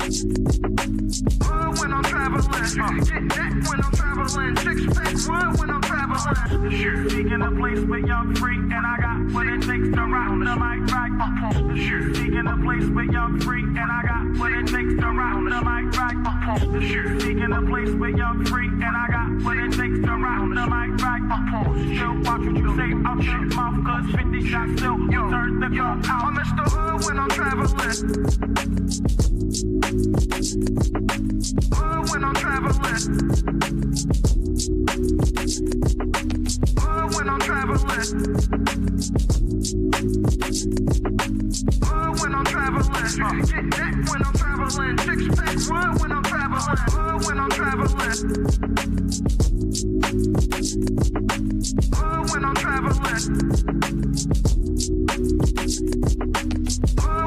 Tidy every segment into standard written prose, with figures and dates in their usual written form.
When I'm traveling, get that when I'm traveling. Six pack when I'm traveling. Sure, seeking a place with young free, and I got what it takes to rock the mic right. Sure, seeking a place with young free, and I got what it takes to rock the mic right. Sure, seeking a place with young free, and I got what it takes to rock the mic right. Still watch what you say out your mouth, cause 50 shots still turn the gun out. I'm Mr. Hood when I'm traveling. When I'm traveling. When I'm traveling. When I'm traveling. Get that when I'm traveling. Six pack when I'm traveling. When I'm traveling. When I'm traveling.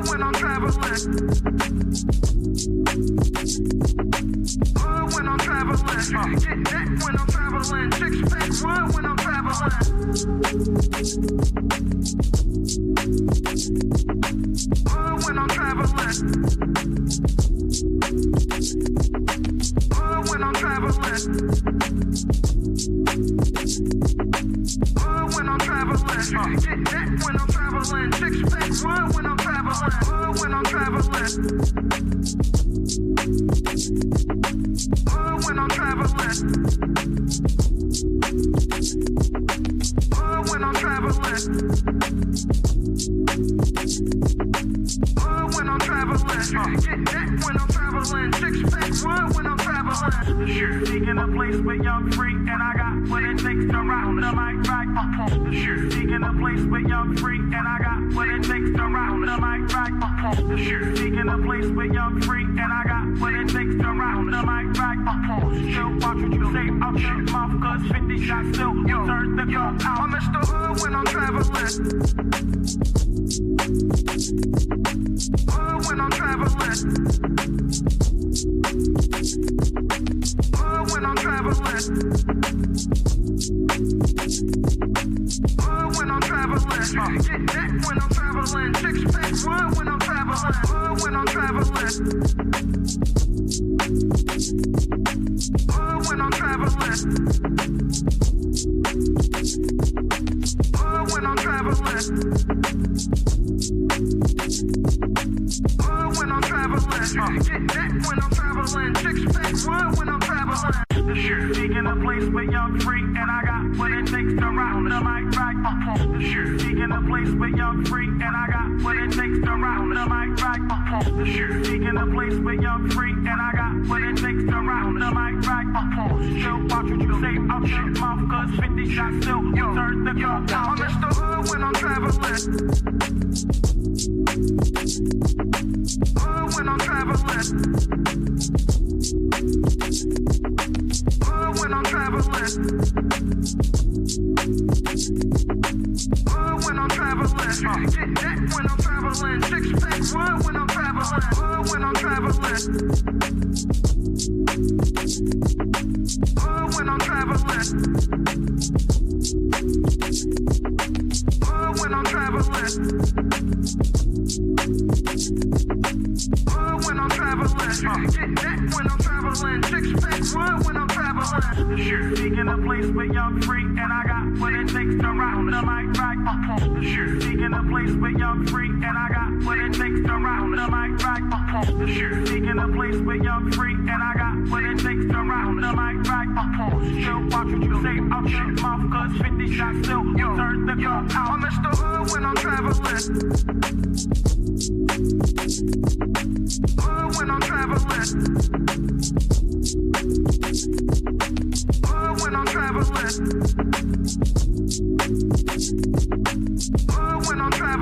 When I'm traveling. When I'm traveling, get that when I'm traveling. Six pack when I'm traveling. When I'm traveling. When I'm traveling. When I'm traveling, get that when I'm traveling. Six pack when I'm traveling. When I'm traveling. When I'm traveling. When I'm traveling. When I'm traveling. Get that when I'm traveling. Six pack when I'm traveling. Sure, seeking a place with young free, and I got what it takes to rock the mic right. Sure, seeking a place with young free, and I got what it takes to rock the mic right. Sure, seeking a place with young free, and I got what it takes to rock the mic right. Still watch what you say out your mouth, cause 50 shots still turn the gun out. I'm Mr. Hood when I'm traveling. When I'm traveling. When I'm traveling. When I'm traveling. Get that when I'm traveling. Six pack when I'm traveling. When I'm traveling. When I'm traveling. When I'm traveling. When I'm traveling. Get that when I'm traveling. Six pack when I'm traveling. Sure, seeking a place with young free, and I got what it takes to rock the mic right. Sure, seeking a place with young free, and I got what it takes to rock the mic right. Sure, seeking a place with young free, and I got what it takes to rock the mic right. Still watch what you say out your mouth, cause 50 shots still turn the gun out. I'm Mr. Hood when I'm traveling. When I'm traveling. When I'm traveling. When I'm traveling. Get that when I'm traveling. Six pack when I'm traveling. When I'm traveling. When I'm traveling. When I'm traveling. When I'm traveling. Get that when I'm traveling. Six pack when I'm traveling. Sure, seeking a place with young free, and I got what it takes to rock the mic right. Sure, seeking a place with young free, and I got what it takes to rock the mic right. Sure, seeking a place with young free, and I got what it takes to rock the mic right. Still watch what you say out your mouth, cause 50 shots still turn the gun out. I'm Mr. Hood when I'm traveling. When I'm traveling. When I'm traveling. When I'm traveling.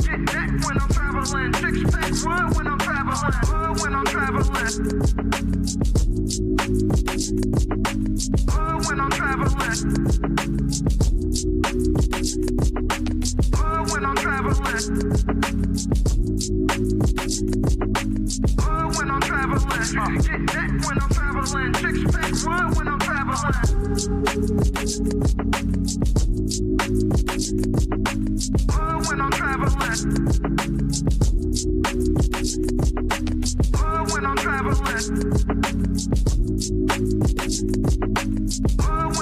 Get that when I'm traveling. Six pack when I'm traveling. When I'm traveling. When I'm traveling. When I'm traveling. When I'm traveling. Get that when I'm traveling. Six pack when I'm traveling. When I'm traveling. When When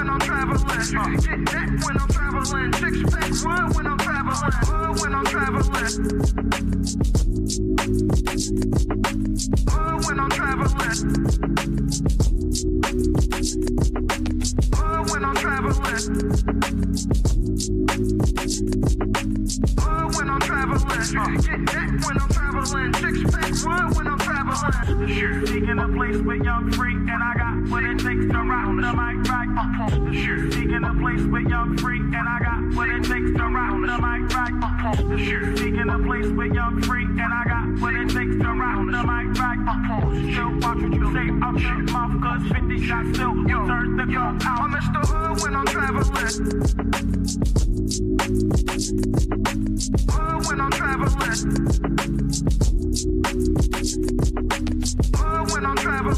I'm traveling, get that when I'm traveling. Six pack one when I'm traveling. When I'm traveling. When I'm traveling. When I'm traveling. When I'm traveling, get that when I'm traveling. Six pack one when I'm traveling. Sure, seeking a place with young free, and I got what it takes to rock the mic right. Sure, seeking a place with young free, and I got what it takes to rock the mic right. Sure, seeking a place with young free, and I got what it takes to rock the mic right. Still watch what you say out your mouth, cause 50 shots still turn the gun out. I'm Mr. Hood when I'm traveling. When I'm traveling. When I'm traveling.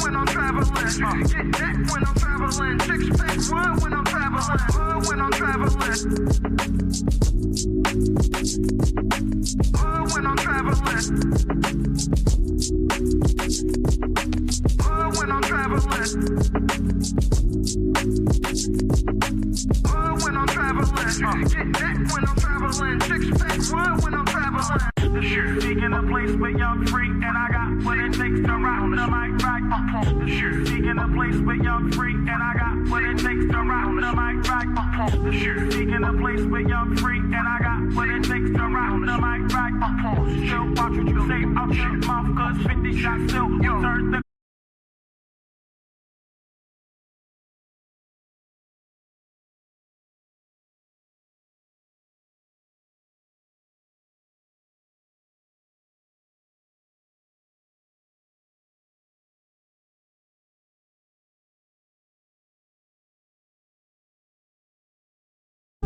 When I'm traveling. Get that when I'm traveling. Six pack one when I'm traveling. When I'm traveling. When I'm traveling. When I'm traveling. When I'm traveling, get that when I'm traveling. Six pack one when I'm traveling. Sure, seeking a place with young free, and I got what it takes to rock the mic right. Sure, seeking a place with young free, and I got what it takes to rock the mic right. Sure, seeking a place with young free, and I got what it takes to rock the mic right. Still watch what you say out your mouth, cause 50 shots still turn the.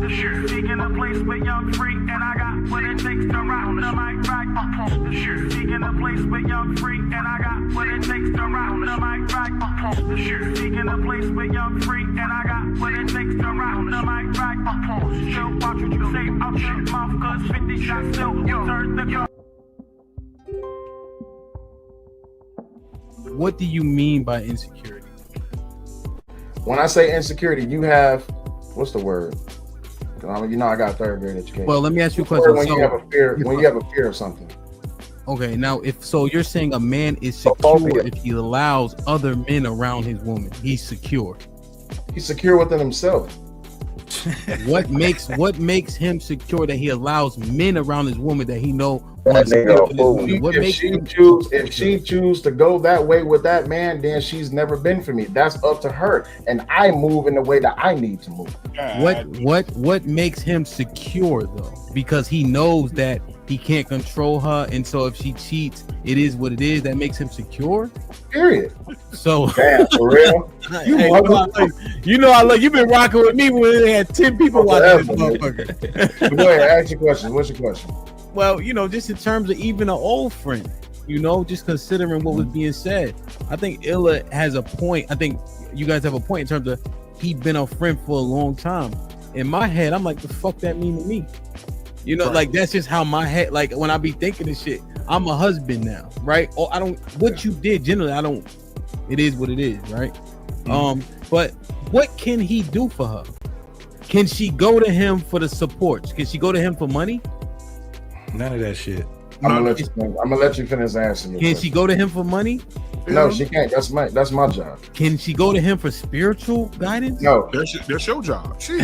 Sure, seeking a place with young free, and I got what it takes to rock the mic right. Sure, seeking a place with young free, and I got what it takes to rock the mic right. Sure, seeking a place with young free, and I got what it takes to rock the mic right. Still watch what you say out your mouth, cause 50 shots still turn the gun. What do you mean by insecurity? When I say insecurity, you have, what's the word? You know, I got third grade education. Well, let me ask you a question. When you have a fear, when you have a fear of something. Okay, now if so, you're saying a man is secure if he allows other men around his woman. He's secure. He's secure within himself. What makes him secure that he allows men around his woman that he know? If she choose to go that way with that man, then she's never been for me. That's up to her, and I move in the way that I need to move. What makes him secure though? Because he knows that he can't control her, and so if she cheats, it is what it is. That makes him secure. Period. So damn, for real. You know I love you've been rocking with me when they had 10 people watching this motherfucker. Go ahead, ask your question. What's your question? Well, you know, just in terms of even an old friend, you know, just considering what was being said, I think Illa has a point. I think you guys have a point in terms of he'd been a friend for a long time. In my head, I'm like, the fuck that mean to me? You know, like that's just how my head, like when I be thinking this shit, I'm a husband now, right? Oh, I don't, what you did generally, I don't, it is what it is, right? But what can he do for her? Can she go to him for the support? Can she go to him for money? None of that shit. I'm gonna let you finish answering. Can she go to him for money? No, she can't. That's my job. Can she go to him for spiritual guidance? No, that's your job. Shit.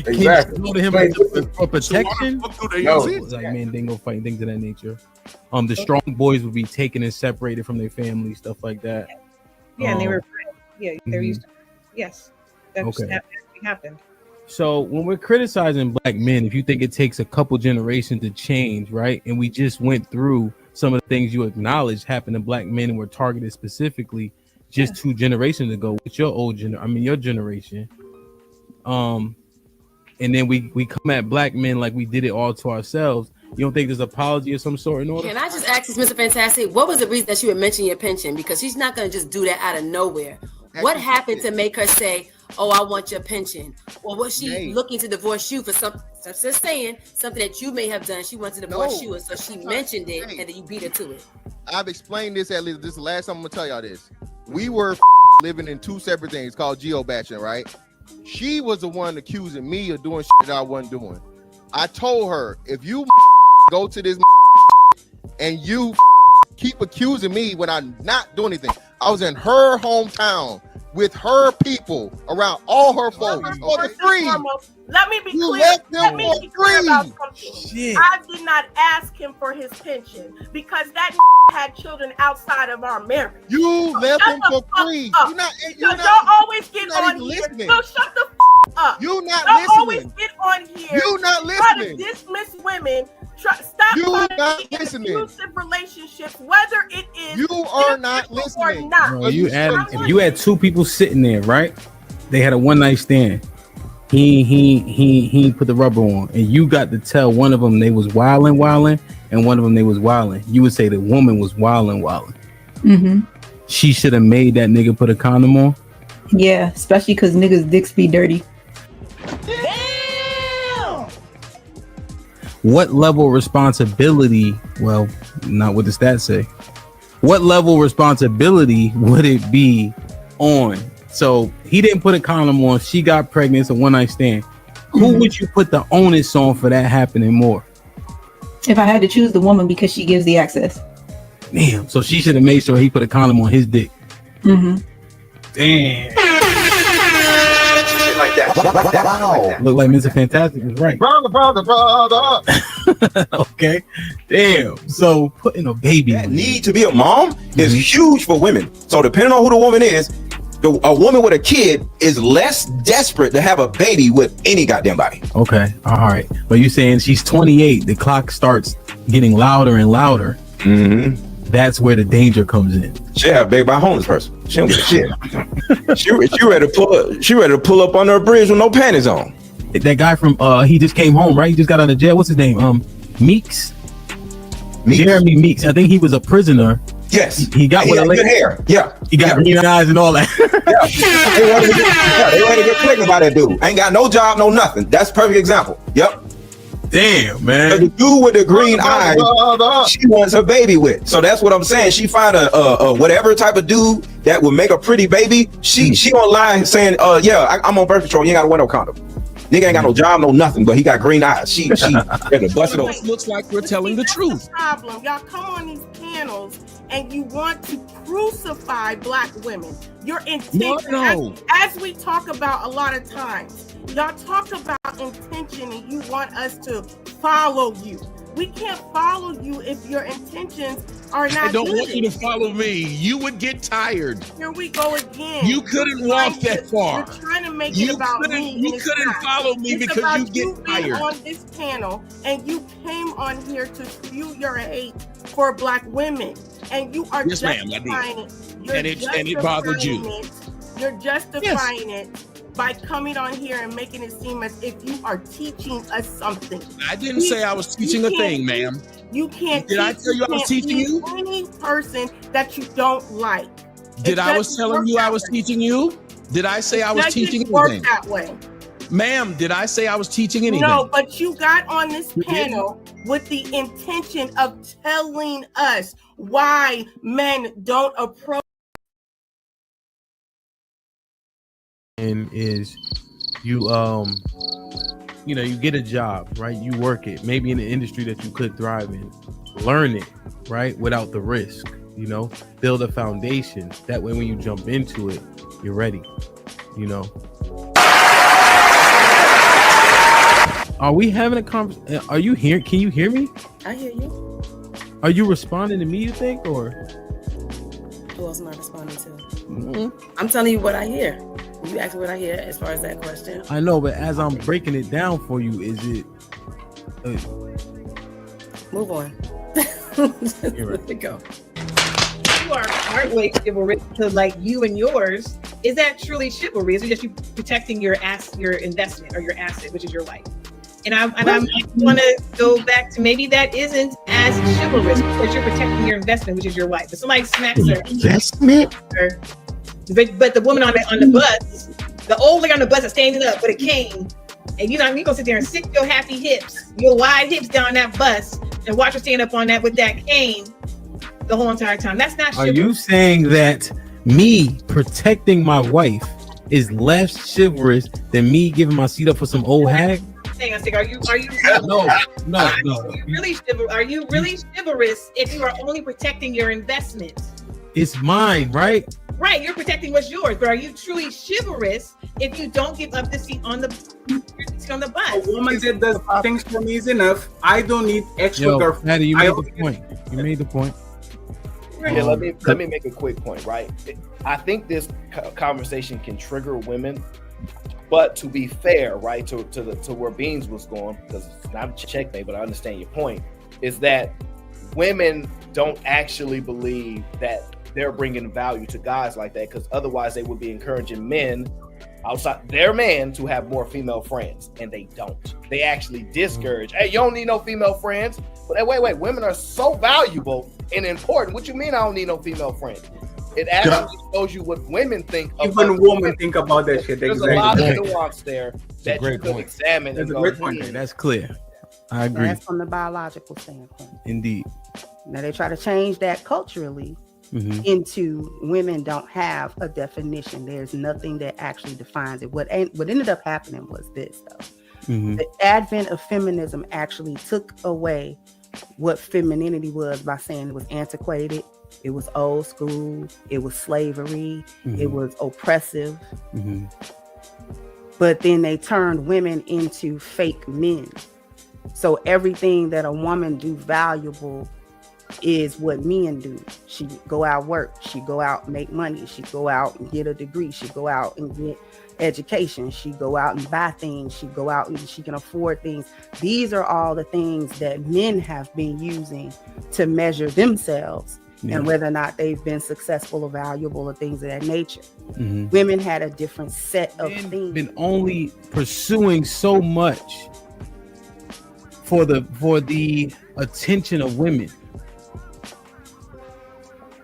Exactly. Can she go to him for protection? No. It's like man, they go fighting things of that nature. The strong boys would be taken and separated from their family, stuff like that. Yeah, and they were friends. Yeah, they're used to. Yes, that happened. So when we're criticizing black men, if you think it takes a couple generations to change, right? And we just went through some of the things you acknowledged happened to black men and were targeted specifically just 2 generations ago with your your generation. And then we come at black men like we did it all to ourselves. You don't think there's an apology of some sort in order? Can I just ask this, Mr. Fantastic, what was the reason that she would mention your pension? Because she's not going to just do that out of nowhere. What happened to make her say, oh, I want your pension? Or was she Hey. looking to divorce you for something? Just saying something that you may have done. She wanted to divorce you, and so she mentioned it, and then you beat her to it. I've explained this at least. This is the last time I'm gonna tell y'all this. We were living in two separate things called geobashing, right? She was the one accusing me of doing shit that I wasn't doing. I told her, if you go to this and you keep accusing me when I'm not doing anything. I was in her hometown with her people around all her folks for free. Let me be You clear. left them Let me for be clear free. about something. Shit. I did not ask him for his pension because that had children outside of our marriage. You left Shut him the for fuck free. up. You're not. Because y'all always get not on even here. listening. No, shut the up. You not Y'all always listening. get on here. You not Try to listening. dismiss women. Stop You trying not to be in listening. abusive relationships, whether it is You are not beneficial or listening. not. Bro, if you had two people sitting there, right? They had a one night stand. He put the rubber on, and you got to tell one of them they was wilding, and one of them they was wilding. You would say the woman was wilding. Mm-hmm. She should have made that nigga put a condom on. Yeah, especially because niggas' dicks be dirty. What level of responsibility? Well, not what the stats say. What level of responsibility would it be on? So he didn't put a condom on. She got pregnant. It's a one night stand. Who would you put the onus on for that happening more? If I had to choose the woman because she gives the access. Damn. So she should have made sure he put a condom on his dick. Mm-hmm. Damn. Like that. Wow. Look like Mr. Fantastic was right. Brother. Okay. Damn. So putting a baby. That need to be a mom is huge for women. So depending on who the woman is, a woman with a kid is less desperate to have a baby with any goddamn body. Okay. All right. But you're saying she's 28. The clock starts getting louder and louder. Mm-hmm. That's where the danger comes in. She have a baby by a homeless person. She don't give a shit. she ready to pull up on her bridge with no panties on. That guy from he just came home, right? He just got out of jail. What's his name? Meeks. Jeremy Meeks. I think he was a prisoner. Yes. He got good hair. Yeah. He got green eyes and all that. They wanted to get pregnant by that dude. Ain't got no job, no nothing. That's a perfect example. Yep. Damn, man. The dude with the green eyes, she wants her baby with. So that's what I'm saying. She find a whatever type of dude that would make a pretty baby. She online saying, I'm on birth control. You ain't got to wear no condom. Nigga ain't got no job, no nothing, but he got green eyes. She ready to bust it open. Looks like we're telling the truth. The problem, y'all come on these panels and you want to crucify black women. Your intention, No. as we talk about a lot of times, y'all talk about intention and you want us to follow you. We can't follow you if your intentions are not I don't good. want you to follow me. You would get tired. Here we go again. You couldn't walk that far. You're trying to make it about me. You couldn't follow me It's because about you get being tired. on this panel and you came on here to spew your hate for black women, and you are Yes, ma'am, I did. justifying it. You're And it bothered you. justifying it. You're justifying it by coming on here and making it seem as if you are teaching us something. I didn't say I was teaching a thing, ma'am. You can't. Did I tell you I was teaching you? Any person that you don't like. Did I was telling you I was teaching you? Did I say I was teaching It work anything? that way. Ma'am, did I say I was teaching anything? No, but you got on this You panel with the intention of telling us why men don't approach. And is you you get a job, right? You work it, maybe in an industry that you could thrive in. Learn it, right? Without the risk, build a foundation. That way when you jump into it, you're ready, Are we having a conversation? Are you here? Can you hear me? I hear you. Are you responding to me, you think, or? Who else am I responding to? Mm-hmm. I'm telling you what I hear. You ask me what I hear as far as that question. I know, but as I'm breaking it down for you, is it? Move on. You're right. Let it go. You are partway chivalrous to like you and yours. Is that truly chivalry? Is it just you protecting your investment or your asset, which is your life? And I want to go back to maybe that isn't as chivalrous because you're protecting your investment, which is your wife. But somebody smacks her investment. But the woman on the bus The old lady on the bus is standing up with a cane, and you gonna sit there and stick your happy hips, your wide hips down that bus, and watch her stand up on that with that cane the whole entire time. That's not chivalry. Are you saying that me protecting my wife is less chivalrous than me giving my seat up for some old hag? Hang on a second. Are you No. Are you really chivalrous if you are only protecting your investment? It's mine, right? Right, you're protecting what's yours, but are you truly chivalrous if you don't give up the seat on the bus? A woman that does things for me is enough. I don't need extra girlfriend. Maddie, you made the point. You made the point. Yeah, let me make a quick point, right? I think this conversation can trigger women, but to be fair, right, to where Beans was going, because it's not a checkmate, but I understand your point, is that women don't actually believe that they're bringing value to guys like that, because otherwise they would be encouraging men outside their man to have more female friends, and they don't. They actually discourage. Hey, you don't need no female friends. But wait, women are so valuable and important. What you mean I don't need no female friends? It actually shows you what women think. Even women think about that shit. There's a lot of nuance there that you could examine. That's a great point. That's clear. I agree. That's from the biological standpoint. Indeed. Now they try to change that culturally into women don't have a definition. There's nothing that actually defines it. What ended up happening was this, though. The advent of feminism actually took away what femininity was by saying it was antiquated, it was old school, it was slavery, it was oppressive. But then they turned women into fake men. So everything that a woman do valuable is what men do. She go out work, she go out and make money, she go out and get a degree, she go out and get education, she go out and buy things, she go out and she can afford things. These are all the things that men have been using to measure themselves and whether or not they've been successful or valuable or things of that nature. Women had a different set of things. Been only pursuing so much for the attention of women.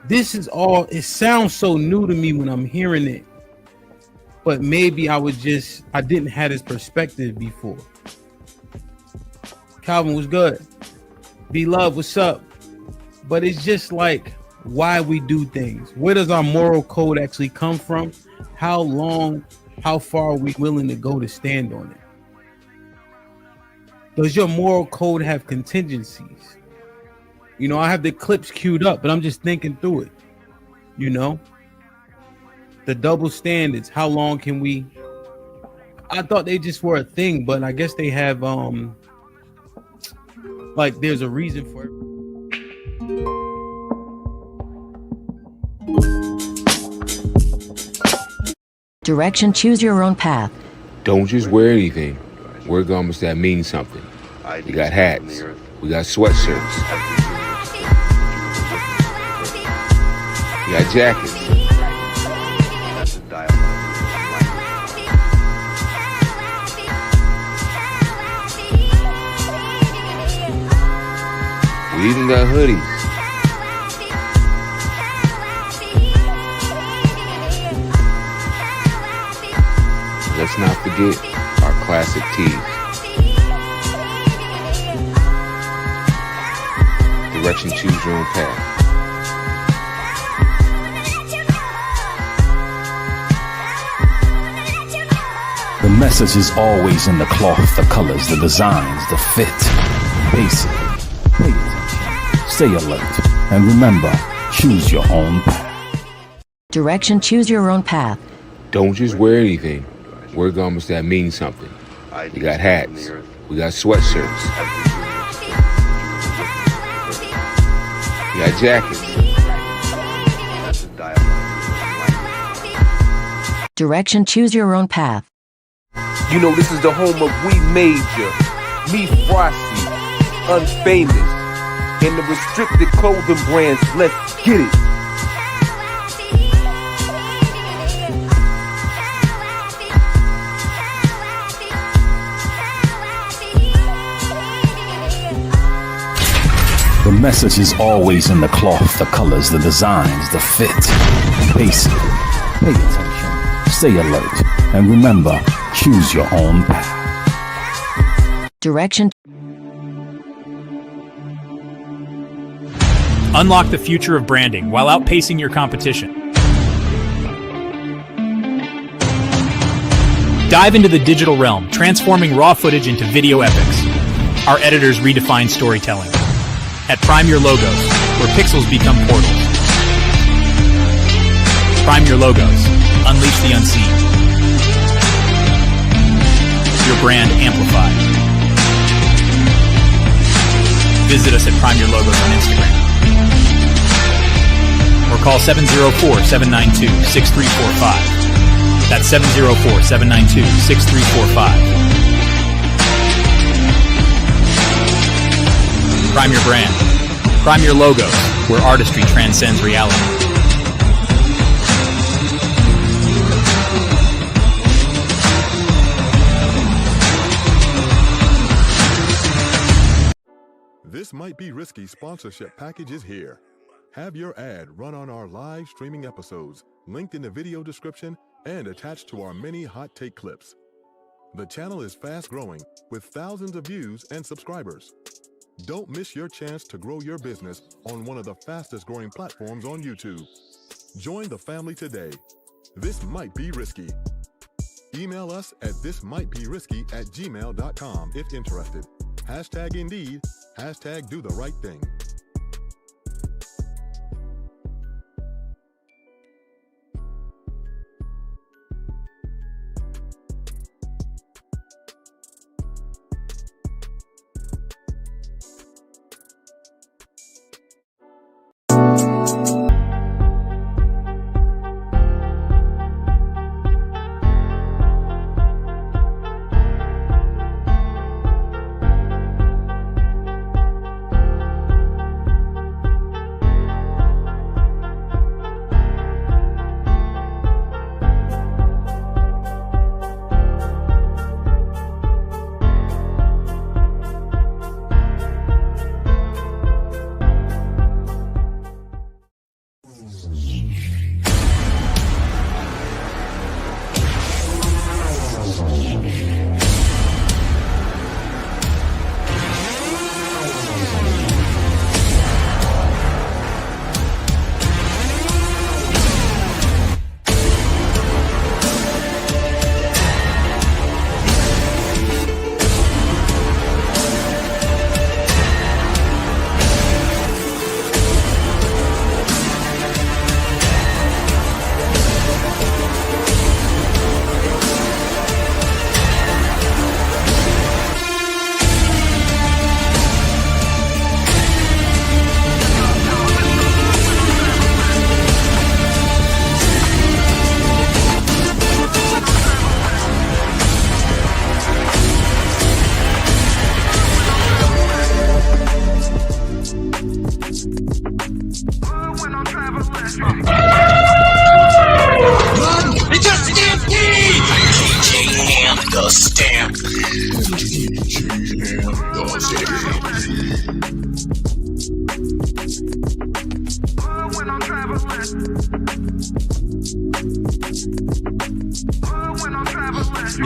This is all, it sounds so new to me when I'm hearing it, but maybe I didn't have this perspective before. Calvin was good. B-Love, what's up? But it's just like why we do things. Where does our moral code actually come from? How far are we willing to go to stand on it? Does your moral code have contingencies? You know, I have the clips queued up, but I'm just thinking through it. You know, the double standards. How long can we? I thought they just were a thing, but I guess they have like there's a reason for it. Direction, choose your own path. Don't just wear anything. Wear garments that mean something. We got hats. We got sweatshirts. We got jackets. We even got hoodies. Let's not forget our classic tees. Direction, choose your own path. The message is always in the cloth, the colors, the designs, the fit. Basically, pay attention, stay alert, and remember, choose your own path. Direction, choose your own path. Don't just wear anything. Wear garments that mean something. We got hats. We got sweatshirts. We got jackets. Direction, choose your own path. You know, this is the home of We Major, Me Frosty, Unfamous, and the restricted clothing brands. Let's get it. The message is always in the cloth, the colors, the designs, the fit. Basically, pay attention, stay alert, and remember, choose your own path. Direction. Unlock the future of branding while outpacing your competition. Dive into the digital realm, transforming raw footage into video epics. Our editors redefine storytelling. At Prime Your Logos, where pixels become portals. Prime Your Logos. Unleash the unseen. Your brand amplified. Visit us at Prime Your Logos on Instagram. Or call 704-792-6345. That's 704-792-6345. Prime your brand. Prime your logos, where artistry transcends reality. This Might Be Risky sponsorship package is here. Have your ad run on our live streaming episodes, linked in the video description and attached to our many hot take clips. The channel is fast growing with thousands of views and subscribers. Don't miss your chance to grow your business on one of the fastest growing platforms on YouTube. Join the family today. This might be risky. Email us at thismightberisky@gmail.com if interested. Hashtag Indeed, hashtag do the right thing.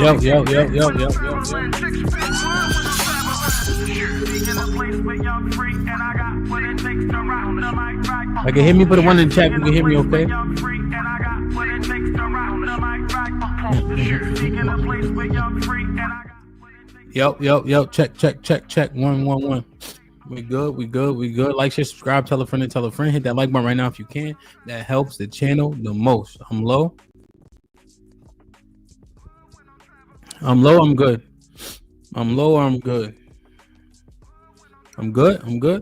Yo. I can hear me, put a one in the chat. You can hear me, okay? Yo. Check. 1. We good. Like, share, subscribe, tell a friend, and tell a friend. Hit that like button right now if you can. That helps the channel the most. I'm low. I'm good. I'm low or I'm good. I'm good. Okay.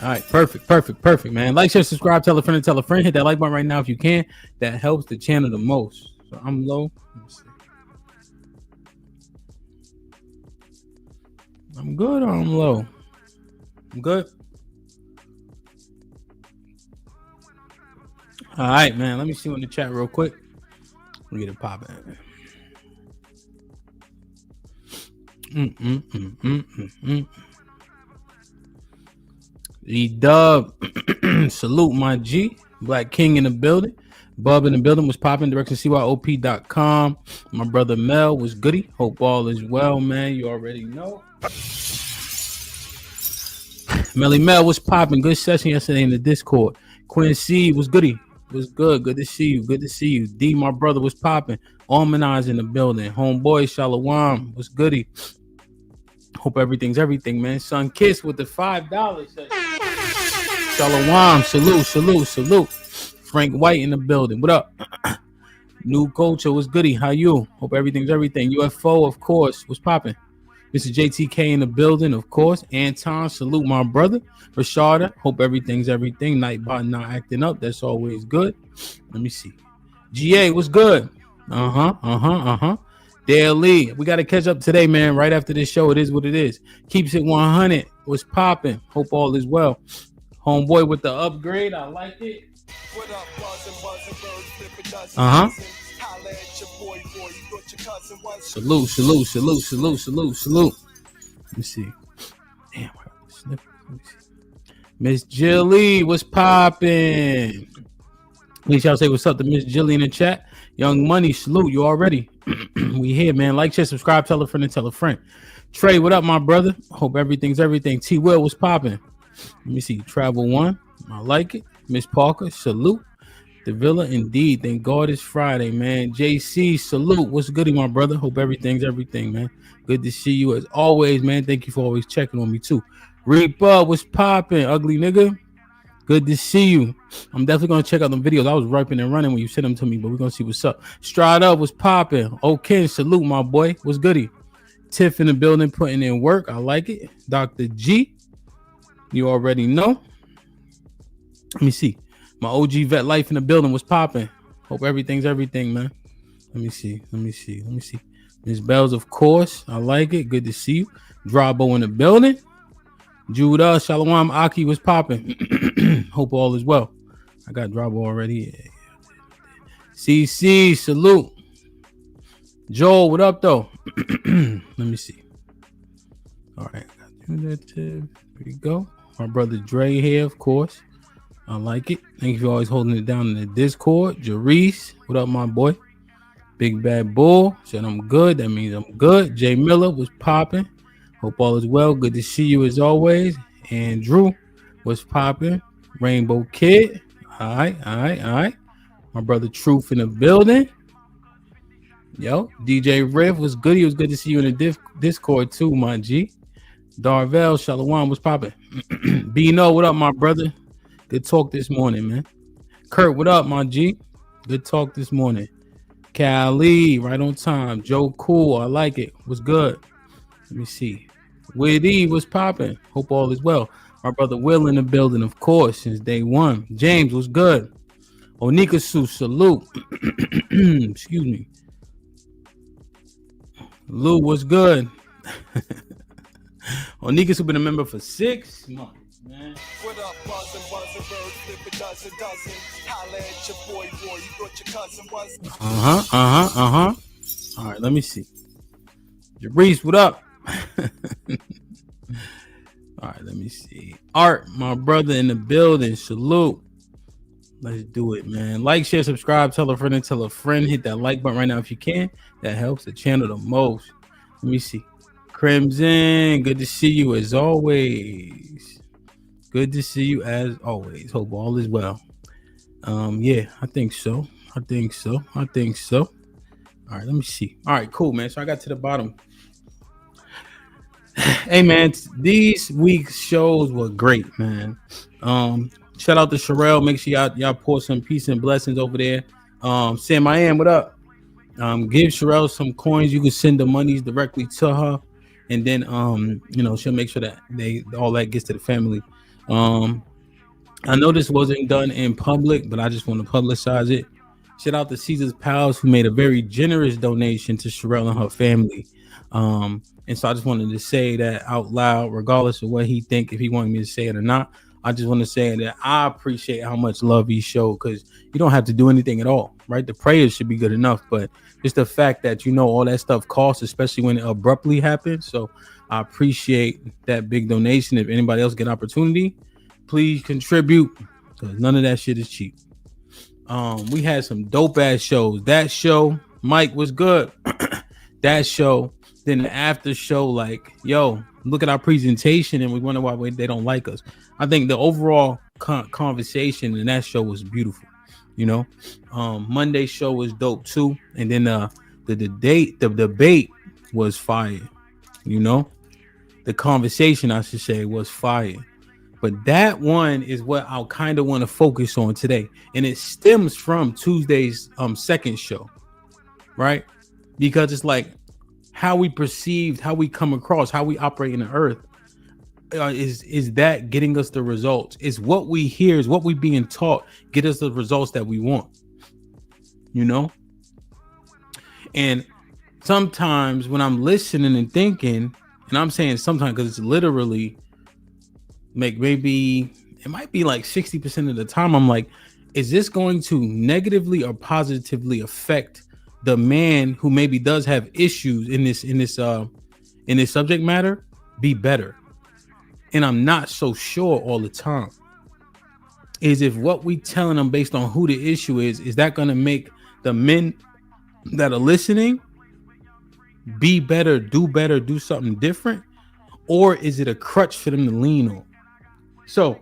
All right, perfect, man. Like, share, subscribe, tell a friend, and tell a friend. Hit that like button right now if you can. That helps the channel the most. So I'm low. Let's see. I'm good or I'm low? I'm good. All right, man. Let me see in the chat real quick. Let me get it popping. E-Dub, salute my G. Black King in the building. Bub in the building was popping. DirectionCYOP.com. My brother Mel was goody. Hope all is well, man. You already know. Melly Mel was popping. Good session yesterday in the Discord. Quinn C was goody. Was good. Good to see you. Good to see you. D, my brother, was popping. Almanize in the building. Homeboy Shalawam was goody. Hope everything's everything, man. Son Kiss with the $5. Shalawam. Salute. Frank White in the building. What up? New Culture was goody. How you? Hope everything's everything. UFO, of course, was popping. Mr. JTK in the building, of course. Anton, salute my brother. Rashada, hope everything's everything. Nightbot not acting up. That's always good. Let me see. GA, what's good? Dale Lee, we got to catch up today, man. Right after this show, it is what it is. Keeps it 100. Was popping. Hope all is well. Homeboy with the upgrade. I like it. Salute. Let me see. Damn, Miss Jilly was popping. Please y'all say what's up to Miss Jilly in the chat. Young Money, salute you already. We here, man. Like, share, subscribe, tell a friend, and tell a friend. Trey, what up, my brother? Hope everything's everything. T Will was popping. Let me see. Travel One, I like it. Miss Parker, salute. The Villa, indeed. Thank God it's Friday, man. JC, salute. What's goody, my brother? Hope everything's everything, man. Good to see you as always, man. Thank you for always checking on me, too. Reaper, what's popping? Ugly nigga. Good to see you. I'm definitely going to check out them videos. I was ripping and running when you sent them to me, but we're going to see what's up. Stride Up was popping. Okay, salute, my boy. What's goody? Tiff in the building putting in work. I like it. Dr. G, you already know. Let me see. My OG vet life in the building was popping. Hope everything's everything, man. Let me see. Miss Bells, of course. I like it. Good to see you. Drabo in the building. Judah, Shalom, Aki was popping. Hope all is well. I got Drabo already. Yeah. CC, salute. Joel, what up, though? Let me see. All right. There we go. My brother Dre here, of course. I like it. Thank you for always holding it down in the Discord. Jarice, what up, my boy? Big Bad Bull said I'm good. That means I'm good. Jay Miller was popping. Hope all is well. Good to see you as always. Andrew was popping. Rainbow Kid. All right. My brother Truth in the building. Yo, DJ Riff was good. It was good to see you in the Discord too, my G. Darvell Shalom was popping. Bino, what up, my brother? Good talk this morning, man. Kurt, what up, my G? Good talk this morning. Cali, right on time. Joe Cool, I like it. Was good. Let me see. Witty was popping. Hope all is well. My brother Will in the building, of course, since day one. James was good. Onika Su, salute. Excuse me. Lou was good. Onika Su been a member for 6 months. Man. What up, buzzing, bird, flip a dozen. Holla at your boy, you thought your cousin was. All right, let me see. Jabrice, what up? All right, let me see. Art, my brother in the building, salute. Let's do it, man. Like, share, subscribe, tell a friend and tell a friend. Hit that like button right now if you can. That helps the channel the most. Let me see. Crimson, good to see you as always. Good to see you as always. Hope all is well. Yeah, I think so. All right, let me see. All right, cool, man. So I got to the bottom. Hey, man, these week's shows were great, man. Shout out to Sherelle. Make sure y'all pour some peace and blessings over there. Sam, I am. What up? Give Sherelle some coins. You can send the monies directly to her, and then she'll make sure that all that gets to the family. I know this wasn't done in public, but I just want to publicize it. Shout out to Caesar's Pals, who made a very generous donation to Sherelle and her family. And so I just wanted to say that out loud, regardless of what he think, if he wanted me to say it or not. I just want to say that I appreciate how much love he showed, because you don't have to do anything at all, right? The prayers should be good enough, but it's the fact that, all that stuff costs, especially when it abruptly happens. So I appreciate that big donation. If anybody else get opportunity, Please contribute, because none of that shit is cheap. We had some dope ass shows. That show, Mike, was good. That show, then the after show, like, yo, look at our presentation, and we wonder why they don't like us. I think the overall conversation in that show was beautiful. You know, Monday show was dope too, and then the debate was fire. You know, the conversation, I should say, was fire. But that one is what I kind of want to focus on today, and it stems from Tuesday's second show, right? Because it's like how we perceived, how we come across, how we operate in the earth. Is that getting us the results? Is what we hear, is what we being taught, get us the results that we want? You know? And sometimes when I'm listening and thinking, and I'm saying sometimes because it's literally like maybe it might be like 60% of the time, I'm like, is this going to negatively or positively affect the man who maybe does have issues in this subject matter be better? And I'm not so sure all the time. Is if what we telling them based on who the issue is that going to make the men that are listening be better, do something different? Or is it a crutch for them to lean on? So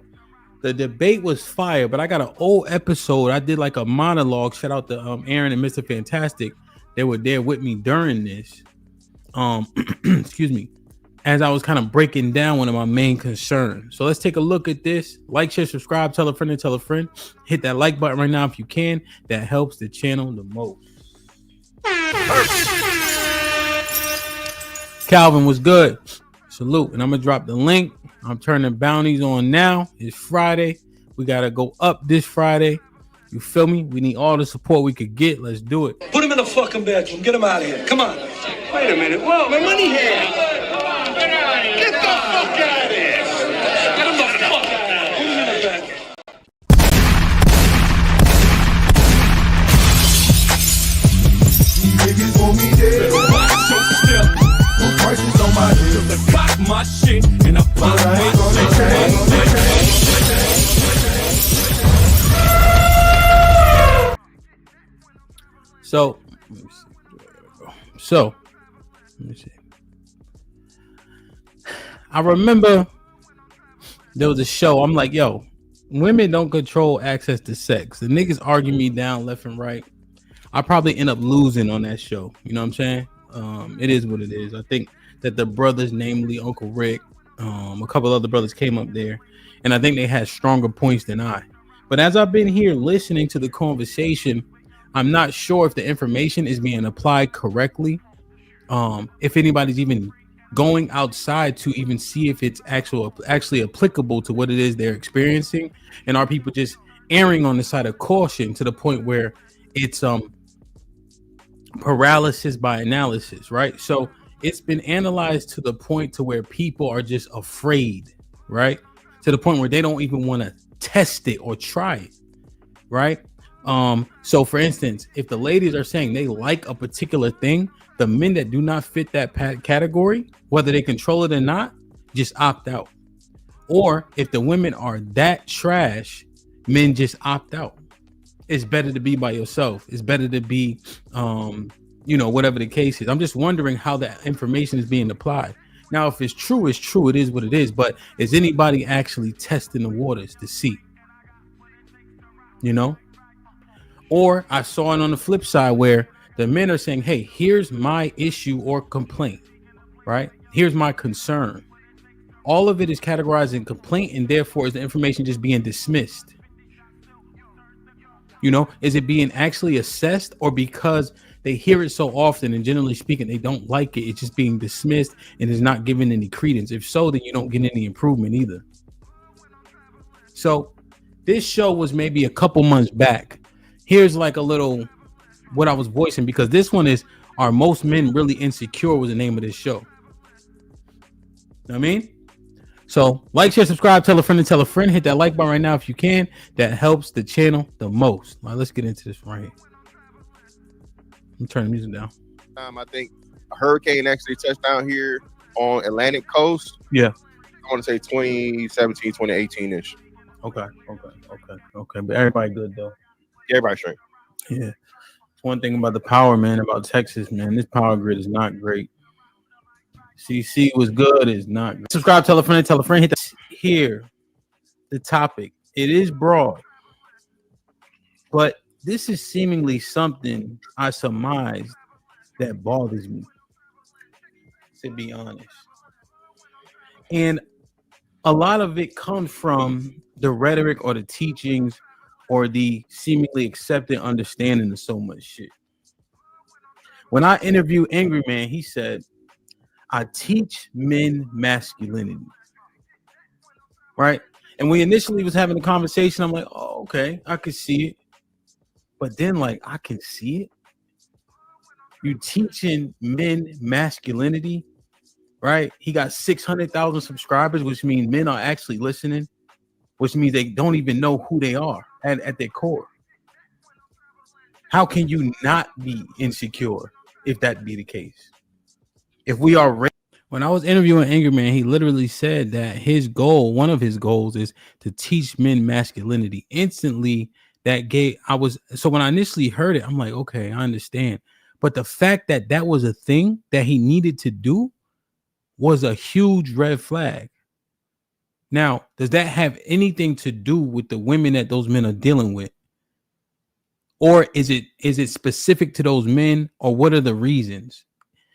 the debate was fire, but I got an old episode. I did like a monologue. Shout out to Aaron and Mr. Fantastic. They were there with me during this. Excuse me. As I was kind of breaking down one of my main concerns. So let's take a look at this. Like, share, subscribe, tell a friend and tell a friend. Hit that like button right now if you can. That helps the channel the most. Calvin was good. Salute. And I'm gonna drop the link. I'm turning bounties on now. It's Friday. We gotta go up this Friday. You feel me? We need all the support we could get. Let's do it. Put him in the fucking bedroom. Get him out of here. Come on. Wait a minute. Whoa, my money here. Get the fuck out of here. Get him the fuck out of here. Put him in the bedroom. Niggas want me dead. The prices on my head. The cock my shit and I pop my So let me see. I remember there was a show. I'm like, yo, women don't control access to sex. The niggas argue me down left and right. I probably end up losing on that show. You know what I'm saying? It is what it is. I think that the brothers, namely Uncle Rick, a couple other brothers came up there, and I think they had stronger points than I. But as I've been here listening to the conversation, I'm not sure if the information is being applied correctly. If anybody's even going outside to even see if it's actually applicable to what it is they're experiencing, and are people just erring on the side of caution to the point where it's paralysis by analysis, right? So it's been analyzed to the point to where people are just afraid, right? To the point where they don't even want to test it or try it, right? So for instance, if the ladies are saying they like a particular thing, the men that do not fit that category, whether they control it or not, just opt out. Or if the women are that trash, men just opt out. It's better to be by yourself. It's better to be, whatever the case is. I'm just wondering how that information is being applied. Now, if it's true, it's true. It is what it is. But is anybody actually testing the waters to see? You know? Or I saw it on the flip side where the men are saying, hey, here's my issue or complaint, right? Here's my concern. All of it is categorized in complaint, and therefore is the information just being dismissed? You know, is it being actually assessed, or because they hear it so often and generally speaking, they don't like it, it's just being dismissed and is not given any credence? If so, then you don't get any improvement either. So this show was maybe a couple months back. Here's like a little what I was voicing, because this one is, are most men really insecure, was the name of this show. You know what I mean? So like, share, subscribe, tell a friend and tell a friend. Hit that like button right now if you can. That helps the channel the most. All right, let's get into this right here. I'm turning the music down. I think a hurricane actually touched down here on Atlantic coast. Yeah. I want to say 2017, 2018-ish. Okay. But everybody good though. Everybody straight. Yeah. One thing about the power, man, about Texas, man, this power grid is not great. CC was good, is not great. Subscribe, tell a friend, hit that. Here, the topic. It is broad, but this is seemingly something I surmised that bothers me, to be honest. And a lot of it comes from the rhetoric or the teachings or the seemingly accepted understanding of so much shit. When I interviewed Angry Man, he said, I teach men masculinity. Right? And we initially was having a conversation. I'm like, oh, okay, I could see it. But then, like, I can see it. You teaching men masculinity, right? He got 600,000 subscribers, which means men are actually listening, which means they don't even know who they are at their core. How can you not be insecure if that be the case? If we are when I was interviewing Angry Man, he literally said that his goal, one of his goals, is to teach men masculinity. Instantly, so when I initially heard it, I'm like, okay, I understand. But the fact that that was a thing that he needed to do was a huge red flag. Now, does that have anything to do with the women that those men are dealing with? Or is it specific to those men, or what are the reasons?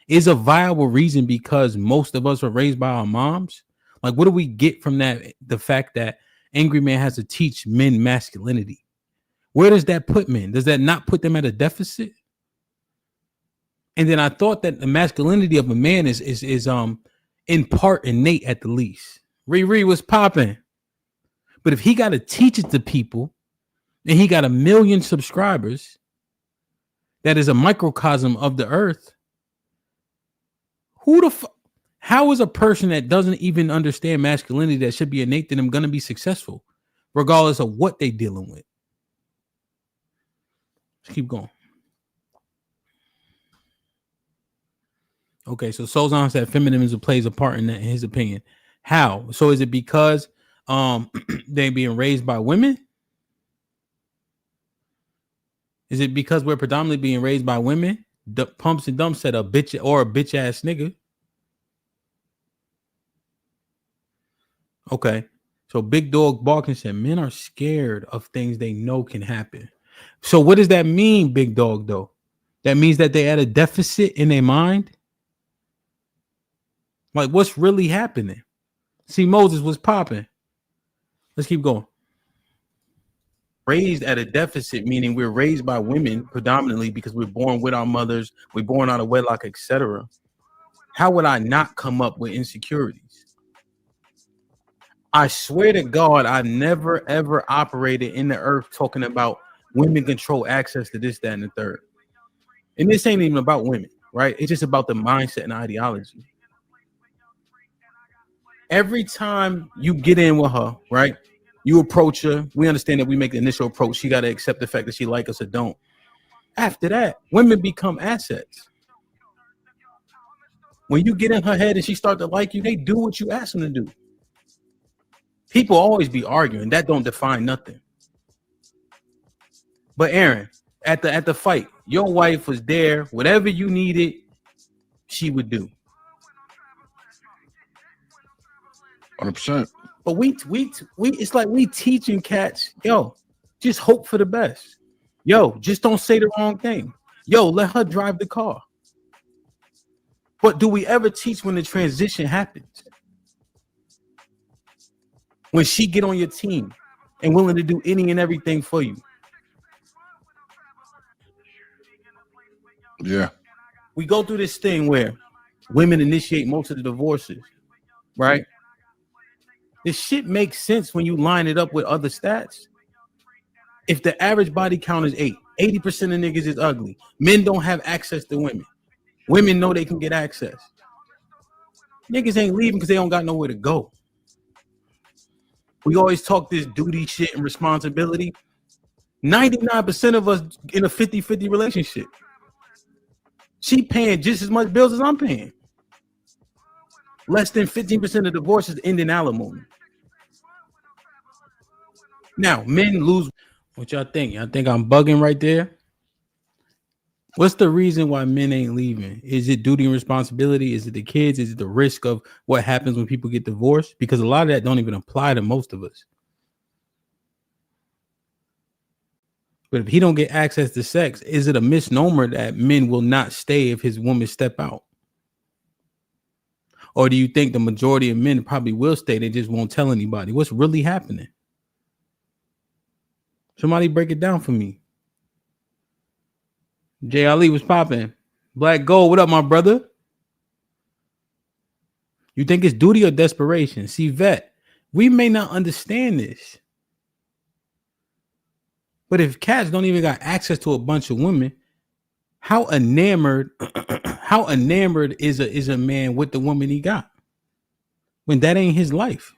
Is a viable reason because most of us are raised by our moms? Like, what do we get from that? The fact that Angry Man has to teach men masculinity. Where does that put men? Does that not put them at a deficit? And then I thought that the masculinity of a man is in part innate at the least. Riri was popping. But if he got to teach it to people and he got 1 million subscribers, that is a microcosm of the earth. How is a person that doesn't even understand masculinity that should be innate to them going to be successful, regardless of what they're dealing with? Let's keep going. Okay, so Sozon said feminism plays a part in that, in his opinion. How? So is it because they being raised by women? Is it because we're predominantly being raised by women? Pumps and Dumps said a bitch or a bitch ass nigga. Okay. So Big Dog Barkin said men are scared of things they know can happen. So what does that mean, Big Dog, though? That means that they at a deficit in their mind? Like, what's really happening? See, Moses was popping. Let's keep going. Raised at a deficit, meaning we're raised by women predominantly because we're born with our mothers, we're born out of wedlock, etc. How would I not come up with insecurities? I swear to God, I've never ever operated in the earth talking about women control access to this, that, and the third. And this ain't even about women, right? It's just about the mindset and ideology. Every time you get in with her, right? You approach her. We understand that we make the initial approach. She got to accept the fact that she like us or don't. After that, women become assets. When you get in her head and she start to like you, they do what you ask them to do. People always be arguing. That don't define nothing. But Aaron, at the fight, your wife was there. Whatever you needed, she would do. 100%. But we it's like we teaching cats, yo, just hope for the best. Yo, just don't say the wrong thing. Yo, let her drive the car. But do we ever teach when the transition happens? When she get on your team and willing to do any and everything for you. Yeah. We go through this thing where women initiate most of the divorces, right? This shit makes sense when you line it up with other stats. If the average body count is 80% of niggas is ugly. Men don't have access to women. Women know they can get access. Niggas ain't leaving because they don't got nowhere to go. We always talk this duty shit and responsibility. 99% of us in a 50-50 relationship. She paying just as much bills as I'm paying. Less than 15% of divorces end in alimony. Now, men lose. What y'all think? Y'all think I'm bugging right there? What's the reason why men ain't leaving? Is it duty and responsibility? Is it the kids? Is it the risk of what happens when people get divorced? Because a lot of that don't even apply to most of us. But if he don't get access to sex, is it a misnomer that men will not stay if his woman step out? Or do you think the majority of men probably will stay? They just won't tell anybody. What's really happening? Somebody break it down for me. Jay Ali was popping. Black Gold, what up, my brother? You think it's duty or desperation? See, Vet, we may not understand this. But if cats don't even got access to a bunch of women, how enamored is a man with the woman he got when that ain't his life?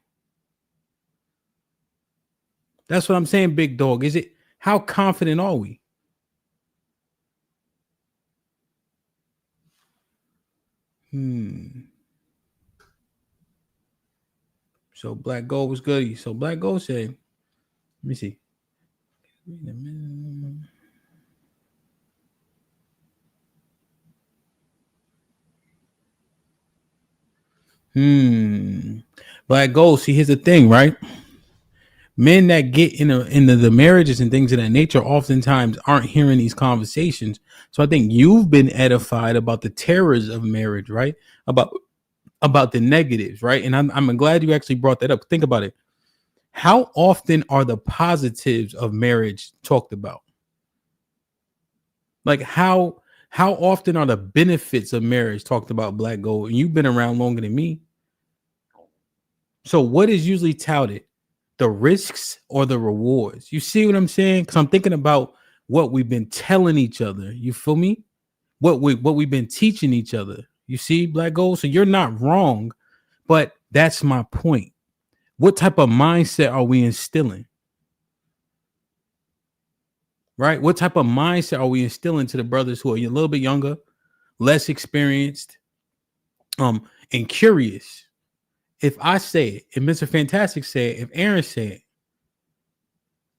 That's what I'm saying, big dog. Is it how confident are we? So Black Gold was good. So Black Gold said, let me see. Wait a minute. Black Gold. See, here's the thing, right? Men that get into the marriages and things of that nature oftentimes aren't hearing these conversations. So I think you've been edified about the terrors of marriage, right? About the negatives, right? And I'm glad you actually brought that up. Think about it. How often are the positives of marriage talked about? Like how often are the benefits of marriage talked about, Black Gold? And you've been around longer than me. So what is usually touted? The risks or the rewards? You see what I'm saying? Because I'm thinking about what we've been telling each other. You feel me? What we've been teaching each other. You see, Black Gold? So you're not wrong, but that's my point. What type of mindset are we instilling? Right? What type of mindset are we instilling to the brothers who are a little bit younger, less experienced, and curious? If I say it, if Mr. Fantastic say it, if Aaron say it,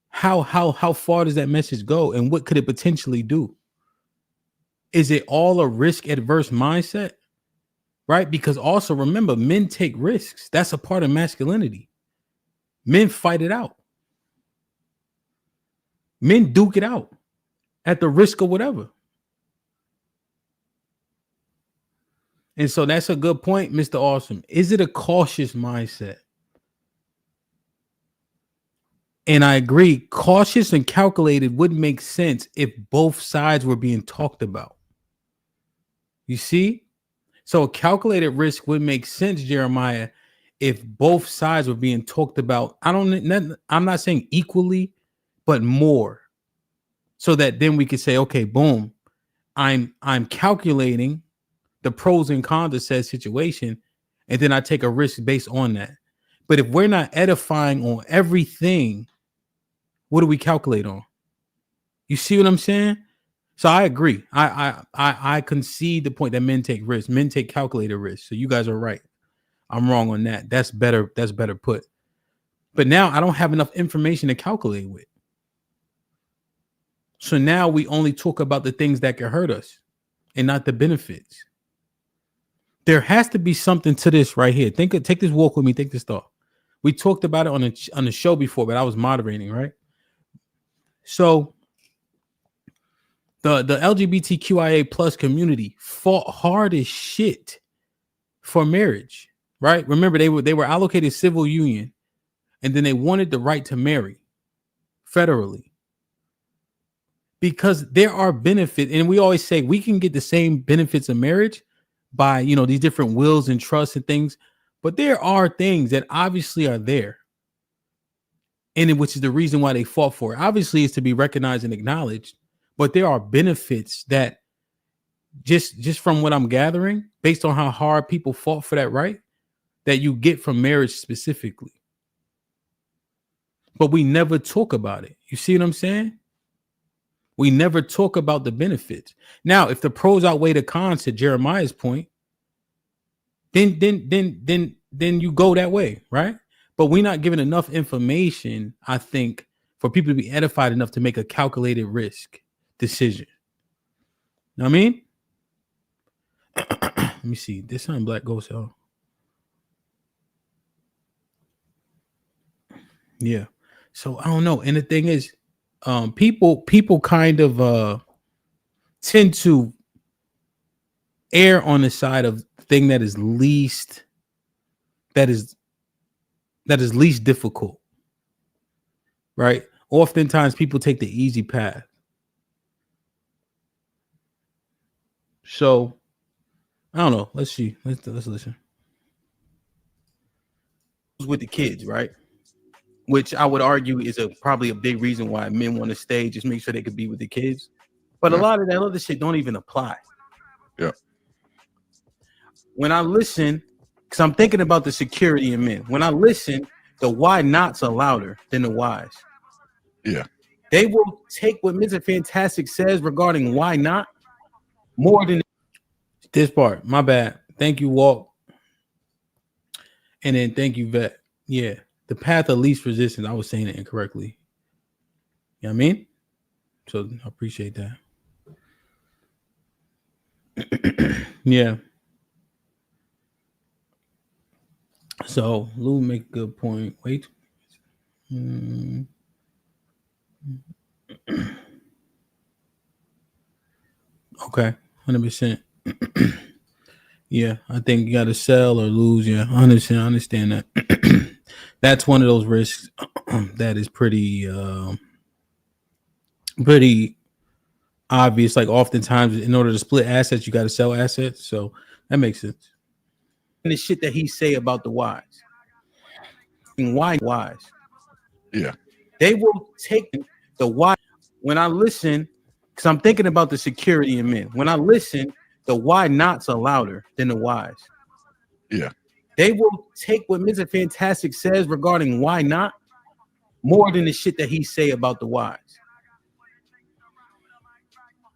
how far does that message go, and what could it potentially do? Is it all a risk adverse mindset? Right? Because also remember, men take risks. That's a part of masculinity. Men fight it out. Men duke it out at the risk of whatever. And so that's a good point, Mr. Awesome. Is it a cautious mindset? And I agree, cautious and calculated would make sense if both sides were being talked about. You see? So a calculated risk would make sense, Jeremiah, if both sides were being talked about. I'm not saying equally, but more. So that then we could say, okay, boom, I'm calculating the pros and cons of said situation, and then I take a risk based on that. But if we're not edifying on everything, what do we calculate on? You see what I'm saying? So I agree. I concede the point that men take risks. Men take calculated risks. So you guys are right. I'm wrong on that. That's better. That's better put. But now I don't have enough information to calculate with. So now we only talk about the things that can hurt us and not the benefits. There has to be something to this right here. Take this walk with me. Think this thought. We talked about it on the show before, but I was moderating, right? So the LGBTQIA plus community fought hard as shit for marriage, right? Remember, they were allocated civil union, and then they wanted the right to marry federally. Because there are benefits, and we always say we can get the same benefits of marriage by, these different wills and trusts and things, but there are things that obviously are there, and which is the reason why they fought for it. Obviously, it's to be recognized and acknowledged, but there are benefits that just from what I'm gathering, based on how hard people fought for that right, that you get from marriage specifically. But we never talk about it. You see what I'm saying? We never talk about the benefits. Now, if the pros outweigh the cons, to Jeremiah's point, then you go that way, right? But we're not given enough information, I think, for people to be edified enough to make a calculated risk decision. Know what I mean? Let me see. This time Black Ghost out. Yeah. So I don't know. And the thing is, people kind of tend to err on the side of thing that is least difficult. Right? Oftentimes people take the easy path. So I don't know. Let's see. Let's listen. With the kids, right? Which I would argue is probably a big reason why men want to stay, just make sure they could be with the kids. But a lot of that other shit don't even apply. Yeah. When I listen, because I'm thinking about the security in men. When I listen, the why nots are louder than the whys. Yeah. They will take what Mr. Fantastic says regarding why not more than this part. My bad. Thank you, Walt. And then thank you, Vet. Yeah. The path of least resistance. I was saying it incorrectly. You know what I mean? So I appreciate that. Yeah. So Lou make a good point. Wait. Okay. 100%. Yeah, I think you got to sell or lose. Yeah, I understand that. That's one of those risks that is pretty obvious. Like oftentimes, in order to split assets, you got to sell assets. So that makes sense. And the shit that he say about the whys, and whys, yeah, they will take the why. When I listen, because I'm thinking about the security in men. When I listen, the why nots are louder than the whys. Yeah. They will take what Mr. Fantastic says regarding why not more than the shit that he say about the whys.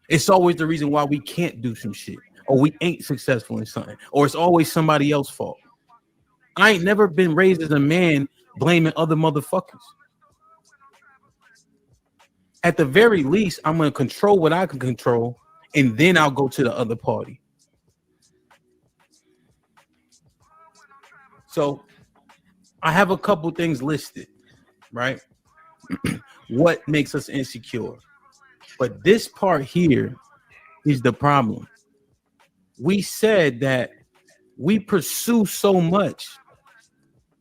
It's always the reason why we can't do some shit, or we ain't successful in something, or it's always somebody else's fault. I ain't never been raised as a man blaming other motherfuckers. At the very least, I'm going to control what I can control, and then I'll go to the other party. So I have a couple things listed, right? What makes us insecure? But this part here is the problem. We said that we pursue so much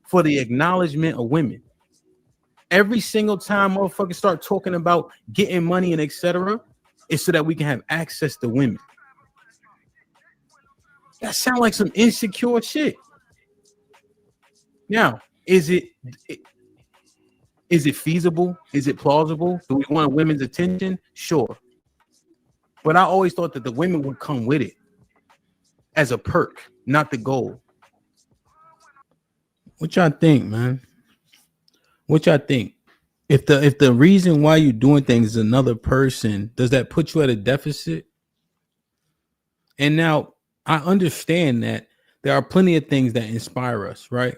for the acknowledgement of women. Every single time motherfuckers start talking about getting money and etc., it's so that we can have access to women. That sounds like some insecure shit. Now, is it feasible? Is it plausible? Do we want women's attention? Sure. But I always thought that the women would come with it as a perk, not the goal. What y'all think, man? What y'all think? If the reason why you're doing things is another person, does that put you at a deficit? And now I understand that there are plenty of things that inspire us, right?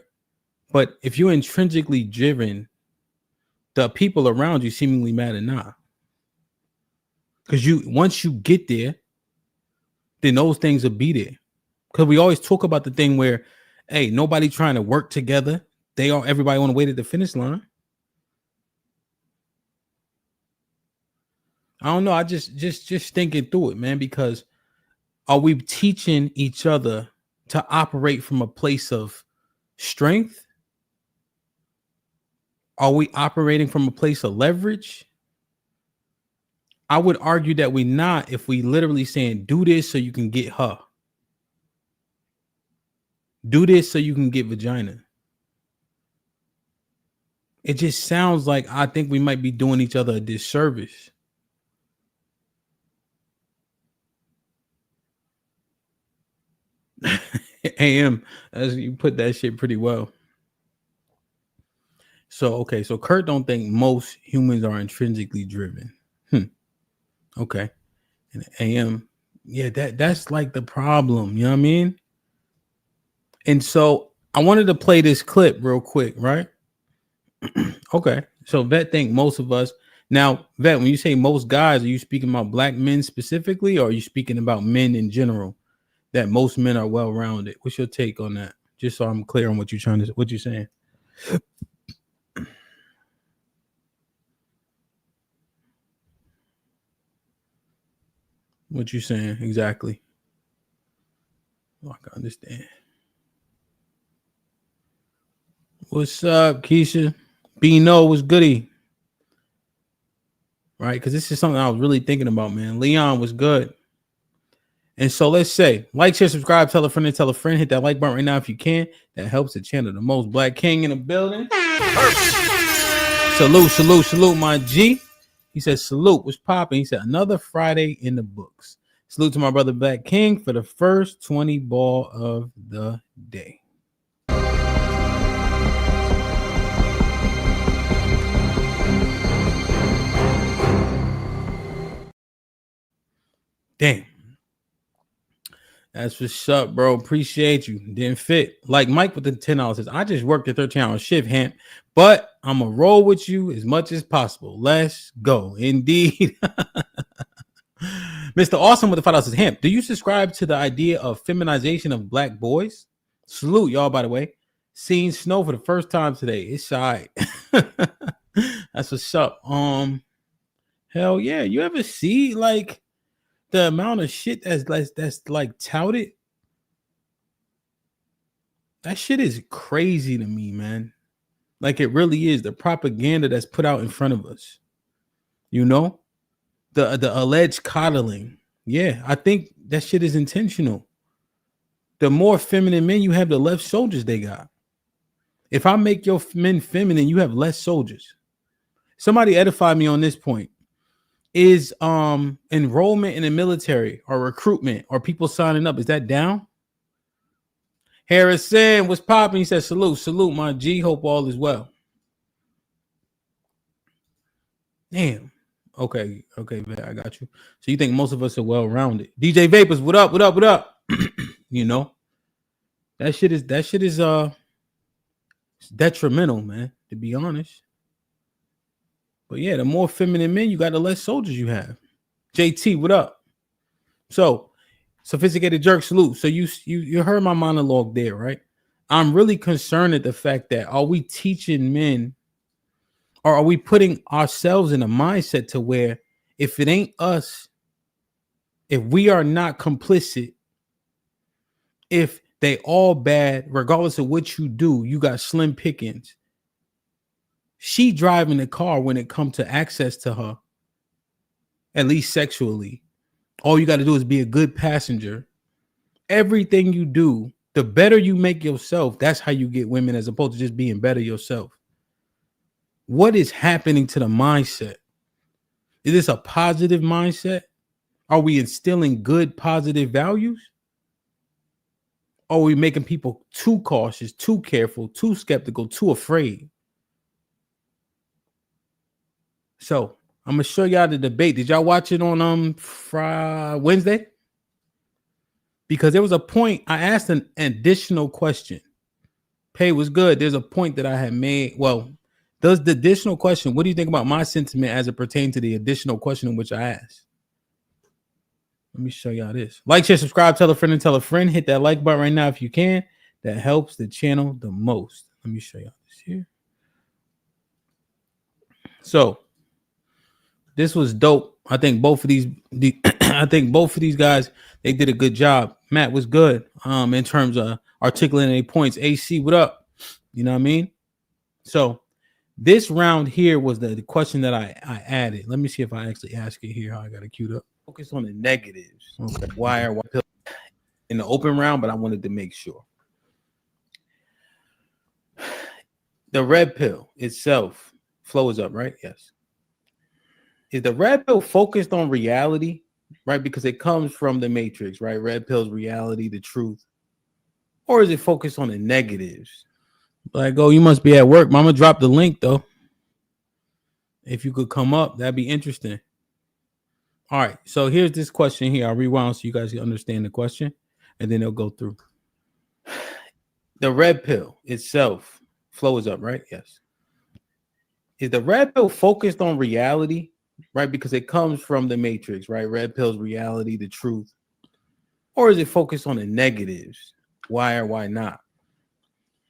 But if you're intrinsically driven, the people around you seemingly matter not. Because once you get there, then those things will be there. Because we always talk about the thing where, hey, nobody trying to work together. Everybody on the way to the finish line. I don't know. I just thinking through it, man, because are we teaching each other to operate from a place of strength? Are we operating from a place of leverage? I would argue that we're not if we literally saying, do this so you can get her. Do this so you can get vagina. It just sounds like I think we might be doing each other a disservice. AM, as you put that shit pretty well. So, okay. So Kurt don't think most humans are intrinsically driven. Okay. And AM, yeah, that's like the problem. You know what I mean? And so I wanted to play this clip real quick, right? Okay. So Vet think most of us now, Vet, when you say most guys, are you speaking about black men specifically, or are you speaking about men in general? That most men are well-rounded. What's your take on that? Just so I'm clear on what you're saying. What you saying exactly? Oh, I can understand. What's up, Keisha? Bino, what's goody? Right, because this is something I was really thinking about, man. Leon was good. And so let's say, like, share, subscribe, tell a friend, and tell a friend. Hit that like button right now if you can. That helps the channel the most. Black King in the building. Salute, my G. He said, salute, what's popping? He said, another Friday in the books. Salute to my brother Black King for the first 20 ball of the day. Damn. That's what's up, bro. Appreciate you. Didn't fit. Like Mike with the $10 says, I just worked a 13-hour shift, Hemp, but I'm going to roll with you as much as possible. Let's go. Indeed. Mr. Awesome with the $5 says, Hemp, do you subscribe to the idea of feminization of black boys? Salute, y'all, by the way. Seen snow for the first time today. It's shy. That's what's up. Hell yeah. You ever see, like, the amount of shit that's like touted? That shit is crazy to me, man. Like, it really is. The propaganda that's put out in front of us. You know? The alleged coddling. Yeah, I think that shit is intentional. The more feminine men you have, the less soldiers they got. If I make your men feminine, you have less soldiers. Somebody edify me on this point. Is enrollment in the military or recruitment or people signing up, is that down? Harrison, what's popping? He says, salute, my G. Hope all is well. Damn. Okay, I got you. So you think most of us are well-rounded? DJ Vapors, what up? You know, that shit is detrimental, man, to be honest. But yeah, the more feminine men you got, the less soldiers you have. JT, what up? So, sophisticated jerk, salute. So you heard my monologue there, right? I'm really concerned at the fact that are we teaching men, or are we putting ourselves in a mindset to where if it ain't us, if we are not complicit, if they all bad, regardless of what you do, you got slim pickings. She driving the car when it comes to access to her, at least sexually. All you got to do is be a good passenger. Everything you do, the better you make yourself, that's how you get women, as opposed to just being better yourself. What is happening to the mindset? Is this a positive mindset? Are we instilling good, positive values? Or are we making people too cautious, too careful, too skeptical, too afraid? So I'm gonna show y'all the debate. Did y'all watch it on Wednesday? Because there was a point I asked an additional question. Pay was good. There's a point that I had made. Well, does the additional question, what do you think about my sentiment as it pertains to the additional question in which I asked? Let me show y'all this. Like, share, subscribe, tell a friend, and tell a friend. Hit that like button right now if you can. That helps the channel the most. Let me show y'all this here. So this was dope. I think both of these guys, they did a good job. Matt was good in terms of articulating their points. AC, what up? You know what I mean? So this round here was the question that I added. Let me see if I actually ask it here. How I got it queued up. Focus on the negatives. Okay. Why are white pill in the open round? But I wanted to make sure. The red pill itself, flow is up, right? Yes. Is the red pill focused on reality, right? Because it comes from the matrix, right? Red pill's reality, the truth. Or is it focused on the negatives? Like, oh, you must be at work. Mama dropped the link, though. If you could come up, that'd be interesting. All right. So here's this question here. I'll rewind so you guys can understand the question, and then they'll go through. The red pill itself, flow is up, right? Yes. is the red pill focused on reality, right? Because it comes from the Matrix, right? Red pill's reality, the truth. Or is it focused on the negatives? Why or why not?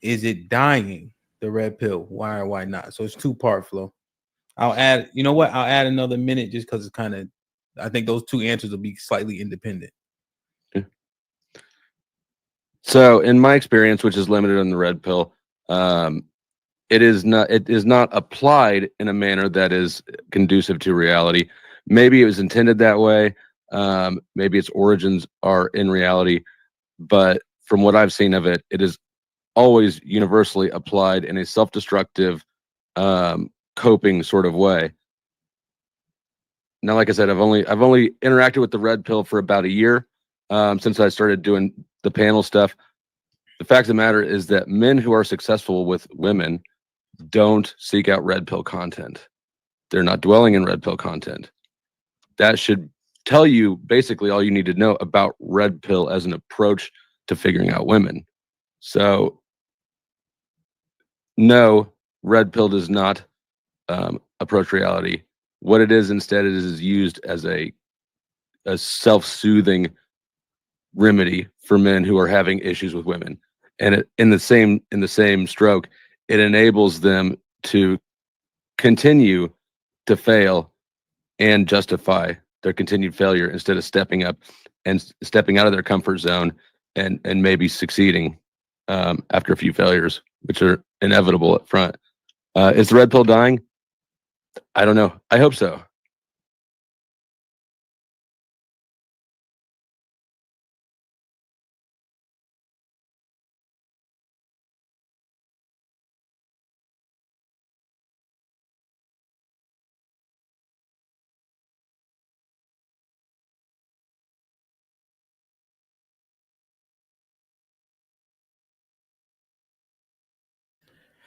Is it dying, the red pill? Why or why not? So it's two-part flow. I'll add, you know what? I'll add another minute just because it's kind of, I think those two answers will be slightly independent. So in my experience, which is limited on the red pill, it is not applied in a manner that is conducive to reality. Maybe it was intended that way. Maybe its origins are in reality, but from what I've seen of it, it is always universally applied in a self-destructive, coping sort of way. Now, like I said, I've only interacted with the red pill for about a year, since I started doing the panel stuff. The fact of the matter is that men who are successful with women don't seek out red pill content. They're not dwelling in red pill content. That should tell you basically all you need to know about red pill as an approach to figuring out women. So no, red pill does not approach reality. What it is instead, it is used as a self-soothing remedy for men who are having issues with women. And in the same stroke, it enables them to continue to fail and justify their continued failure instead of stepping up and stepping out of their comfort zone and maybe succeeding after a few failures, which are inevitable up front. Is the red pill dying? I don't know. I hope so.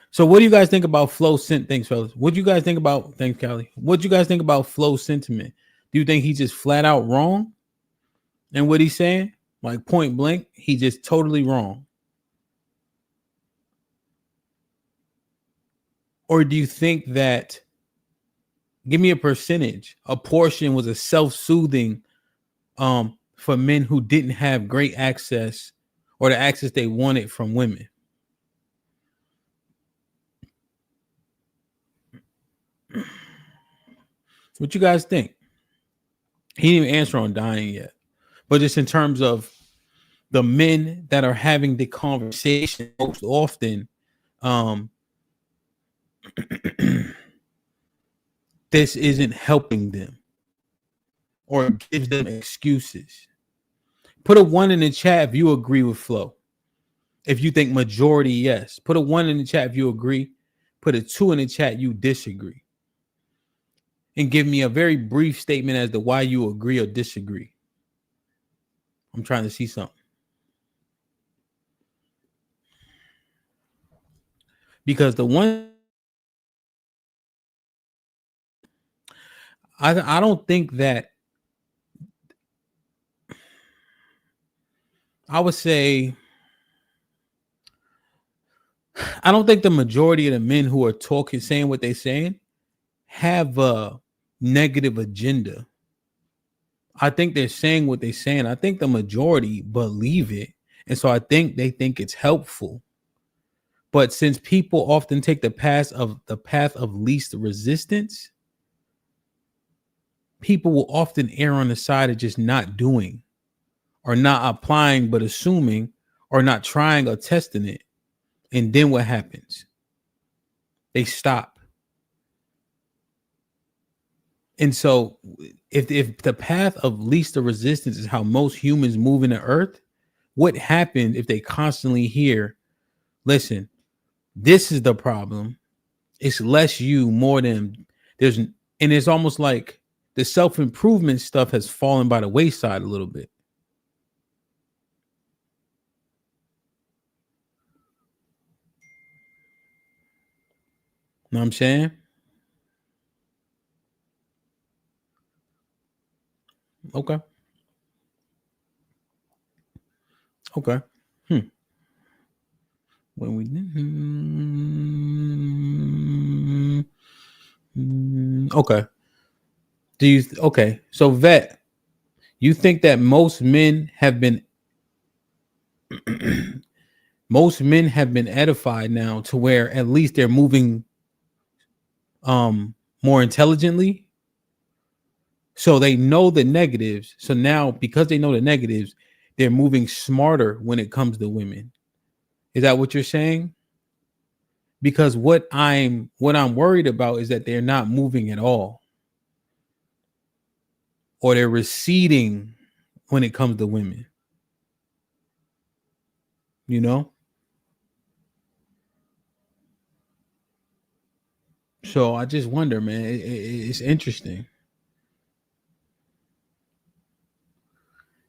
So what do you guys think about flow sent? Thanks, fellas. What do you guys think about, thanks, Callie. What do you guys think about flow sentiment? Do you think he's just flat out wrong in what he's saying? Like point blank, he's just totally wrong. Or do you think that, give me a percentage, a portion was a self-soothing for men who didn't have great access or the access they wanted from women? What you guys think? He didn't even answer on dying yet. But just in terms of the men that are having the conversation most often, this isn't helping them or gives them excuses. Put a 1 in the chat if you agree with Flo. If you think majority, yes. Put a 1 in the chat if you agree. Put a 2 in the chat you disagree. And give me a very brief statement as to why you agree or disagree. I'm trying to see something. Because the one, I don't think that, I would say, I don't think the majority of the men who are talking, saying what they're saying, have a negative agenda. I think they're saying what they're saying. I think the majority believe it. And so I think they think it's helpful. But since people often take the path of least resistance, people will often err on the side of just not doing or not applying, but assuming or not trying or testing it. And then what happens? They stop. And so if the path of least resistance is how most humans move in the earth, what happens if they constantly hear, listen, this is the problem. It's less you, more than there's, and it's almost like the self-improvement stuff has fallen by the wayside a little bit. Know what I'm saying? Okay. Okay. When we Okay. Okay? So Vet, you think that most men have been edified now to where at least they're moving more intelligently, so they know the negatives. So now, because they know the negatives, they're moving smarter when it comes to women. Is that what you're saying? Because what I'm worried about is that they're not moving at all, or they're receding when it comes to women. You know? So I just wonder, man. It's interesting.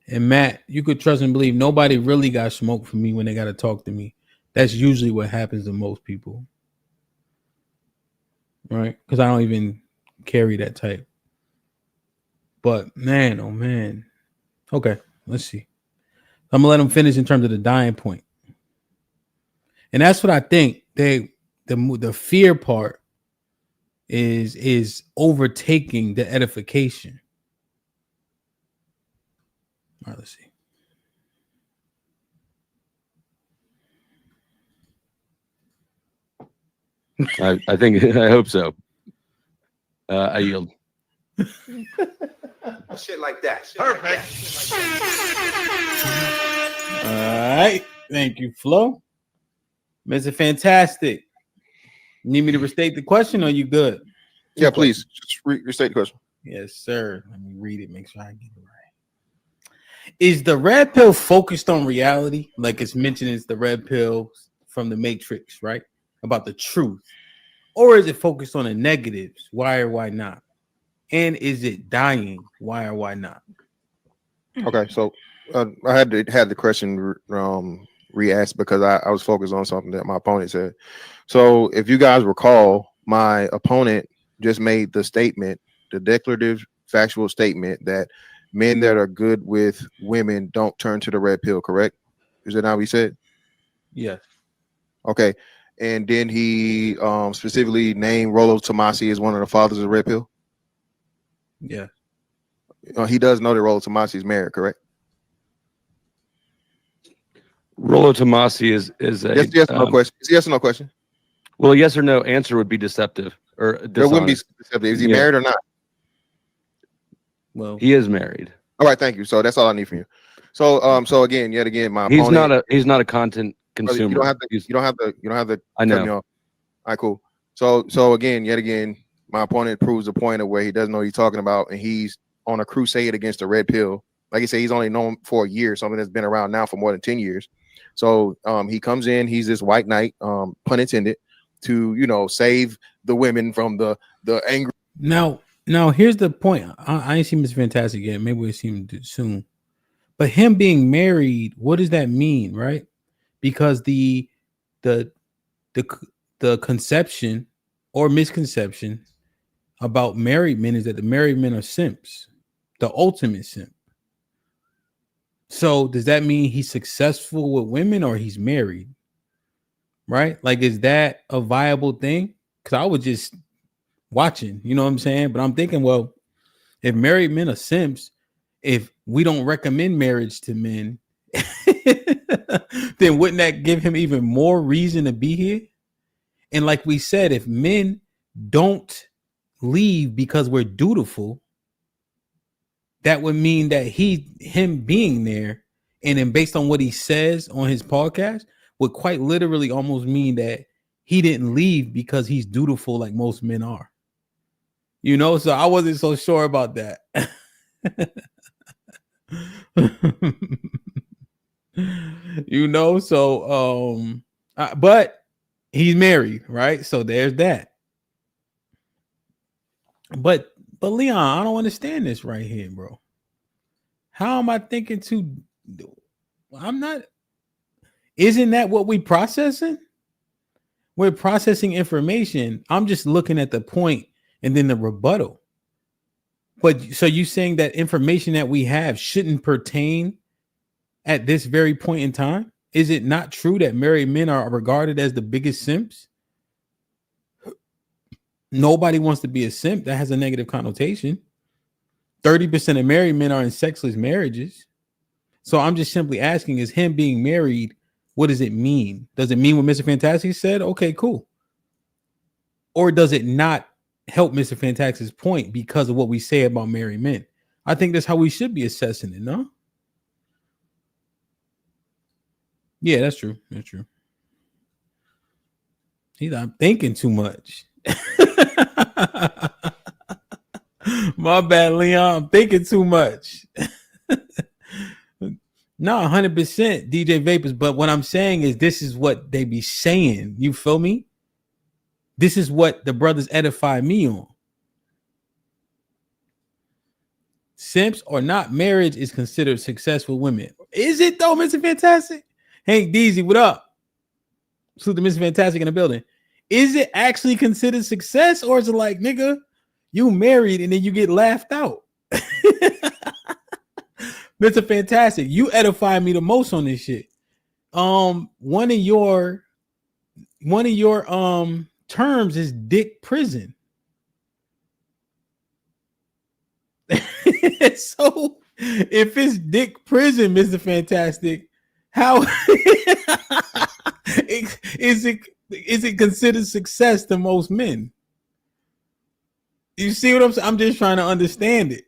And Matt, you could trust and believe nobody really got smoke for me when they got to talk to me. That's usually what happens to most people. Right? Because I don't even carry that type. But man, oh man. Okay, let's see. I'm gonna let them finish in terms of the dying point. And that's what I think. The fear part is overtaking the edification. All right, let's see. I think I hope so. I yield. Shit like that. Perfect. All right. Thank you, Flo. Mr. Fantastic. Need me to restate the question, or you good? Yeah, please. Just restate the question. Yes, sir. Let me read it, make sure I get it right. Is the red pill focused on reality? Like it's mentioned, it's the red pill from the Matrix, right? About the truth. Or is it focused on the negatives? Why or why not? And is it dying? Why or why not? Okay, so I had the question re-asked because I was focused on something that my opponent said. So if you guys recall, my opponent just made the statement, the declarative factual statement that men that are good with women don't turn to the red pill, correct? Is that not what he said? Yes. Okay. And then he specifically named Rollo Tomasi as one of the fathers of the red pill. Yeah. He does know that Rollo Tomasi is married, correct? Rollo Tomasi is a yes or no question. Is yes or no question? Well, a yes or no answer would be deceptive or dishonest. There wouldn't be deceptive. Is he married or not? Well, he is married. All right, thank you. So that's all I need from you. So so again, yet again, my opponent. He's not a content consumer. You don't have to. I cut know. me off. All right, cool. So again, yet again, my opponent proves the point of where he doesn't know what he's talking about, and he's on a crusade against the red pill. Like I said, he's only known for a year, something that's been around now for more than 10 years. So he comes in, he's this white knight, pun intended, to save the women from the angry. Now here's the point. I ain't seen Mr. Fantastic yet. Maybe we'll see him soon. But him being married, what does that mean, right? Because the conception or misconception about married men is that the married men are simps, the ultimate simp. So does that mean he's successful with women or he's married? Right? Like, is that a viable thing? Because I was just watching, you know what I'm saying? But I'm thinking, well, if married men are simps, if we don't recommend marriage to men, then wouldn't that give him even more reason to be here? And like we said, if men don't leave because we're dutiful, that would mean that him being there, and then based on what he says on his podcast, would quite literally almost mean that he didn't leave because he's dutiful like most men are. So I wasn't so sure about that. But he's married, right? So there's that. But Leon, I don't understand this right here, bro. How am I thinking I'm not. Isn't that what we processing? We're processing information. I'm just looking at the point and then the rebuttal. But so you saying that information that we have shouldn't pertain at this very point in time? Is it not true that married men are regarded as the biggest simps? Nobody wants to be a simp. That has a negative connotation. 30% of married men are in sexless marriages. So I'm just simply asking, is him being married, what does it mean? Does it mean what Mr. Fantastic said? Okay, cool. Or does it not help Mr. Fantastic's point because of what we say about married men? I think that's how we should be assessing it, no? Yeah, that's true. That's true. I'm thinking too much. My bad, Leon. I'm thinking too much. No, 100% DJ Vapors. But what I'm saying is this is what they be saying. You feel me? This is what the brothers edify me on. Simps or not, marriage is considered successful women. Is it though, Mr. Fantastic? Hank Deezy, what up? Salute to Mr. Fantastic in the building. Is it actually considered success, or is it like, nigga, you married and then you get laughed out? Mr. Fantastic, you edify me the most on this shit. One of your terms is dick prison. So if it's dick prison, Mr. Fantastic, how is it considered success to most men? You see what I'm saying? I'm just trying to understand it.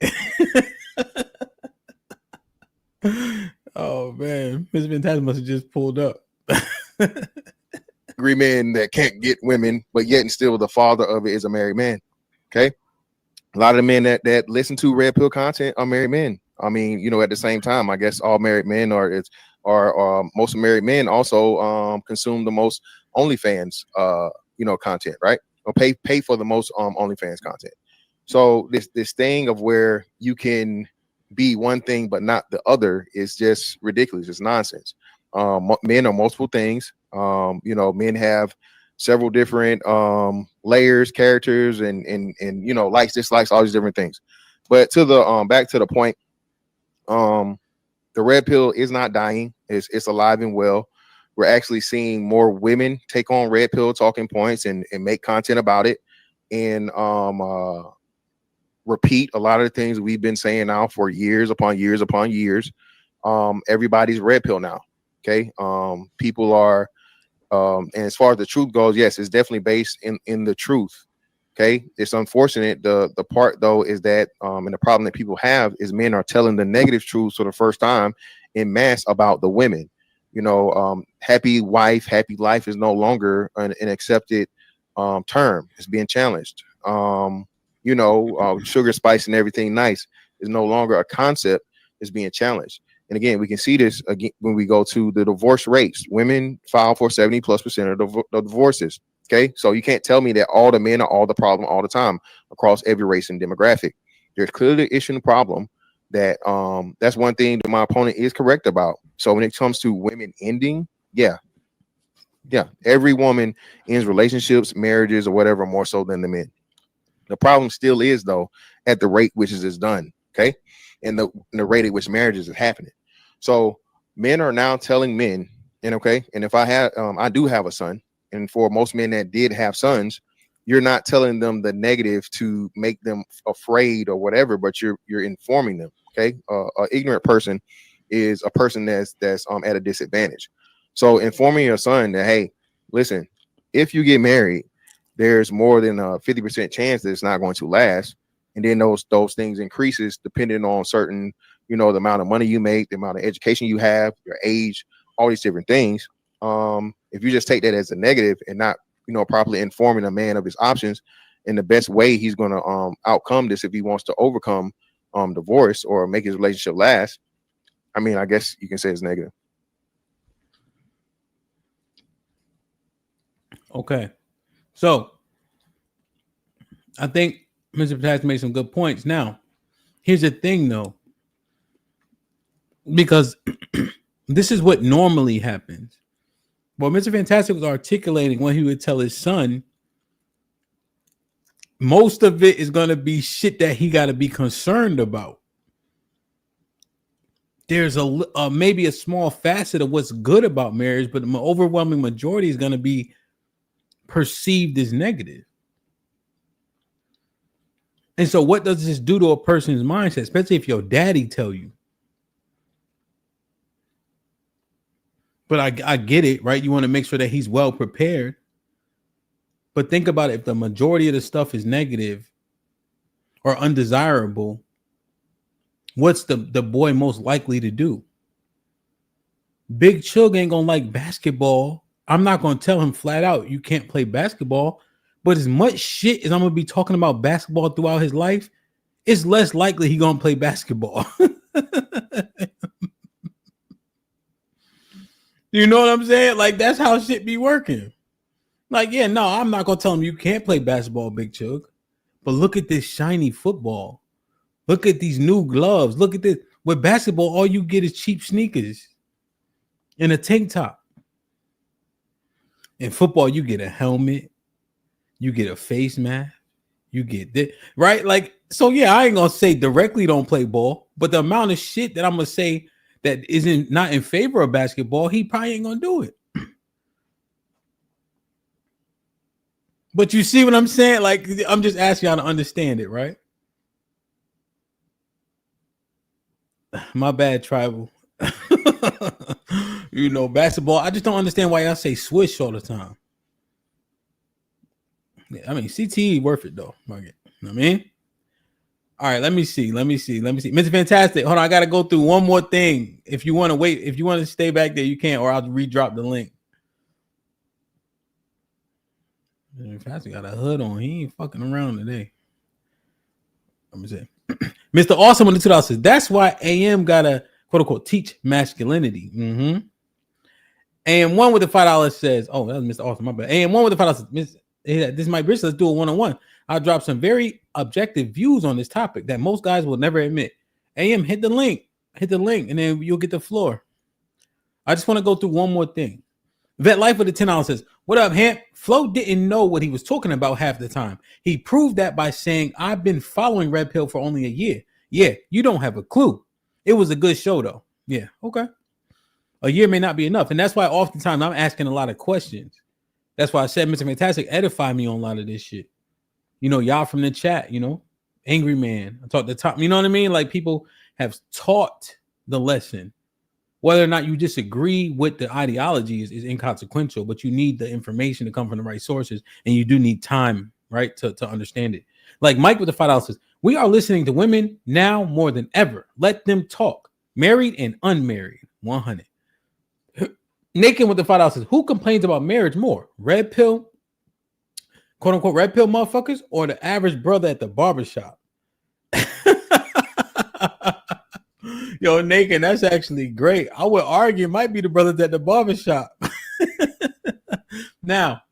Oh man, Mr. Fantastic must have just pulled up. Agree men that can't get women, but yet and still the father of it is a married man. Okay. A lot of the men that listen to Red Pill content are married men. I mean, you know, at the same time, I guess all married men are most married men also consume the most OnlyFans content, right? Or pay for the most OnlyFans content. So this thing of where you can be one thing but not the other is just ridiculous. It's nonsense. Men are multiple things. Men have several different layers, characters, and likes, dislikes, all these different things. But to the back to the point, the red pill is not dying. It's alive and well. We're actually seeing more women take on red pill talking points and make content about it and repeat a lot of the things we've been saying now for years upon years upon years. Everybody's red pill now. Okay. People are and as far as the truth goes, yes, it's definitely based in the truth. Okay. It's unfortunate. The part though is that and the problem that people have is men are telling the negative truths for the first time in mass about the women. Happy wife, happy life is no longer an accepted term. It's being challenged. Sugar, spice, and everything nice is no longer a concept. It's being challenged. And again, we can see this again when we go to the divorce rates. Women file for 70+% of the divorces. Okay, so you can't tell me that all the men are all the problem all the time across every race and demographic. There's clearly an issue and problem that that's one thing that my opponent is correct about. So when it comes to women ending, yeah, every woman ends relationships, marriages, or whatever more so than the men. The problem still is though at the rate which is done. Okay, and the rate at which marriages is happening. So men are now telling men, and if I have, I do have a son, and for most men that did have sons, you're not telling them the negative to make them afraid or whatever, but you're informing them. Okay, an ignorant person is a person that's at a disadvantage. So informing your son that, hey, listen, if you get married, there's more than a 50% chance that it's not going to last. And then those things increases depending on certain, the amount of money you make, the amount of education you have, your age, all these different things. If you just take that as a negative and not, properly informing a man of his options and the best way he's going to outcome this if he wants to overcome divorce or make his relationship last, I mean, I guess you can say it's negative. Okay. So I think Mr. Patas made some good points. Now, here's the thing though, because this is what normally happens. Well, Mr. Fantastic was articulating when he would tell his son, most of it is going to be shit that he got to be concerned about. There's maybe a small facet of what's good about marriage, but the overwhelming majority is going to be perceived as negative. And so what does this do to a person's mindset, especially if your daddy tell you? But I get it, right? You want to make sure that he's well prepared. But think about it. If the majority of the stuff is negative or undesirable, what's the boy most likely to do? Big Chug ain't gonna like basketball. I'm not gonna tell him flat out you can't play basketball. But as much shit as I'm gonna be talking about basketball throughout his life, it's less likely he gonna play basketball. You know what I'm saying? Like, that's how shit be working. Like, yeah, no, I'm not gonna tell him you can't play basketball, Big Chug. But look at this shiny football. Look at these new gloves. Look at this. With basketball, all you get is cheap sneakers and a tank top. In football, you get a helmet, you get a face mask, you get this, right? Like, so yeah, I ain't gonna say directly don't play ball, but the amount of shit that I'm gonna say that isn't not in favor of basketball, he probably ain't gonna do it. But you see what I'm saying? Like, I'm just asking y'all to understand it, right? My bad, tribal. You know, basketball. I just don't understand why y'all say swish all the time. Yeah, I mean, CTE worth it though. You know what I mean? All right, let me see. Mr. Fantastic. Hold on, I gotta go through one more thing. If you want to wait, if you want to stay back there, you can, or I'll redrop the link. Mr. Fantastic got a hood on. He ain't fucking around today. Let me see. Mr. Awesome in the $2 says that's why AM gotta quote unquote teach masculinity. And one with the $5 says, oh, that was Mr. Awesome, my bad. And one with the $5 says, this might be rich. Let's do a one-on-one. I'll drop some very objective views on this topic that most guys will never admit. AM, hit the link, and then you'll get the floor. I just want to go through one more thing. Vet Life with the $10 says, what up, Hamp? Flo didn't know what he was talking about half the time. He proved that by saying, I've been following Red Pill for only a year. Yeah, you don't have a clue. It was a good show, though. Yeah, okay. A year may not be enough. And that's why oftentimes I'm asking a lot of questions. That's why I said Mr. Fantastic edify me on a lot of this shit. You know, y'all from the chat, you know, Angry Man. I taught the top, you know what I mean? Like, people have taught the lesson. Whether or not you disagree with the ideology is inconsequential, but you need the information to come from the right sources, and you do need time, right, to understand it. Like Mike with the $5 says, we are listening to women now more than ever. Let them talk. Married and unmarried. 100. Naked with the $5 says, who complains about marriage more? Red pill, quote unquote, red pill motherfuckers, or the average brother at the barbershop? Yo, Naked, that's actually great. I would argue it might be the brothers at the barbershop. Now,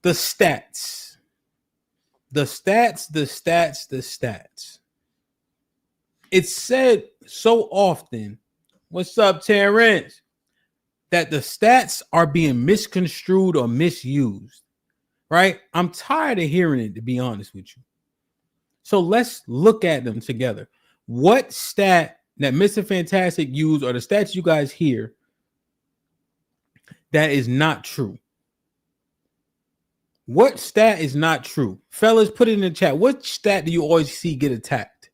the stats. It's said so often, what's up, Terrence, that the stats are being misconstrued or misused, right? I'm tired of hearing it, to be honest with you. So let's look at them together. What stat that Mr. Fantastic used, or the stats you guys hear, that is not true? What stat is not true? Fellas, put it in the chat. What stat do you always see get attacked?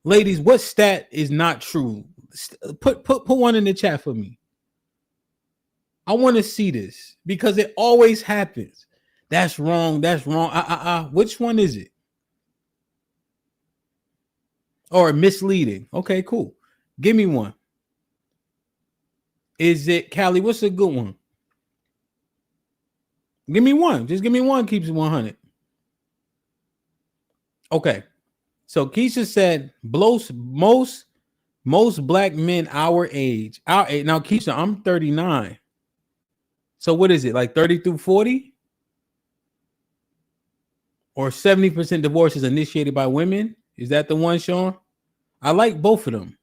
Ladies, what stat is not true? Put one in the chat for me. I want to see this because it always happens. That's wrong. Which one is it? Or misleading? Okay, cool. Give me one. Is it Callie? What's a good one? Give me one. Just give me one. Keeps it 100. Okay. So Keisha said most black men our age. Now, Keisha, I'm 39. So what is it? Like 30 through 40? Or 70% divorces initiated by women? Is that the one, Sean? I like both of them.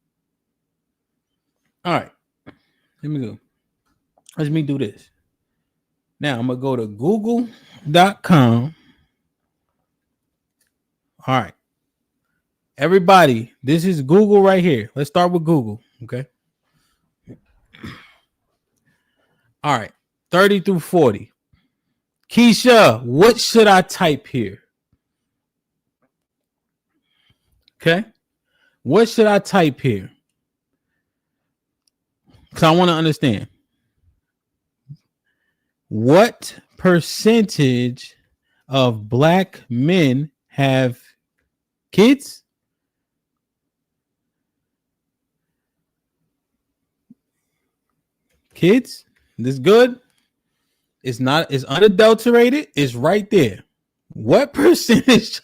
All right. Let me go. Let me do this. Now I'm going to go to google.com. All right. Everybody, this is Google right here. Let's start with Google. Okay. All right. 30 through 40. Keisha, what should I type here? Okay. What should I type here? Because I want to understand. What percentage of black men have kids? Kids? This good? It's not, it's unadulterated. It's right there. What percentage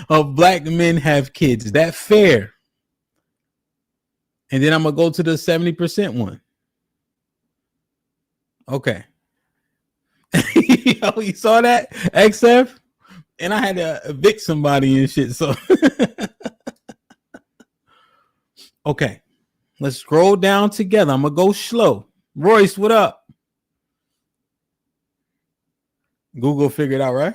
of black men have kids? Is that fair? And then I'm going to go to the 70% one. Okay. Yo, you saw that? XF? And I had to evict somebody and shit. So, okay. Let's scroll down together. I'm going to go slow. Royce, what up? Google figured out, right?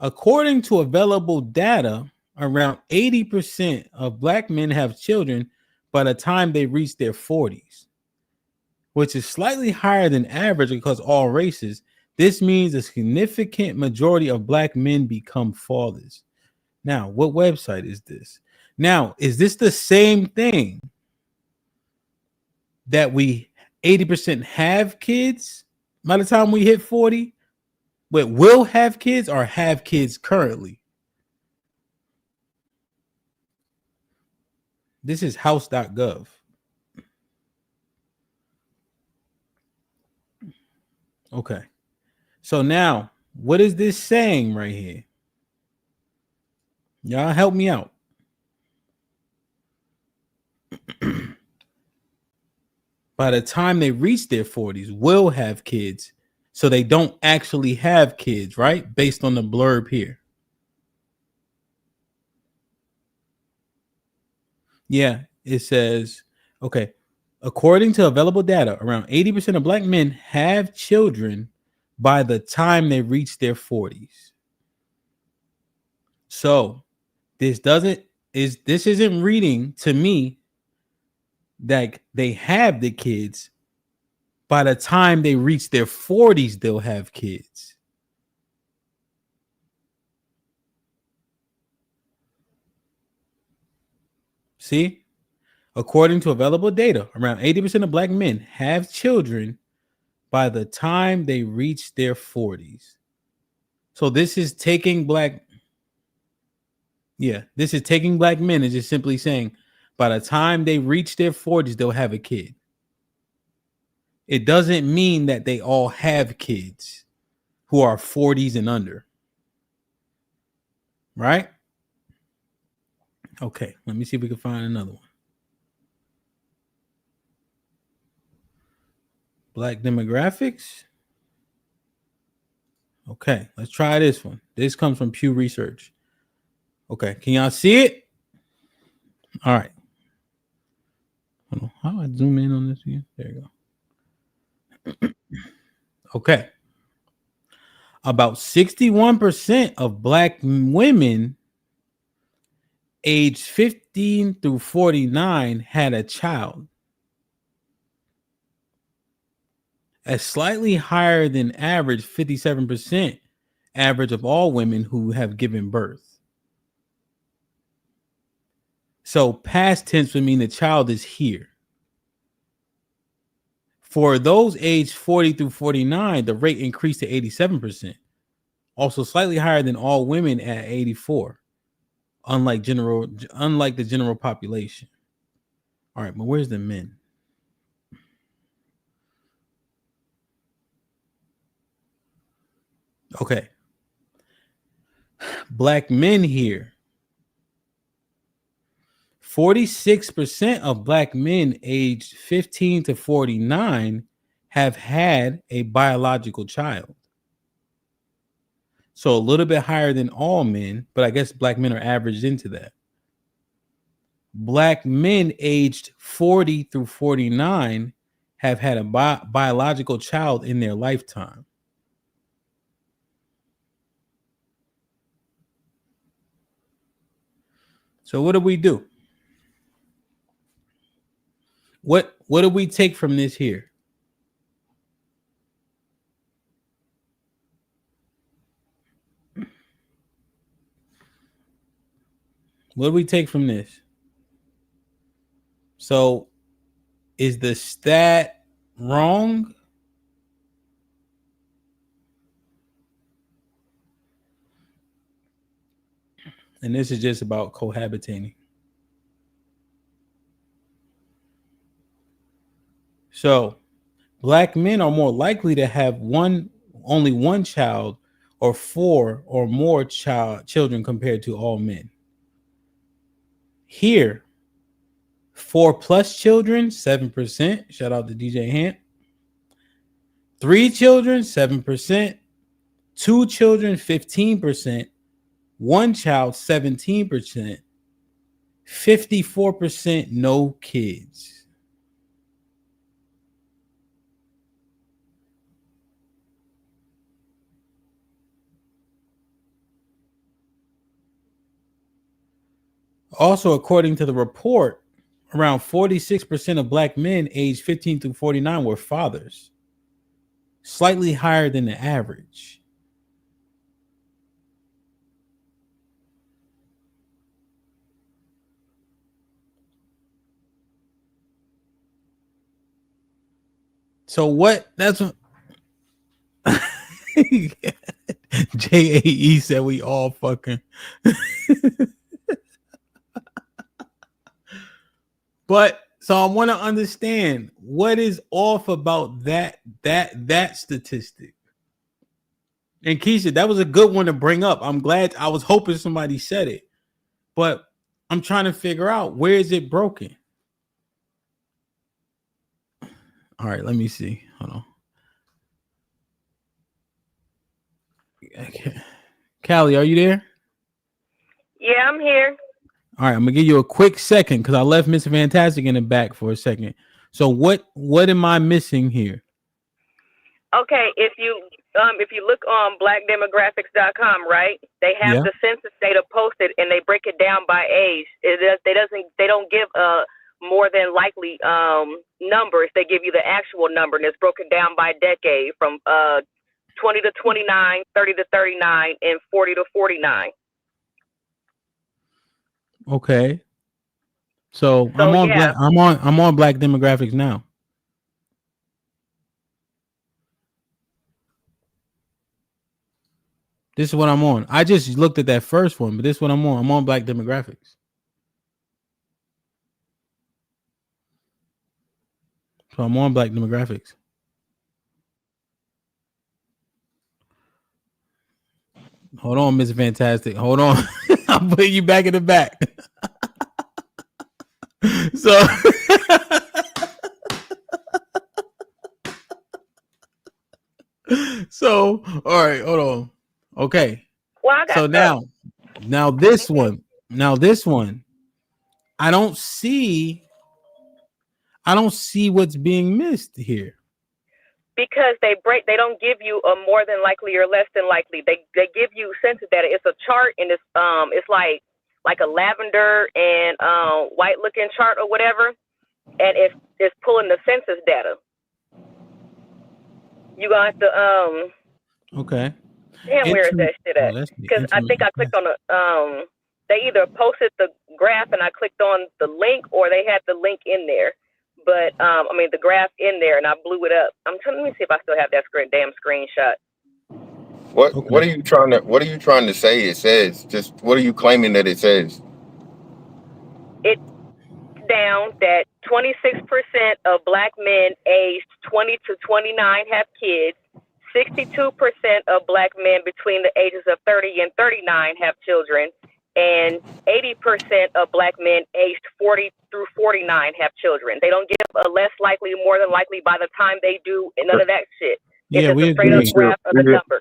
According to available data, around 80% of black men have children by the time they reach their 40s, which is slightly higher than average across all races. This means a significant majority of black men become fathers. Now, what website is this? Now, is this the same thing that we 80% have kids by the time we hit 40? But will have kids or have kids currently? This is house.gov. Okay. So now, what is this saying right here? Y'all help me out. By the time they reach their 40s, will have kids. So they don't actually have kids, right? Based on the blurb here. Yeah, it says, okay, according to available data, around 80% of black men have children by the time they reach their 40s. So this isn't reading to me that they have the kids. By the time they reach their 40s, they'll have kids. See? According to available data, around 80% of black men have children by the time they reach their 40s. So this is taking black. Yeah, this is taking black men and just simply saying by the time they reach their 40s, they'll have a kid. It doesn't mean that they all have kids who are 40s and under. Right? Okay, let me see if we can find another one. Black demographics. Okay, let's try this one. This comes from Pew Research. Okay, can y'all see it? All right. Hold on. How do I zoom in on this again? There you go. Okay. About 61% of black women aged 15 through 49 had a child. A slightly higher than average 57% average of all women who have given birth. So past tense would mean the child is here. For those aged 40 through 49, the rate increased to 87%. Also slightly higher than all women at 84, unlike the general population. All right, but where's the men? Okay. Black men here. 46% of black men aged 15 to 49 have had a biological child. So a little bit higher than all men, but I guess black men are averaged into that. Black men aged 40 through 49 have had a biological child in their lifetime. So what do we do? What do we take from this here? What do we take from this? So, is the stat wrong? And this is just about cohabitating. So, black men are more likely to have only one child or 4 or more children compared to all men. Here, 4+ children, 7%. Shout out to DJ Hant. 3 children, 7%. 2 children, 15%. 1 child, 17%. 54% no kids. Also, according to the report, around 46% of black men aged 15 through 49 were fathers, slightly higher than the average. So what? That's what JAE said. We all fucking. But so I want to understand what is off about that statistic. And Keisha, that was a good one to bring up. I'm glad. I was hoping somebody said it, but I'm trying to figure out where is it broken. All right, let me see. Hold on. Okay. Callie, are you there? Yeah, I'm here. All right, I'm gonna give you a quick second because I left Mr. Fantastic in the back for a second. So what am I missing here? Okay, if you look on blackdemographics.com, right? They have the census data posted and they break it down by age. They don't give more than likely numbers. They give you the actual number, and it's broken down by decade from 20 to 29, 30 to 39, and 40 to 49. Okay. So I'm on Black Demographics now. This is what I'm on. I just looked at that first one, but this is what I'm on. I'm on Black Demographics. So I'm on Black Demographics. Hold on, Mr. Fantastic. Hold on. I'm putting you back in the back. So all right, hold on. Okay. Well, I got so now this one, I don't see what's being missed here. Because they don't give you a more than likely or less than likely. They give you census data. It's a chart, and it's like a lavender and white looking chart or whatever, and it's pulling the census data. You gonna have to okay. Damn, where is that shit at? Because I think I clicked on the they either posted the graph and I clicked on the link, or they had the link in there. But the graph in there, and I blew it up. Let me see if I still have that damn screenshot. What are you trying to say? It says, just what are you claiming that it says? It's down that 26% of black men aged 20 to 29 have kids. 62% of black men between the ages of 30 and 39 have children. And 80% of black men aged 40 through 49 have children. They don't give a less likely, more than likely by the time they do, and none of that shit. It's just a straight up graph of the number.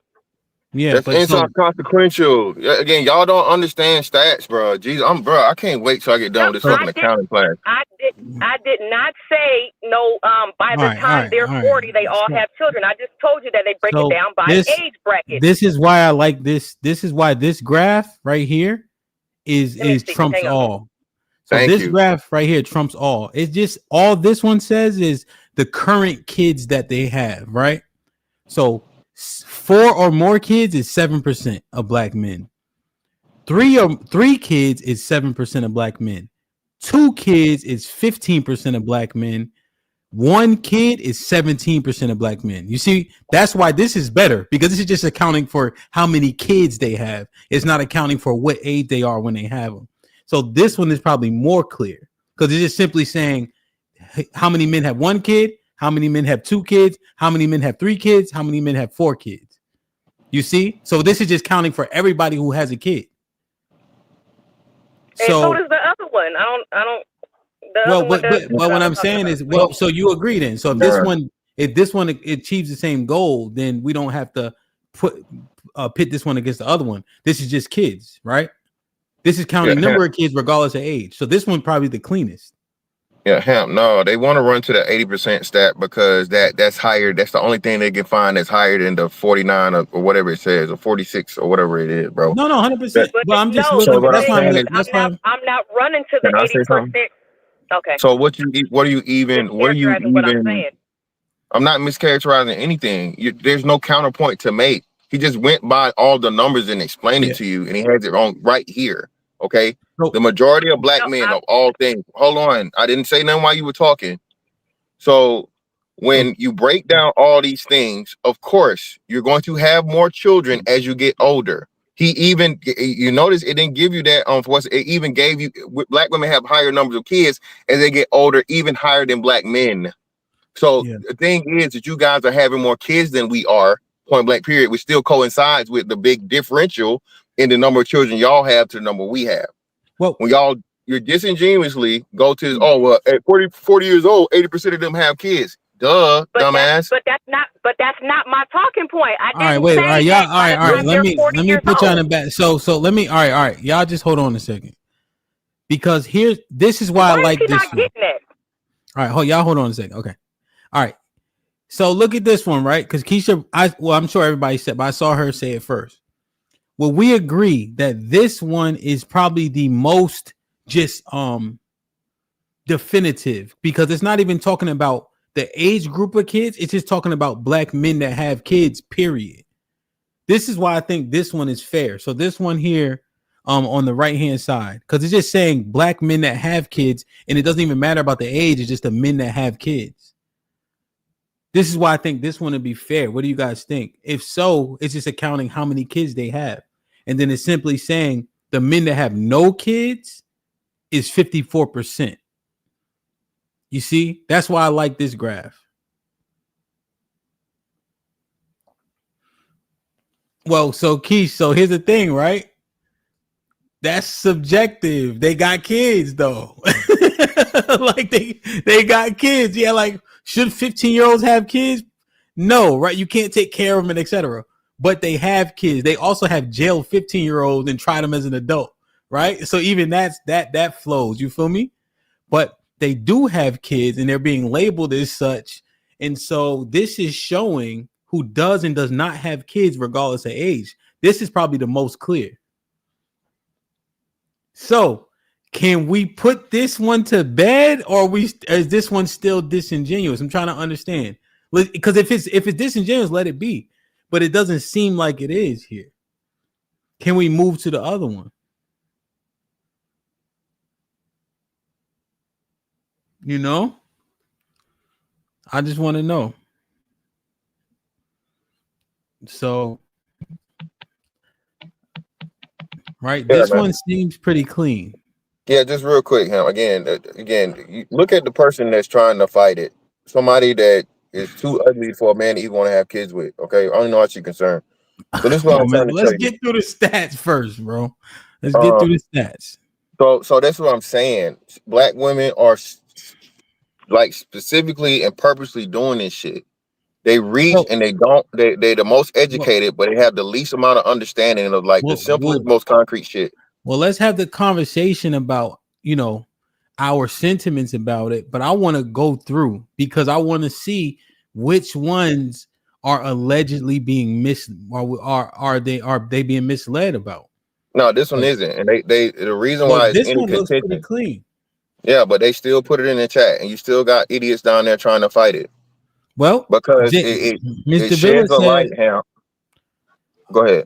Yeah, that's inconsequential. Again, y'all don't understand stats, bro. Jesus, I can't wait till I get done with this fucking accounting class. I did not say no. By the time they're 40, they all have children. I just told you that they break it down by age bracket. This is why I like this. This is why this graph right here is trumps all. So this graph right here trumps all. It's just all this one says is the current kids that they have, right? So 4 or more kids is 7% of black men. three kids is 7% of black men. 2 kids is 15% of black men. 1 kid is 17% of black men. You see, that's why this is better, because this is just accounting for how many kids they have. It's not accounting for what age they are when they have them. So this one is probably more clear, because it's just simply saying how many men have 1 kid, how many men have 2 kids, how many men have 3 kids, how many men have 4 kids. You see? So this is just counting for everybody who has a kid. And so does the other one. I don't. Well, but what I'm saying is, well, so you agree then. So if this one achieves the same goal, then we don't have to pit this one against the other one. This is just kids, right? This is counting number of kids regardless of age. So this one probably the cleanest. Yeah, no, they want to run to the 80% stat because that's higher. That's the only thing they can find that's higher than the 49 or whatever it says, or 46 or whatever it is, bro. No, 100%. But I'm just looking. I'm not running to the 80%. Okay. So what are you even? I'm not mischaracterizing anything. There's no counterpoint to make. He just went by all the numbers and explained it to you, and he has it on right here. Okay. The majority of black men of all things. Hold on. I didn't say nothing while you were talking. So when you break down all these things, of course, you're going to have more children as you get older. You notice it didn't give you that it even gave you black women have higher numbers of kids as they get older, even higher than black men. So the thing is that you guys are having more kids than we are, point blank period, which still coincides with the big differential in the number of children y'all have to the number we have. Well, when you're disingenuously go to at 40 years old, 80% of them have kids. Duh, dumbass. But that's not my talking point. All right, wait, all right, y'all. All right. Let me put you on the back. So let me. All right. Y'all just hold on a second, because this is why I like this one. All right, y'all hold on a second. Okay. All right. So look at this one, right? Because Keisha, I'm sure everybody said, but I saw her say it first. Well, we agree that this one is probably the most just definitive, because it's not even talking about the age group of kids. It's just talking about black men that have kids, period. This is why I think this one is fair. So this one here on the right hand side, because it's just saying black men that have kids, and it doesn't even matter about the age. It's just the men that have kids. This is why I think this one would be fair. What do you guys think? If so, it's just accounting how many kids they have. And then it's simply saying the men that have no kids is 54%. You see, that's why I like this graph. Well, so Keish, so here's the thing, right? That's subjective. They got kids though. Like they got kids. Yeah, like should 15-year-olds have kids? No, right? You can't take care of them and etc. But they have kids. They also have jailed 15-year-olds and tried them as an adult, right? So even that flows. You feel me? But they do have kids and they're being labeled as such. And so this is showing who does and does not have kids regardless of age. This is probably the most clear. So can we put this one to bed, or is this one still disingenuous? I'm trying to understand. Because if it's disingenuous, let it be. But it doesn't seem like it is here. Can we move to the other one? You know? I just want to know. So, right, Yeah, this man. one seems pretty clean. Yeah, just real quick, Ham. Again, you look at the person that's trying to fight it. Somebody that is too ugly for a man to even want to have kids with. Okay, I don't know what you're concerned. So this is what I'm trying to Let's tell get you. through the stats first, bro. Let's get through the stats. So that's what I'm saying. Black women are like specifically and purposely doing this shit. They reach and they don't. They're the most educated, but they have the least amount of understanding of like the simplest, most concrete shit. Well, let's have the conversation about, our sentiments about it. But I want to go through because I want to see which ones are allegedly being are they being misled about. No, this one isn't, and they the reason why it's this in one looks pretty contention. clean. Yeah, but they still put it in the chat, and you still got idiots down there trying to fight it. Well, because it sheds a light. How? Go ahead.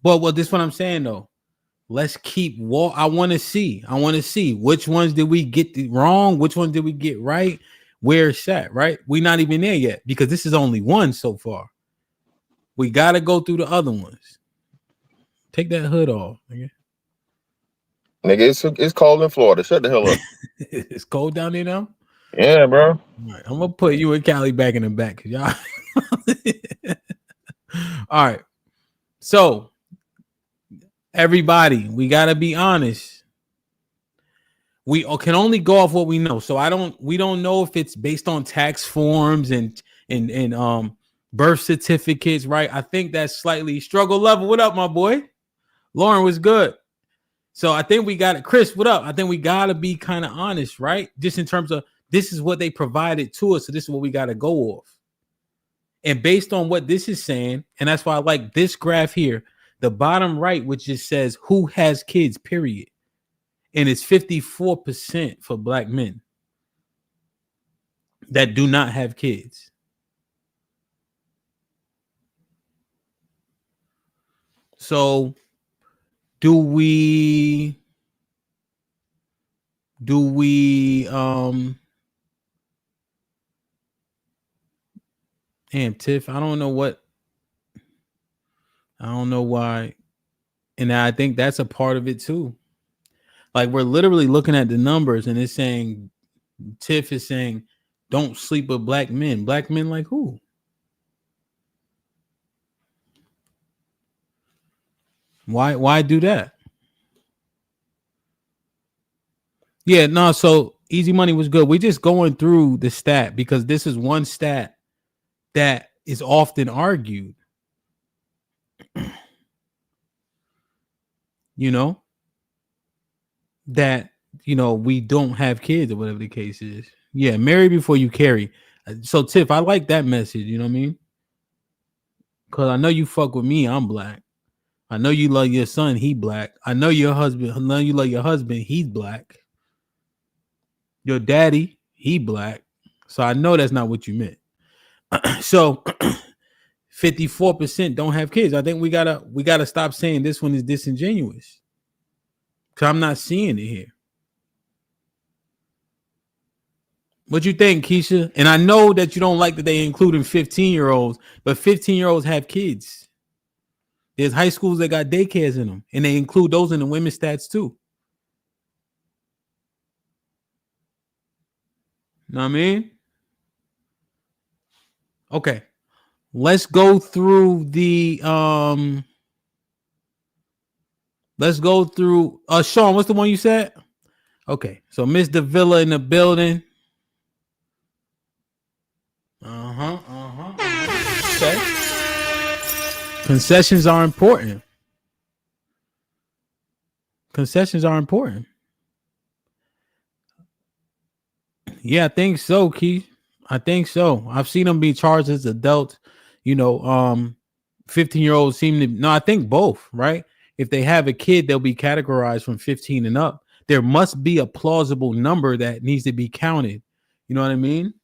Well, this is what I'm saying though. let's keep I want to see which ones did we get wrong, which ones did we get right, where it's at, right? We're not even there yet because this is only one so far. We got to go through the other ones. Take that hood off, nigga. Nigga, it's cold in Florida. Shut the hell up. It's cold down there now? Yeah, bro. All right, I'm gonna put you and Callie back in the back, cause y'all. All right. So everybody, we gotta be honest. We can only go off what we know. So we don't know if it's based on tax forms and birth certificates, right? I think that's slightly struggle level. What up, my boy? Lauren was good. So I think we got it. Chris, what up? I think we gotta be kind of honest, right? Just in terms of this is what they provided to us, so this is what we gotta go off. And based on what this is saying, and that's why I like this graph here, the bottom right, which just says who has kids, period. And it's 54% for black men that do not have kids. So do we damn, Tiff, I don't know why. And I think that's a part of it too. Like we're literally looking at the numbers and it's saying, Tiff is saying, don't sleep with black men. Black men like who? Why do that? Yeah, no, so Easy Money was good. We're just going through the stat because this is one stat that is often argued. You know, that, we don't have kids or whatever the case is. Yeah, marry before you carry. So, Tiff, I like that message. You know what I mean? Because I know you fuck with me. I'm black. I know you love your son. He black. I know your husband. I know you love your husband. He's black. Your daddy, he black. So I know that's not what you meant. So 54% don't have kids. I think we gotta stop saying this one is disingenuous. Cause I'm not seeing it here. What you think, Keisha? And I know that you don't like that they including 15-year-olds, but 15-year-olds have kids. There's high schools that got daycares in them, and they include those in the women's stats too. Know what I mean? Okay. Let's go through the Sean, what's the one you said? Okay, so Miss Davila in the building. Okay. Concessions are important. Yeah, I think so, Keith. I think so. I've seen them be charged as adults. 15-year-olds seem to. No, I think both, right? If they have a kid, they'll be categorized from 15 and up. There must be a plausible number that needs to be counted. You know what I mean?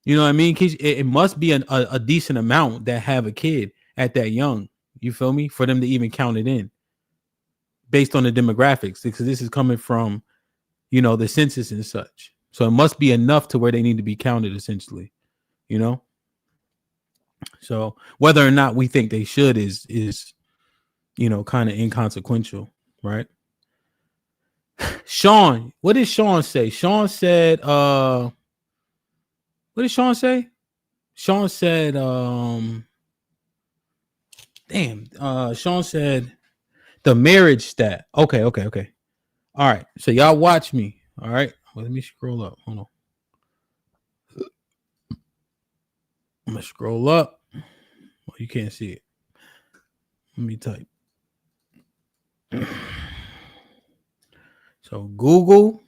You know what I mean? It must be a decent amount that have a kid at that young. You feel me? For them to even count it in based on the demographics, because this is coming from, the census and such. So it must be enough to where they need to be counted essentially, So whether or not we think they should is kind of inconsequential, right? Sean, what did Sean say? Sean said, what did Sean say? Sean said, Sean said the marriage stat. Okay. All right. So y'all watch me. All right. Well, let me scroll up. Hold on. I'm gonna scroll up. Well, you can't see it. Let me type. So Google.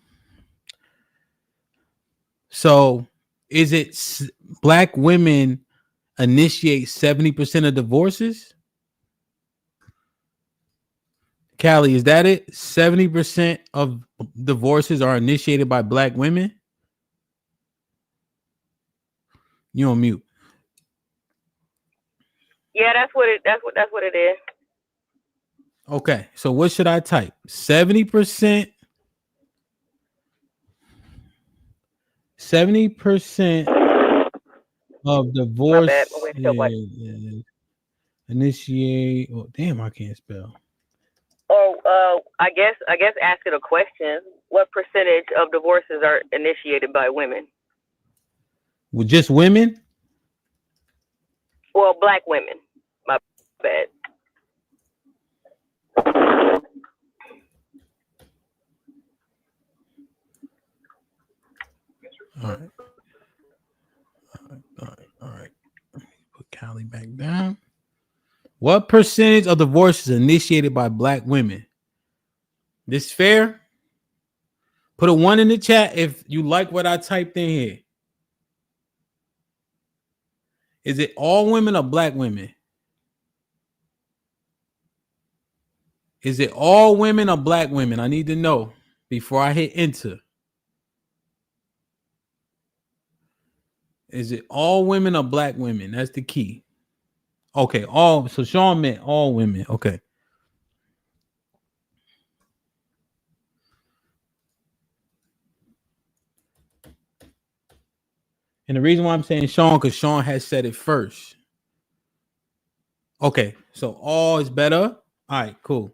So is it black women initiate 70% of divorces? Callie, is that it? 70% of divorces are initiated by black women? You on mute. Yeah, that's what it is. Okay, so what should I type? 70%. 70% of divorce initiate. Oh, damn, I can't spell. Oh, I guess ask it a question. What percentage of divorces are initiated by women? Well, just women? Well, black women. My bad. All right. Put Callie back down. What percentage of divorces initiated by black women? This fair? Put a 1 in the chat if you like what I typed in here. Is it all women or black women? Is it all women or black women? I need to know before I hit enter. Is it all women or black women? That's the key. Okay, all. So Sean meant all women. Okay. And the reason why I'm saying Sean, because Sean has said it first. Okay, so all is better. All right, cool.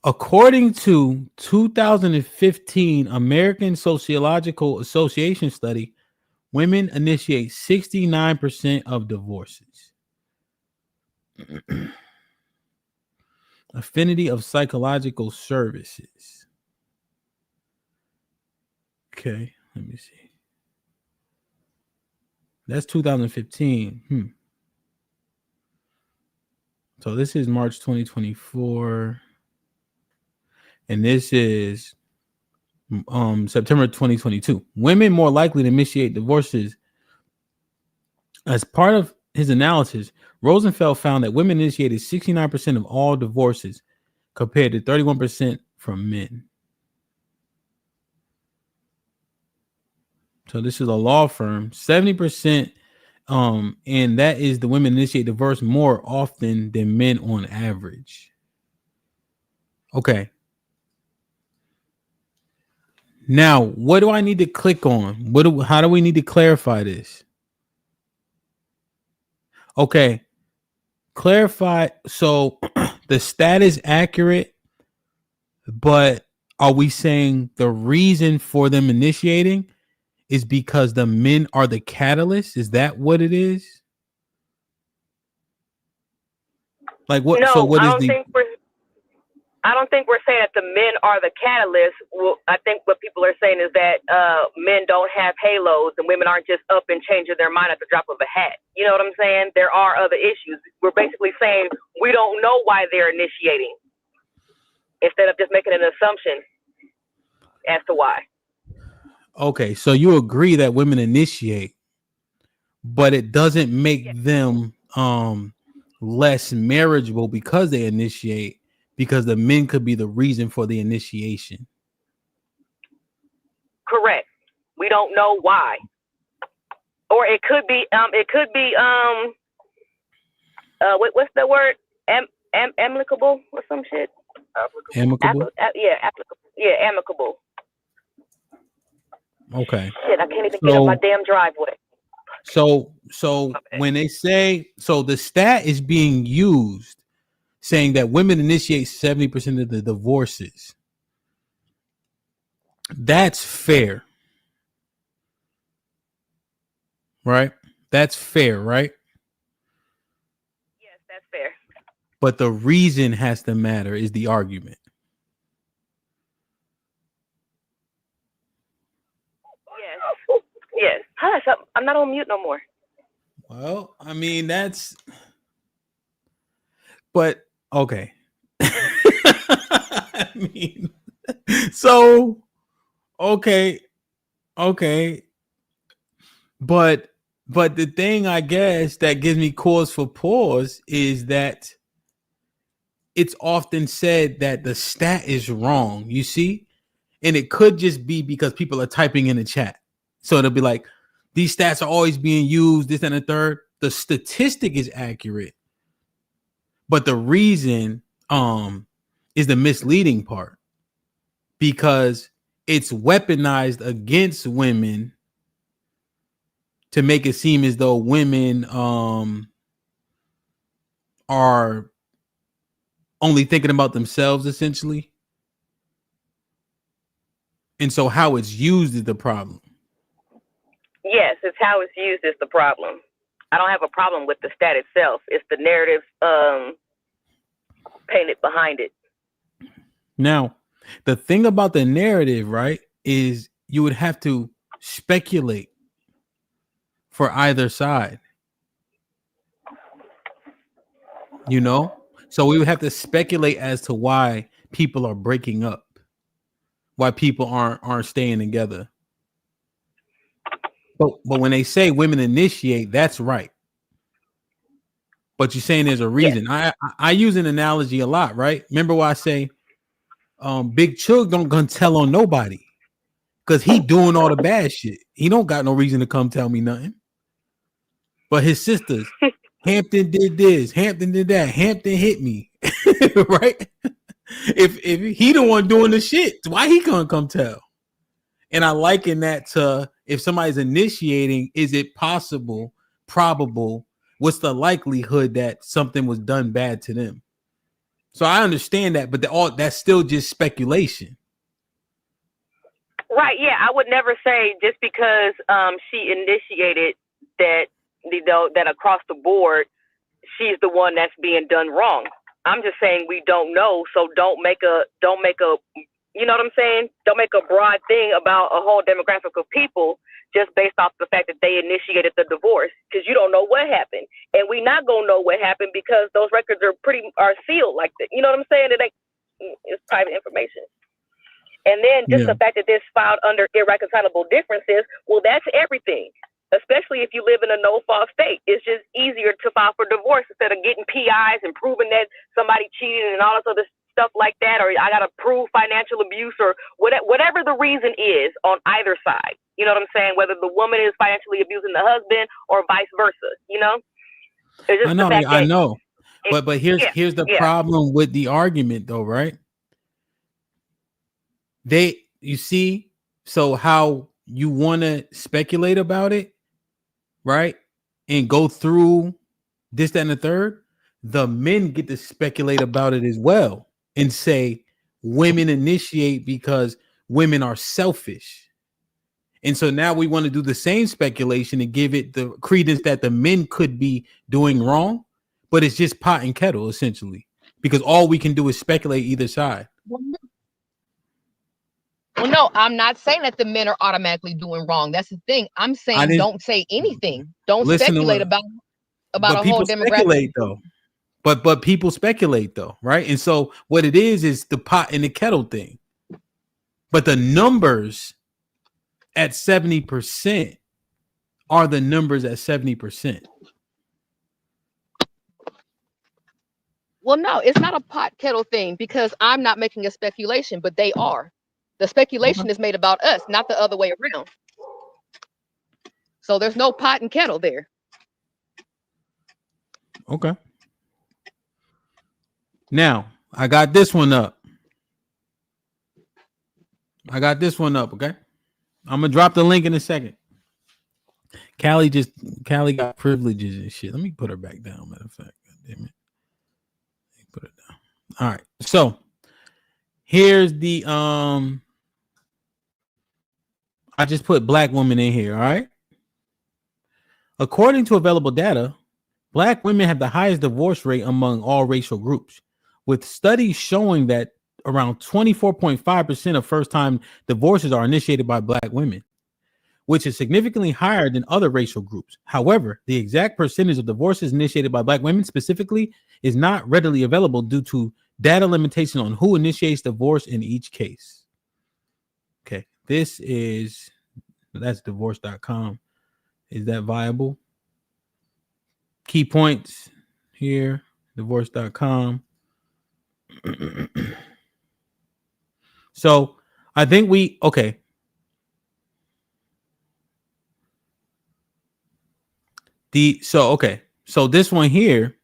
According to 2015 American Sociological Association study, women initiate 69% of divorces. Affinity of Psychological Services. Okay, let me see. That's 2015. So this is March 2024. And this is September 2022. Women more likely to initiate divorces. As part of his analysis, Rosenfeld found that women initiated 69% of all divorces compared to 31% from men. So this is a law firm, 70%, and that is the women initiate divorce more often than men on average. Okay. Now, what do I need to click on? How do we need to clarify this? Okay. Clarify. So the stat is accurate, but are we saying the reason for them initiating is because the men are the catalyst? Is that what it is? Like what? No, so what I is don't the? I don't think we're saying that the men are the catalyst. Well, I think what people are saying is that men don't have halos and women aren't just up and changing their mind at the drop of a hat. You know what I'm saying? There are other issues. We're basically saying we don't know why they're initiating instead of just making an assumption as to why. Okay, so you agree that women initiate, but it doesn't make them less marriageable because they initiate, because the men could be the reason for the initiation. Correct. We don't know why. Or it could be what's the word? Amicable or some shit. Amicable? Applicable. Yeah, amicable. Okay. Shit, I can't even get up my damn driveway. So when they say, so the stat is being used saying that women initiate 70% of the divorces. That's fair. Right? That's fair, right? Yes, that's fair. But the reason has to matter is the argument. Yes. Hush, I'm not on mute no more. Well, I mean, but okay. I mean, so, okay. But the thing, I guess, that gives me cause for pause is that it's often said that the stat is wrong, you see? And it could just be because people are typing in the chat. So it'll be like, these stats are always being used, this and the third. the statistic is accurate, but the reason is the misleading part, because it's weaponized against women to make it seem as though women are only thinking about themselves, essentially. And so how it's used is the problem. Yes, it's how it's used is the problem. I don't have a problem with the stat itself. It's the narrative painted behind it. Now, the thing about the narrative, right, is you would have to speculate for either side. You know? So we would have to speculate as to why people are breaking up, why people aren't staying together. But when they say women initiate, that's right. But you're saying there's a reason. Yes. I use an analogy a lot, right? Remember why I say Big Chug don't gonna tell on nobody because he doing all the bad shit. He don't got no reason to come tell me nothing. But his sisters, Hampton did this, Hampton did that, Hampton hit me, right? If he the one doing the shit, why he gonna come tell? And I liken that to if somebody's initiating, is it possible, probable? What's the likelihood that something was done bad to them? So I understand that, but that's still just speculation. Right. Yeah. I would never say just because she initiated that, that across the board, she's the one that's being done wrong. I'm just saying we don't know. So don't make a, you know what I'm saying? Don't make a broad thing about a whole demographic of people just based off the fact that they initiated the divorce, because you don't know what happened, and we not gonna know what happened because those records are sealed like that. You know what I'm saying? It's private information. And then just the fact that this filed under irreconcilable differences, well, that's everything. Especially if you live in a no-fault state, it's just easier to file for divorce instead of getting PIs and proving that somebody cheated and all this other stuff like that, or I gotta prove financial abuse or whatever the reason is on either side. You know what I'm saying? Whether the woman is financially abusing the husband or vice versa. You know? It's just I know. But here's the problem with the argument, though, right? You see, so how you want to speculate about it, right? And go through this, that, and the third. The men get to speculate about it as well and say women initiate because women are selfish. And so now we want to do the same speculation and give it the credence that the men could be doing wrong, but it's just pot and kettle essentially, because all we can do is speculate either side. Well, no, I'm not saying that the men are automatically doing wrong. That's the thing. I'm saying don't say anything. Don't speculate about a whole demographic. Though. But people speculate though, right? And so what it is the pot and the kettle thing. But the numbers at 70% are the numbers at 70%. Well, no, it's not a pot kettle thing because I'm not making a speculation, but they are. The speculation is made about us, not the other way around. So there's no pot and kettle there. Okay. Now, I got this one up. Okay? I'm going to drop the link in a second. Callie got privileges and shit. Let me put her back down, matter of fact. God damn it. Put it down. All right. So, here's the I just put black woman in here, all right? According to available data, black women have the highest divorce rate among all racial groups, with studies showing that around 24.5% of first-time divorces are initiated by black women, which is significantly higher than other racial groups. However, the exact percentage of divorces initiated by black women specifically is not readily available due to data limitation on who initiates divorce in each case. Okay, that's divorce.com. Is that viable? Key points here, divorce.com. So I think So this one here.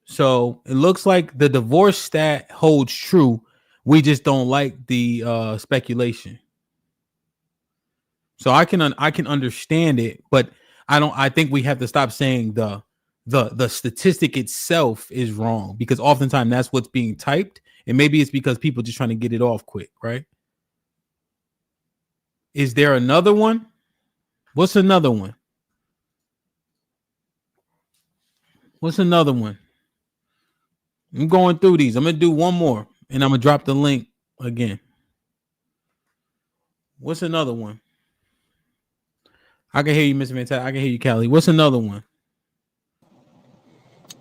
So it looks like the divorce stat holds true. We just don't like the speculation. So I can understand it, but I think we have to stop saying the statistic itself is wrong, because oftentimes that's what's being typed, and maybe it's because people just trying to get it off quick, right? Is there another one? What's another one? What's another one? I'm going through these. I'm gonna do one more, and I'm gonna drop the link again. What's another one? I can hear you, Mr. Fantastic. I can hear you, Callie. What's another one?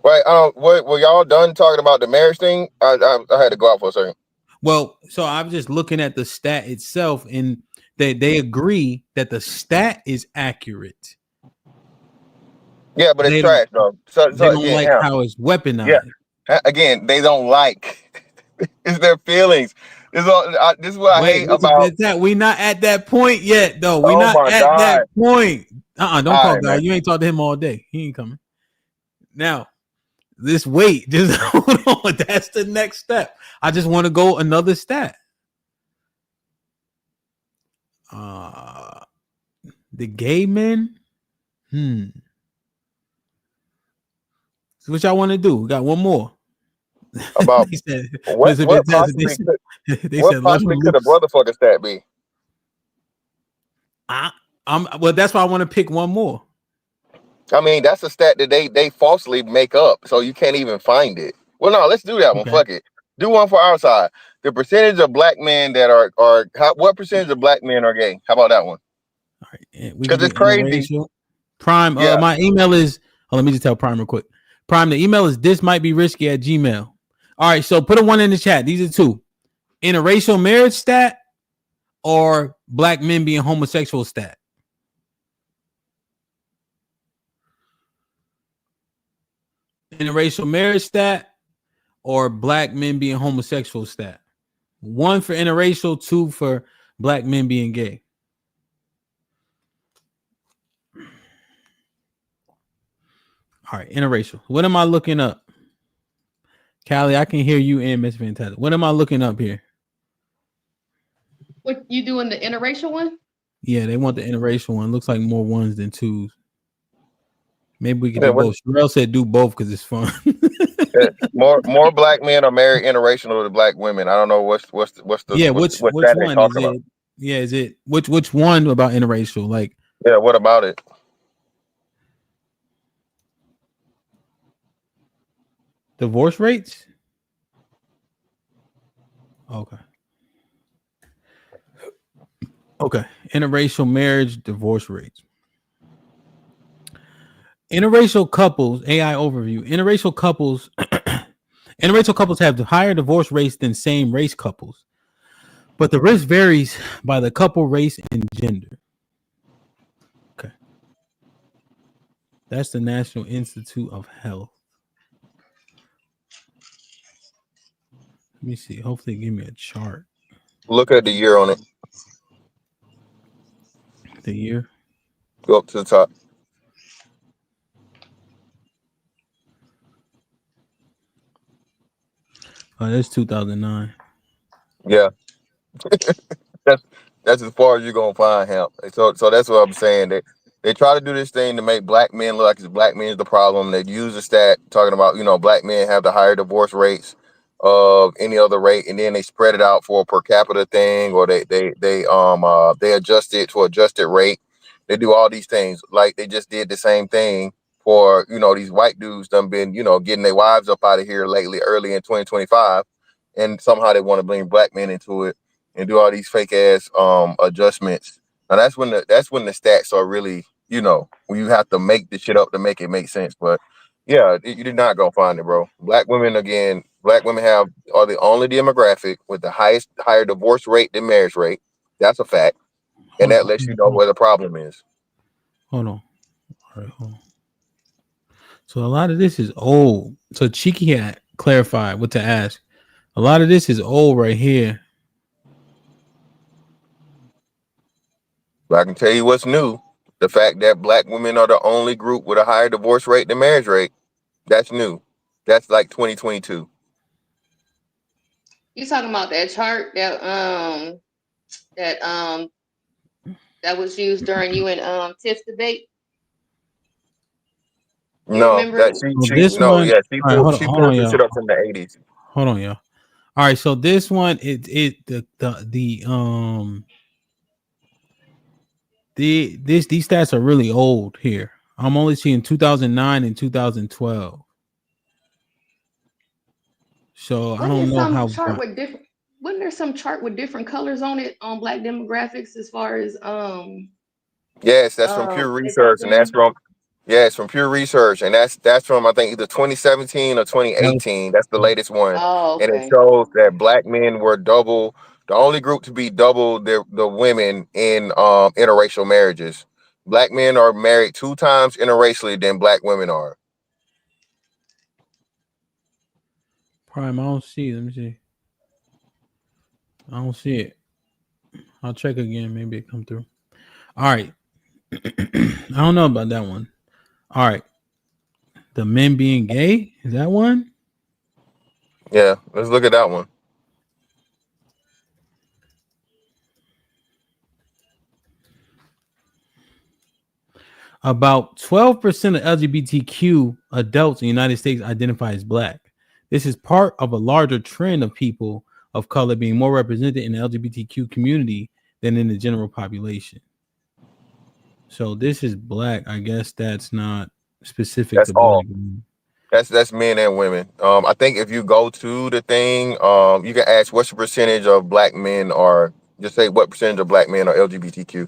Right. Were y'all done talking about the marriage thing? I had to go out for a second. Well, so I'm just looking at the stat itself, and they agree that the stat is accurate. Yeah, but it's trash, though. So they don't again, like how it's weaponized. Yeah. Again, they don't like. It's their feelings. This is what I hate about. We not at that point yet, though. We Oh not my at God. that point. Don't All call right, God. man. You ain't talked to him all day. He ain't coming. Now, just wait. Just hold on. That's the next step. I just want to go another stat. The gay men. So what y'all want to do? We got one more. About they said, what possibly could a brotherfucker stat be? Well, that's why I want to pick one more. I mean, that's a stat that they falsely make up, so you can't even find it. Well, no, let's do that one. Fuck it. Do one for our side. The percentage of black men that are what percentage of black men are gay? How about that one? All right, because it's crazy. Prime. My email is. Oh, let me just tell Prime real quick. Prime, the email is thismightberisky@gmail.com. All right, so put a one in the chat. These are two: interracial marriage stat or black men being homosexual stat. Interracial marriage stat or black men being homosexual stat. 1 for interracial, 2 for black men being gay. All right, interracial. What am I looking up? Callie, I can hear you and Miss Fantastic. What am I looking up here? What you doing, the interracial one? Yeah, they want the interracial one. Looks like more ones than twos. Maybe we can do both. Sherelle said do both because it's fun. more black men are married interracial to black women. I don't know what's the which one is it? Yeah, is it which one about interracial? Like, yeah, what about it? Divorce rates? Okay. Interracial marriage, divorce rates. Interracial couples, AI overview. Interracial couples have higher divorce rates than same race couples, but the risk varies by the couple, race, and gender. Okay. That's the National Institute of Health. Let me see. Hopefully give me a chart. Look at the year on it. The year? Go up to the top. Oh, that's 2009. Yeah. that's as far as you're gonna find him. So that's what I'm saying. They try to do this thing to make black men look like it's black men is the problem. They use a stat talking about, black men have the higher divorce rates of any other rate, and then they spread it out for a per capita thing, or they adjust it to adjusted rate. They do all these things like they just did the same thing for these white dudes done been getting their wives up out of here lately, early in 2025, and somehow they want to bring black men into it and do all these fake ass adjustments. Now that's when the stats are really, when you have to make the shit up to make it make sense. But yeah, you're not gonna find it, bro. Black women are the only demographic with the higher divorce rate than marriage rate. That's a fact. And that lets you know where the problem is. Hold on. All right, hold on. So a lot of this is old. So Cheeky had clarified what to ask. A lot of this is old right here. But I can tell you what's new. The fact that black women are the only group with a higher divorce rate than marriage rate, that's new. That's like 2022. You talking about that chart that was used during you and Tiff's debate? You No, remember? that This one, yeah, she all right, pulled hold on, this y'all. shit up from the 80s. Hold on, y'all. All right, so this one, these stats are really old here. I'm only seeing 2009 and 2012. So I don't know how. Wasn't there some chart with different colors on it on black demographics as far as Yes, that's from Pure Research, and that's from from Pure Research, and that's from I think either 2017 or 2018. That's the latest one, and it shows that black men were double the only group to be double the women in interracial marriages. Black men are married 2 times interracially than black women are. Prime, I don't see it. Let me see. I don't see it. I'll check again. Maybe it come through. All right. I don't know about that one. All right. The men being gay, is that one? Yeah, let's look at that one. About 12% of LGBTQ adults in the United States identify as black. This is part of a larger trend of people of color being more represented in the LGBTQ community than in the general population. So this is black. I guess that's not specific That's to black. That's men and women. I think if you go to the thing, you can ask what's the percentage of black men are. Just say what percentage of black men are LGBTQ.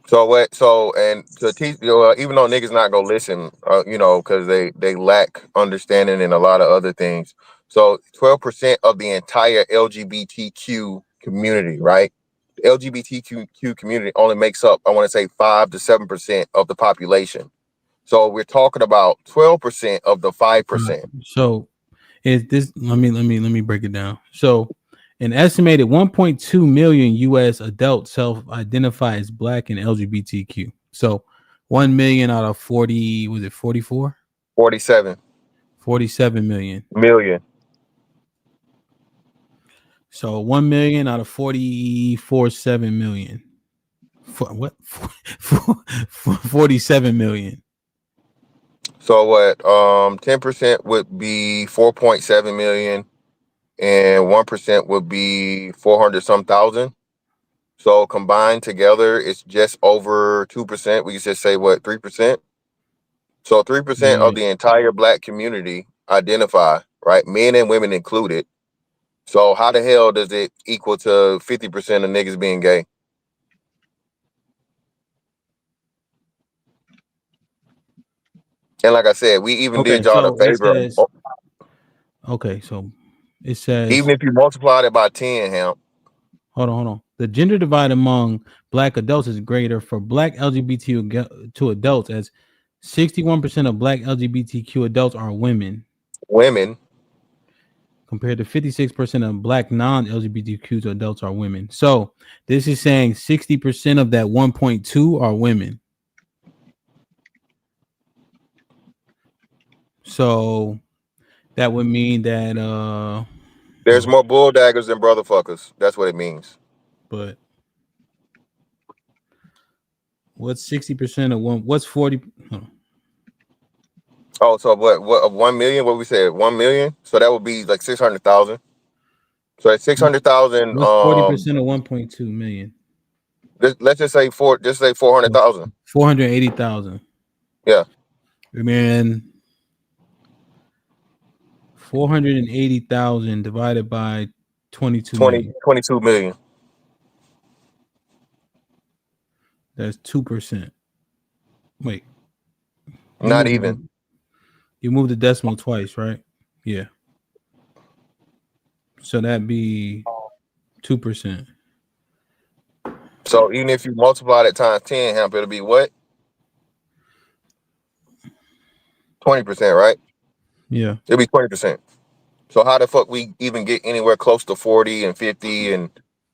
So what? So and to teach, even though niggas not gonna listen, because they lack understanding in a lot of other things. So 12% of the entire LGBTQ community, right? The LGBTQ community only makes up, I want to say, 5 to 7% of the population. So we're talking about 12% of the 5%. So is this? Let me break it down. So an estimated 1.2 million U.S. adults self-identify as black and LGBTQ. So 1 million out of 40, was it 44? 47 million. So 1 million out of 7 million. What? 47 million. So what? 10% would be 4.7 million, and 1% would be 400 some thousand. So combined together, it's just over 2%. We can just say what, 3%? So 3% of the entire black community identify, right? Men and women included. So how the hell does it equal to 50% of niggas being gay? And like I said, we even did y'all the favor. Okay, so it says, even if you multiply it by 10, Hamp. Hold on. The gender divide among black adults is greater for black LGBTQ adults, as 61% of black LGBTQ adults are women. Compared to 56% of black non-LGBTQ adults are women. So this is saying 60% of that 1.2 are women. So that would mean that there's more bull daggers than brotherfuckers. That's what it means. But what's 60% of one? What's 40? Oh, so what of 1 million? What we said, 1 million? So that would be like 600,000. So at 600,000, what's 40% of 1.2 million? Let's just say 400,000. 480,000. Yeah. Man, 480,000 divided by 22 million. That's 2%. Wait. Not even. You moved the decimal twice, right? Yeah. So that'd be 2%. So even if you multiply that times 10, Hamp, it'll be what? 20%, right? Yeah. It'll be 20%. So how the fuck we even get anywhere close to 40 and 50 and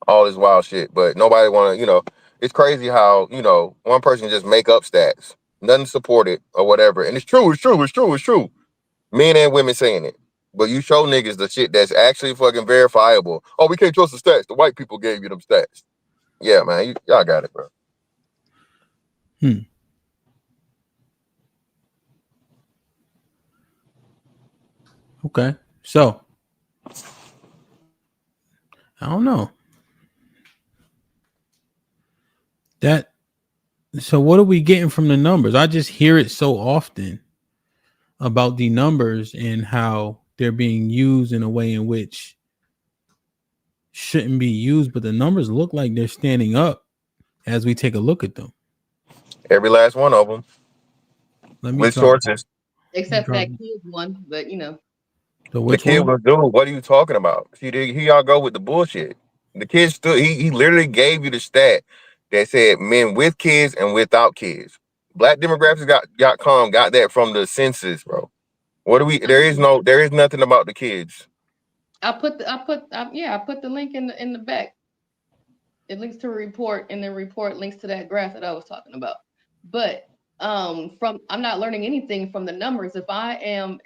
all this wild shit? But nobody want to, it's crazy how, you know, one person just make up stats, nothing supported or whatever. And it's true, it's true, it's true, it's true. Men and women saying it. But you show niggas the shit that's actually fucking verifiable. Oh, we can't trust the stats. The white people gave you them stats. Yeah, man, y'all got it, bro. Okay, so I don't know that. So what are we getting from the numbers? I just hear it so often about the numbers and how they're being used in a way in which shouldn't be used, but the numbers look like they're standing up as we take a look at them. Every last one of them. With sources. Except that kid one, but you know. The kid was doing. What are you talking about? See, here y'all go with the bullshit. The kid stood. He literally gave you the stat that said men with kids and without kids. Blackdemographics.com got that from the census, bro. What do we? There is nothing about the kids. I put the link in the back. It links to a report, and the report links to that graph that I was talking about. But I'm not learning anything from the numbers. If I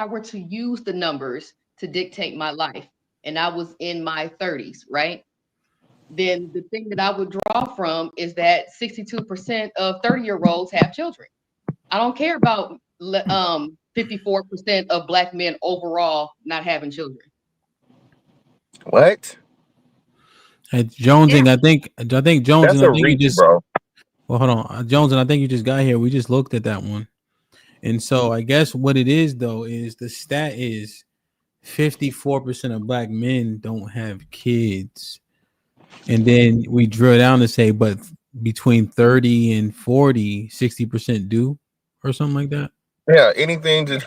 were to use the numbers to dictate my life, and I was in my 30s, right? Then the thing that I would draw from is that 62% of 30-year-olds have children. I don't care about 54% of Black men overall not having children. What? It's Jonesing. Yeah. I think Jonesing. That's I think reach, you just. Bro. Well, hold on, Jonesing. I think you just got here. We just looked at that one, and so I guess what it is though is the stat is 54% of Black men don't have kids, and then we drill down to say, but between 30 and 40, 60% do, or something like that. Yeah, anything to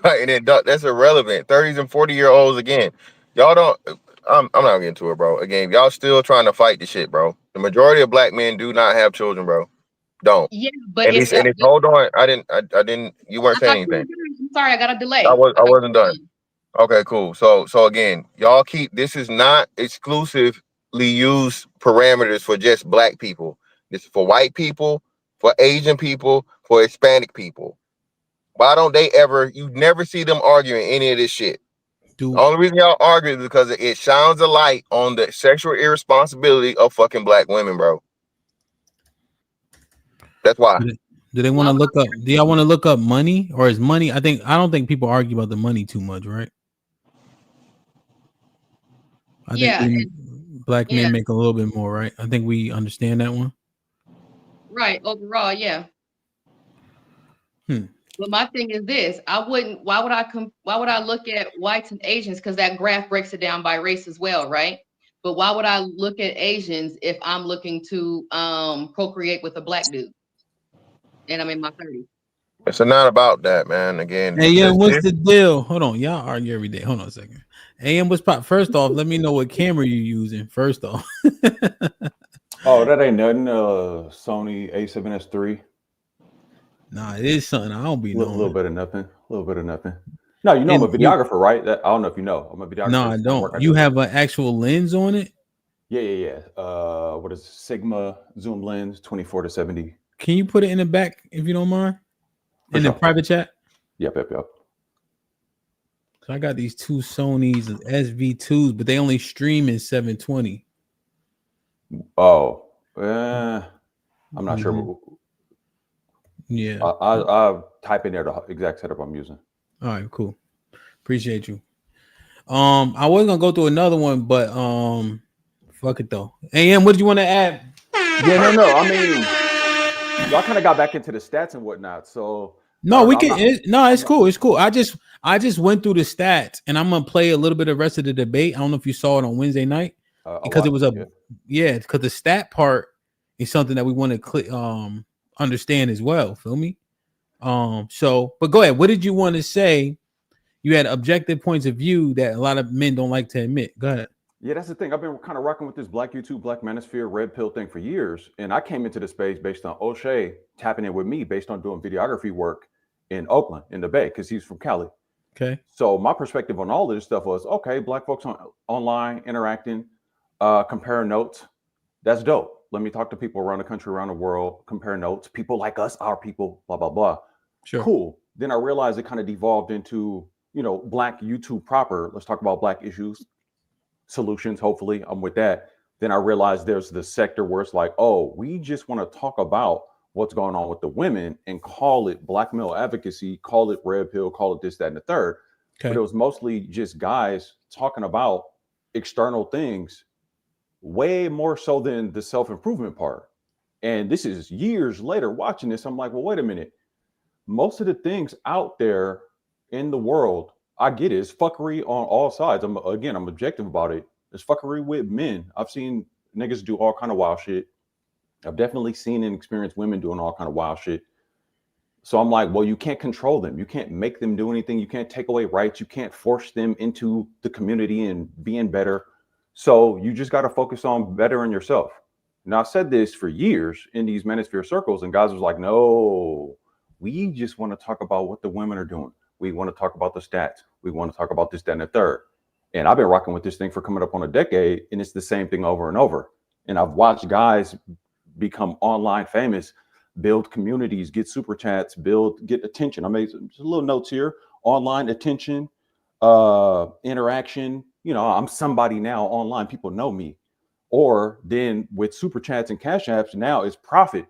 that's irrelevant. 30s and 40-year-olds again. Y'all don't. I'm not getting to it, bro. Again, y'all still trying to fight the shit, bro. The majority of Black men do not have children, bro. Don't. Yeah, but and it's hold on. I didn't. You weren't saying anything. I'm sorry, I got a delay. I wasn't done. Okay, cool. So again, y'all keep. This is not exclusively used parameters for just Black people. This is for white people, for Asian people, for Hispanic people. Why don't they ever? You never see them arguing any of this shit. The only reason y'all argue is because it shines a light on the sexual irresponsibility of fucking Black women, bro. That's why. Do they want to look up? Do y'all want to look up money, or is money? I don't think people argue about the money too much, right? I think Black men make a little bit more, right? I think we understand that one. Right, overall, yeah. But my thing is this: why would I look at whites and Asians? Because that graph breaks it down by race as well, right? But why would I look at Asians if I'm looking to procreate with a Black dude? And I'm in my 30s. It's not about that, man. Again, hey, yeah, what's the deal? Hold on, y'all argue every day. Hold on a second. AM, what's pop? First off, let me know what camera you're using. First off. Oh, that ain't nothing. Sony A7S III. Nah, it is something I don't be knowing. A little bit of nothing. A little bit of nothing. No, you know I'm a videographer, right? I don't know if you know. I'm a videographer. No, I don't. You have an actual lens on it? Yeah. What is Sigma zoom lens 24-70. Can you put it in the back if you don't mind? In the private chat? Yep. So I got these two Sony's SV2s, but they only stream in 720. Oh, I'm not sure. Yeah. I'll type in there the exact setup I'm using. All right, cool. Appreciate you. I was gonna go through another one, but fuck it though. AM, what did you want to add? Yeah, no. I mean, y'all kind of got back into the stats and whatnot. So no, we can. It's cool. It's cool. I just went through the stats, and I'm gonna play a little bit of the rest of the debate. I don't know if you saw it on Wednesday night because it was because the stat part is something that we want to understand as well. Feel me? But go ahead. What did you want to say? You had objective points of view that a lot of men don't like to admit. Go ahead. Yeah, that's the thing. I've been kind of rocking with this Black YouTube, Black Manosphere, Red Pill thing for years. And I came into the space based on O'Shea tapping in with me based on doing videography work in Oakland, in the Bay, because he's from Cali. Okay. So my perspective on all of this stuff was, okay, Black folks online, interacting, comparing notes. That's dope. Let me talk to people around the country, around the world, compare notes. People like us, our people, blah, blah, blah. Sure. Cool. Then I realized it kind of devolved into, Black YouTube proper. Let's talk about Black issues, solutions. Hopefully I'm with that. Then I realized there's the sector where it's like, oh, we just want to talk about what's going on with the women and call it Black male advocacy, call it red pill, call it this, that, and the third. Okay. But it was mostly just guys talking about external things way more so than the self-improvement part. And this is years later watching this. I'm like, well, wait a minute. Most of the things out there in the world, I get it. It's fuckery on all sides. I'm objective about it. There's fuckery with men. I've seen niggas do all kind of wild shit. I've definitely seen and experienced women doing all kind of wild shit. So I'm like, well, you can't control them. You can't make them do anything. You can't take away rights. You can't force them into the community and being better. So you just got to focus on bettering yourself. Now, I said this for years in these manosphere circles, and guys was like, no, we just want to talk about what the women are doing. We want to talk about the stats. We want to talk about this, that, and the third. And I've been rocking with this thing for coming up on a decade, and it's the same thing over and over. And I've watched guys become online famous, build communities, get super chats, get attention. I made just little notes here: online attention, interaction. I'm somebody now online. People know me. Or then with super chats and cash apps, now it's profit.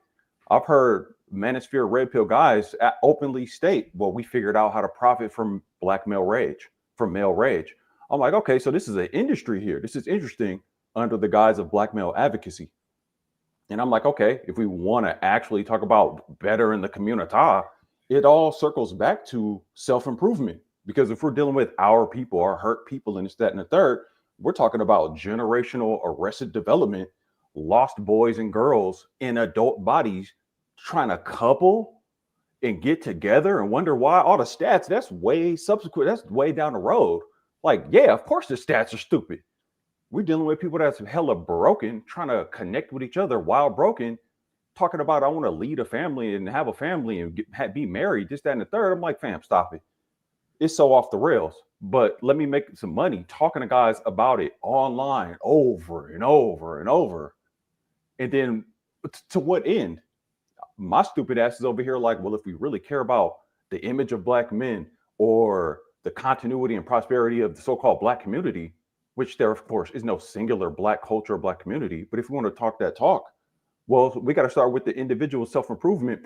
I've heard manosphere red pill guys openly state, well, we figured out how to profit from Black male rage, from male rage. I'm like, okay, so this is an industry here. This is interesting under the guise of Black male advocacy. And I'm like, okay, if we want to actually talk about better in the community, it all circles back to self-improvement. Because if we're dealing with our people, our hurt people, and this, that, and the third, we're talking about generational arrested development, lost boys and girls in adult bodies trying to couple and get together and wonder why. All the stats, that's way subsequent. That's way down the road. Like, yeah, of course the stats are stupid. We're dealing with people that's hella broken, trying to connect with each other while broken, talking about, I want to lead a family and have a family and be married, this, that, and the third. I'm like, fam, stop it. It's so off the rails. But let me make some money talking to guys about it online over and over and over. And then to what end? My stupid ass is over here like, well, if we really care about the image of Black men or the continuity and prosperity of the so-called Black community, which there, of course, is no singular Black culture or Black community. But if we want to talk that talk, well, we got to start with the individual self-improvement,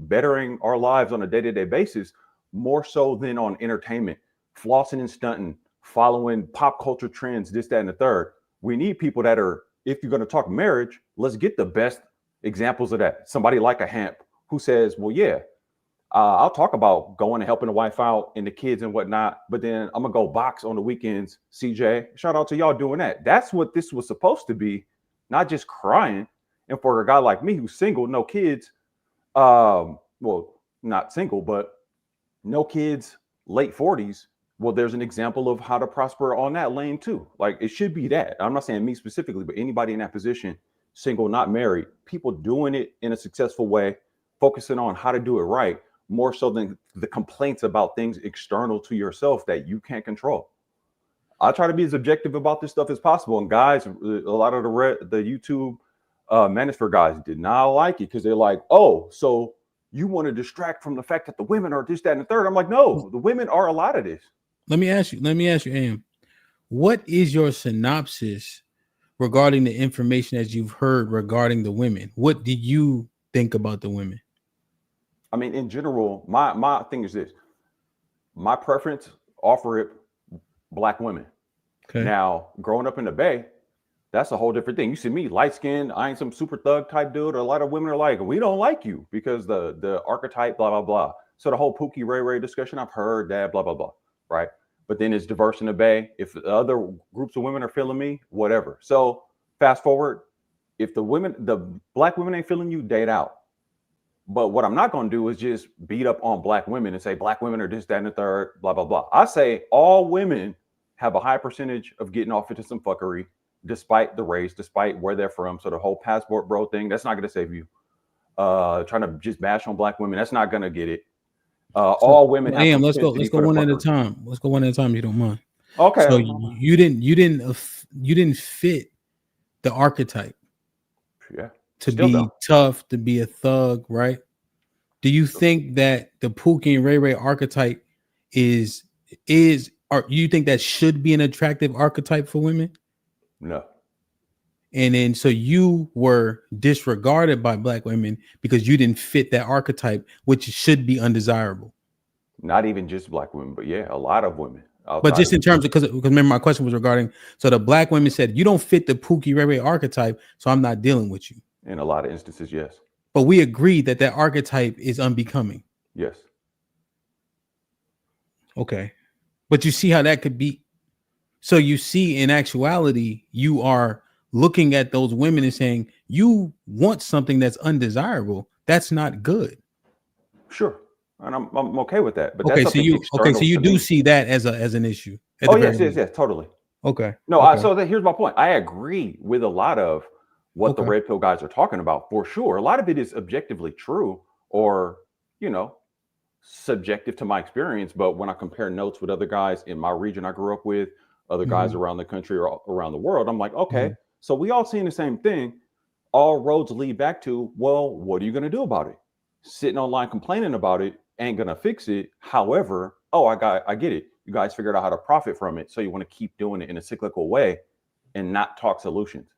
bettering our lives on a day-to-day basis, more so than on entertainment, flossing and stunting, following pop culture trends, this, that, and the third. We need people that are, if you're going to talk marriage, let's get the best examples of that. Somebody like a Hamp who says, well, yeah, I'll talk about going and helping the wife out and the kids and whatnot, but then I'm gonna go box on the weekends. CJ, shout out to y'all doing that. That's what this was supposed to be, not just crying. And for a guy like me who's single, no kids, well, not single, but no kids, late 40s. Well, there's an example of how to prosper on that lane too. Like, it should be that. I'm not saying me specifically, but anybody in that position, single, not married, people doing it in a successful way, focusing on how to do it right, more so than the complaints about things external to yourself that you can't control. I try to be as objective about this stuff as possible. And guys, a lot of the YouTube manosphere guys did not like it because they're like, oh, so you want to distract from the fact that the women are this, that, and the third. I'm like, no, the women are a lot of this. Let me ask you, Am, what is your synopsis regarding the information that you've heard regarding the women? What do you think about the women? I mean, in general, my thing is this. My preference, offer it Black women. Okay. Now, growing up in the Bay, that's a whole different thing. You see me, light skinned, I ain't some super thug type dude. A lot of women are like, we don't like you because the archetype, blah, blah, blah. So the whole Pookie Ray Ray discussion, I've heard that, blah, blah, blah, right? But then it's diverse in the Bay. If the other groups of women are feeling me, whatever. So fast forward, if the Black women ain't feeling you, date out. But what I'm not going to do is just beat up on Black women and say Black women are this, that, and the third, blah, blah, blah. I say all women have a high percentage of getting off into some fuckery, despite the race, despite where they're from. So the whole passport bro thing, that's not going to save you. Trying to just bash on Black women, that's not going to get it. All women. Damn, let's go one at a time. Let's go one at a time. If you don't mind. Okay. So you didn't fit the archetype. Yeah. to Still be don't. tough, to be a thug, right? Do you think that the Pookie and Ray Ray archetype or you think that should be an attractive archetype for women? No. And then so you were disregarded by black women because you didn't fit that archetype, which should be undesirable. Not even just black women, but yeah, a lot of women. But just in terms of because remember my question was regarding, so the black women said you don't fit the Pookie Ray Ray archetype, so I'm not dealing with you. In a lot of instances, yes. But we agreed that archetype is unbecoming. Yes. Okay. But you see how that could be. So you see, in actuality, you are looking at those women and saying you want something that's undesirable. That's not good. Sure. And I'm okay with that. But okay, that's so you do see that as an issue. Oh, yes, totally. Okay. No, okay. Here's my point. I agree with a lot of what the red pill guys are talking about, for sure. A lot of it is objectively true or, subjective to my experience. But when I compare notes with other guys in my region I grew up with, other guys around the country or around the world, I'm like, okay, so we all seeing the same thing. All roads lead back to, well, what are you going to do about it? Sitting online complaining about it ain't going to fix it. However, I get it. You guys figured out how to profit from it. So you want to keep doing it in a cyclical way and not talk solutions.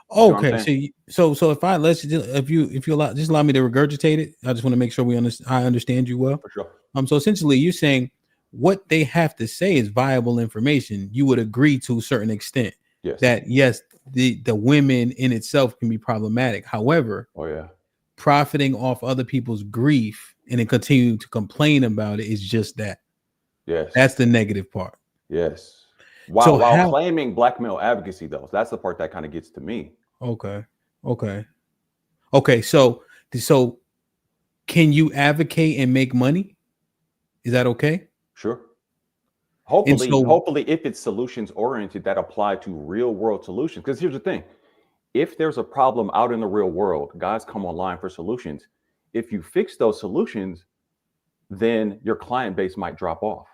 Okay, so if you allow me to regurgitate it, I just want to make sure I understand you well. For sure. So essentially, you're saying what they have to say is viable information. You would agree to a certain extent that yes, the women in itself can be problematic. However, profiting off other people's grief and then continuing to complain about it is just that. Yes, that's the negative part. Yes. While claiming black male advocacy, though, that's the part that kind of gets to me. Okay. So can you advocate and make money? Is that okay? Sure. Hopefully, if it's solutions oriented that apply to real world solutions. Because here's the thing: if there's a problem out in the real world, guys come online for solutions. If you fix those solutions, then your client base might drop off.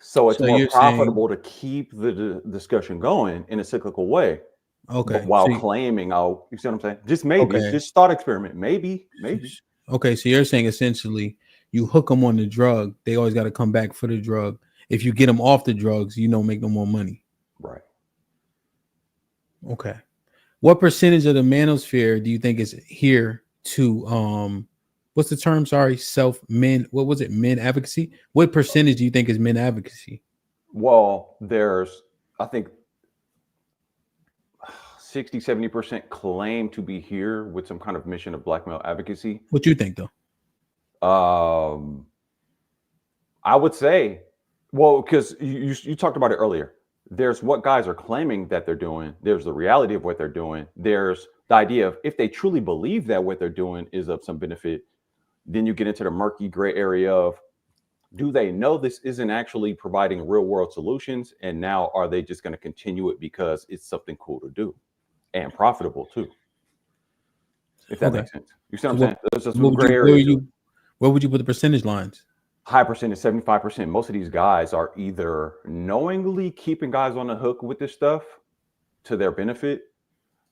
So it's more profitable to keep the discussion going in a cyclical way. Okay. While claiming, you see what I'm saying? Just maybe, just thought experiment. Maybe. Okay. So you're saying essentially you hook them on the drug. They always got to come back for the drug. If you get them off the drugs, you don't make no more money. Right. Okay. What percentage of the manosphere do you think is here to, what's the term? Sorry, men advocacy? What percentage do you think is men advocacy? Well, there's, I think 60-70% claim to be here with some kind of mission of black male advocacy. What you think though? I would say, well, because you talked about it earlier. There's what guys are claiming that they're doing. There's the reality of what they're doing. There's the idea of if they truly believe that what they're doing is of some benefit, then you get into the murky gray area of, do they know this isn't actually providing real world solutions? And now are they just going to continue it because it's something cool to do and profitable too? If that makes sense. You see what I'm saying? There's just some gray area. Where would you put the percentage lines? High percentage, 75%. Most of these guys are either knowingly keeping guys on the hook with this stuff to their benefit,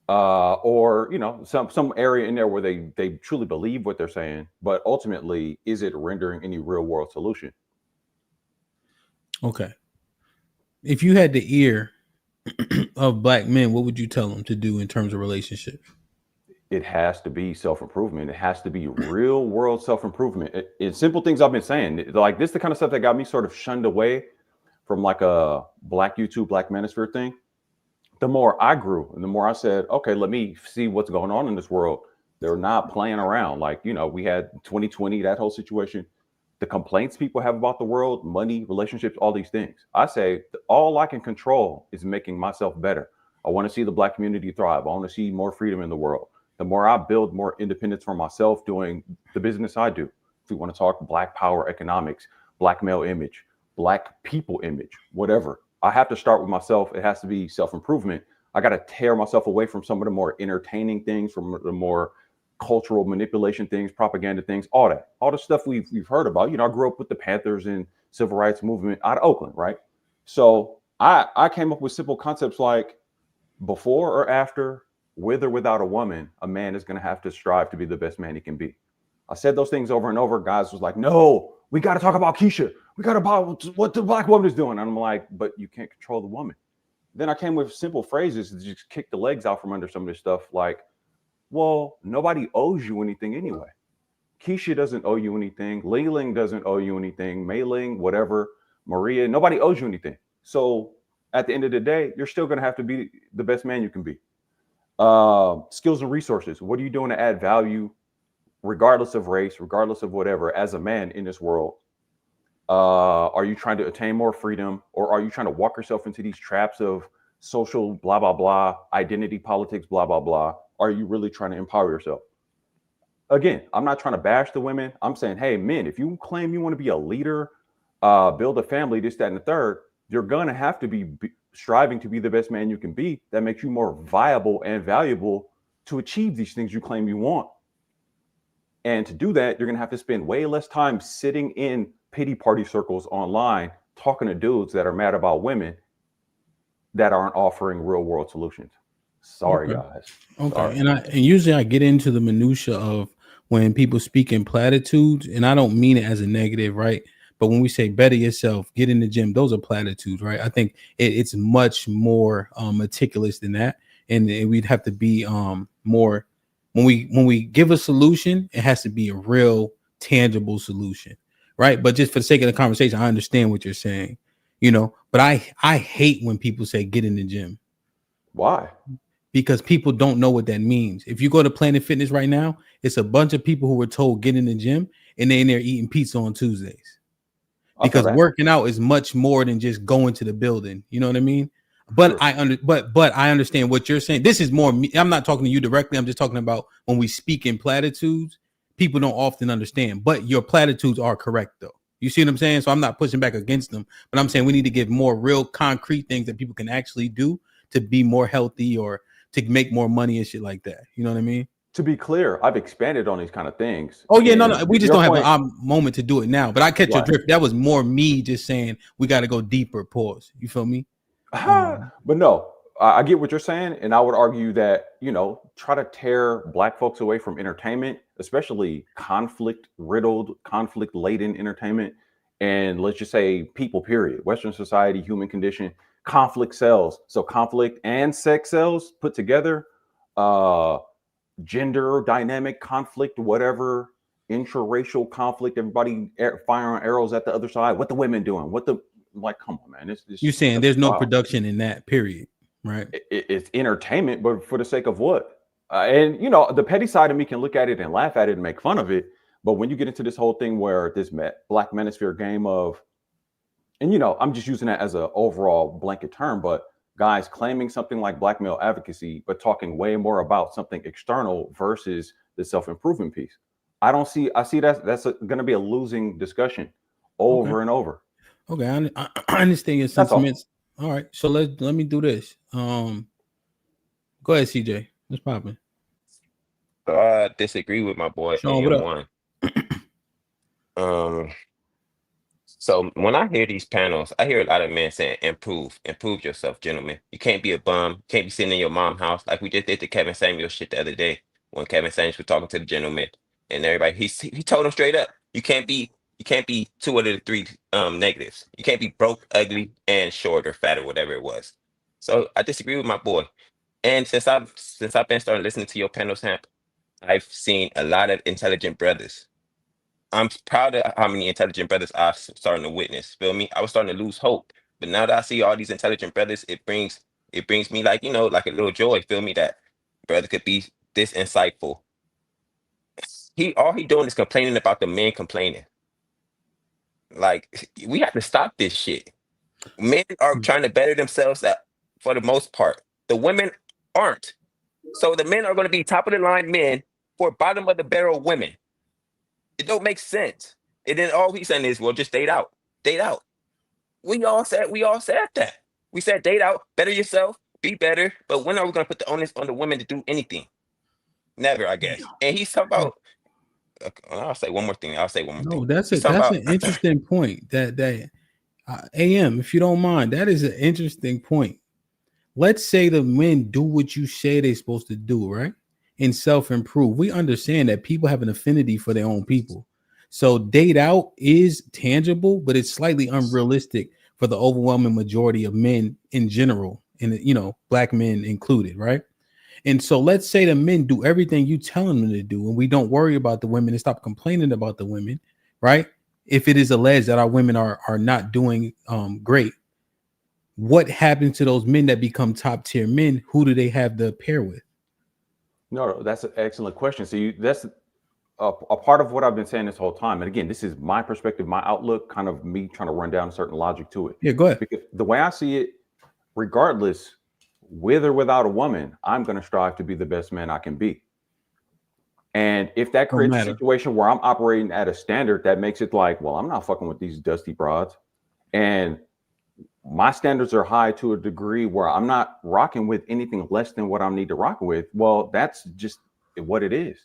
or some area in there where they truly believe what they're saying, but ultimately, is it rendering any real world solution? Okay. If you had the ear of black men, what would you tell them to do in terms of relationships? It has to be self-improvement. It has to be real world self-improvement. It's simple things I've been saying. Like this, the kind of stuff that got me sort of shunned away from like a black YouTube, black manosphere thing. The more I grew and the more I said, okay, let me see what's going on in this world. They're not playing around. Like, we had 2020, that whole situation, the complaints people have about the world, money, relationships, all these things. I say all I can control is making myself better. I want to see the black community thrive. I want to see more freedom in the world. The more I build more independence for myself doing the business I do. If we want to talk black power economics, black male image, black people image, whatever. I have to start with myself. It has to be self-improvement. I got to tear myself away from some of the more entertaining things, from the more cultural manipulation things, propaganda things, all that. All the stuff we've heard about. I grew up with the Panthers and civil rights movement out of Oakland, right? So I came up with simple concepts like before or after with or without a woman, a man is going to have to strive to be the best man he can be. I said those things over and over. Guys was like, no, we got to talk about Keisha. We got to about what the black woman is doing. And I'm like, but you can't control the woman. Then I came with simple phrases to just kick the legs out from under some of this stuff. Like, well, nobody owes you anything anyway. Keisha doesn't owe you anything. Ling doesn't owe you anything. Mei-Ling, whatever, Maria, nobody owes you anything. So at the end of the day, you're still going to have to be the best man you can be. Skills and resources. What are you doing to add value, regardless of race, regardless of whatever, as a man in this world? Are you trying to attain more freedom, or are you trying to walk yourself into these traps of social blah, blah, blah, identity politics, blah, blah, blah? Are you really trying to empower yourself? Again, I'm not trying to bash the women. I'm saying, hey, men, if you claim you want to be a leader, build a family, this, that, and the third, you're going to have to be striving to be the best man you can be. That makes you more viable and valuable to achieve these things you claim you want. And to do that, you're going to have to spend way less time sitting in pity party circles online, talking to dudes that are mad about women that aren't offering real world solutions. Sorry, guys. Okay. Sorry. And usually I get into the minutia of when people speak in platitudes, and I don't mean it as a negative, right? But when we say better yourself, get in the gym, those are platitudes, right? I think it's much more meticulous than that. And we'd have to be more, when we give a solution, it has to be a real tangible solution, right? But just for the sake of the conversation, I understand what you're saying, you know, but I hate when people say get in the gym. Why? Because people don't know what that means. If you go to Planet Fitness right now, it's a bunch of people who were told get in the gym, and they're in there eating pizza on Tuesdays. Because working out is much more than just going to the building. You know what I mean? But sure. But I understand what you're saying. This is more me. I'm not talking to you directly. I'm just talking about when we speak in platitudes, people don't often understand. But your platitudes are correct, though. You see what I'm saying? So I'm not pushing back against them, but I'm saying we need to give more real concrete things that people can actually do to be more healthy or to make more money and shit like that. You know what I mean? To be clear, I've expanded on these kind of things. Oh yeah, no, we just don't have a moment to do it now. But I catch your drift. That was more me just saying we got to go deeper. Pause. You feel me? But no, I get what you're saying, and I would argue that, you know, try to tear black folks away from entertainment, especially conflict-riddled, conflict-laden entertainment, and let's just say people. Period. Western society, human condition. Conflict sells. So conflict and sex sells put together. Gender dynamic conflict, whatever, intraracial conflict, everybody firing arrows at the other side. What the women doing? Like, come on, man. You're saying there's no production in that, period, right? It's entertainment, but for the sake of what? And, you know, the petty side of me can look at it and laugh at it and make fun of it. But when you get into this whole thing where this black manosphere game of, and, you know, I'm just using that as an overall blanket term, but guys claiming something like black male advocacy, but talking way more about something external versus the self-improvement piece. I see that's going to be a losing discussion over and over. Okay, I understand your sentiments. All right, so let me do this. Go ahead, CJ. What's popping? So I disagree with my boy. Sean, what up? So when I hear these panels, I hear a lot of men saying, improve yourself, gentlemen. You can't be a bum. You can't be sitting in your mom's house. Like we just did the Kevin Samuels shit the other day when Kevin Samuels was talking to the gentleman and everybody, he told him straight up, you can't be two of the three negatives. You can't be broke, ugly, and short or fat or whatever it was. So I disagree with my boy. And since I've been starting listening to your panels, Hamp, I've seen a lot of intelligent brothers. I'm proud of how many intelligent brothers I'm starting to witness. Feel me? I was starting to lose hope, but now that I see all these intelligent brothers, it brings me, like, you know, like a little joy. Feel me? That brother could be this insightful. All he doing is complaining about the men complaining. Like, we have to stop this shit. Men are trying to better themselves for the most part. The women aren't. So the men are going to be top of the line men for bottom of the barrel women. It don't make sense. And then all he's saying is, well, just date out. Date out. We all said that. We said date out, better yourself, be better. But when are we going to put the onus on the women to do anything? Never, I guess. And he's talking about, I'll say one more thing. No, that's an interesting point. That AM, if you don't mind, that is an interesting point. let's say the men do what you say they're supposed to do, right? And self-improve. We understand that people have an affinity for their own people. So date out is tangible, but it's slightly unrealistic for the overwhelming majority of men in general, and black men included, right? And so let's say the men do everything you tell them to do, and we don't worry about the women and stop complaining about the women, right? If it is alleged that our women are not doing great, what happens to those men that become top tier men? Who do they have to pair with? No, that's an excellent question. So that's a part of what I've been saying this whole time. And again, this is my perspective, my outlook, kind of me trying to run down a certain logic to it. Yeah, go ahead. Because the way I see it, regardless, with or without a woman, I'm going to strive to be the best man I can be. And if that creates a situation where I'm operating at a standard that makes it like, well, I'm not fucking with these dusty broads, and my standards are high to a degree where I'm not rocking with anything less than what I need to rock with, well, that's just what it is.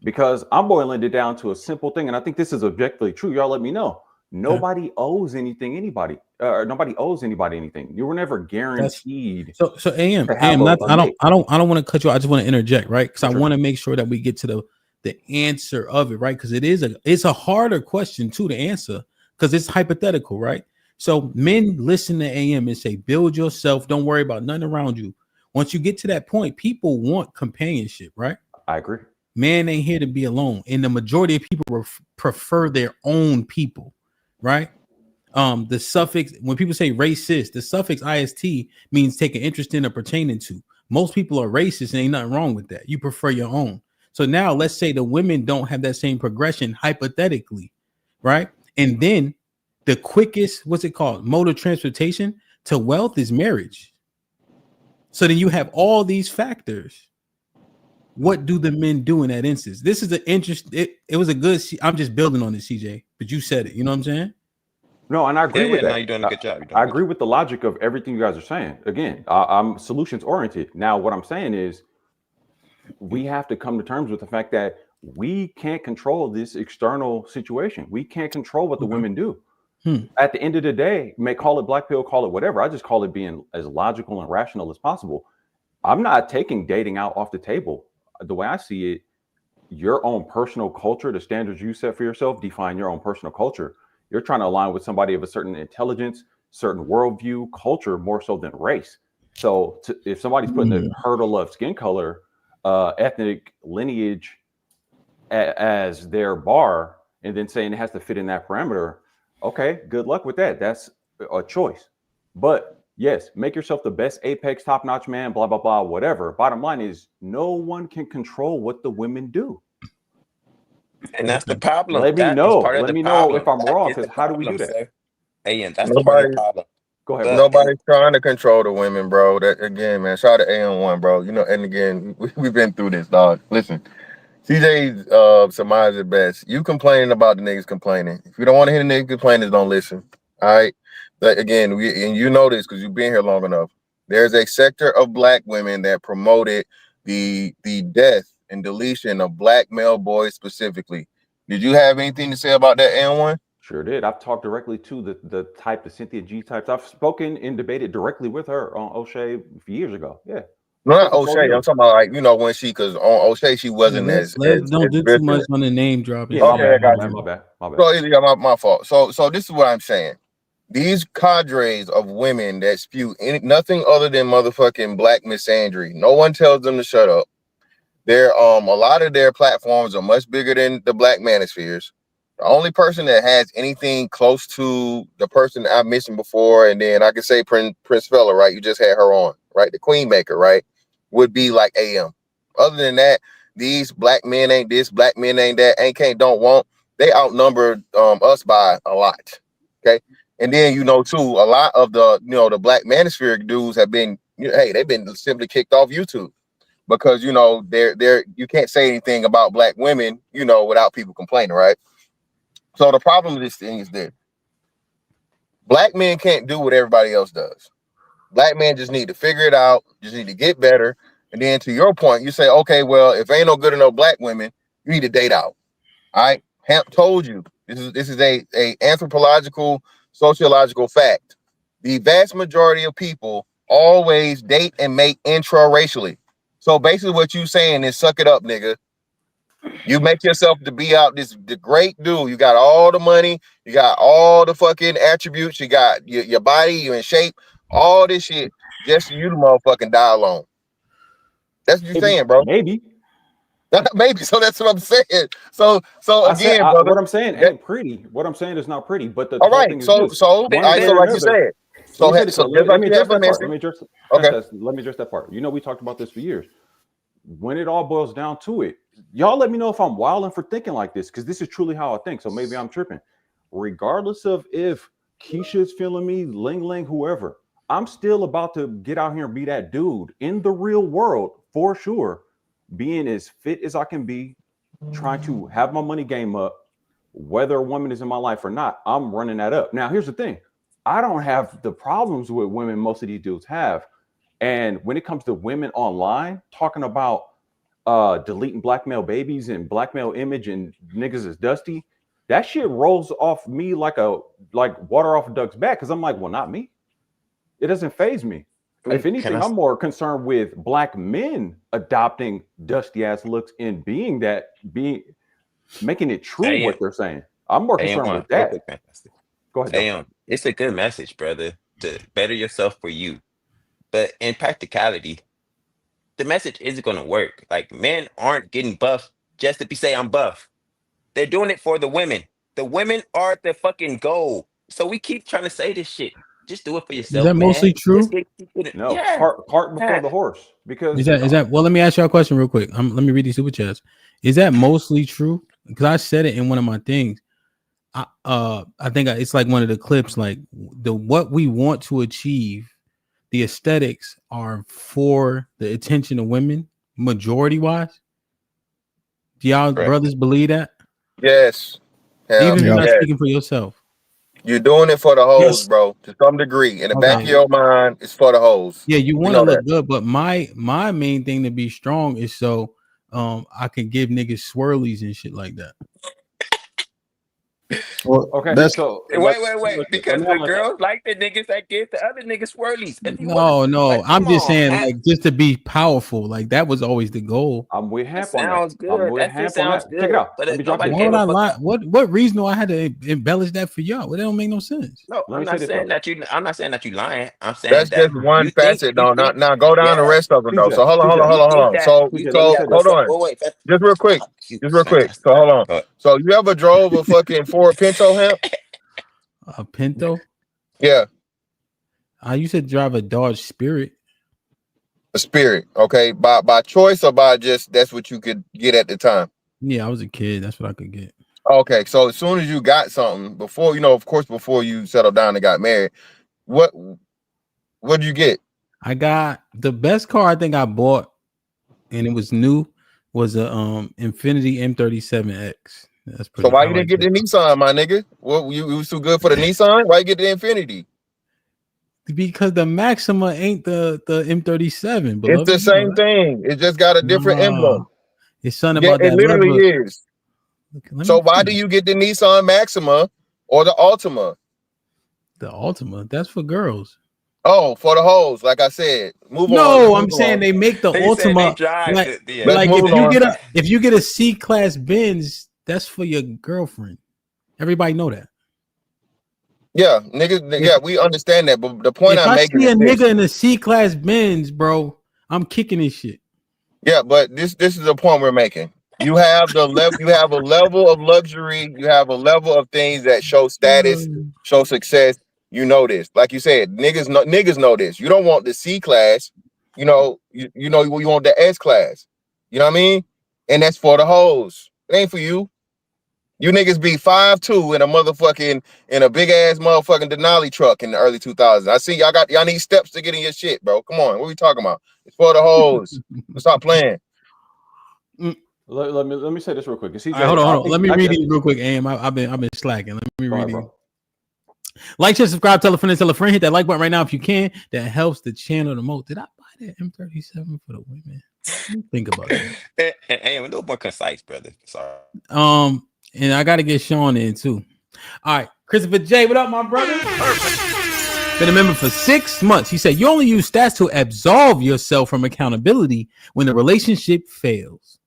Because I'm boiling it down to a simple thing, and I think this is objectively true. Y'all let me know. Nobody owes anything anybody. Nobody owes anybody anything. You were never guaranteed. So AM, I don't want to cut you. I just want to interject, right? Because I want to make sure that we get to the answer of it, right? Because it's a harder question too to answer because it's hypothetical, right? So men listen to AM and say, build yourself. Don't worry about nothing around you. Once you get to that point, people want companionship, right? I agree. Man ain't here to be alone. And the majority of people prefer their own people, right? The suffix, when people say racist, the suffix ist means take an interest in or pertaining to. Most people are racist and ain't nothing wrong with that. You prefer your own. So now let's say the women don't have that same progression hypothetically, right? And then the quickest, what's it called? Mode of transportation to wealth is marriage. So then you have all these factors. What do the men do in that instance? This is an interest. It was a good. I'm just building on it, CJ. But you said it. You know what I'm saying? No, and I agree with that. No, you're doing a good job. I agree with the logic of everything you guys are saying. Again, I'm solutions oriented. Now, what I'm saying is, we have to come to terms with the fact that we can't control this external situation. We can't control what the women do. At the end of the day, may call it black pill, call it whatever. I just call it being as logical and rational as possible. I'm not taking dating out off the table. The way I see it, your own personal culture, the standards you set for yourself, define your own personal culture. You're trying to align with somebody of a certain intelligence, certain worldview, culture, more so than race. So if somebody's putting the hurdle of skin color, ethnic lineage as their bar, and then saying it has to fit in that parameter, okay, good luck with that. That's a choice. But yes, make yourself the best apex top-notch man, blah, blah, blah, whatever. Bottom line is no one can control what the women do. And that's the problem. Let me know. Let me know if I'm wrong, because how do we do that? Sir. Hey, and that's part of the problem. Go ahead. Nobody's trying to control the women, bro. That again, man. Shout out to AM1, bro. You know, and again, we've been through this, dog. Listen, CJ surmised it best. You complaining about the niggas complaining. If you don't want to hear the niggas complaining, don't listen. All right. But again, and you know this because you've been here long enough. There's a sector of black women that promoted the death and deletion of black male boys specifically. Did you have anything to say about that, AM1? Sure did. I've talked directly to the Cynthia G types. I've spoken and debated directly with her on O'Shea years ago. Yeah. No, not O'Shea. I'm talking about like, you know, when because on O'Shea she wasn't as don't do too much on the name dropping. Yeah, okay, my bad. So my fault. So this is what I'm saying. These cadres of women that spew nothing other than motherfucking black misandry. No one tells them to shut up. They're a lot of their platforms are much bigger than the black manospheres. The only person that has anything close to the person that I mentioned before, and then I could say Prince Fella, right? You just had her on, right? The Queen Maker, right? Would be like AM. Other than that, these black men ain't this, black men ain't that, ain't can't, don't want. They outnumber us by a lot. Okay. And then, you know, too, a lot of the, you know, the black manosphere dudes have been, hey, they've been simply kicked off YouTube because, you know, they're you can't say anything about black women, you know, without people complaining, right? So the problem with this thing is that black men can't do what everybody else does. Black men just need to figure it out, just need to get better. And then to your point, you say, okay, well, if ain't no good enough black women, you need to date out. All right. Hamp told you this is a anthropological, sociological fact. The vast majority of people always date and mate intra-racially. So basically what you saying is suck it up, nigga. You make yourself to be out the great dude. You got all the money, you got all the fucking attributes, you got your body, you're in shape, all this shit, just you the motherfucking die alone. That's what you're saying, bro. Maybe. Maybe. So that's what I'm saying. So again, brother, what I'm saying ain't pretty. What I'm saying is not pretty. But the all whole right. thing is So this. all right. So like you said. So let me address that part. Let me address that part. You know, we talked about this for years. When it all boils down to it, y'all let me know if I'm wilding for thinking like this, because this is truly how I think. So maybe I'm tripping. Regardless of if Keisha's feeling me, Ling Ling, whoever, I'm still about to get out here and be that dude in the real world for sure, being as fit as I can be, trying to have my money game up, whether a woman is in my life or not. I'm running that up. Now, here's the thing. I don't have the problems with women most of these dudes have. And when it comes to women online talking about deleting black male babies and black male image and niggas is dusty, that shit rolls off me like water off a duck's back, because I'm like, well, not me. It doesn't faze me. If anything, I'm more concerned with black men adopting dusty ass looks and making it true what they're saying. I'm more concerned with that. Go ahead. It's a good message, brother, to better yourself for you. But in practicality, the message isn't going to work. Like, men aren't getting buff just to say I'm buff. They're doing it for the women. The women are the fucking goal. So we keep trying to say this shit. Just do it for yourself. Is that mostly true? No, cart before the horse. Because is that well, let me ask you a question real quick. Let me read these super chats. Is that mostly true? Because I said it in one of my things. I think it's like one of the clips, like what we want to achieve, the aesthetics are for the attention of women, majority wise. Do y'all brothers believe that? Yes. Even if you're not speaking for yourself. You're doing it for the hoes, bro, to some degree. In the back of your mind, it's for the hoes. Yeah, you want to look good, but my main thing to be strong is so I can give niggas swirlies and shit like that. Well, okay, wait, because the girls like the niggas that give the other niggas swirlies. No, I'm just saying, like, just to be powerful, like that was always the goal. I'm with Hamp on that. Sounds good. That sounds good. Check it out. But why would I lie? What reason do I have to embellish that for y'all? Well, that don't make no sense. No, I'm not saying that you lying. I'm saying that's that just one facet. Now go down the rest of them though. So hold on. So hold on. Wait, just real quick. So hold on. So you ever drove a fucking Ford Pinto, Hamp? A Pinto? Yeah. I used to drive a Dodge Spirit. A Spirit, okay. By choice or by just that's what you could get at the time? Yeah, I was a kid. That's what I could get. Okay, so as soon as you got something, before you settled down and got married, what did you get? I got the best car I think I bought, and it was new, was a Infiniti M37X. That's pretty. So why you didn't get the Nissan, my nigga? Well, you was too good for the Nissan. Why you get the Infiniti? Because the Maxima ain't the M37. It's the same thing. It just got a different emblem. It's something about that. It literally is. So why do you get the Nissan Maxima or the Altima? The Altima, that's for girls. Oh, for the hoes, like I said. Move on. No, I'm saying they make the Altima. Like if you get a C-class Benz, that's for your girlfriend. Everybody know that. Yeah, niggas. Yeah, we understand that. But the point I'm making is, nigga in a C-class Benz, bro, I'm kicking his shit. Yeah, but this is the point we're making. You have the level. You have a level of luxury. You have a level of things that show status, show success. You know this, like you said, niggas know this. You don't want the C class. You know you want the S class. You know what I mean? And that's for the hoes. It ain't for you. You niggas be 5'2" in a big ass motherfucking Denali truck in the early 2000s. I see y'all need steps to get in your shit, bro. Come on, what are we talking about? It's for the hoes. Stop playing. Let me say this real quick. CJ, hold on. Let me read these real quick. Am I've been slacking. Let me read these. Like, share, subscribe, tell a friend, hit that like button right now if you can. That helps the channel the most. Did I buy that M37 for the women? Think about it. Hey, we're a little more concise, brother. Sorry. And I gotta get Sean in too. All right, Christopher J, what up, my brother? Been a member for 6 months. He said, you only use stats to absolve yourself from accountability when the relationship fails.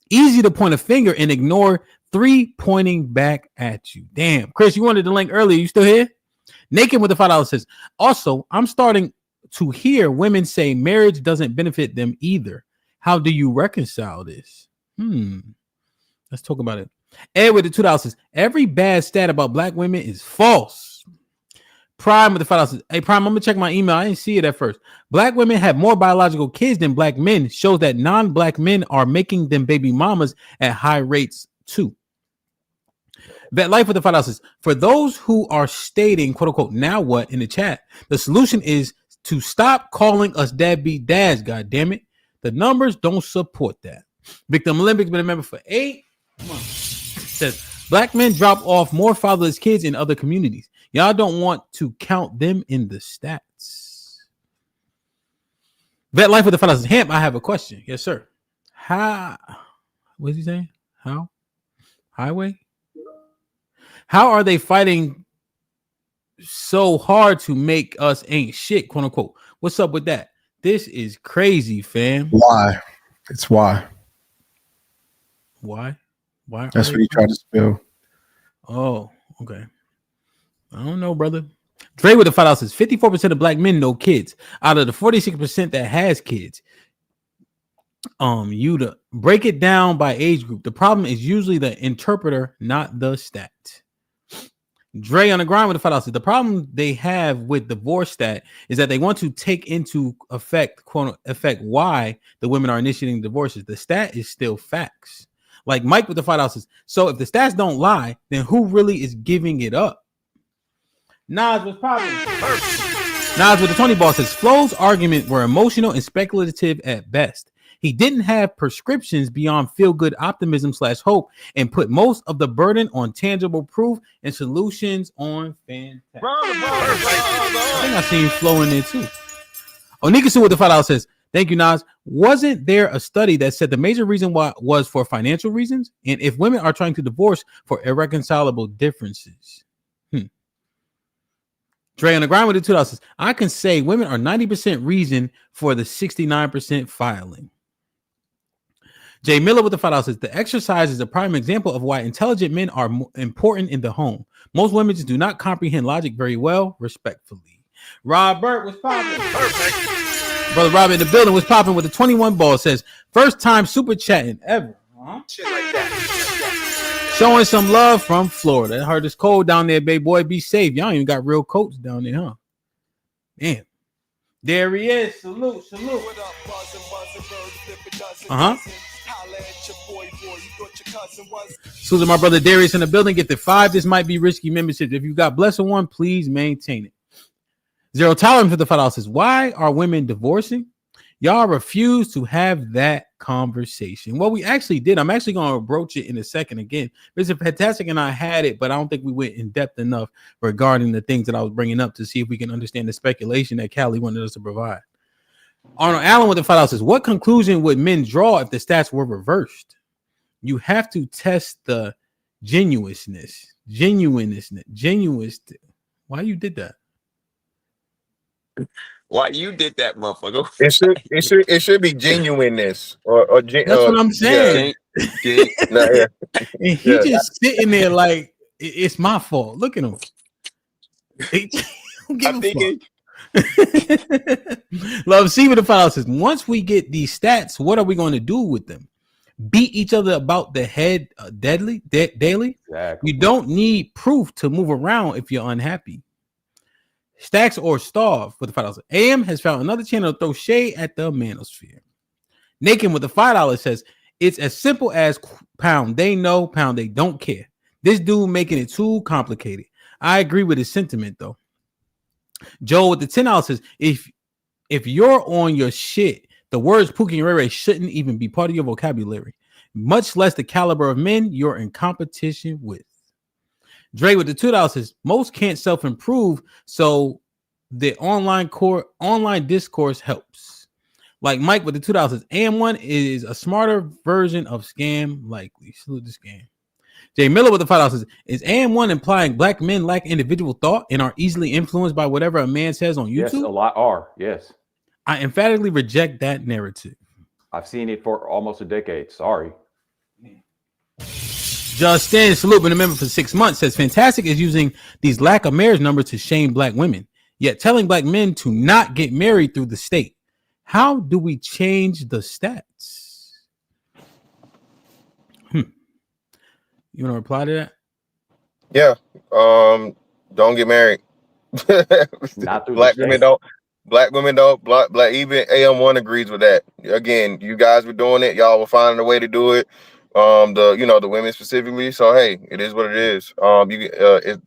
Easy to point a finger and ignore 3 pointing back at you. Damn. Chris, you wanted the link earlier. You still here? Naked with the $5 says, also, I'm starting to hear women say marriage doesn't benefit them either. How do you reconcile this? Let's talk about it. Ed with the $2 says, every bad stat about black women is false. Prime with the $5 says, hey, Prime, I'm going to check my email. I didn't see it at first. Black women have more biological kids than black men. Shows that non-black men are making them baby mamas at high rates too. Vet Life with the $5 says, for those who are stating, quote unquote, now what in the chat, the solution is to stop calling us deadbeat dads, God damn it. The numbers don't support that. Victim Olympics been a member for 8 months. Says, black men drop off more fatherless kids in other communities. Y'all don't want to count them in the stats. Vet Life with the $5 says, Hamp, I have a question. Yes, sir. What's he saying? How? Highway? How are they fighting so hard to make us ain't shit, quote unquote? What's up with that? This is crazy, fam. Why? It's why. Why? Why? That's what he tried to spill. Oh, okay. I don't know, brother. Dre with the $5 says 54% of black men know kids. Out of the 46% that has kids, you to break it down by age group. The problem is usually the interpreter, not the stat. Dre on the grind with the $5 says the problem they have with divorce stat is that they want to take into effect, quote effect, why the women are initiating divorces. The stat is still facts. Like Mike with the $5 says, so if the stats don't lie, then who really is giving it up? Nas was popping. Nas with the Tony Ball says Flo's argument were emotional and speculative at best. He didn't have prescriptions beyond feel-good optimism / hope and put most of the burden on tangible proof and solutions on fantastic. I think I seen Flo in there too. Onikasu with the $5 says, thank you, Nas. Wasn't there a study that said the major reason why was for financial reasons? And if women are trying to divorce for irreconcilable differences? Dre on the grind with the $2 says, I can say women are 90% reason for the 69% filing. Jay Miller with the $5 says, the exercise is a prime example of why intelligent men are important in the home. Most women just do not comprehend logic very well, respectfully. Rob Burt was popping. Brother Rob in the building was popping with the 21 ball. Says, first time super chatting ever. Shit like that. Showing some love from Florida. I heard it's cold down there, baby boy. Be safe. Y'all even got real coats down there, huh? Damn. There he is. Salute. Susan, my brother Darius in the building. Get the 5. This might be risky membership. If you got blessed one, please maintain it. Zero tolerance for the $5 says, why are women divorcing? Y'all refuse to have that conversation. Well, we actually did. I'm actually going to broach it in a second again. Mr. Fantastic and I had it, but I don't think we went in depth enough regarding the things that I was bringing up to see if we can understand the speculation that Callie wanted us to provide. Arnold Allen with the $5 says, what conclusion would men draw if the stats were reversed? You have to test the genuineness. Why you did that? Why you did that, motherfucker? It should be genuineness or that's what I'm saying. Yeah. And he just sitting there like it's my fault. Look at him. Love C with the $5 says, once we get these stats, what are we going to do with them? Beat each other about the head daily? Exactly. You don't need proof to move around if you're unhappy. Stacks or starve with the $5. AM has found another channel to throw shade at the manosphere. Naked with the $5 says, it's as simple as pound they know, pound they don't care. This dude making it too complicated. I agree with his sentiment though. Joe with the $10 says, if you're on your shit, the words Pookie and Ray Ray shouldn't even be part of your vocabulary, much less the caliber of men you're in competition with. Dre with the $2 says, most can't self-improve, so the online discourse helps. Like Mike with the $2 says, AM1 is a smarter version of scam likely. Salute the scam. Jay Miller with the $5 says, is AM1 implying black men lack individual thought and are easily influenced by whatever a man says on YouTube? Yes, a lot are. Yes. I emphatically reject that narrative. I've seen it for almost a decade. Sorry. Justin, salute, been a member for 6 months, says Fantastic is using these lack of marriage numbers to shame black women, yet telling black men to not get married through the state. How do we change the stats? You want to reply to that? Yeah. Don't get married. Not through Black women don't. Black women don't. Black even AM1 agrees with that. Again, you guys were doing it. Y'all were finding a way to do it. The women specifically. So hey, it is what it is. It's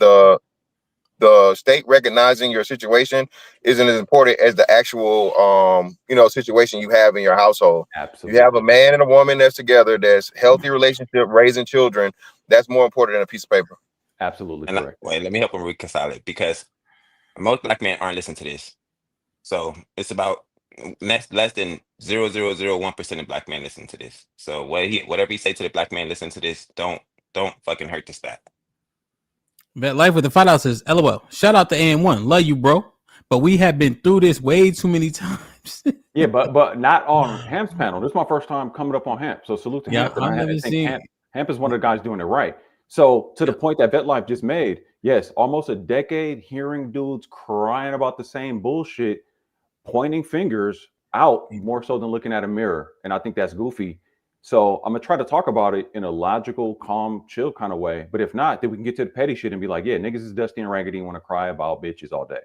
the state recognizing your situation isn't as important as the actual situation you have in your household. Absolutely. You have a man and a woman that's together, that's healthy relationship, raising children. That's more important than a piece of paper. Absolutely And correct. wait, let me help them reconcile it, because most black men aren't listening to this. So it's about less than 0.001% of black men listen to this. So whatever he say to the black man, listen to this. Don't fucking hurt the stat. Bet Life with the $5 says, LOL. Shout out to AM1. Love you, bro. But we have been through this way too many times. Yeah, but not on Hamp's panel. This is my first time coming up on Hamp. So salute to Hamp. I've never seen Hamp is one of the guys doing it right. So to the point that Vet Life just made, yes, almost a decade hearing dudes crying about the same bullshit, pointing fingers out more so than looking at a mirror. And I think that's goofy. So I'm gonna try to talk about it in a logical, calm, chill kind of way. But if not, then we can get to the petty shit and be like, yeah, niggas is dusty and raggedy and want to cry about bitches all day.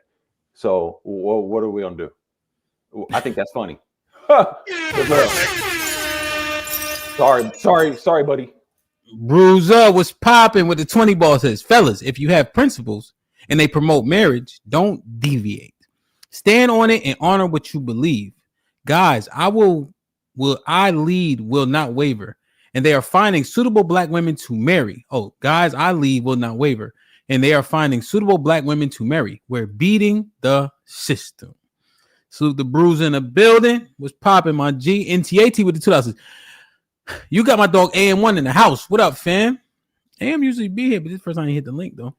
So what are we gonna do? I think that's funny. Sorry, buddy. Bruiser was popping with the 20 ball, says, fellas, if you have principles and they promote marriage, don't deviate. Stand on it and honor what you believe. Guys, will lead, will not waver. And they are finding suitable black women to marry. Oh, guys, I lead, will not waver. And they are finding suitable black women to marry. We're beating the system. Salute the Bruiser in the building. Was popping, my G. NTAT with the $2. You got my dog AM1 in the house. What up, fam? AM usually be here, but this first time he hit the link, though.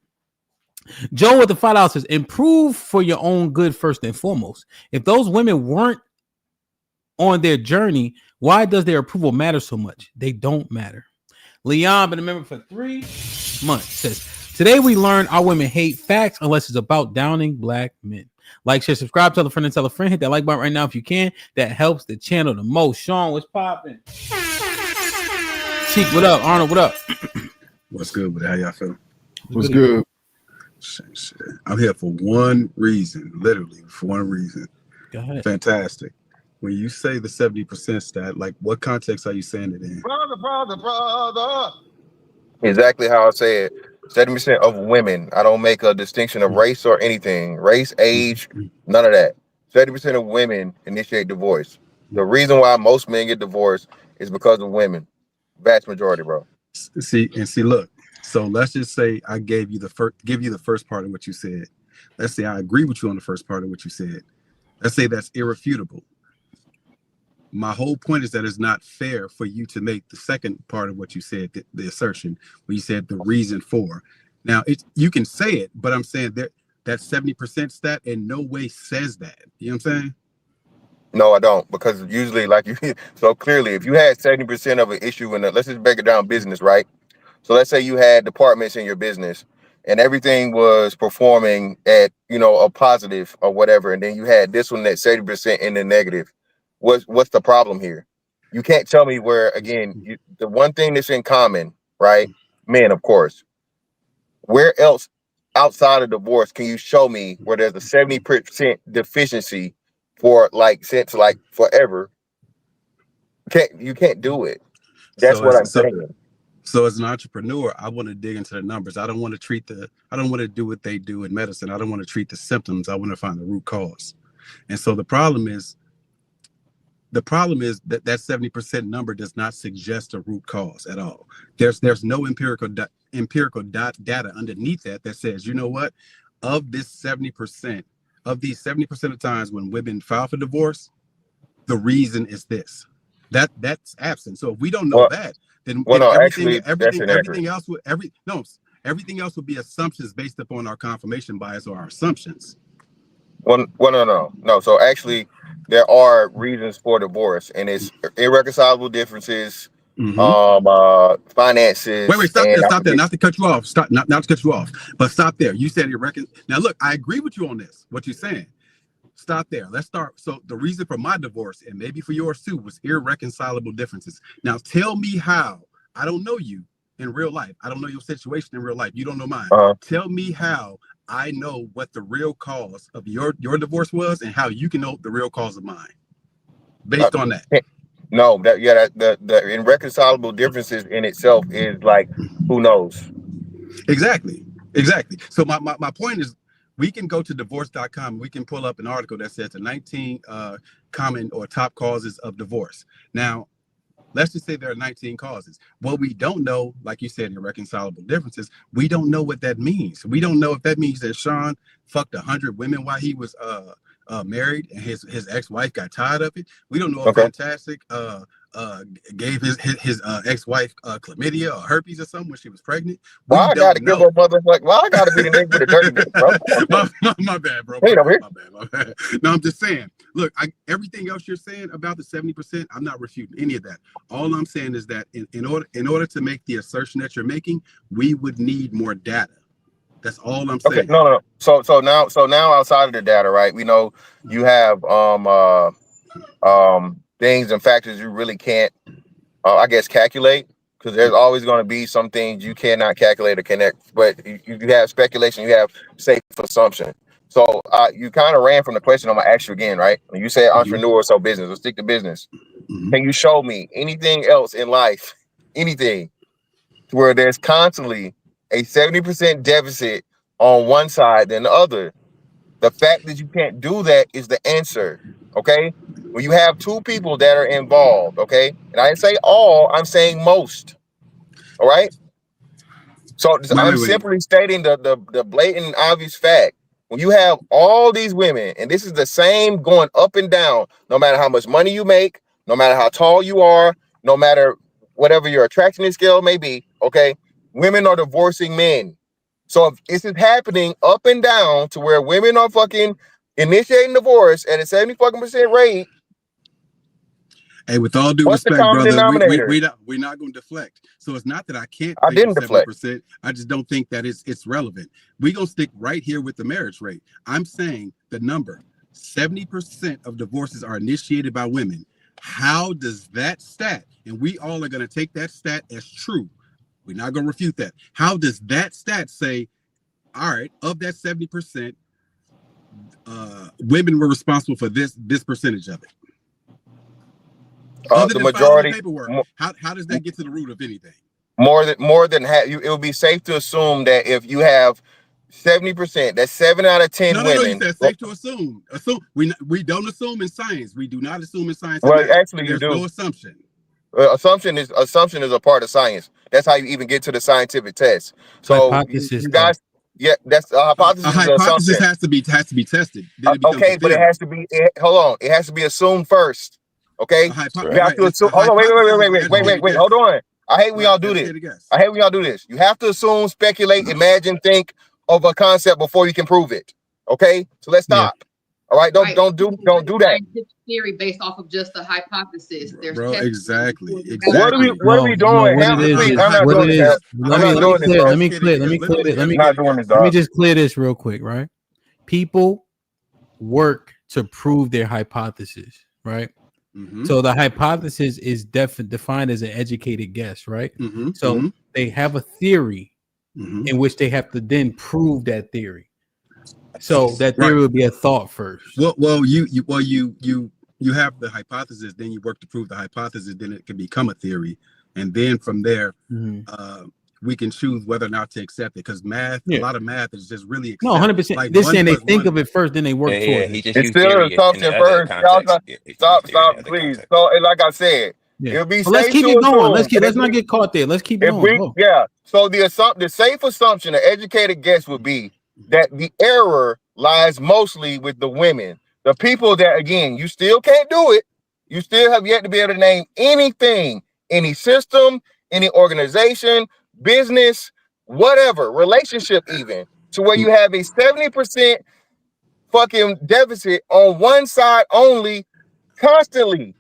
Joe with the $5 says, improve for your own good first and foremost. If those women weren't on their journey, why does their approval matter so much? They don't matter. Leon, been a member for 3 months, says, today we learned our women hate facts unless it's about downing black men. Like, share, subscribe, tell a friend and tell a friend. Hit that like button right now if you can. That helps the channel the most. Sean, what's popping? Cheek, what up? Arnold, what up? What's good with it? How y'all feel? What's good? Shit. I'm here for one reason, literally for one reason. Go ahead. Fantastic. When you say the 70% stat, like what context are you saying it in? Brother. Exactly how I say it. 70% of women. I don't make a distinction of race or anything. Race, age, none of that. 70% of women initiate divorce. The reason why most men get divorced is because of women. Vast majority, bro. See, look. So let's just say I give you the first part of what you said. Let's say I agree with you on the first part of what you said. Let's say that's irrefutable. My whole point is that it's not fair for you to make the second part of what you said, the assertion, where you said the reason for. Now, you can say it, but I'm saying that 70% stat in no way says that. You know what I'm saying? No, I don't, because usually, like you, so clearly, if you had 70% of an issue in let's just break it down business, right? So let's say you had departments in your business and everything was performing at, a positive or whatever. And then you had this one that's 70% in the negative. What's the problem here? You can't tell me where, again, the one thing that's in common, right? Men, of course. Where else outside of divorce can you show me where there's a 70% deficiency for since forever? You can't do it. That's what I'm saying. So as an entrepreneur, I want to dig into the numbers. I don't want to do what they do in medicine. I don't want to treat the symptoms. I want to find the root cause. And so the problem is that 70% number does not suggest a root cause at all. There's no empirical data underneath that says, you know what, of these 70% of times when women file for divorce, the reason is this. That's absent. So if we don't know that, then no, everything actually, that's inaccurate. everything else would be assumptions based upon our confirmation bias or our assumptions. No. So actually, there are reasons for divorce, and it's irreconcilable differences, finances. Wait, stop there. Not to cut you off. Not to cut you off, but stop there. You said Now, look, I agree with you on this. What you're saying. Stop there. Let's start. So the reason for my divorce, and maybe for yours too, was irreconcilable differences. Now, tell me how. I don't know you in real life. I don't know your situation in real life. You don't know mine. Tell me how I know what the real cause of your divorce was, and how you can know the real cause of mine, based on that. No, the irreconcilable differences in itself is like, who knows? Exactly. So my point is, we can go to divorce.com. We can pull up an article that says the 19 common or top causes of divorce. Now, let's just say there are 19 causes. What we don't know, like you said, irreconcilable differences, we don't know what that means. We don't know if that means that Sean fucked 100 women while he was married and his ex-wife got tired of it. We don't know if Fantastic gave his ex-wife chlamydia or herpes or something when she was pregnant. Why I gotta give a motherfucker? Why I gotta be the nigga with the dirty dick, bro? my bad, bro. My bad. No, I'm just saying. Look, everything else you're saying about the 70%, I'm not refuting any of that. All I'm saying is that in order to make the assertion that you're making, we would need more data. That's all I'm saying. Okay, no. So now outside of the data, right? We know you have things and factors you really can't, I guess, calculate, because there's always going to be some things you cannot calculate or connect. But you have speculation, you have safe assumption. So you kind of ran from the question. I'm gonna ask you again, right? When you said entrepreneur, so business, let's stick to business. Can you show me anything else in life, anything, where there's constantly a 70% deficit on one side than the other? The fact that you can't do that is the answer. Okay, when you have two people that are involved, okay, and I didn't say all, I'm saying most. All right. So I'm simply stating the blatant obvious fact. When you have all these women, and this is the same going up and down, no matter how much money you make, no matter how tall you are, no matter whatever your attractiveness scale may be, okay, women are divorcing men. So if this is happening up and down to where women are fucking initiating divorce at a 70% rate. Hey, with all due respect, brother, we're not going to deflect. So it's not that I can't. I didn't deflect. I just don't think that it's relevant. We're going to stick right here with the marriage rate. I'm saying the number 70% of divorces are initiated by women. How does that stat, and we all are going to take that stat as true. We're not going to refute that. How does that stat say, all right, of that 70%, women were responsible for this percentage of it? The majority. Paperwork. How does that get to the root of anything? More than half. It would be safe to assume that if you have 70%, that's 7 out of 10 women. No, you said safe to assume. We don't assume in science. We do not assume in science. Well, actually, you do. No assumption. Assumption is a part of science. That's how you even get to the scientific test. So hypothesis, you guys, that's a hypothesis. A hypothesis has to be tested. Okay, but it has to be. Hold on, it has to be assumed first. Okay, you have to assume. Hold on, wait. Hold on. I hate when y'all do this. You have to assume, speculate, imagine, think of a concept before you can prove it. Okay, so let's stop. Yeah. All right, don't do that. Theory based off of just a hypothesis. There's exactly. What are we doing? Let me just clear this real quick, right? People work to prove their hypothesis, right? So the hypothesis is defined as an educated guess, right? So they have a theory in which they have to then prove that theory. So that theory would be a thought first. Well, you have the hypothesis, then you work to prove the hypothesis, then it can become a theory, and then from there, we can choose whether or not to accept it. Because math, a lot of math is just really 100%. Like they're saying they think of it first, then they work towards it. It's still an assumption first. Stop, please. So, like I said, it'll be. Let's keep it going. Let's not get caught there. Let's keep going. So the safe assumption, the educated guess would be that the error lies mostly with the women, the people that, again, you still can't do it. You still have yet to be able to name anything, any system, any organization, business, whatever, relationship even, to where you have a 70% fucking deficit on one side only constantly.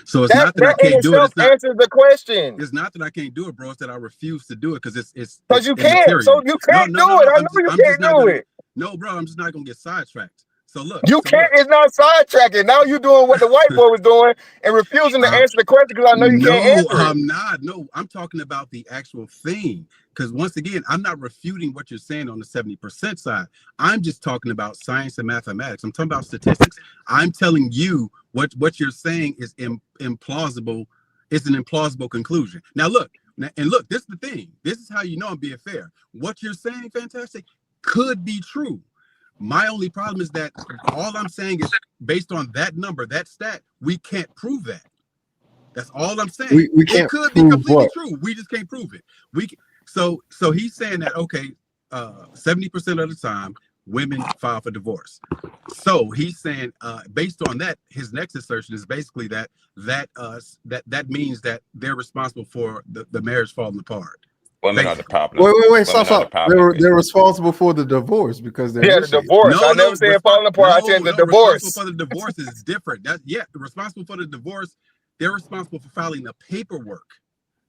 So it's not that I can't do it. It's not, answers the question. It's not that I can't do it, bro. It's that I refuse to do it because it's because you can't. So you can't do it. I know you can't do it. No, bro, I'm just not gonna get sidetracked. So look, you can't. It's not sidetracking. Now you're doing what the white boy was doing and refusing to answer the question because I know you can't answer. No, I'm not. No, I'm talking about the actual thing. Because once again, I'm not refuting what you're saying on the 70% side. I'm just talking about science and mathematics. I'm talking about statistics. I'm telling you what you're saying is implausible. It's an implausible conclusion. Now look, this is the thing. This is how you know I'm being fair. What you're saying, Fantastic, could be true. My only problem is that all I'm saying is based on that number, that stat, we can't prove that. That's all I'm saying. We can't it could be prove completely what? true. We just can't prove it. So he's saying that, okay, 70% of the time, women file for divorce. So he's saying, based on that, his next assertion is basically that means that they're responsible for the marriage falling apart. Women are the problem. Wait, stop. They're responsible for the divorce because they're the divorce. I never said falling apart. I said the divorce. Responsible for the divorce is different. Responsible for the divorce. They're responsible for filing the paperwork.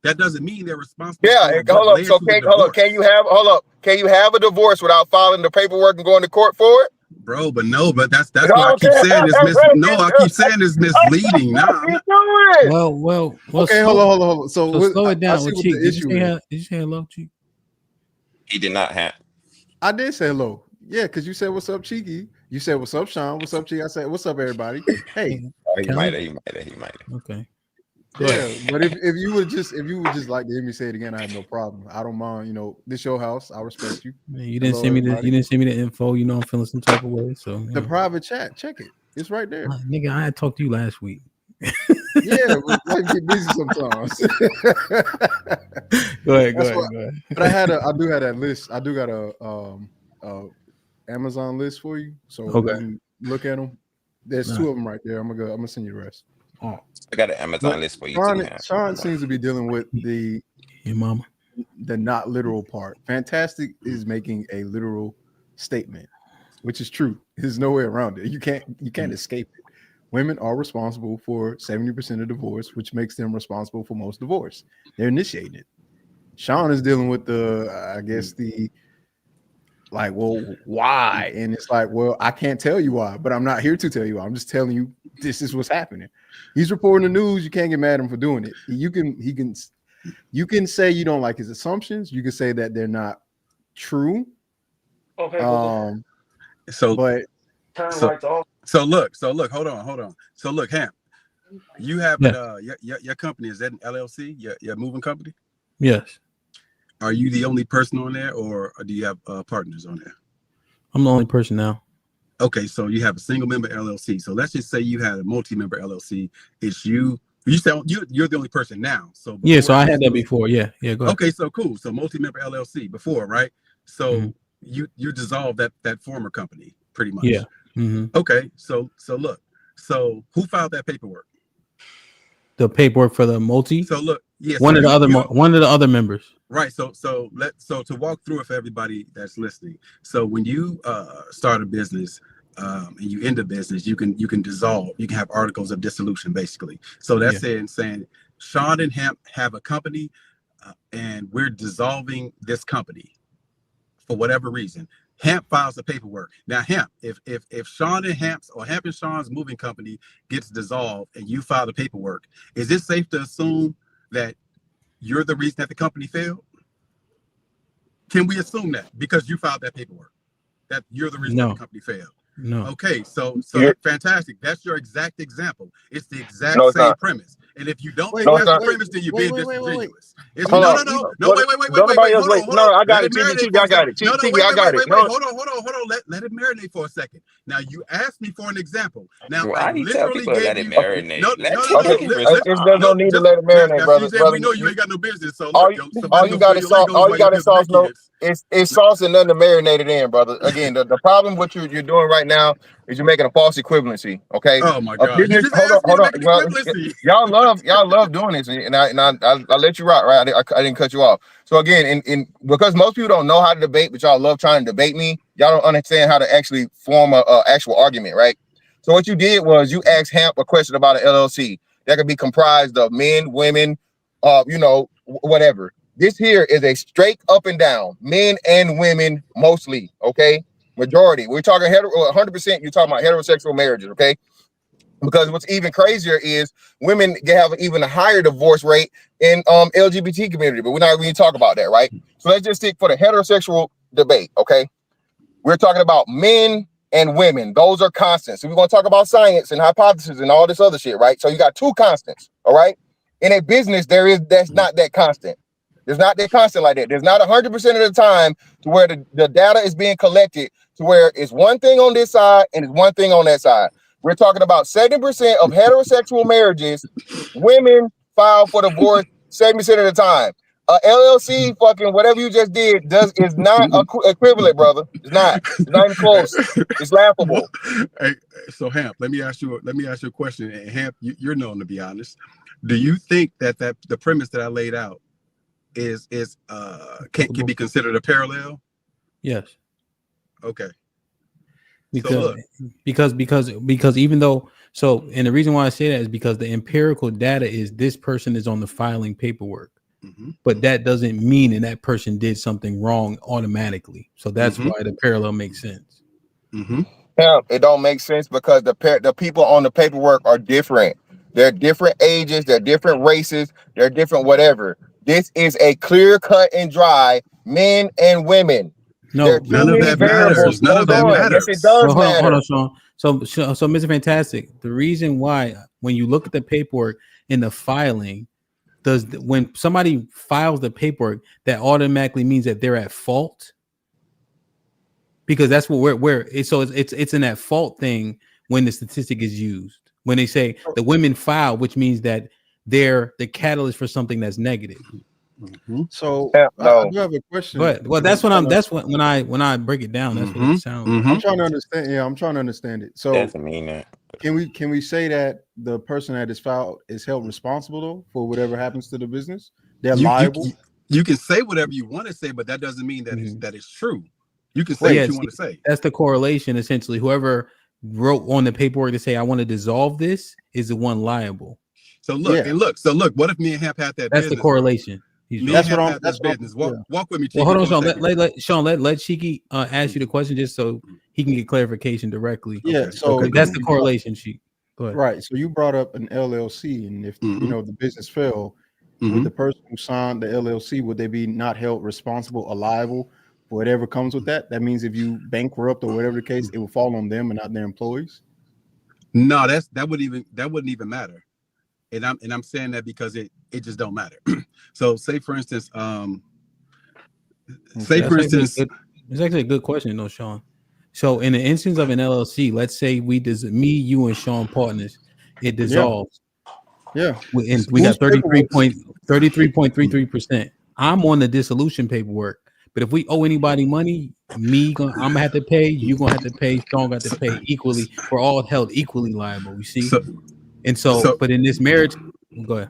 That doesn't mean they're responsible. Yeah, hold up. So can you have a divorce without filing the paperwork and going to court for it? Bro, but that's what I keep saying is I keep saying is misleading. Well. Okay, hold on. So slow it down. Did you say hello, Cheek? He did not have. I did say hello. Yeah, because you said what's up, Cheeky. You said what's up, Sean. What's up, Cheeky? I said what's up, everybody. Hey. He might have. Okay. Yeah, but if you would just like to hear me say it again, I have no problem. I don't mind. You know, this your house. I respect you. Man, you didn't send me the info. You know I'm feeling some type of way. So the private chat, check it. It's right there. Nigga, I had talked to you last week. Yeah, we get busy sometimes. Go ahead. But I do have that list. I do got a Amazon list for you. So you can look at them. There's two of them right there. I'm gonna send you the rest. Oh, I got an Amazon list for you. Sean seems to be dealing with your mama, the not literal part. Fantastic is making a literal statement, which is true. There's no way around it. You can't escape it. Women are responsible for 70% of divorce, which makes them responsible for most divorce. They're initiating it. Sean is dealing with why? And it's like, well, I can't tell you why, but I'm not here to tell you why. I'm just telling you this is what's happening. He's reporting the news. You can't get mad at him for doing it. You can say you don't like his assumptions. You can say that they're not true. Okay. So look, hold on. So look, Ham, you have your company, is that an LLC? Your moving company? Yes. Are you the only person on there, or do you have partners on there? I'm the only person now. Okay, so you have a single member LLC. So let's just say you had a multi-member LLC. It's you. You said you're the only person now. So so I had that before. Yeah, go ahead. Okay, so cool. So multi-member LLC before, right? So you dissolved that former company pretty much. Yeah. Mm-hmm. Okay, so look. So who filed that paperwork? The paperwork for the multi. So look, one of the other members. Right. So to walk through it for everybody that's listening. So when you start a business and you end a business, you can dissolve. You can have articles of dissolution, basically. So that's saying Sean and Hemp have a company, and we're dissolving this company for whatever reason. Hemp files the paperwork. Now, Hemp, if Sean and Hamp's or Hemp and Sean's moving company gets dissolved and you file the paperwork, is it safe to assume that you're the reason that the company failed? Can we assume that because you filed that paperwork, that you're the reason that the company failed? No. Okay, so fantastic. That's your exact example. It's the exact same premise. And if you don't think that's the premise, then you're being disingenuous. No, wait. No, I got it. I got it. I got it. Hold on. Let it marinate for a second. Now you asked me for an example. Now I literally gave you. There's no need to let it marinate, brother. We know you ain't got no business. So all you got is sauce. No, It's sauce and nothing to marinate it in, brother. Again, the problem what you're doing right now is you're making a false equivalency. Okay. Oh my God! You just Hold asked me on. to make an Well, equivalency. y'all love doing this, and I let you rock, right? I didn't cut you off. So again, in because most people don't know how to debate, but y'all love trying to debate me. Y'all don't understand how to actually form a actual argument, right? So what you did was you asked Hamp a question about an LLC that could be comprised of men, women, whatever. This here is a straight up and down, men and women mostly, okay? Majority. We're talking 100%. You're talking about heterosexual marriages, okay? Because what's even crazier is women have even a higher divorce rate in LGBT community, but we're not going to talk about that, right? So let's just stick for the heterosexual debate, okay? We're talking about men and women. Those are constants. So we're going to talk about science and hypotheses and all this other shit, right? So you got two constants, all right? In a business, that's not that constant. There's not that constant like that. There's not 100% of the time to where the data is being collected to where it's one thing on this side and it's one thing on that side. We're talking about 70% of heterosexual marriages, women file for divorce 70% of the time. LLC, fucking whatever you just did, is not equivalent, brother. It's not even close. It's laughable. Hey, so Hamp, let me ask you a question. And Hamp, you're known to be honest. Do you think that the premise that I laid out can be considered a parallel? Yes. Okay. Because even though and the reason why I say that is because the empirical data is this person is on the filing paperwork, but that doesn't mean that person did something wrong automatically. So that's why the parallel makes sense. Yeah, it don't make sense because the people on the paperwork are different. They're different ages, they're different races, they're different whatever. This is a clear cut and dry men and women. No, none of that matters. None of that matters. Yes, it does matter. Hold on, Sean. So Mr. Fantastic, the reason why when you look at the paperwork in the filing, when somebody files the paperwork, that automatically means that they're at fault? Because that's what it's in that fault thing when the statistic is used. When they say the women file, which means that they're the catalyst for something that's negative. So I do have a question. But when I break it down, that's what it sounds like. I'm trying to understand. Yeah, I'm trying to understand it. So Doesn't mean that. Can we say that the person that is filed is held responsible though for whatever happens to the business? They're liable. You can say whatever you want to say, but that doesn't mean that it's true. You can say what you want to say. That's the correlation. Essentially, whoever wrote on the paperwork to say I want to dissolve this is the one liable. So look. What if me and Hamp had that? That's the correlation. That's business. Walk with me. Well, hold on, Sean. Let Shiki ask you the question just so he can get clarification directly. Yeah. So that's the correlation sheet. Go ahead. Right. So you brought up an LLC, and if the business fell, would the person who signed the LLC, would they be not held responsible or liable for whatever comes with that? That means if you bankrupt or whatever the case, it will fall on them and not their employees. No, that wouldn't even matter. And I'm saying that because it just don't matter. So say for instance, it's actually a good question, though, Sean. So in the instance of an LLC, let's say me, you, and Sean partners, it dissolves. Yeah. We got 33.33%. I'm on the dissolution paperwork. But if we owe anybody money, I'm gonna have to pay, you gonna have to pay, Sean got to pay equally. We're all held equally liable, you see? But in this marriage, go ahead.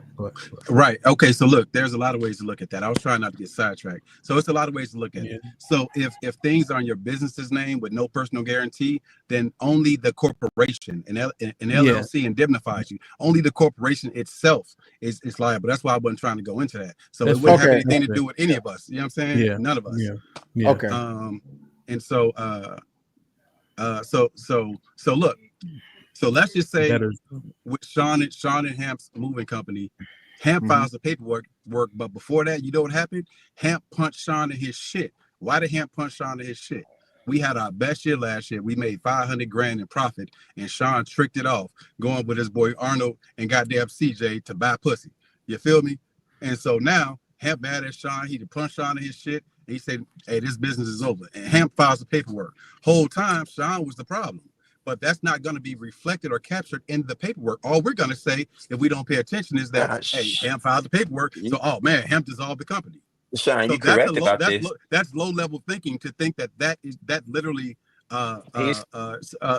Right. Okay. So look, there's a lot of ways to look at that. I was trying not to get sidetracked. So it's a lot of ways to look at it. So if things are in your business's name with no personal guarantee, then only the corporation and LLC indemnifies you. Only the corporation itself is liable. That's why I wasn't trying to go into that. So it wouldn't have anything to do with any of us. You know what I'm saying? Yeah. None of us. Yeah. Okay. And so so look. So let's just say with Sean and Hamp's moving company, Hamp files the paperwork, but before that, you know what happened? Hamp punched Sean in his shit. Why did Hamp punch Sean in his shit? We had our best year last year. We made $500,000 in profit, and Sean tricked it off, going with his boy Arnold and goddamn CJ to buy pussy. You feel me? And so now Hamp mad at Sean. He punched Sean in his shit. And he said, "Hey, this business is over." And Hamp files the paperwork. Whole time, Sean was the problem. But that's not going to be reflected or captured in the paperwork. All we're going to say, if we don't pay attention, is that, hey, Hamp filed the paperwork. So, oh, man, Hamp dissolved the company. Sean, So you correct about this. That's low level thinking to think that literally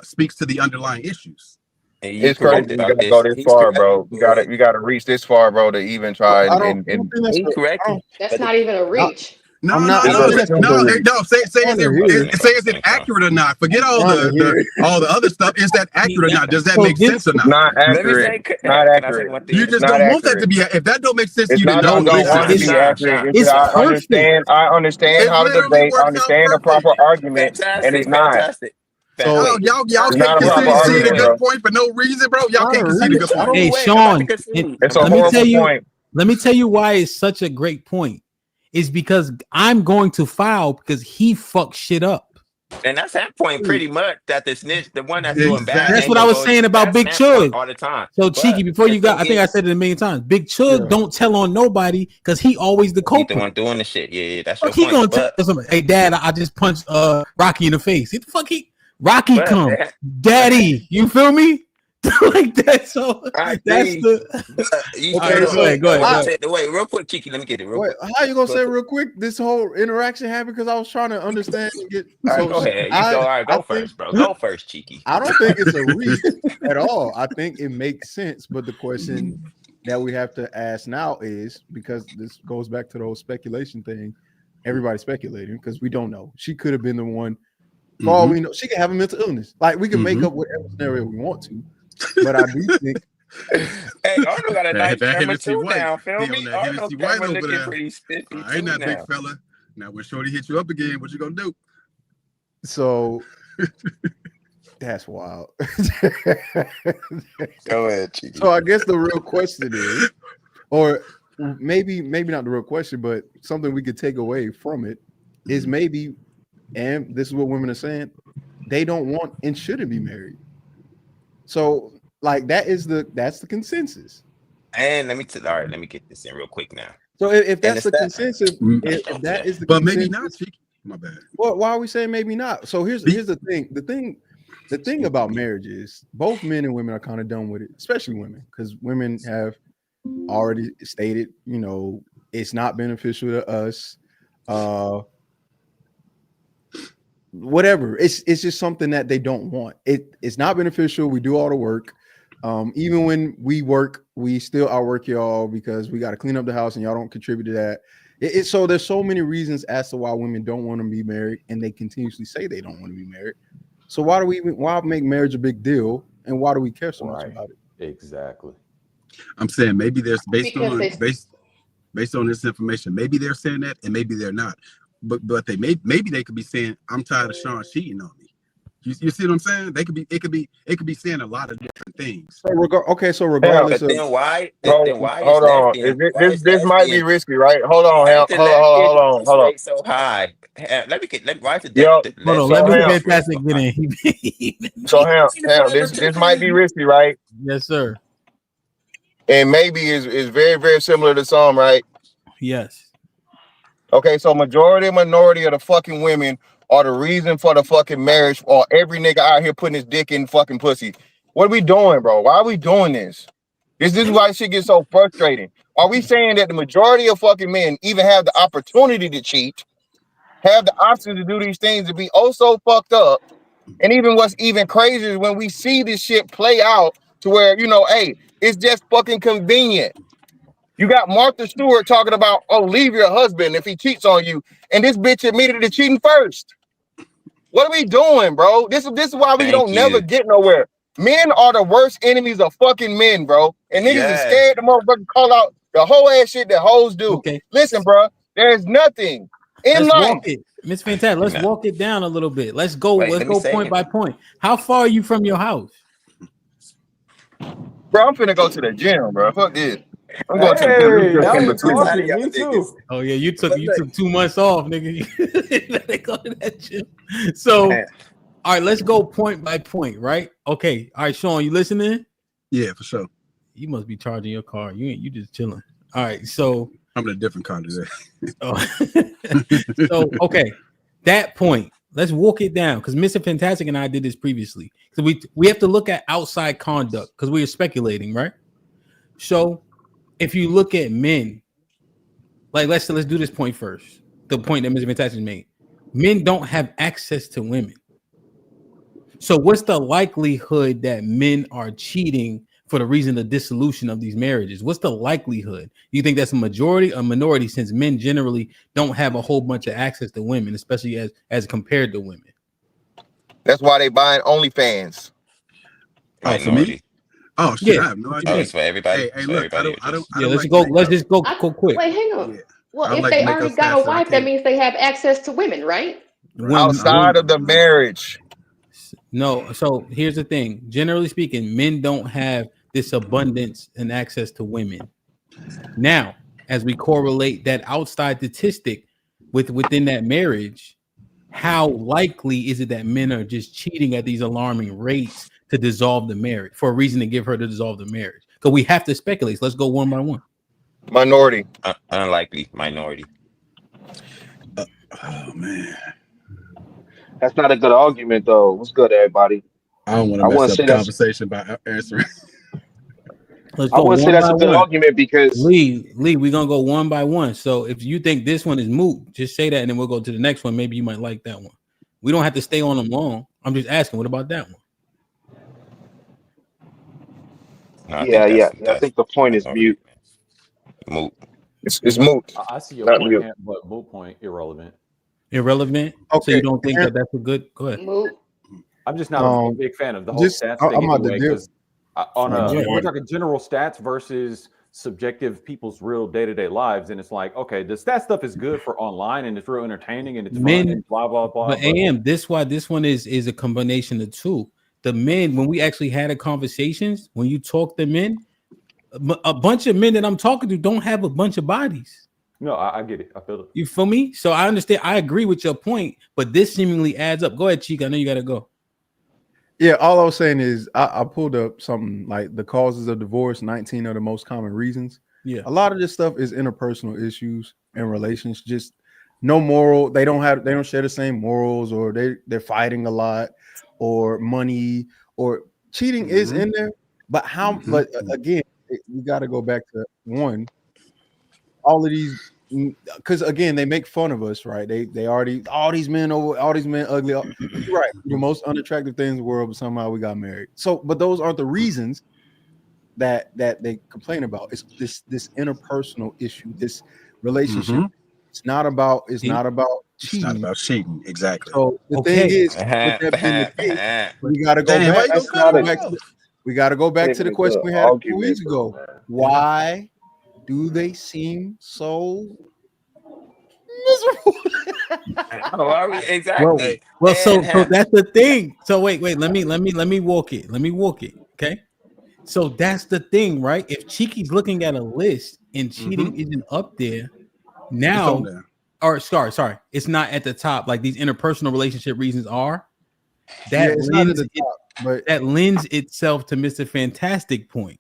speaks to the underlying issues. And you It's crazy. correct You about gotta go this. this He's far, correct. bro. You gotta reach this far, bro, to even try I don't and think that's He corrected. That's But not even a reach. No, I'm no, not it's no, a saying simple reach. no. Say is trying to hear. it say is it accurate or not? Forget all trying to hear. all the other stuff. Is that accurate or not? Does that So make sense or It's not? not let me accurate. say, It's not can I say accurate. one thing? You It's just not don't want that accurate. to be. If that don't make sense to It's you, then not No, don't don't listen. want to it's be accurate. It's it's I perfect. understand It how to literally debate. I works out understand the perfect. proper argument, and it's Fantastic, not. fantastic. So Wait, Y'all It's can't not a proper concede a argument, good bro. point for no reason, bro. Y'all not can't a concede a reach. good I point. Hey, wait, I'm about to Sean, concede. It's a let me horrible tell you. point. Let me tell you why it's such a great point. It's because I'm going to foul because he fucked shit up. And that's that point pretty much that the snitch, the one that's doing bad, Exactly. That's ain't what I gonna was go. saying about That's Big that point Chug. all the time. So But Cheeky, before the you got, I thing think I is, said it a million times. Big Chug don't tell on nobody because he always the he's the culprit. one doing the shit. Yeah, that's your Fuck, he point. gonna tell But somebody, hey dad, I just punched Rocky in the face. What the fuck Rocky but come, daddy, you feel me? Like that. So I that's agree. the But you all right, still go ahead, go ahead. what Go I ahead. said. Wait, real quick, Cheeky. Let me get it real Wait, quick. how you gonna Go say ahead. real quick this whole interaction happened? Because I was trying to understand and get. All right, So go ahead. You go. All right, I go think first, bro. Go first, Cheeky. I don't think it's a reach at all. I think it makes sense, but the question that we have to ask now is, because this goes back to the whole speculation thing. Everybody's speculating because we don't know. She could have been the one. For all we know, she can have a mental illness. Like, we can make up whatever scenario we want to, but I do think. Hey, Arnold got a nice that camera Hennessy too White. now. Feel He on me? that Arnold Hennessy White camera over looking there. pretty spiffy I ain't too that big now. fella. Now when Shorty hit you up again, what you gonna do? So that's wild. Go ahead, Cheeky. So I guess the real question is, or maybe not the real question, but something we could take away from it is maybe, and this is what women are saying, they don't want and shouldn't be married. So like that's the consensus. And let me get this in real quick now. So if And that's the consensus, if that is the But consensus, maybe not, Cheeky. My bad. well, why are we saying maybe not? So here's the thing. The thing about marriage is both men and women are kind of done with it, especially women, because women have already stated, it's not beneficial to us. Whatever. It's just something that they don't want. It's not beneficial. We do all the work. Even when we work, we still outwork y'all because we got to clean up the house and y'all don't contribute to that. So there's so many reasons as to why women don't want to be married, and they continuously say they don't want to be married. So why make marriage a big deal, and why do we care so much about it? Exactly. I'm saying maybe there's based Because on this information. Maybe they're saying that, and maybe they're not. But maybe they could be saying, I'm tired of Sean cheating on me. You see what I'm saying? It could be saying a lot of different things. So regardless But of then why? Hold Then why is on. This might be risky, right? Hold on, Why is Ham. the Hold on. lesbian rate so high? Why is the Yo, Hold on, so let me Ham, fantastic get in. so Ham, this might be risky, right? Yes, sir. And maybe is very, very similar to some, right? Yes. Okay, so minority of the fucking women are the reason for the fucking marriage, or every nigga out here putting his dick in fucking pussy. What are we doing, bro? Why are we doing this? This is why shit gets so frustrating. Are we saying that the majority of fucking men even have the opportunity to cheat, have the option to do these things, to be oh so fucked up? And even what's even crazier is when we see this shit play out to where, hey, it's just fucking convenient. You got Martha Stewart talking about, oh, leave your husband if he cheats on you. And this bitch admitted to cheating first. What are we doing, bro? This is why we don't never get nowhere. Men are the worst enemies of fucking men, bro. And niggas is scared to motherfucking call out the whole ass shit that hoes do. Okay. Listen, bro, there's nothing in Let's life. walk it. Miss Fantastic, let's walk it down a little bit. Let's go point by it. point. How far are you from your house? Bro, I'm finna go to the gym, bro. Fuck this. I'm going to the gym. This just in between. Me too. Oh yeah, you took 2 months off, nigga. They go to that gym. So, all right, let's go point by point, right? Okay, all right, Sean, you listening? Yeah, for sure. You must be charging your car. You just chilling. All right, so I'm in a different car today. So okay, that point. Let's walk it down because Mr. Fantastic and I did this previously. So we have to look at outside conduct because we are speculating, right? So if you look at men, like let's do this point first. The point that Mr. Fantastic made. Men don't have access to women. So what's the likelihood that men are cheating for the reason of dissolution of these marriages? What's the likelihood? You think that's a majority or minority, since men generally don't have a whole bunch of access to women, especially as compared to women? That's why they buying OnlyFans. Oh, for me? Oh shit, I have no idea. Oh, it's for everybody. Hey, look, I don't let's like go. Let's just go quick. Wait, hang on. Well, I if like they to make already up got stats a that I wife, that can't- means they have access to women, right? Outside of the marriage. No, so here's the thing. Generally speaking, men don't have this abundance and access to women. Now, as we correlate that outside statistic within that marriage, how likely is it that men are just cheating at these alarming rates to dissolve the marriage, for a reason to give her to dissolve the marriage? Because we have to speculate. So let's go one by one. Minority. Unlikely minority. Oh man. That's not a good argument, though. What's good, everybody? I don't want to mess up the conversation by answering. Let's I go wouldn't say one that's by a good one. argument because Lee, we're gonna go one by one. So if you think this one is moot, just say that, and then we'll go to the next one. Maybe you might like that one. We don't have to stay on them long. I'm just asking, what about that one? No, I think the point is mute. Moot. It's moot. I see your Not point, mute. Ham, but moot point irrelevant. Irrelevant. So you don't think that that's a good? Go ahead. I'm just not a big fan of the whole stats thing I'm about to anyway. dip. Because we're talking general stats versus subjective people's real day-to-day lives, and it's like, okay, the stat stuff is good for online and it's real entertaining and it's fun and blah blah blah. But this why this one is a combination of two. The men, when we actually had a conversations, when you talk to men, a bunch of men that I'm talking to don't have a bunch of bodies. No, I get it. I feel it. You feel me? So I understand. I agree with your point, but this seemingly adds up. Go ahead, Chica. I know you got to go. Yeah, all I was saying is I pulled up something like the causes of divorce, 19 of the most common reasons. Yeah. A lot of this stuff is interpersonal issues and relations, just no moral. They don't share the same morals, or they're fighting a lot, or money, or cheating is in there. But but again, we got to go back to one. All of these, because again, they make fun of us, right? They already all these men ugly. You're right, the most unattractive things in the world, but somehow we got married. So, but those aren't the reasons that they complain about. It's this interpersonal issue, this relationship. It's not about cheating. It's not about cheating, exactly. So the thing is, with that being the case, we got to go back. We got to go back to the question we had a few weeks ago. Why do they seem so miserable? Exactly. Well, so that's the thing. So wait, let me walk it. Okay. So that's the thing, right? If Cheeky's looking at a list and cheating isn't up there now, or sorry, it's not at the top. Like these interpersonal relationship reasons are. That that lends itself to Mr. Fantastic point.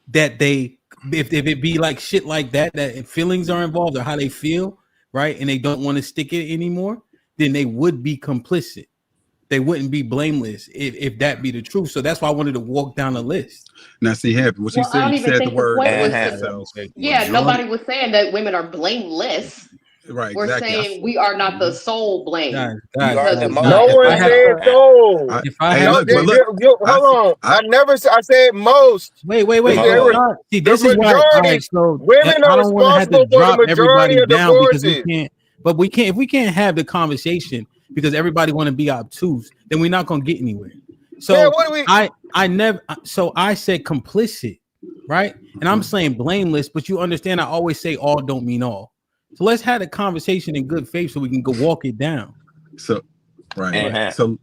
That they, if it be like shit like that feelings are involved or how they feel, right, and they don't want to stick it anymore, then they would be complicit. They wouldn't be blameless if that be the truth. So that's why I wanted to walk down the list. Now, see, Happy, what you said, you said the word. Nobody was saying that women are blameless. Right, We're exactly. saying we are not the sole blame. No one said so. Hold on. I said most. Wait. See, this the is why. All right, so women I are don't want to have to responsible for drop the majority everybody of down because divorces. we can't. But we can't. If we can't have the conversation because everybody want to be obtuse, then we're not gonna get anywhere. So Man, what do we- I never. So I said complicit, right? And I'm saying blameless, but you understand. I always say all don't mean all. So let's have a conversation in good faith so we can go walk it down. So right. So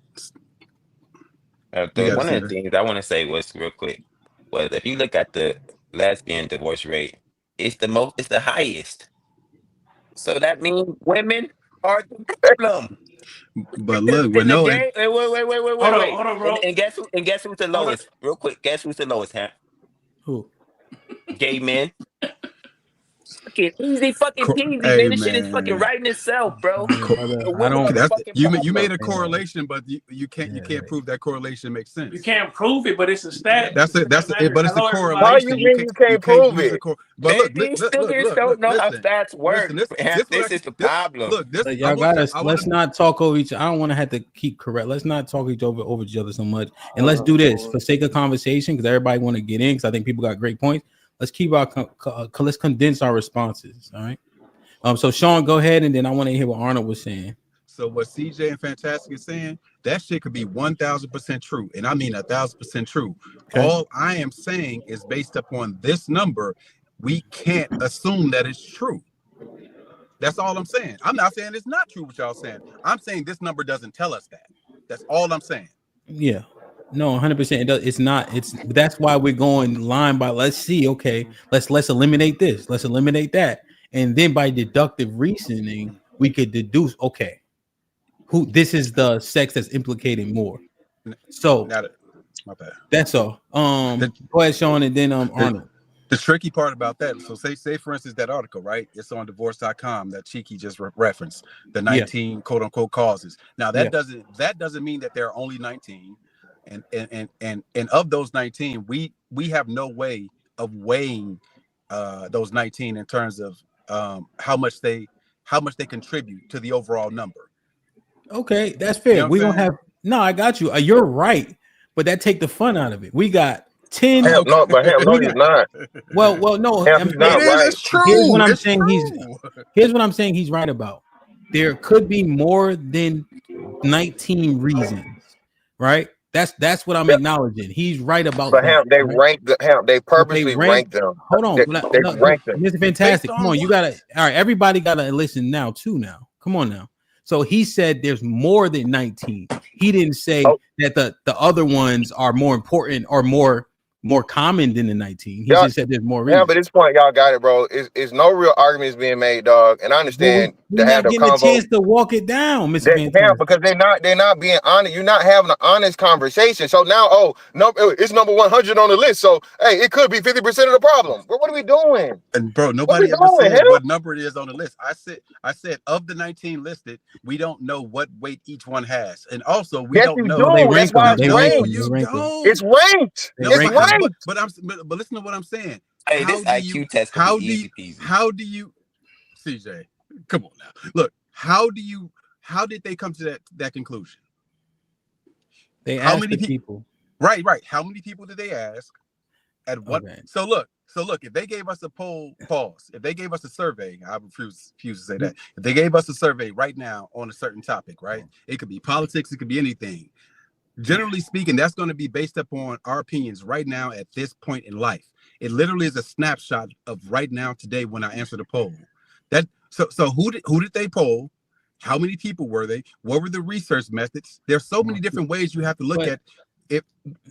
one of the things I want to say was real quick was if you look at the lesbian divorce rate, it's the highest. So that means women are the problem. But look, we know it. Wait. Hold on, bro. And guess who's the lowest? Real quick, guess who's the lowest, huh? Who? Gay men. Fucking easy, fucking peasy, Hey man. This shit is fucking man, writing itself, bro. Brother, The I women don't. got a that's fucking you problem. made a correlation, but you can't prove that correlation makes sense. You can't prove it, but it's a stat. That's it. That's it. But it's a Hello, everybody. How correlation. you mean you can't prove Use a it? But look, Maybe stupid don't know how listen. stats work. Listen, This is the problem. Look, this. But y'all gotta let's not talk over each. I don't want to have to keep correct. Let's not talk over each other so much, and let's do this for sake of conversation because everybody want to get in. Because I think people got great points. Let's keep our let's condense our responses. All right. So Sean, go ahead, and then I want to hear what Arnold was saying. So what CJ and Fantastic is saying, that shit could be 1,000% true, and I mean 1,000% true. Okay. All I am saying is based upon this number, we can't assume that it's true. That's all I'm saying. I'm not saying it's not true what y'all saying. I'm saying this number doesn't tell us that. That's all I'm saying. Yeah. No, 100%. It's not. That's why we're going line by. Let's see. Okay, let's eliminate this. Let's eliminate that, and then by deductive reasoning, we could deduce. Okay, this is the sex that's implicated more. So my bad. That's all. Go ahead, Sean, and then Arnold. The tricky part about that, so say for instance that article, right? It's on divorce.com that Cheeky just referenced, the 19 quote unquote causes. Now that doesn't mean that there are only 19, and of those 19, we have no way of weighing those 19 in terms of how much they contribute to the overall number. Okay, that's fair. You know we don't have I got you. You're right, but that take the fun out of it. We got 10. No, he's not. Well, no. He's not right. It's true. Here's what I'm saying. Here's what I'm saying. He's right about. There could be more than 19 reasons, right? That's what I'm acknowledging. He's right about But that. they rank they purposely rank them. Hold on, they rank them. Mr. Fantastic. Come on, you gotta. All right, everybody gotta listen now too. Now, come on now. So he said there's more than 19. He didn't say that the other ones are more important or more common than the 19. He just said there's more reasons. Yeah, but this point, y'all got it, bro. Is no real arguments being made, dog. And I understand we're not getting a chance to walk it down, Mr. Fantastic. Because they're not being honest. You're not having an honest conversation. So now, it's number 100 on the list. So hey, it could be 50% of the problem. But what are we doing? And bro, nobody ever said what number it is on the list. I said of the 19 listed, we don't know what weight each one has, and also we don't know. They rank them. It's ranked. But listen to what I'm saying. Hey, this IQ test could be easy peasy. How do you, CJ? Come on now. Look, how did they come to that conclusion? They asked many people. Right. How many people did they ask? At what? Okay. So look. If they gave us a if they gave us a survey, I refuse to say that. If they gave us a survey right now on a certain topic, right? It could be politics, it could be anything. Generally speaking, that's going to be based upon our opinions right now at this point in life. It literally is a snapshot of right now today when I answer the poll. So who did they poll? How many people were they? What were the research methods? There's so many different ways you have to look at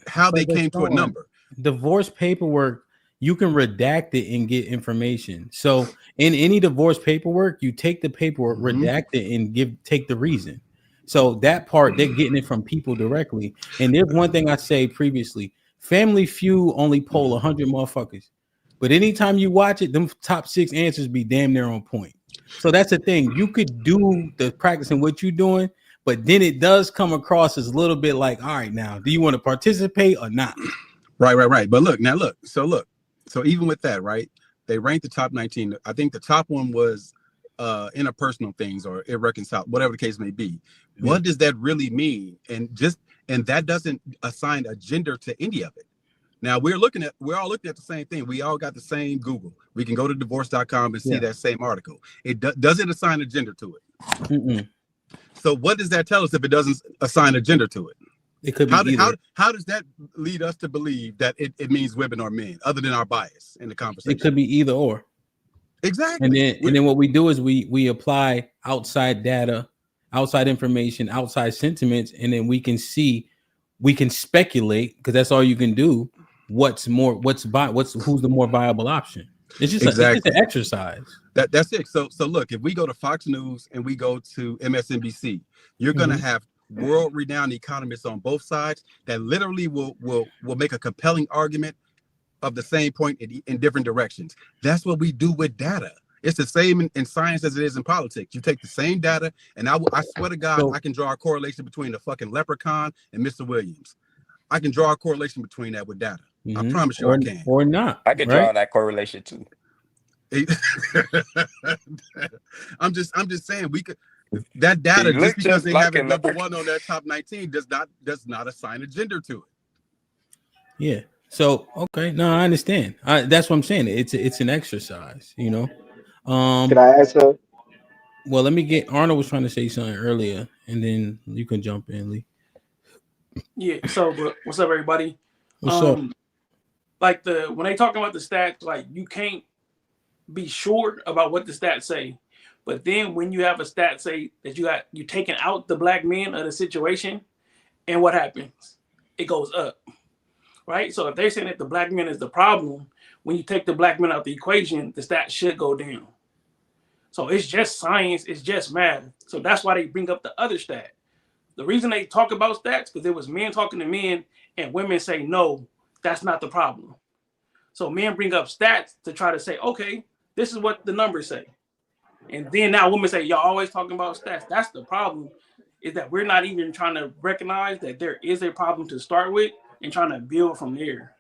how they came to a number. Divorce paperwork, you can redact it and get information. So in any divorce paperwork, you take the paperwork, redact it, and take the reason. So that part, they're getting it from people directly. And there's one thing I say previously: Family Feud only poll 100 motherfuckers, but anytime you watch it, them top 6 answers be damn near on point. So that's the thing. You could do the practicing what you're doing, but then it does come across as a little bit like, all right, now, do you want to participate or not? Right. But look. So even with that, right, they ranked the top 19. I think the top one was interpersonal things or irreconcilable, whatever the case may be. What does that really mean? And that doesn't assign a gender to any of it. Now we're all looking at the same thing. We all got the same Google. We can go to divorce.com and see that same article. It doesn't assign a gender to it. So what does that tell us if it doesn't assign a gender to it? It could be how does that lead us to believe that it means women or men, other than our bias in the conversation? It could be either or. Exactly. And then what we do is we apply outside data, outside information, outside sentiments, and then we can speculate, because that's all you can do. Who's the more viable option? It's just it's just an exercise. That's it. So look, if we go to Fox News and we go to MSNBC, you're gonna have world-renowned economists on both sides that literally will make a compelling argument of the same point in different directions. That's what we do with data. It's the same in science as it is in politics. You take the same data, and I swear to God, I can draw a correlation between the fucking leprechaun and Mr. Williams. I can draw a correlation between that with data. I promise you I can. Or not. I can draw that correlation too. I'm just saying we could that data just because they have it number one on their top 19 does not assign a gender to it. Yeah. So okay, no, I understand. That's what I'm saying. It's an exercise, you know. Can I ask her? Well, let me get Arnold was trying to say something earlier, and then you can jump in, Lee. Yeah. So, but what's up, everybody? What's up? Like when they talking about the stats, like you can't be sure about what the stats say, but then when you have a stat say that you taking out the black men of the situation, and what happens? It goes up, right? So if they're saying that the black men is the problem, when you take the black men out the equation, the stats should go down. So it's just science, it's just math. So that's why they bring up the other stat. The reason they talk about stats because it was men talking to men, and women say no, that's not the problem. So men bring up stats to try to say, okay, this is what the numbers say. And then now women say, y'all always talking about stats. That's the problem, is that we're not even trying to recognize that there is a problem to start with and trying to build from there.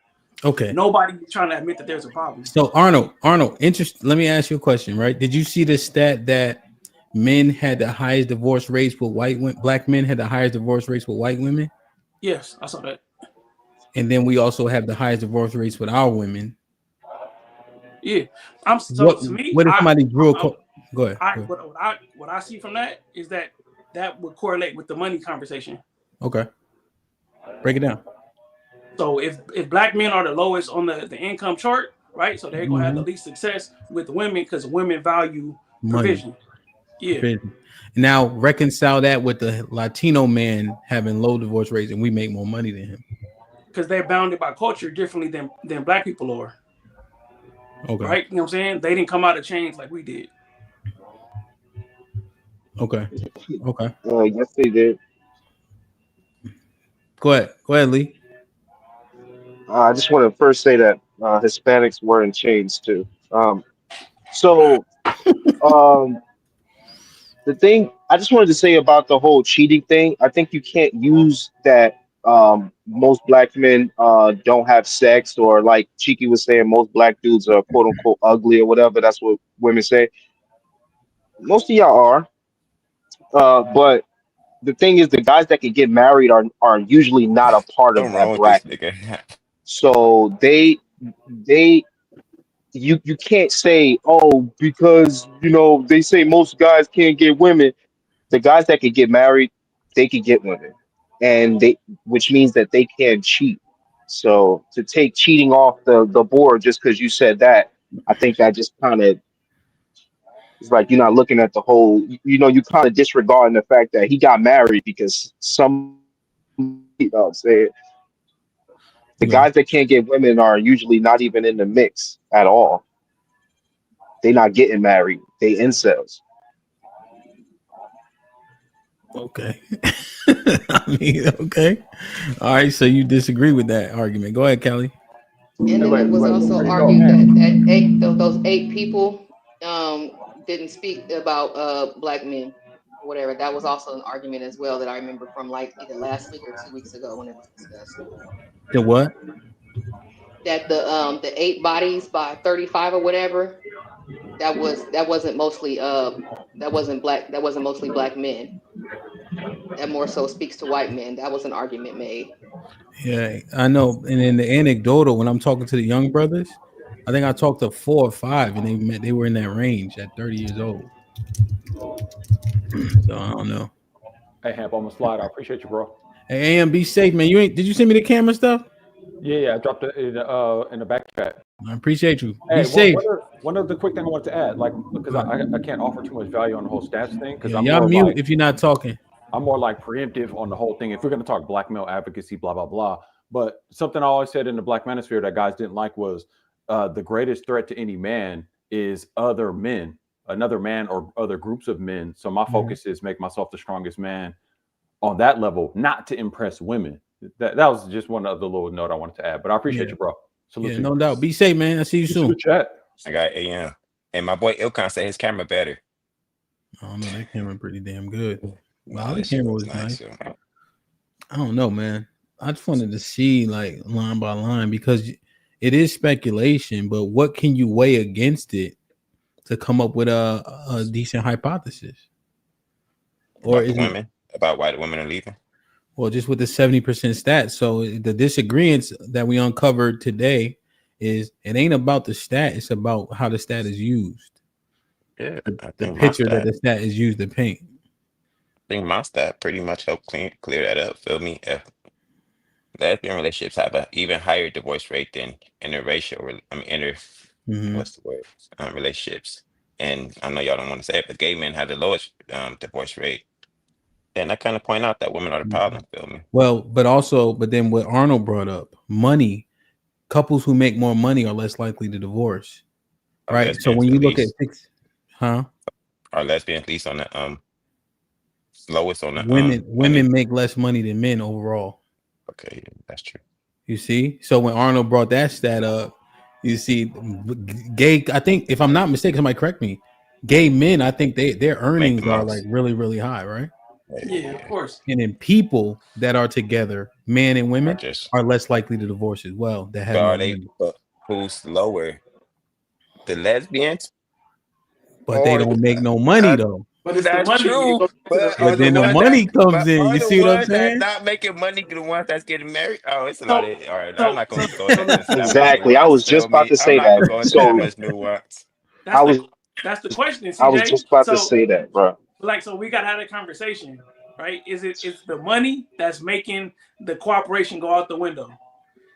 Okay. Nobody's trying to admit that there's a problem. So Arnold, let me ask you a question, right? Did you see the stat that men had the highest divorce rates with black men had the highest divorce rates with white women? Yes, I saw that. And then we also have the highest divorce rates with our women. Yeah. To me, what if somebody drew a go ahead. What I see from that is that would correlate with the money conversation. Okay. Break it down. So if black men are the lowest on the income chart, right? So they're gonna have the least success with women because women value provision. Money. Yeah. Provision. Now reconcile that with the Latino man having low divorce rates and we make more money than him. Because they're bounded by culture differently than black people are. Okay. Right? You know what I'm saying? They didn't come out of chains like we did. Okay. Yes, they did. Go ahead, Lee. I just want to first say that Hispanics were in chains too. The thing I just wanted to say about the whole cheating thing, I think you can't use that most black men don't have sex, or like Cheeky was saying, most black dudes are quote unquote ugly or whatever. That's what women say. Most of y'all are, but the thing is, the guys that can get married are usually not a part of Something wrong that with this bracket. nigga. So you can't say, oh, because they say most guys can't get women. The guys that can get married, they can get women, which means that they can cheat. So to take cheating off the board just because you said that, I think that just kind of it's like you're not looking at the whole. You kind of disregarding the fact that he got married because say the guys that can't get women are usually not even in the mix at all. They not getting married. They incels. Okay. I mean, okay. All right. So you disagree with that argument. Go ahead, Kelly. And then it was also argued that those 8 people didn't speak about black men or whatever. That was also an argument as well that I remember from like either last week or 2 weeks ago when it was discussed. The what? That the 8 bodies by 35 or whatever, that wasn't mostly mostly black men. That more so speaks to white men. That was an argument made. Yeah, I know. And in the anecdotal, when I'm talking to the young brothers, I think I talked to 4 or 5, and they were in that range at 30 years old. So I don't know. Hey, Hamp, on the slide. I appreciate you, bro. Hey, AM, be safe, man. Did you send me the camera stuff? Yeah, I dropped it in the back chat. I appreciate you. Hey, be safe. One other quick thing I wanted to add, like, because I can't offer too much value on the whole stats thing, because y'all mute if you're not talking. I'm more like preemptive on the whole thing. If we're going to talk black male advocacy, blah, blah, blah. But something I always said in the black manosphere that guys didn't like was the greatest threat to any man is other men, another man or other groups of men. So my focus is make myself the strongest man on that level, not to impress women. That was just one other little note I wanted to add. But I appreciate you, bro. Salute Yeah, to you. no doubt. Be safe, man. I see you soon. Good chat. I got AM. And my boy Ilkan said his camera better. I don't know. That camera pretty damn good. Nah, Well, that that shit camera was was nice. nice. I don't know, man. I just wanted to see like line by line because it is speculation, but what can you weigh against it to come up with a decent hypothesis? Or About the is it women, about why the women are leaving. well just with the 70% stats? So the disagreements that we uncovered today is it ain't about the stat, it's about how the stat is used. Yeah, I The think picture that the stat is used to paint. I think my stat pretty much helped clear that up. Feel me? If lesbian relationships have an even higher divorce rate than interracial, Mhm. what's the word? Relationships. And I know y'all don't want to say it, but gay men have the lowest divorce rate. And I kind of point out that women are the problem. Feel me? Well, but then what Arnold brought up, money, couples who make more money are less likely to divorce. Are Right. So lesbians when at you look at least? Are lesbians at least on the lowest on the women money? make less money than men overall. Okay, yeah, that's true. You see? So when Arnold brought that stat up, you see gay, I think if I'm not mistaken, somebody correct me, gay men, I think their Make the earnings are most. like really, really high, right? Yeah, of course. And then people that are together, men and women, just are less likely to divorce as well. That have but more are they money. but who's lower? The lesbians? But they don't make no money though. But it's the That's money. It true. goes to the, But But are the then the ones money comes but in. are You the see what I'm ones that's saying? not making money the ones that's getting married? Oh, it's a lot so of all right. I'm so not so gonna go into that much Exactly. I nuance. was just Feel about me? to I'm say not that. gonna go into that So much nuance. I that's was the question, I was CJ. just about to So say that, bro. so we gotta have a conversation, right? Is the money that's making the cooperation go out the window?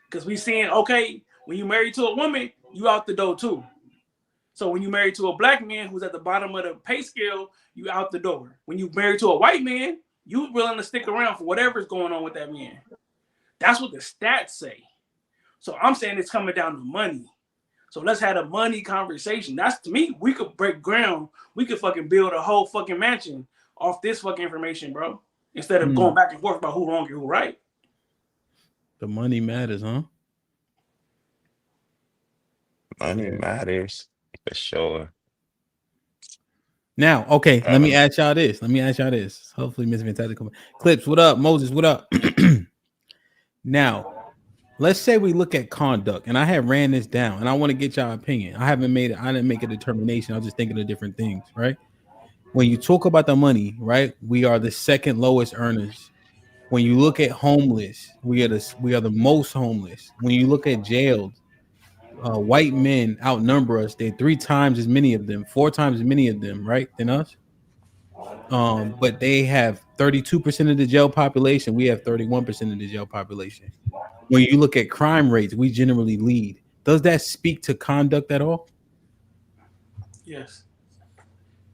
Because we seeing, okay, when you marry to a woman, you out the door too. So when you marry to a black man who's at the bottom of the pay scale, you out the door. When you marry to a white man, you willing to stick around for whatever's going on with that man. That's what the stats say. So I'm saying it's coming down to money. So let's have a money conversation. That's, to me, we could break ground. We could fucking build a whole fucking mansion off this fucking information, bro. Instead of going back and forth about who wrong and who right. The money matters, huh? Money matters for sure. Now, okay, let me ask y'all this. Hopefully, Miss Fantastic Clips, what up? Moses, what up? Now, let's say we look at conduct, and I have ran this down, and I want to get y'all opinion. I didn't make a determination. I was just thinking of different things, right? When you talk about the money, right? We are the second lowest earners. When you look at homeless, we are the most homeless. When you look at jailed, white men outnumber us. They're 3 times as many of them, 4 times as many of them, right, than us. But they have 32% of the jail population. We have 31% of the jail population. When you look at crime rates, we generally lead. Does that speak to conduct at all? Yes.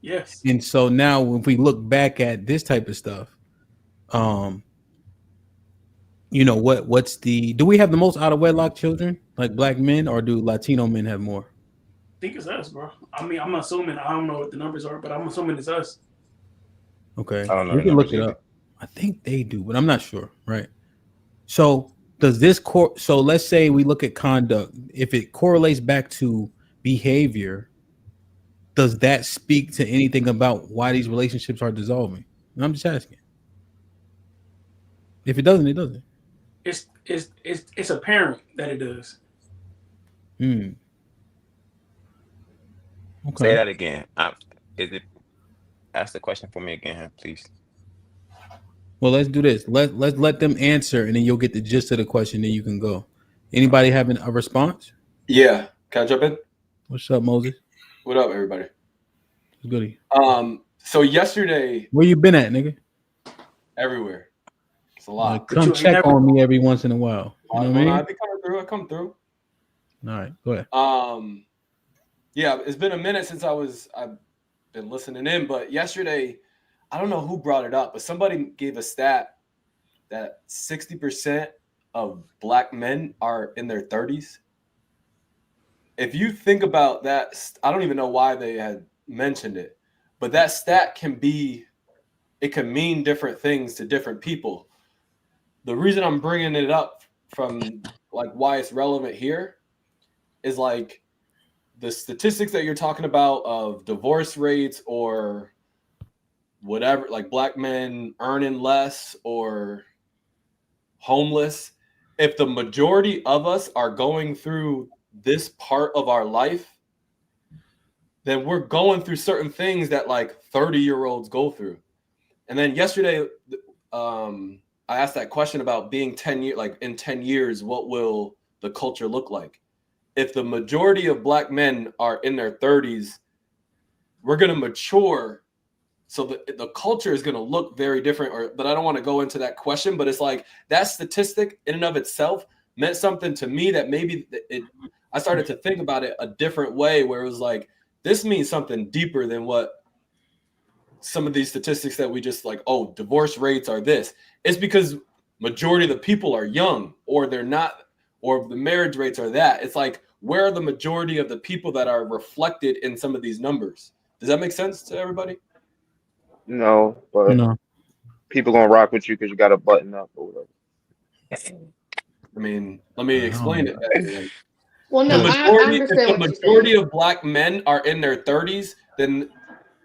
Yes. And so now, if we look back at this type of stuff, you know do we have the most out of wedlock children, like black men, or do Latino men have more? I think it's us, bro. I mean, I'm assuming, I don't know what the numbers are, but I'm assuming it's us. Okay, I don't know we the can look numbers it either. up. I think they do, but I'm not sure. Right. So does this so let's say we look at conduct. If it correlates back to behavior, does that speak to anything about why these relationships are dissolving? And I'm just asking. If it doesn't, it doesn't. It's apparent that it does. Okay. Say that again. Ask the question for me again, please. Well, let's do this. Let's let them answer, and then you'll get the gist of the question. Then you can go. Anybody having a response? Yeah, can I jump in? What's up, Moses? What up, everybody? What's goody? So yesterday, Where you been at, nigga? everywhere. It's a lot. Come check on me every once in a while. You know what I mean? I be coming through. I come through. All right, go ahead. Yeah, it's been a minute since I've been listening in, but yesterday, I don't know who brought it up, but somebody gave a stat that 60% of black men are in their 30s. If you think about that, I don't even know why they had mentioned it, but that stat can mean different things to different people. The reason I'm bringing it up from like why it's relevant here is like the statistics that you're talking about of divorce rates or whatever, like black men earning less or homeless. If the majority of us are going through this part of our life, then we're going through certain things that like 30-year-olds go through. And then yesterday, I asked that question about being 10 years, like in 10 years, what will the culture look like? If the majority of black men are in their 30s, we're going to mature. So the culture is going to look very different. But I don't want to go into that question, but it's like that statistic in and of itself meant something to me that maybe I started to think about it a different way, where it was like, this means something deeper than what some of these statistics that we just like, oh, divorce rates are this. It's because majority of the people are young, or they're not, or the marriage rates are that. It's like, where are the majority of the people that are reflected in some of these numbers? Does that make sense to everybody? No, but people gonna rock with you because you got a button up or whatever. I mean, let me explain it. Well, no, I understand if the what you're majority saying. of black men are in their 30s, then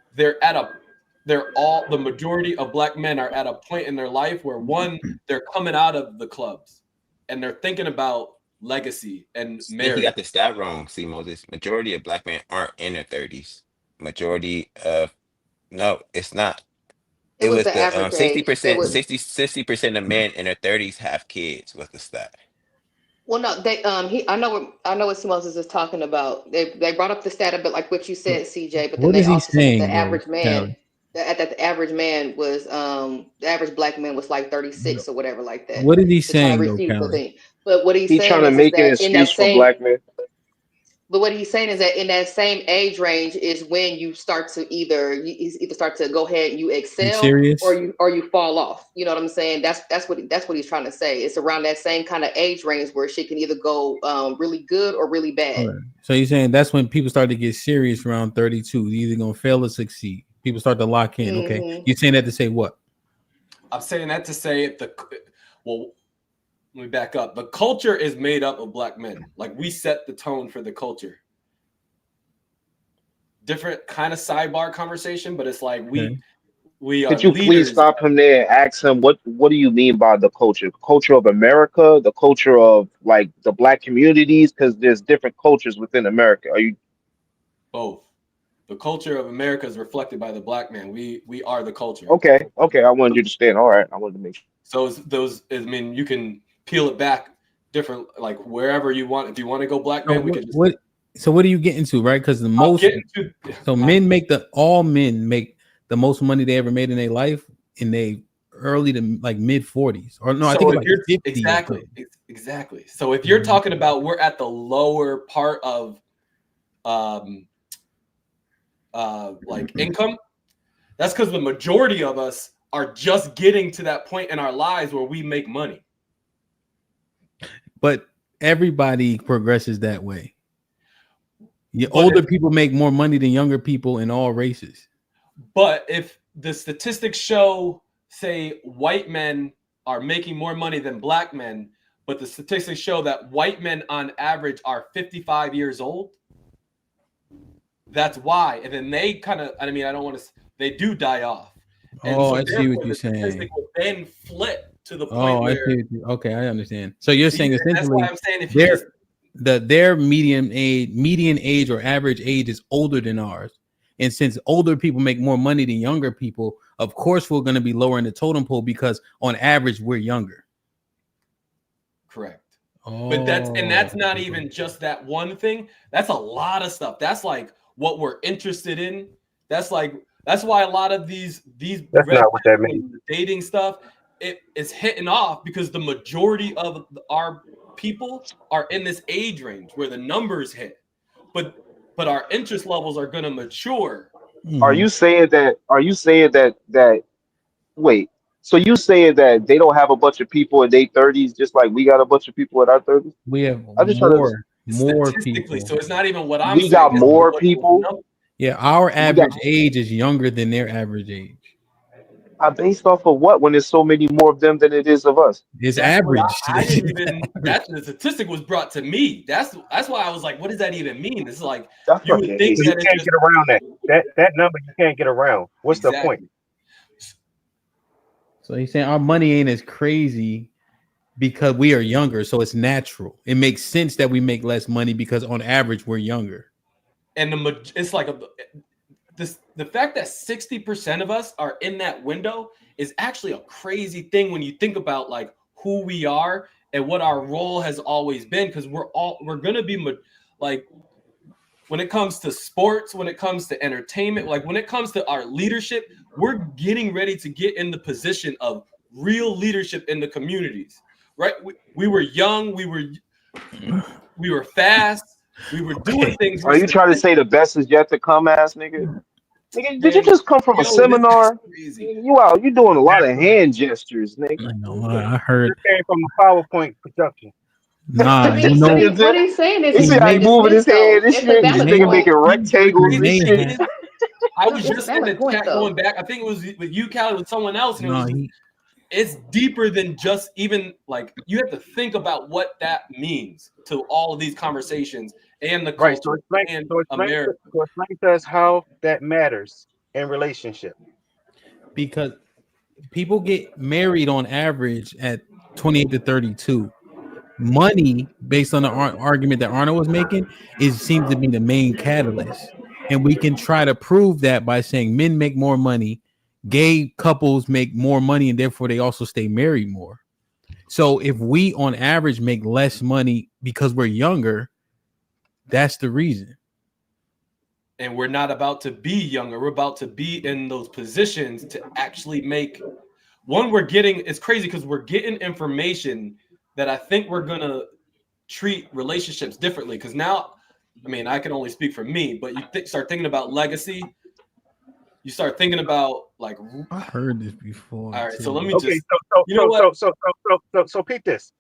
the majority of black men are at a point in their life where they're coming out of the clubs and they're thinking about legacy and I think marriage. you got the stat wrong, see, Moses. Majority of black men aren't in their 30s. Majority of no, it's not. It was was the the average age. 60% of men in their 30s have kids was the stat. Well, no, they I know what Moses is talking about. They brought up the stat a bit like what you said, CJ, but then What they is he also said that saying, the though, average man, Callie? that the average man was the average black man was like 36 or whatever like that. What is he To try to saying, though, receive the Callie? thing. But what he's He saying trying to is make an that in that excuse for same black men. But what he's saying is that in that same age range is when you start to either start to go ahead and you excel serious? or you fall off. You know what I'm saying? That's what he's trying to say. It's around that same kind of age range where shit can either go really good or really bad. Right. So you're saying that's when people start to get serious around 32. They're either gonna fail or succeed. People start to lock in. Mm-hmm. Okay, you're saying that to say what? I'm saying that to say let me back up. The culture is made up of black men. Like, we set the tone for the culture. Different kind of sidebar conversation, but it's like we are Could you leaders. please stop him there and ask him what do you mean by the culture? Culture of America, the culture of like the black communities, because there's different cultures within America. Are you both? The culture of America is reflected by the black man. We are the culture. okay? I wanted you to stand. All right, I wanted to make sure. So I mean, you can peel it back different, like wherever you want. If you want to go black man, we can just. So what are you getting to, right? Because men make the most money they ever made in their life in their early to like mid 40s, or no, I think like 50. Exactly. So if you're talking about we're at the lower part of like income, that's because the majority of us are just getting to that point in our lives where we make money. But everybody progresses that way. Older people make more money than younger people in all races. But if the statistics show, say, white men are making more money than black men, but the statistics show that white men on average are 55 years old, that's why. And then they kind of, I mean, I don't want to, they do die off. And I see what you're saying. Statistic will then flip to the point where. Okay, I understand. So you're saying essentially that's why I'm saying if you their median age or average age is older than ours. And since older people make more money than younger people, of course we're going to be lower in the totem pole because on average we're younger. Correct. But that's not even just that one thing. That's a lot of stuff. That's like what we're interested in. That's why a lot of these that's not what that means. Dating stuff, it is hitting off because the majority of our people are in this age range where the numbers hit, but our interest levels are going to mature. Are you saying that wait, so you saying that they don't have a bunch of people in their 30s just like we got a bunch of people in our 30s? We have more people. So it's not even what I'm saying. We got more people. Yeah, our average age is younger than their average age. Based off of what when there's so many more of them than it is of us? It's That's what average. I didn't even. That the statistic was brought to me. That's why I was like, what does that even mean? It's like you would think So you that it's can't just get around that number. You can't get around. What's the point? So he's saying our money ain't as crazy because we are younger, so it's natural. It makes sense that we make less money because on average we're younger. And it's like the fact that 60% of us are in that window is actually a crazy thing when you think about like who we are and what our role has always been, because we're gonna be like when it comes to sports, when it comes to entertainment, like when it comes to our leadership, we're getting ready to get in the position of real leadership in the communities, right? We were young, we were fast, we were doing things. Are you trying to say the best is yet to come, ass nigga? Nigga, did you just come from a seminar? You doing a lot of hand gestures, nigga. I heard. It came from the PowerPoint production. Nah, you know what he's saying is You see how he moving his hand? This nigga making rectangles and shit. I was It's just a in valid the point, chat though. going back. I think it was with you, Callie, with someone else, and No, it's deeper than just even like you have to think about what that means to all of these conversations and the culture and America. So explain to us how that matters in relationship. Because people get married on average at 28 to 32. Money, based on the argument that Arnold was making, seems to be the main catalyst. And we can try to prove that by saying men make more money, gay couples make more money, and therefore they also stay married more. So if we on average make less money because we're younger, that's the reason. And we're not about to be younger. We're about to be in those positions to actually make one. It's crazy because we're getting information that I think we're going to treat relationships differently. Because now, I mean, I can only speak for me, but you start thinking about legacy. You start thinking about like. I heard this before. All right, so let me Okay, just. So peep this.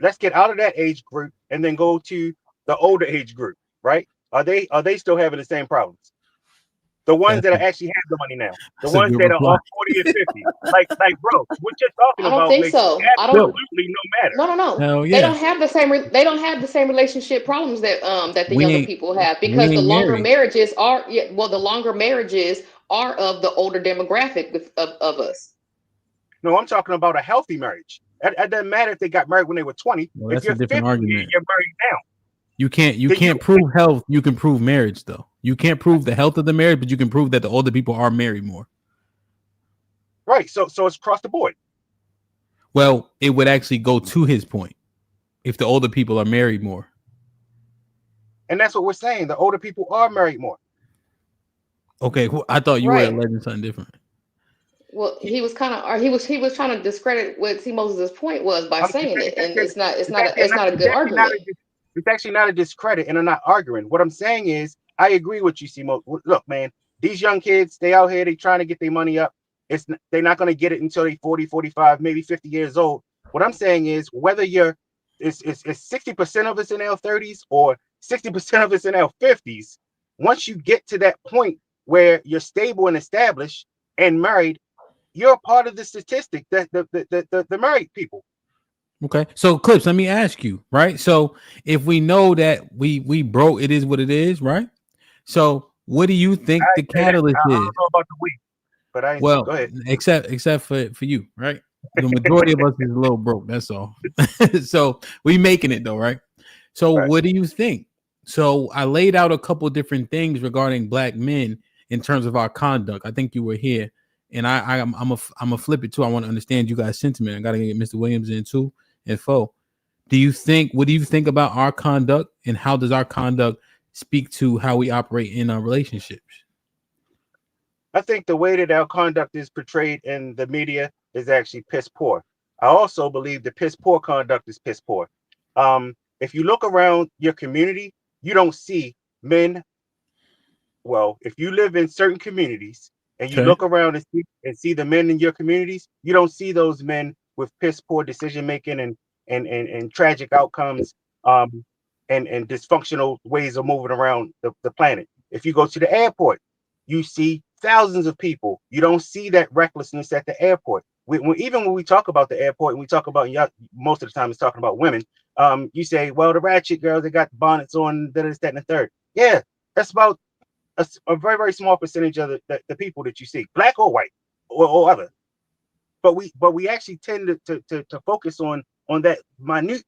Let's get out of that age group and then go to the older age group, right? Are they still having the same problems? The ones that actually have the money now, the ones that are off 40 and 50, like bro, what you're talking I don't about think makes so. absolutely no matter. No. They don't have the same. They don't have the same relationship problems that the younger people have, because the longer marriages are. The longer marriages are of the older demographic of us. No, I'm talking about a healthy marriage. It doesn't matter if they got married when they were 20. Well, if that's a different 50, argument. you're married now. You can't prove health. You can prove marriage, though. You can't prove the health of the marriage, but you can prove that the older people are married more. Right. So it's across the board. Well, it would actually go to his point if the older people are married more. And that's what we're saying. The older people are married more. Okay, well, I thought you were alleging something different. Well, he was trying to discredit what C. Moses' point was by saying it, and it's not a good argument. It's actually not a discredit, and I'm not arguing. What I'm saying is, I agree with you, C. Moses. Look, man, these young kids, they out here, they trying to get their money up. They're not going to get it until they 40, 45, maybe 50 years old. What I'm saying is, whether it's 60% of us in our 30s or 60% of us in our 50s, once you get to that point where you're stable and established and married, you're a part of the statistic that the married people. Okay, so Clips, let me ask you, right? So if we know that we broke, it is what it is, right? So what do you think the catalyst is? I don't know about the week, but well, go ahead. Except for you, right? The majority of us is a little broke. That's all. So we making it though, right? So what do you think? So I laid out a couple different things regarding black men in terms of our conduct. I think you were here, and I'm a flip it too. I want to understand you guys' sentiment. I got to get Mr. Williams in too. And what do you think about our conduct, and how does our conduct speak to how we operate in our relationships? I think the way that our conduct is portrayed in the media is actually piss poor. I also believe the piss poor conduct is piss poor. If you look around your community, you don't see men. Well, if you live in certain communities and you look around and see the men in your communities, you don't see those men with piss poor decision making and tragic outcomes and dysfunctional ways of moving around the planet. If you go to the airport, you see thousands of people. You don't see that recklessness at the airport. Even when we talk about the airport and we talk about, most of the time it's talking about women. You say, well, the ratchet girls, they got bonnets on, this, that, and the third. Yeah, that's about a very, very small percentage of the people that you see, black or white or other. But we actually tend to focus on that minute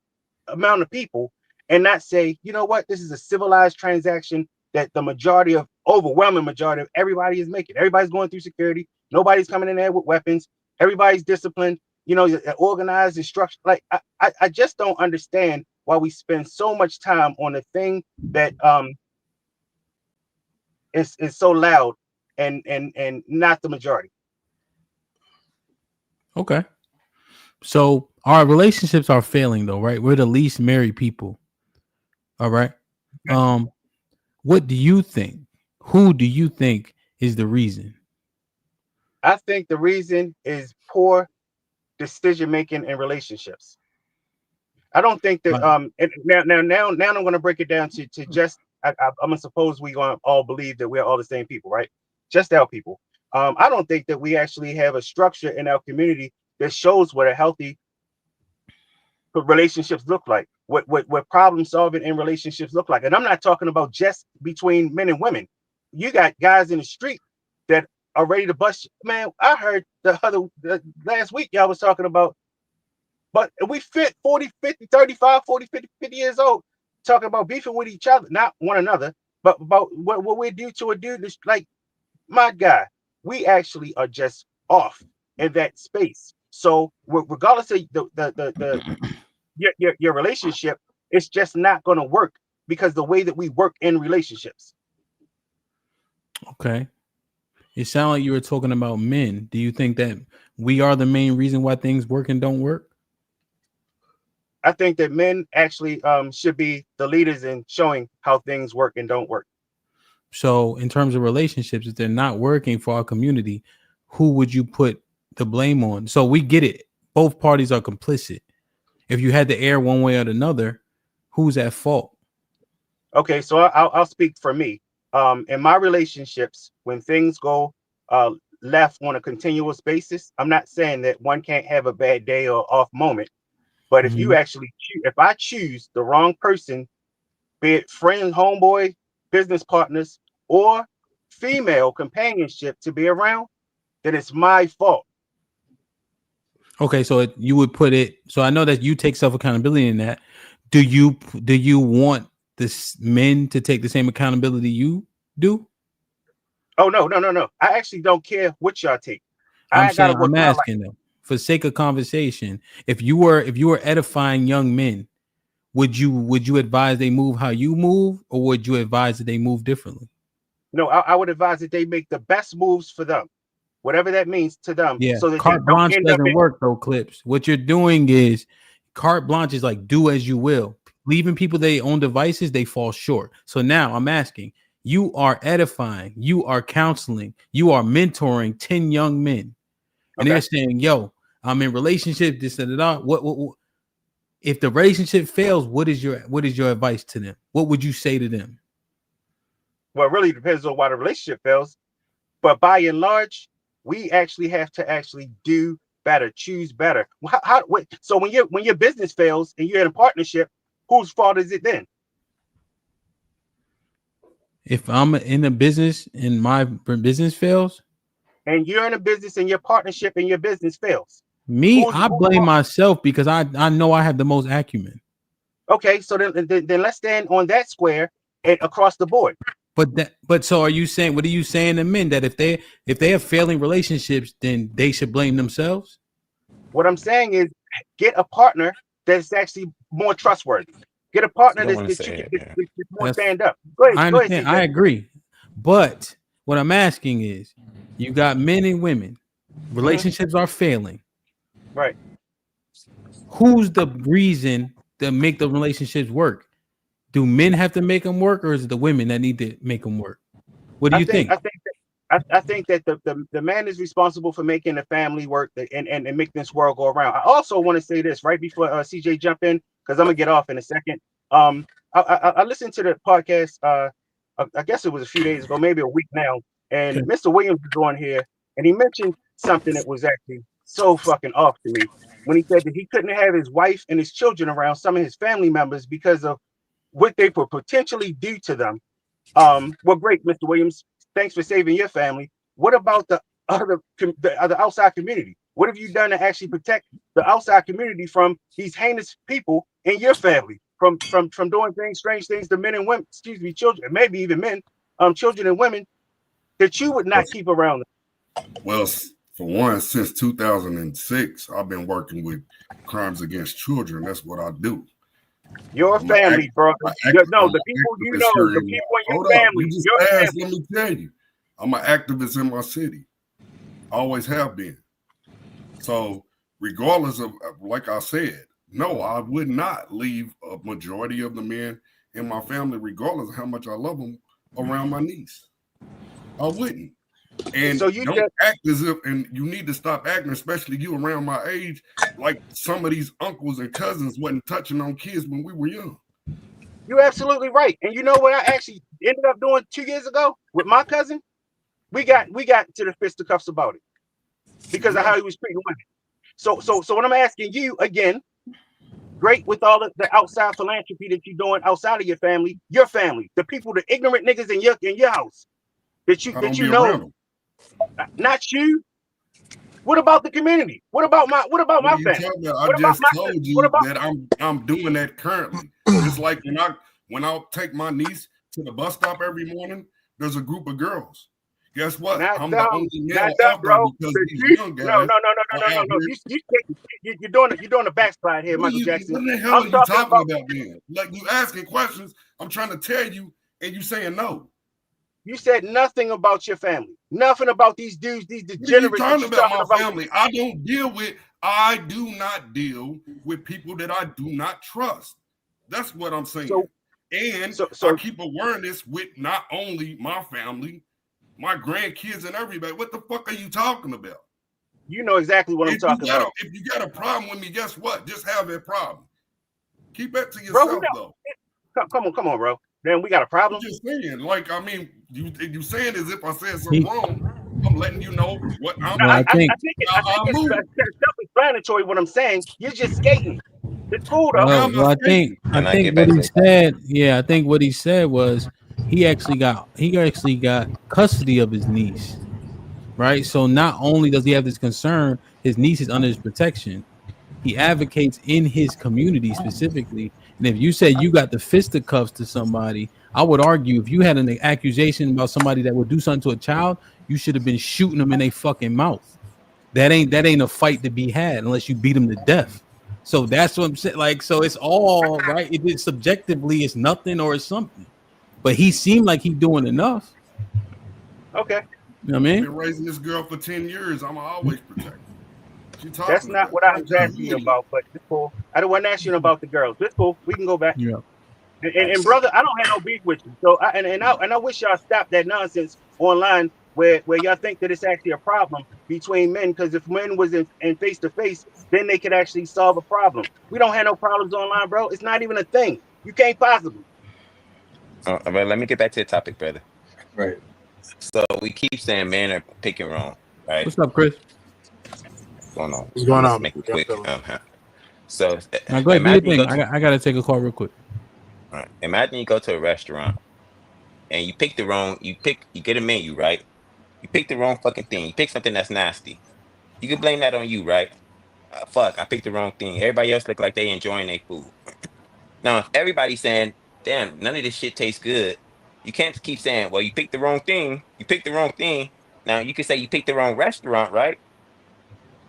amount of people and not say, you know what, this is a civilized transaction that the overwhelming majority of everybody is making. Everybody's going through security. Nobody's coming in there with weapons. Everybody's disciplined, organized and structured. Like I just don't understand why we spend so much time on a thing that is so loud and not the majority. Okay. So our relationships are failing though, right? We're the least married people. All right. What do you think? Who do you think is the reason? I think the reason is poor decision making in relationships. I don't think that and now I'm going to break it down to just I'm gonna suppose we gonna all believe that we're all the same people, right? Just our people. I don't think that we actually have a structure in our community that shows what a healthy relationships look like, what problem solving in relationships look like. And I'm not talking about just between men and women. You got guys in the street that are ready to bust. Man, I heard the last week y'all was talking about, but we fit 40, 50, 35, 40, 50, 50 years old, talking about beefing with each other, not one another, but about what we do to a dude that's like, my guy, we actually are just off in that space. So regardless of your relationship, it's just not going to work because the way that we work in relationships. Okay. It sounded like you were talking about men. Do you think that we are the main reason why things work and don't work? I think that men actually should be the leaders in showing how things work and don't work. So in terms of relationships, if they're not working for our community, who would you put the blame on? So we get it. Both parties are complicit. If you had to err one way or another, who's at fault? Okay, so I'll speak for me. In my relationships, when things go left on a continuous basis, I'm not saying that one can't have a bad day or off moment. But if you actually, if I choose the wrong person, be it friend, homeboy, business partners, or female companionship to be around, then it's my fault. Okay, so you would put it. So I know that you take self accountability in that. Do you want this men to take the same accountability you do? Oh no. I actually don't care what y'all take. I'm asking them for sake of conversation. If you were edifying young men, would you advise they move how you move, or would you advise that they move differently? No, I would advise that they make the best moves for them, whatever that means to them. Yeah, so that carte they don't blanche end doesn't work though, Clips. What you're doing is carte blanche is like do as you will. Leaving people their own devices, they fall short. So now I'm asking, you are edifying, you are counseling, you are mentoring 10 young men. And they're saying, yo, I'm in relationship, this and that. What if the relationship fails, what is your advice to them? What would you say to them? Well, it really depends on why the relationship fails. But by and large, we actually have to actually do better, choose better. So when your business fails and you're in a partnership, whose fault is it then? If I'm in a business and my business fails, and you're in a business and your partnership and your business fails, I blame myself because I know I have the most acumen. Okay, so then let's stand on that square and across the board. But so are you saying? What are you saying to men that if they have failing relationships, then they should blame themselves? What I'm saying is, get a partner that's actually more trustworthy. Get a partner that's more stand up. Go ahead, I understand. I agree, but what I'm asking is, you got men and women, relationships are failing. Right. Who's the reason that make the relationships work? Do men have to make them work, or is it the women that need to make them work? What do you think? I think that the man is responsible for making the family work and make this world go around. I also want to say this right before CJ jump in, because I'm gonna get off in a second. I listened to the podcast. I guess it was a few days ago, maybe a week now, And Mr. Williams is on here, and he mentioned something that was actually so fucking off to me when he said that he couldn't have his wife and his children around some of his family members because of what they could potentially do to them. Well, great, Mr. Williams. Thanks for saving your family. What about the other outside community? What have you done to actually protect the outside community from these heinous people in your family, from doing strange things to men and women, children, maybe even men, children and women that you would not keep around them? Well, for one, since 2006, I've been working with crimes against children. That's what I do. Your family, bro. No, the people you know, the people in your family. You just your asked, family. let me tell you, I'm an activist in my city. Always have been. So regardless of, like I said, no, I would not leave a majority of the men in my family, regardless of how much I love them, around my niece. I wouldn't. And so you don't act as if, and you need to stop acting, especially you around my age, like some of these uncles and cousins wasn't touching on kids when we were young. You're absolutely right. And you know what I actually ended up doing 2 years ago with my cousin? We got to the fisticuffs about it because of how he was treating women. So what I'm asking you again, great with all of the outside philanthropy that you're doing outside of your family, the people, the ignorant niggas in your house that you know, not you. What about the community? What about my family? I just told you that I'm doing that currently. It's like when I take my niece to the bus stop every morning, there's a group of girls. Guess what? I'm the only male out there because these young guys. No. You're doing a backslide here, Michael Jackson. What the hell are you talking about, man? Like, you asking questions, I'm trying to tell you, and you saying no. You said nothing about your family. Nothing about these dudes, these degenerates. What are you talking about my family? I do not deal with people that I do not trust. That's what I'm saying. I keep awareness with not only my family, my grandkids and everybody. What the fuck are you talking about? You know exactly what I'm talking about. If you got a problem with me, guess what? Just have that problem. Keep that to yourself, though. Come on, bro. Then we got a problem. I'm just saying, like, I mean, you saying as if I said something wrong. I'm letting you know what I'm. I think it's self-explanatory. What I'm saying, you're just skating. It's cool though. Well, I think what he said. Yeah, I think what he said was he actually got custody of his niece, right? So not only does he have this concern, his niece is under his protection. He advocates in his community specifically. And if you say you got the fisticuffs to somebody, I would argue if you had an accusation about somebody that would do something to a child, you should have been shooting them in their fucking mouth. That ain't a fight to be had unless you beat them to death. So that's what I'm saying. Like, so it's all right. It subjectively it's nothing or it's something. But he seemed like he's doing enough. Okay. You know what I mean? I've been raising this girl for 10 years. I'm always protected. That's not what I was asking you about, but it's cool. I don't want to ask you about the girls. It's cool. We can go back. Yeah. And brother, I don't have no beef with you. So I wish y'all stop that nonsense online where y'all think that it's actually a problem between men. Because if men was in face to face, then they could actually solve a problem. We don't have no problems online, bro. It's not even a thing. You can't possibly. But let me get back to the topic, brother. Right. So we keep saying men are picking wrong, right? What's up, Chris? What's going on? What's going on? Make it quick. So now go ahead, do your thing. I gotta take a call real quick. All right. Imagine you go to a restaurant and you pick you get a menu, right? You pick the wrong fucking thing. You pick something that's nasty. You can blame that on you, right? Fuck, I picked the wrong thing. Everybody else look like they enjoying their food. Now, if everybody's saying, damn, none of this shit tastes good, you can't keep saying, well, you picked the wrong thing. You picked the wrong thing. Now, you can say you picked the wrong restaurant, right?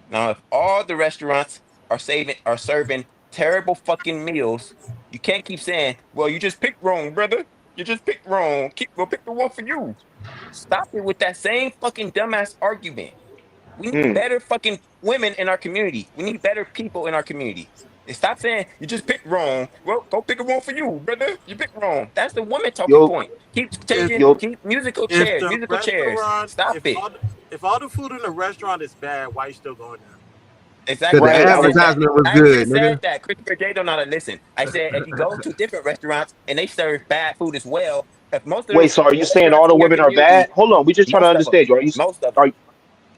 Now, if all the restaurants are serving terrible fucking meals, you can't keep saying, well, you just picked wrong, brother. You just picked wrong. Go pick the one for you. Stop it with that same fucking dumbass argument. We need better fucking women in our community. We need better people in our community. And stop saying you just picked wrong. Well, go pick a one for you, brother. You picked wrong. That's the woman talking point. Keep musical chairs. Stop it. If all the food in the restaurant is bad, why you still going there? Exactly. The advertisement was good, nigga. I said that. Christopher J don't know how to listen. I said if you go to different restaurants and they serve bad food as well, If most of Wait, so are you most saying girls all the in your women are bad? community, Hold on, we just trying to most of them, understand you. most of them. Are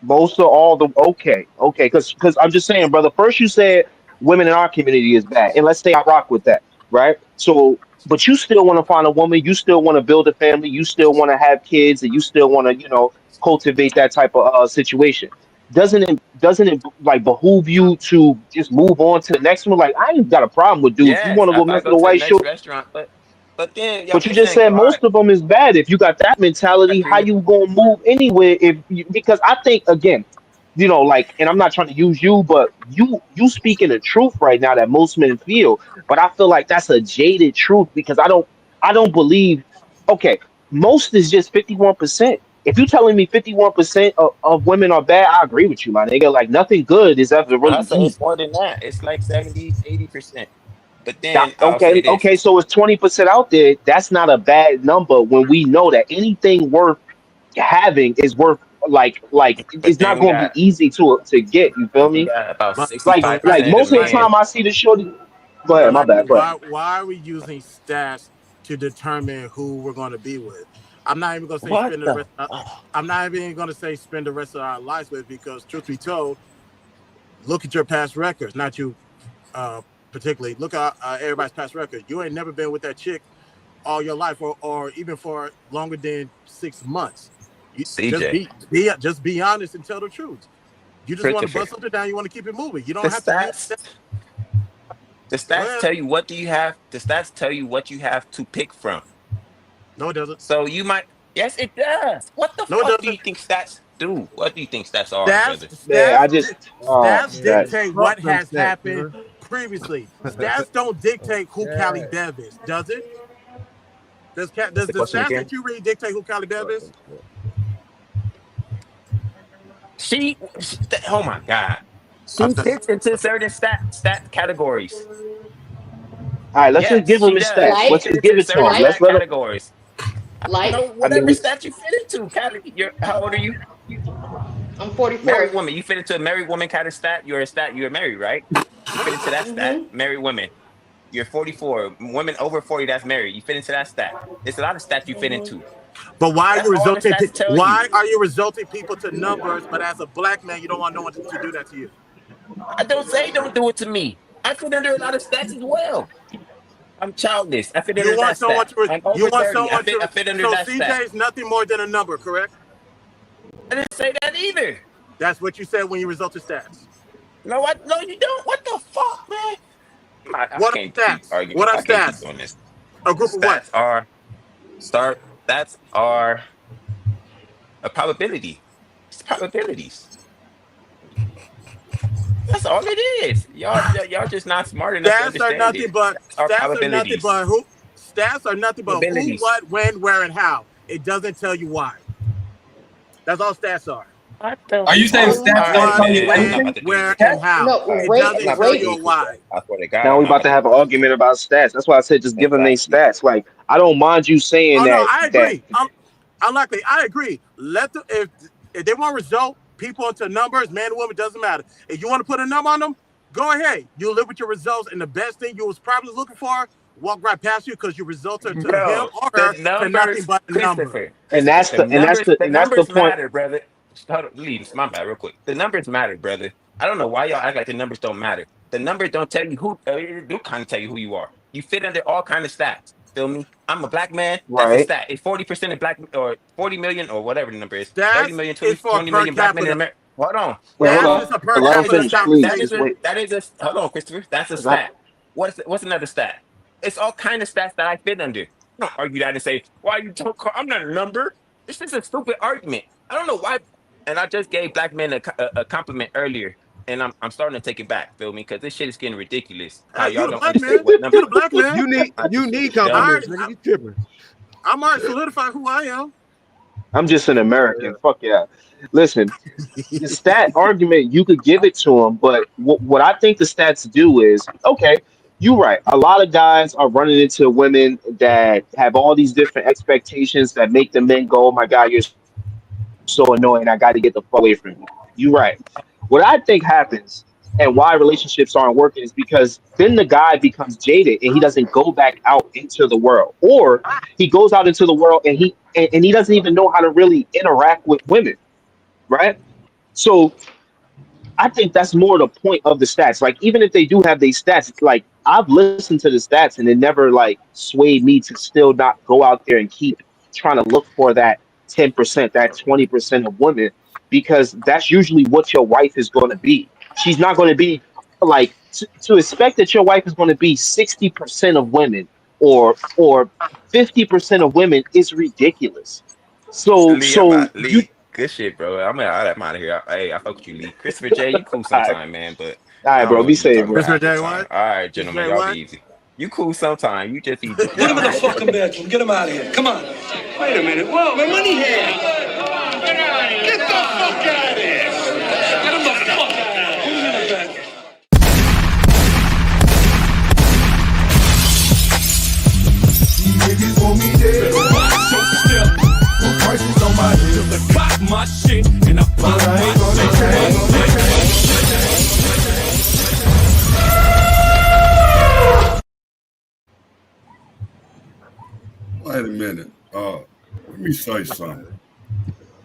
most of all the okay, because I'm just saying, brother. First, you said women in our community is bad, and let's say I rock with that, right? So, but you still want to find a woman, you still want to build a family, you still want to have kids, and you still want to, cultivate that type of situation. Doesn't it like behoove you to just move on to the next one? Like I ain't got a problem with dudes. You Yes, want to go if I mess with go a to the white next shoe, restaurant, but then y'all but you keep just saying, said all right, most of them is bad. If you got that I mentality, how agree. you gonna move anywhere? Because I think again, like, and I'm not trying to use you, but you speaking the truth right now that most men feel. But I feel like that's a jaded truth because I don't believe. Okay, most is just 51%. If you're telling me 51% of women are bad, I agree with you, my nigga. Like nothing good is ever I really say easy. it's more than that. It's like 70, 80%. But That, then I'll okay, say this. okay, so it's 20% out there. That's not a bad number when we know that anything worth having is worth like But it's then not we going to be got easy to get. You feel we me? got about Like 65% of most of the men. time I see the shorty. Go ahead, But my like, bad. Go ahead. why are we using stats to determine who we're going to be with? I'm not even going to say What spend the the? rest. I'm not even going to say spend the rest of our lives with because, truth be told, look at your past records. Not you, particularly. Look at everybody's past record. You ain't never been with that chick all your life, or even for longer than 6 months. You just CJ, be honest and tell the truth. You just want to Christopher, bust something down. You want to keep it moving. You the don't have to use stats that. the Go stats ahead. tell you what do you have. The stats tell you what you have to pick from. No, it doesn't. So you might, yes, it does. What the No, it fuck do doesn't. you think stats do? What do you think stats are, Stats, brother? Man, stats, I just stats that dictate Fuck what them has stats, happened man. previously. Stats don't dictate who Yeah. Callie Bev is, does it? What's Does the the question stats again? that you read dictate who Callie Bev is? Oh my God. I'm She just, fits into certain stat categories. all right. Let's just Yes, give him she his does. stats. She Let's Like, fit just give into it to certain him. like, Let's stat let him. categories. like. No, I whatever mean, stat you fit into, Callie. How old are you? I'm Married 44. woman. You fit into a married woman kind of stat. You're a stat. You're married, right? You fit into that stat. Mm-hmm. Married women. You're 44. Women over 40 that's married. You fit into that stat. There's a lot of stats you fit Mm-hmm. into. but why are That's you all the resulting? stats tell you. Why are you resulting people to numbers? But as a black man, you don't want no one to do that to you. I don't say don't do it to me. I fit under a lot of stats as well. I'm childless. I fit You under want that someone stat. to. I'm You over want 30. someone I to. fit under So that stat. CJ is nothing more than a number, correct? I didn't say that either. That's what you said when you resulted stats. No, you don't. What the fuck, man? I What can't are keep stats? arguing. What are I can't keep stats? doing this. A group of what? Stats are start. Stats are a probability. It's probabilities. That's all it is. Y'all just not smart enough to Stats are understand it. nothing but Stats are probabilities. who. Stats are nothing but who, Probabilities. what, when, where, and how. It doesn't tell you why. That's all stats are. What the Are you saying fuck? Who, stats All right, don't what, tell you man. I'm not when, about anything? to do this where, with and y'all. how. No, It I'm doesn't not about tell to rate. do you a this with why. y'all. I swear to God, now I'm we not about about to to have do an this with y'all. argument about stats. That's why I said just give them their Exactly. stats. Like I don't mind you saying Oh no, that I that agree. Unlikely. I agree. Let the if they want to result people into numbers, man or woman, doesn't matter. If you want to put a number on them, go ahead. You live with your results, and the best thing you was probably looking for walk right past you because you resulted to him Bro, or the her to nothing numbers, but a number. Christopher, and Christopher, that's the and that's the numbers point. matter, brother. Hold on, leave. My bad, real quick. The numbers matter, brother. I don't know why y'all act like the numbers don't matter. The numbers don't tell you who. They do kind of tell you who you are. You fit under all kind of stats. Feel me? I'm a black man. That's a Right. stat. It's 40% of black or 40 million or whatever the number is. 30 Stats million, is for 20 per million black men in capita. America. Hold on. Wait, hold Stats on. is a per Let him That is a finish, capita stat. please. conversation. Just wait. Hold on, Christopher. That's a 'Cause I, stat. What's another stat? It's all kind of stats that I fit under. You don't argue that and say, why you don't call, I'm not a number. This is a stupid argument. I don't know why. And I just gave black men a compliment earlier, and I'm starting to take it back, feel me? Because this shit is getting ridiculous. How You y'all the don't black man. understand what You number. the black man. This You shit need is dumb. I compliments, nigga. You tripping. I'm already solidified who I am. I'm just an American. Fuck yeah. Listen, the stat argument you could give it to them, but what I think the stats do is okay. You're right. A lot of guys are running into women that have all these different expectations that make the men go, "Oh my God, you're so annoying. I got to get the fuck away from you." You're right. What I think happens. and why relationships aren't working is because then the guy becomes jaded and he doesn't go back out into the world, or he goes out into the world and he doesn't even know how to really interact with women, right? So I think that's more the point of the stats. Like, even if they do have these stats, like, I've listened to the stats and it never like swayed me to still not go out there and keep trying to look for that 10%, that 20% of women, because that's usually what your wife is going to be. She's not going to be like to expect that your wife is going to be 60% of women or 50% of women is ridiculous. So Lee, I'm so out. you Lee, good shit, bro. I'm out of here. Hey, I fuck with you, Lee. Christopher J, you cool all right, sometime, man, but all right, I don't bro, know be what you be safe, talking bro. about Christopher half the J. time. What? All right, Christopher gentlemen, J. y'all be What? easy. You cool sometime. You just be Put him in the fucking bedroom. Get him out of here. Come on. Wait a minute. Whoa, man, money here. Get the fuck out of here. Get him the fuck out of here. Put him in the bedroom. Niggas want me dead. So still, put prices on my head. The cock my shit and I pop my Wait a minute. Let me say something.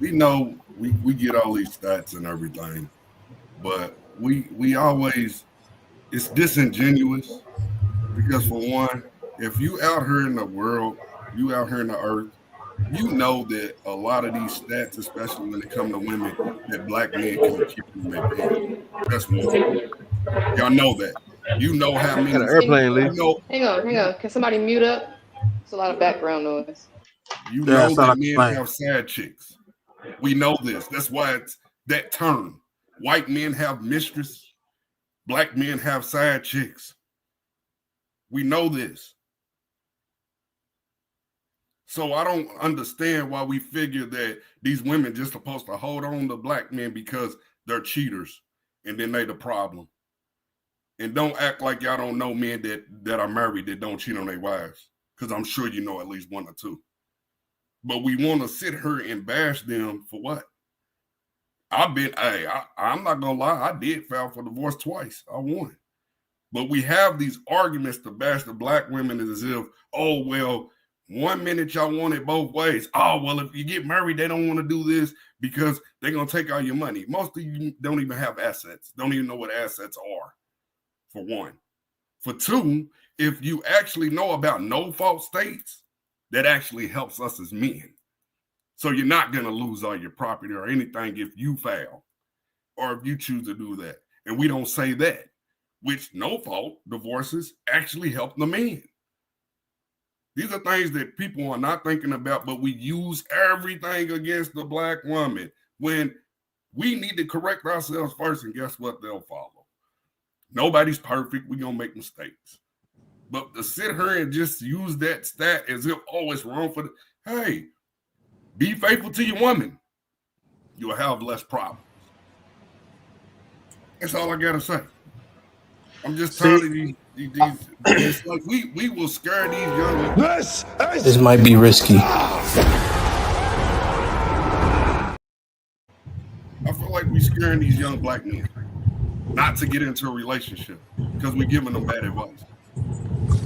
We know we get all these stats and everything, but we always, it's disingenuous because, for one, if you out here in the world, you out here in the earth, you know that a lot of these stats, especially when it come to women, that black men can keep in their pants. That's one. Y'all know that. You know how many. You know. Hang on. Can somebody mute up? It's a lot of background noise. You Yeah, know that's not that like men playing. have side chicks. We know this. That's why it's that term. White men have mistress. Black men have side chicks. We know this. So I don't understand why we figure that these women just supposed to hold on to black men because they're cheaters and then they the problem. And don't act like y'all don't know men that are married that don't cheat on their wives, because I'm sure you know at least one or two. But we want to sit here and bash them for what? I'm not gonna lie, I did file for divorce twice. I won. But we have these arguments to bash the black women as if, oh, well, 1 minute y'all want it both ways. Oh, well, if you get married, they don't want to do this because they're gonna take all your money. Most of you don't even have assets, don't even know what assets are, for one. For two, if you actually know about no-fault states, that actually helps us as men. So you're not going to lose all your property or anything if you fail or if you choose to do that. And we don't say that, which no-fault divorces actually help the men. These are things that people are not thinking about, but we use everything against the black woman when we need to correct ourselves first, and guess what? They'll follow. Nobody's perfect. We're going to make mistakes. But to sit here and just use that stat as if, oh, it's wrong for hey, be faithful to your woman. You'll have less problems. That's all I got to say. I'm just tired of these it's like we will scare these young. This might be risky. I feel like we scaring these young black men not to get into a relationship because we're giving them bad advice.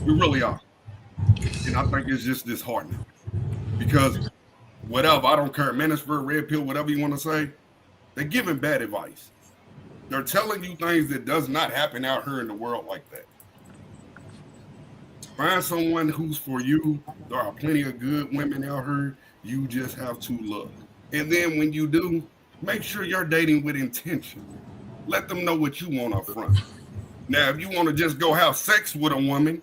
We really are. And I think it's just disheartening because whatever, I don't care, minister, red pill, whatever you want to say, they're giving bad advice. They're telling you things that does not happen out here in the world like that. Find someone who's for you. There are plenty of good women out here. You just have to look. And then when you do, make sure you're dating with intention. Let them know what you want up front. Now, if you want to just go have sex with a woman,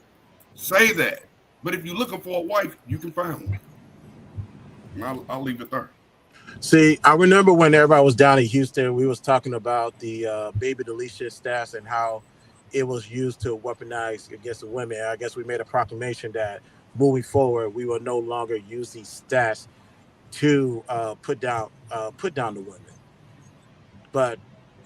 say that. But if you're looking for a wife, you can find one. And I'll leave it there. See, I remember when everybody was down in Houston, we was talking about the baby deletion stats and how it was used to weaponize against the women. I guess we made a proclamation that moving forward, we will no longer use these stats to put down the women. But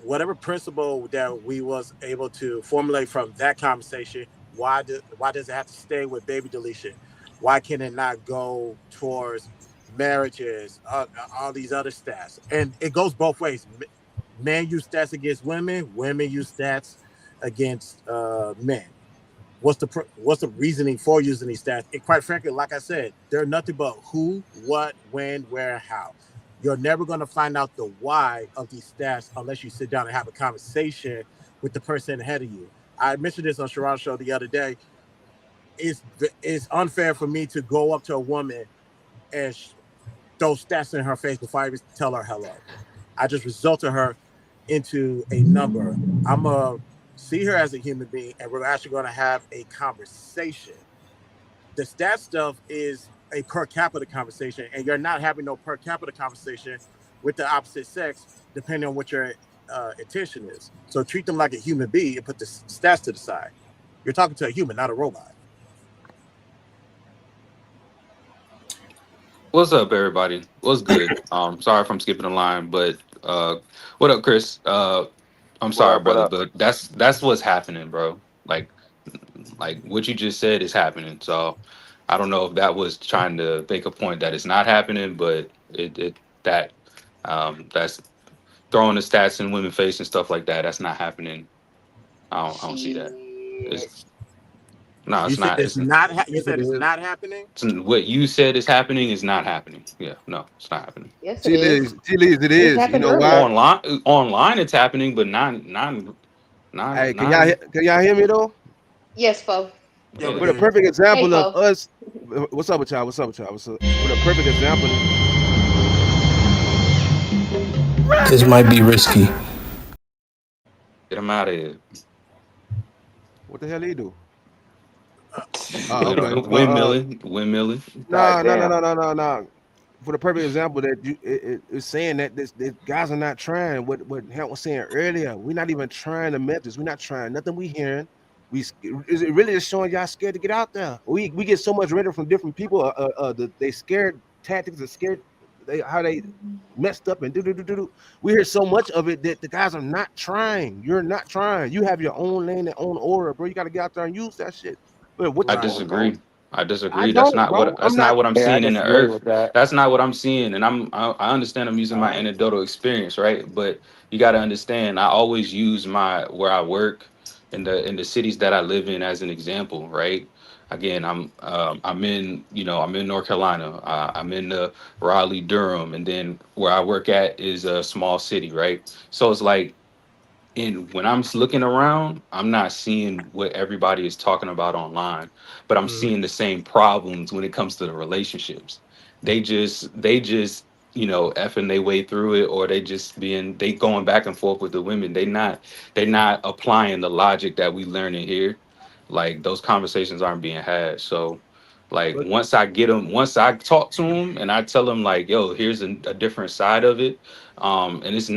whatever principle that we was able to formulate from that conversation, why does it have to stay with baby deletion? Why can it not go towards marriages, all these other stats? And it goes both ways. Men use stats against women. Women use stats against men. What's the reasoning for using these stats? And quite frankly, like I said, they're nothing but who, what, when, where, how. You're never going to find out the why of these stats unless you sit down and have a conversation with the person ahead of you. I mentioned this on Sherrod's show the other day. It's unfair for me to go up to a woman and throw stats in her face before I even tell her hello. I just resulted her into a number. I'm going to see her as a human being, and we're actually going to have a conversation. The stat stuff is a per capita conversation, and you're not having no per capita conversation with the opposite sex, depending on what your intention is. So treat them like a human being and put the stats to the side. You're talking to a human, not a robot. What's up, everybody? What's good? Sorry if I'm skipping the line, but what up, Chris? I'm sorry, What brother, up? but that's what's happening, bro. Like what you just said is happening. So I don't know if that was trying to make a point that it's not happening, but that's throwing the stats in women's face and stuff like that. That's not happening. I don't see that. No, You it's said not. it's not. You said it's not happening. What you said is happening is not happening. Yeah, no, it's not happening. Yes, it is. T-Liz, it It is. You happened know earlier. why? Online, it's happening, but Hey, can y'all hear me though? Yes, Fo. Yeah, For the perfect example Hey, of Fo. us, what's up with y'all? What's up with y'all? What's up? For the perfect example, This might be risky. Get him out of here. what the hell he do? You know, Okay. windmilling. No. For the perfect example that it's saying that this guys are not trying. What Hank was saying earlier, we're not even trying the methods. We're not trying nothing. We hearing. Is it really just showing y'all scared to get out there? We get so much rhetoric from different people. They scared tactics are scared. How they messed up and do. We hear so much of it that the guys are not trying. You're not trying. You have your own lane and own aura, bro. You got to get out there and use that shit. But what I you doing, bro? disagree. I disagree. I That's don't, not bro. what that's not what I'm Yeah, I seeing in the disagree earth. with that. That's not what I'm seeing, and I understand I'm using All my right. anecdotal experience, right? But you got to understand, I always use my where I work in the cities that I live in as an example, right? Again, I'm in I'm in North Carolina. I'm in the Raleigh, Durham, and then where I work at is a small city, right? So it's like when I'm looking around, I'm not seeing what everybody is talking about online, but I'm seeing the same problems when it comes to the relationships. They just effing their way through it, or they going back and forth with the women. They not applying the logic that we learn in here. Like those conversations aren't being had. So like once I talk to them and I tell them like, yo, here's a different side of it. And it's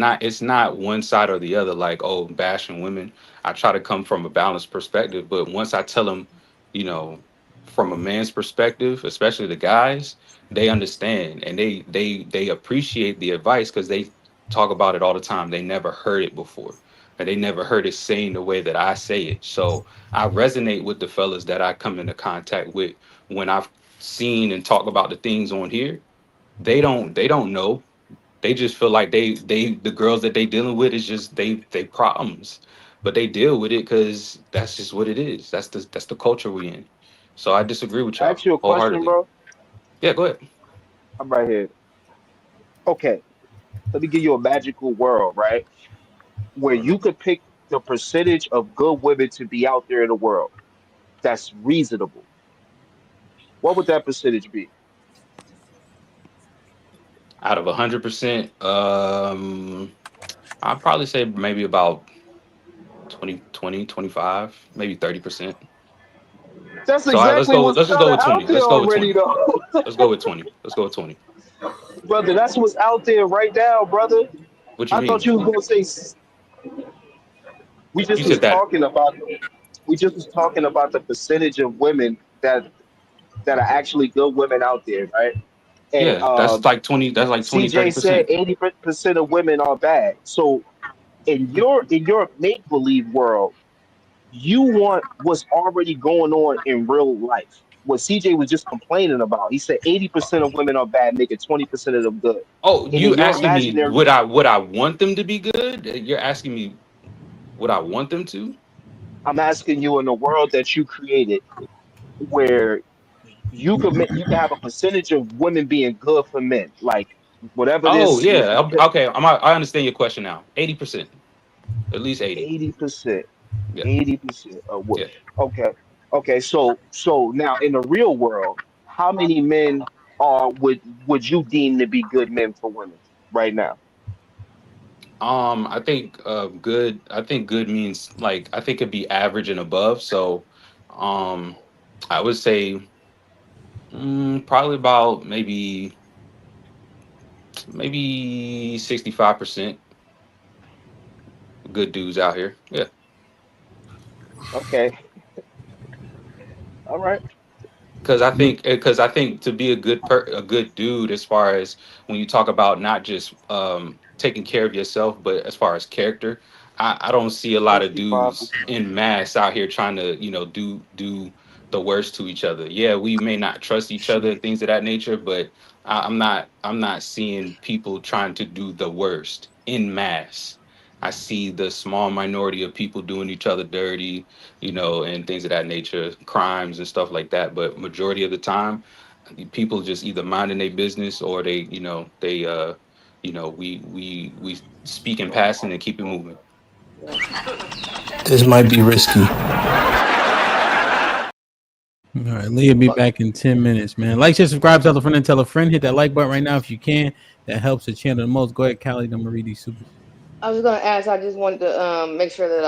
not one side or the other, like, oh, bashing women. I try to come from a balanced perspective, but once I tell them, you know, from a man's perspective, especially the guys, they understand and they appreciate the advice because they talk about it all the time. They never heard it before. And they never heard it saying the way that I say it. So I resonate with the fellas that I come into contact with when I've seen and talk about the things on here. They don't know. They just feel like the girls that they dealing with is just they problems, but they deal with it because that's just what it is. That's the culture we in. So I disagree with I ask y'all you a question, wholeheartedly. bro. Yeah, go ahead. I'm right here. Okay, let me give you a magical world, right? Where you could pick the percentage of good women to be out there in the world that's reasonable. What would that percentage be? Out of 100%, I'd probably say maybe about 25, maybe 30%. That's So all right, let's exactly go. what's Let's just kind go of with out 20. there Let's go with already, 20. though. Let's go with 20. Let's go with 20. Brother, that's what's out there right now, brother. What you I thought mean? you was gonna say we You just was said that. talking about the percentage of women that are actually good women out there, right? And Yeah, that's like 20. That's like 20, CJ said 30%. 80% of women are bad. So in your make believe world, you want what's already going on in real life. what CJ was just complaining about. He said 80% of women are bad, making 20% of them good. Oh, And in you your asking me imaginary, would I want them to be good? You're asking me would I want them to? I'm asking you, in the world that you created, where you can have a percentage of women being good for men, like whatever Oh this yeah, okay. I understand your question now. 80%, at least 80. 80%, Yeah, 80% of what? yeah. Okay, okay. So now in the real world, how many men are would you deem to be good men for women right now? I think good. I think good means like I think it'd be average and above. So, um, I would say probably about maybe 65% good dudes out here. Yeah. Okay, all right. Because I think to be a good dude, as far as when you talk about not just taking care of yourself, but as far as character, I don't see a lot of dudes 65%. in mass out here trying to do the worst to each other. Yeah, we may not trust each other and things of that nature, but I'm not seeing people trying to do the worst in mass. I see the small minority of people doing each other dirty, and things of that nature, crimes and stuff like that. But majority of the time, people just either minding their business or we speak in passing and keep it moving. This might be risky. All right, Leah be back in 10 minutes, man. Like, share, subscribe, tell a friend, and tell a friend. Hit that like button right now if you can. That helps the channel the most. Go ahead, Callie. I'm gonna read these super. I was gonna ask. I just wanted to make sure that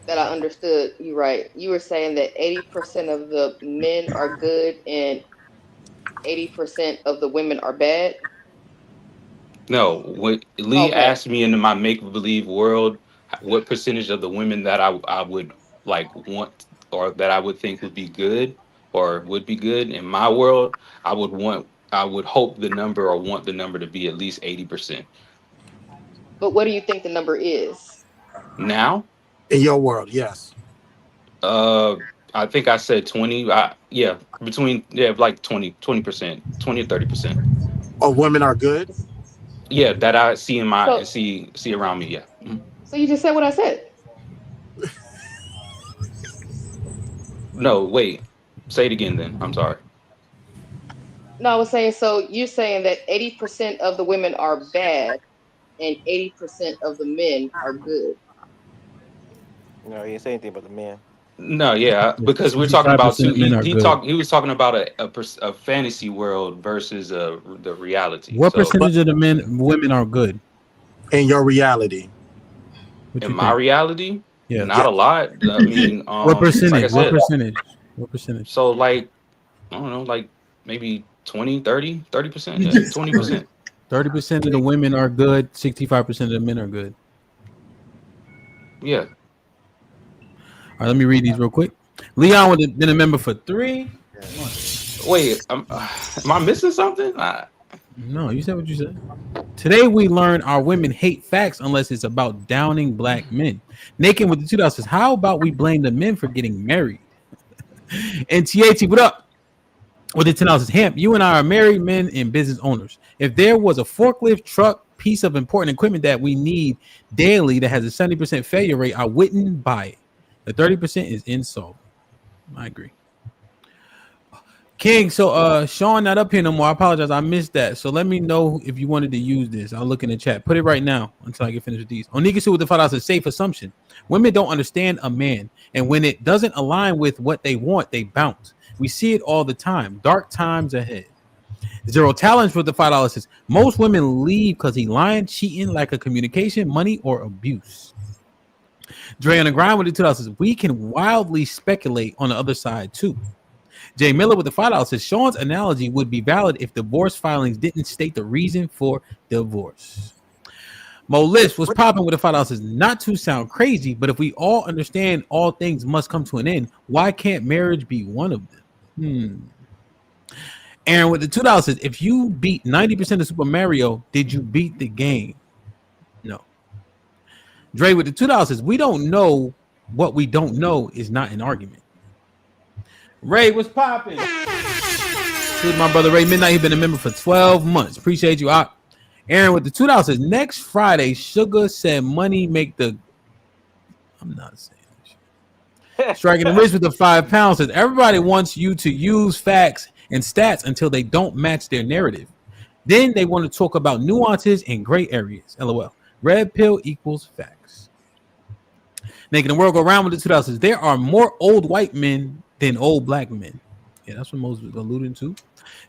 I understood you right. You were saying that 80% of the men are good and 80% of the women are bad. No, what Lee Okay. asked me in my make believe world, what percentage of the women that I would like want or that I would think would be good or would be good in my world, I would hope the number or want the number to be at least 80%. But what do you think the number is? Now, In your world, yes. uh I think I said 20. Yeah, like 20%, 20 or 30%. Or women are good. Yeah, that I see in my So, see around me. Yeah. Mhm. so you just said what I said. No, wait. Say it again then. I'm sorry. No, I was saying, so you're saying that 80% of the women are bad and 80% of the men are good. No, he didn't say anything about the men. No, yeah, because we're talking about 65% two. of men are good. He was talking about a fantasy world versus the reality. What So percentage of the women are good in your reality? What in you my think? reality, Yeah. not a lot. I mean, What percentage? like I What said, percentage? What percentage? so like I don't know, like maybe 20, 30%. Yeah, 20%. 30% of the women are good. 65% of the men are good. Yeah. All right, let me read these real quick. Leon would have been a member for 3 months. Wait, am I missing something? No, you said what you said. Today we learn our women hate facts unless it's about downing black men. Naked with the $2 says, how about we blame the men for getting married? And TAT, what up? With the $10 says, Hamp, you and I are married men and business owners. If there was a forklift, truck, piece of important equipment that we need daily that has a 70% failure rate, I wouldn't buy it. The 30% is insolvent. I agree. King, so Sean not up here no more. I apologize. I missed that. So let me know if you wanted to use this. I'll look in the chat. Put it right now until I get finished with these. Onika with the $5 says safe assumption. Women don't understand a man, and when it doesn't align with what they want, they bounce. We see it all the time. Dark times ahead. Zero Talents with the $5 says most women leave because he lying, cheating, lack of communication, money, or abuse. Dre on the grind with the $2 says we can wildly speculate on the other side too. Jay Miller with the $5 says Sean's analogy would be valid if divorce filings didn't state the reason for divorce. Mo List was popping with the $5 says not to sound crazy, but if we all understand all things must come to an end, why can't marriage be one of them? Aaron with the $2 says if you beat 90% of Super Mario, did you beat the game? No. Dre with the $2 says we don't know what we don't know is not an argument. Ray, what's popping? This is my brother Ray Midnight. He's been a member for 12 months. Appreciate you. Aaron with the $2 says next Friday, Sugar said money make the. I'm not saying this. Striking the wrist with the £5 says everybody wants you to use facts and stats until they don't match their narrative. Then they want to talk about nuances and gray areas. LOL. Red pill equals facts. Making the world go round with the $2 says there are more old white men than old black men. Yeah, that's what most was alluding to.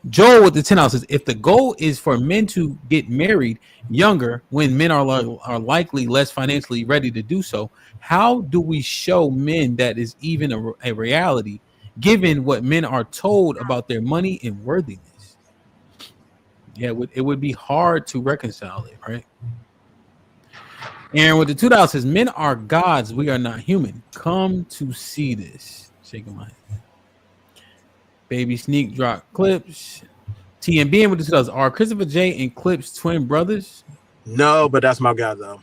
Joel with the $10 says if the goal is for men to get married younger when men are likely less financially ready to do so, how do we show men that is even a reality given what men are told about their money and worthiness? Yeah, it would be hard to reconcile it, right? Aaron with the $2 says men are gods, we are not human. Come to see this. Shaking my head. Baby Sneak drop clips. TMB with the $2 are Christopher J and Clips twin brothers? No, but that's my guy though.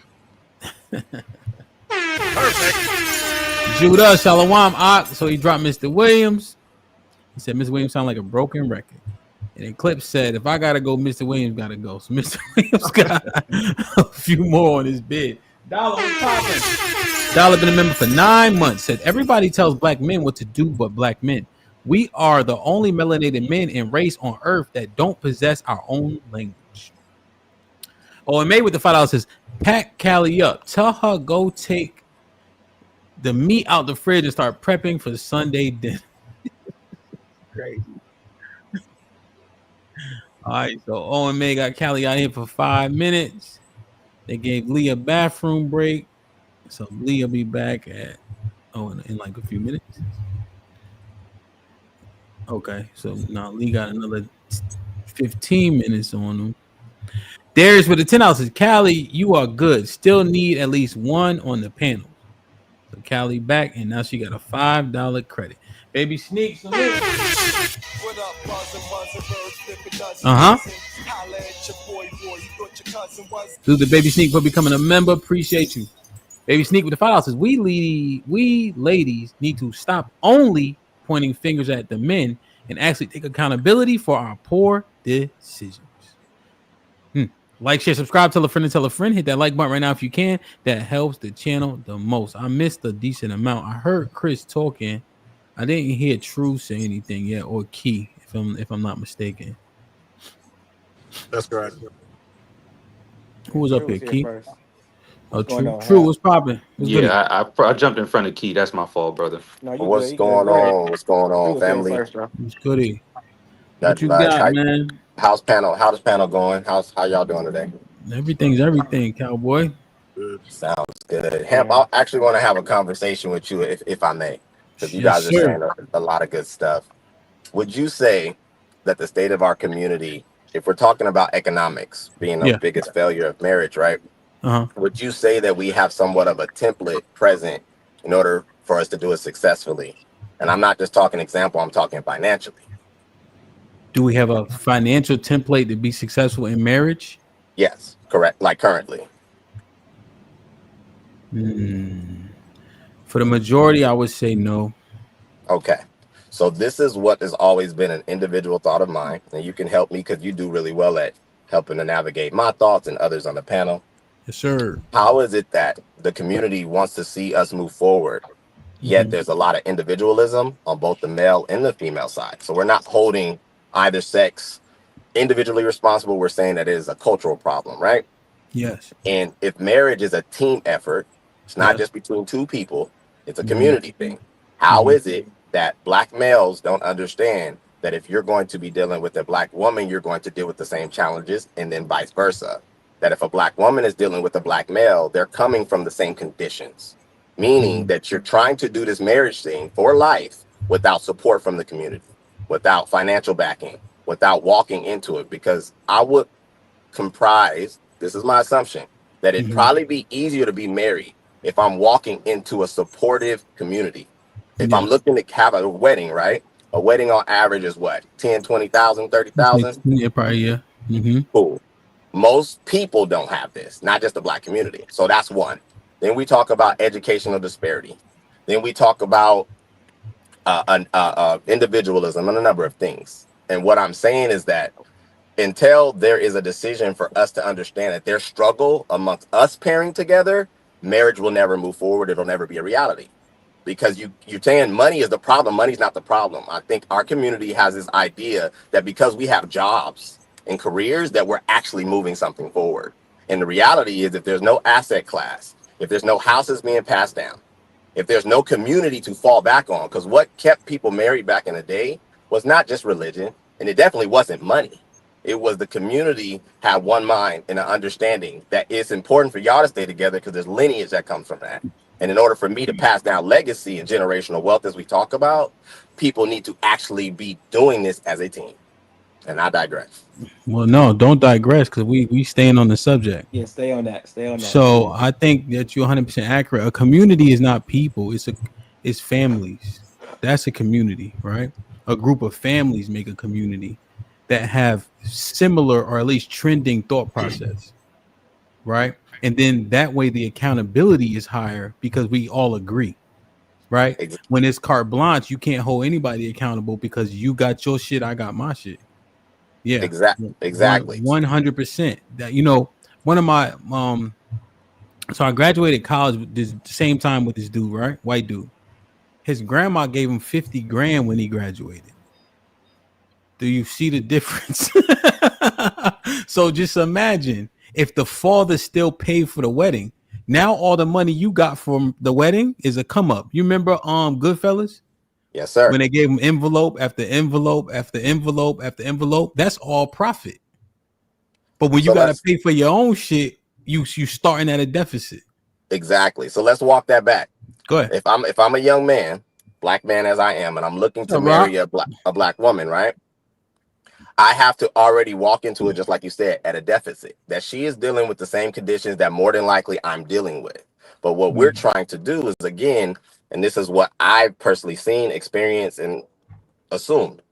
Judah Shalom Ock, so he dropped Mr. Williams. He said Mr. Williams sound like a broken record. And then Clips said if I gotta go, Mr. Williams gotta go. So Mr. Williams got a few more on his bid. Dollar was popping. Dollar been a member for 9 months. Said everybody tells black men what to do but black men. We are the only melanated men and race on earth that don't possess our own language. Oh, and May with the $5 says, pack Callie up. Tell her go take the meat out the fridge and start prepping for Sunday dinner. Crazy. All right, so O and May got Callie out here for 5 minutes. They gave Lee a bathroom break. So Lee will be back at in like a few minutes. Okay, so now Lee got another 15 minutes on him. Darius with the $10 says, Callie, you are good. Still need at least one on the panel. So Callie back, and now she got a $5 credit. Baby Sneak, salute. Do the Baby Sneak for becoming a member. Appreciate you. Baby Sneak with the $5 says, we ladies need to stop only pointing fingers at the men and actually take accountability for our poor decisions. Like, share, subscribe, tell a friend and tell a friend. Hit that like button right now if you can. That helps the channel the most. I missed a decent amount. I heard Chris talking. I didn't hear True say anything yet, or Key, if I'm not mistaken. That's correct. Who was up here, Key? Oh, True. What's popping? Yeah, I jumped in front of Key. That's my fault, brother. No, what's going on? What's going on, family? What's goody? What you got, man? How's panel going? How y'all doing today? Everything's everything, cowboy. Sounds good. Hemp, I actually want to have a conversation with you, if I may, because you guys are saying a lot of good stuff. Would you say that the state of our community, if we're talking about economics being the biggest failure of marriage, right? Would you say that we have somewhat of a template present in order for us to do it successfully? And I'm not just talking example, I'm talking financially. Do we have a financial template to be successful in marriage? Yes, correct. Like currently. For the majority, I would say no. Okay. So this is what has always been an individual thought of mine. And you can help me because you do really well at helping to navigate my thoughts and others on the panel. Yes, sir. How is it that the community wants to see us move forward, yet there's a lot of individualism on both the male and the female side? So we're not holding either sex individually responsible. We're saying that it is a cultural problem, right? Yes. And if marriage is a team effort, it's not just between two people, it's a community thing. How is it that black males don't understand that if you're going to be dealing with a black woman, you're going to deal with the same challenges, and then vice versa? That if a black woman is dealing with a black male, they're coming from the same conditions, meaning that you're trying to do this marriage thing for life without support from the community, without financial backing, without walking into it. Because I would comprise, this is my assumption, that it'd probably be easier to be married if I'm walking into a supportive community. If I'm looking to have a wedding, right? A wedding on average is what? 10, 20,000, 30,000? Yeah, probably, yeah. Cool. Most people don't have this, not just the black community. So that's one. Then we talk about educational disparity. Then we talk about individualism, and a number of things. And what I'm saying is that until there is a decision for us to understand that their struggle amongst us pairing together, marriage will never move forward. It'll never be a reality. Because you're saying money is the problem. Money's not the problem. I think our community has this idea that because we have jobs and careers that we're actually moving something forward. And the reality is if there's no asset class, if there's no houses being passed down, if there's no community to fall back on, because what kept people married back in the day was not just religion, and it definitely wasn't money. It was the community had one mind and an understanding that it's important for y'all to stay together because there's lineage that comes from that. And in order for me to pass down legacy and generational wealth, as we talk about, people need to actually be doing this as a team. And I digress. Well, no, don't digress because we staying on the subject. Yeah, stay on that. Stay on that. So I think that you're 100% accurate. A community is not people; it's families. That's a community, right? A group of families make a community that have similar or at least trending thought process, right? And then that way the accountability is higher because we all agree, right? When it's carte blanche, you can't hold anybody accountable because you got your shit, I got my shit. Yeah, exactly. 100%. That one of my so I graduated college the same time with this dude, right? White dude. His grandma gave him 50 grand when he graduated. Do you see the difference? So just imagine if the father still paid for the wedding. Now all the money you got from the wedding is a come up. You remember Goodfellas? Yes, sir. When they gave him envelope after envelope after envelope after envelope, that's all profit. But when you got to pay for your own shit, you starting at a deficit. Exactly. So let's walk that back. Go ahead. If I'm a young man, black man as I am, and I'm looking to marry a black woman, right? I have to already walk into it, just like you said, at a deficit, that she is dealing with the same conditions that more than likely I'm dealing with. But what we're trying to do is, again, and this is what I've personally seen, experienced, and assumed,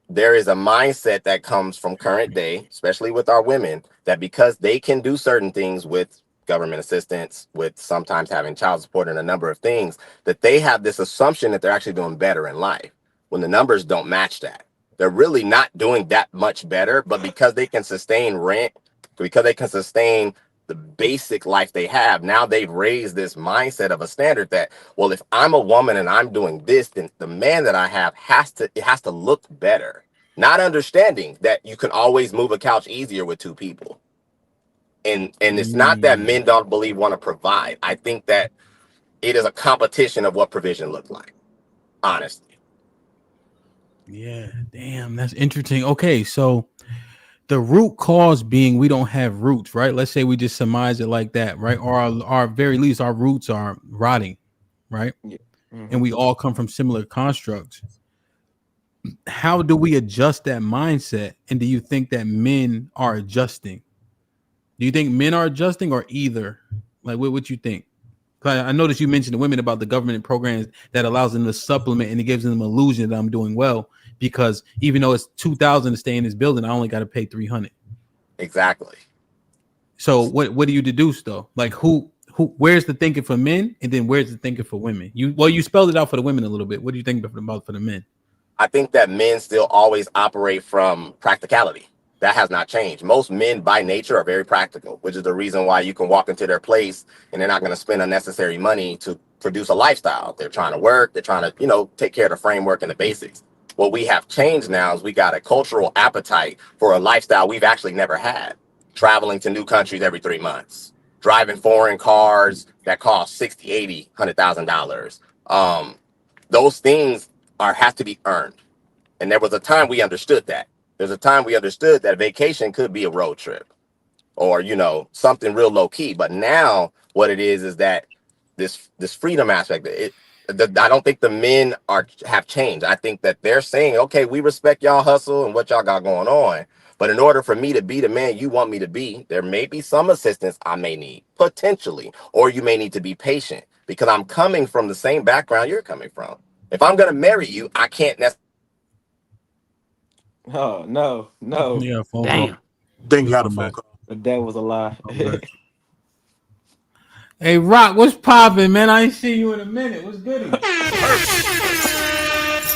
there is a mindset that comes from current day, especially with our women, that because they can do certain things with government assistance, with sometimes having child support and a number of things, that they have this assumption that they're actually doing better in life when the numbers don't match that. They're really not doing that much better, but because they can sustain rent, because they can sustain the basic life they have, now they've raised this mindset of a standard that, well, if I'm a woman and I'm doing this, then the man that I have has to look better. Not understanding that you can always move a couch easier with two people. And it's not that men don't want to provide. I think that it is a competition of what provision looks like, honestly. Yeah, damn, that's interesting. Okay, so the root cause being we don't have roots, right? Let's say we just surmise it like that, right? Or our very least our roots are rotting, right? Yeah. Mm-hmm. And we all come from similar constructs. How do we adjust that mindset? And do you think that men are adjusting? Do you think men are adjusting or either? Like, what you think? I noticed you mentioned the women about the government programs that allows them to supplement and it gives them an illusion that I'm doing well because even though it's $2,000 to stay in this building, I only got to pay $300. Exactly. So what do you deduce though? Like who where's the thinking for men and then where's the thinking for women? You spelled it out for the women a little bit. What do you think about for the men? I think that men still always operate from practicality. That has not changed. Most men by nature are very practical, which is the reason why you can walk into their place and they're not going to spend unnecessary money to produce a lifestyle. They're trying to work. They're trying to, take care of the framework and the basics. What we have changed now is we got a cultural appetite for a lifestyle we've actually never had. Traveling to new countries every 3 months, driving foreign cars that cost $60,000, $80,000, $100,000. Those things have to be earned. And there was a time we understood that. There's a time we understood that vacation could be a road trip or, something real low key. But now what it is that this freedom aspect, I don't think the men have changed. I think that they're saying, okay, we respect y'all hustle and what y'all got going on. But in order for me to be the man you want me to be, there may be some assistance I may need potentially, or you may need to be patient because I'm coming from the same background you're coming from. If I'm going to marry you, I can't necessarily. Oh, no. Yeah, phone Damn. call. Think you got a phone call. That was a lie. Okay. Hey, Rock, what's popping, man? I ain't see you in a minute. What's good?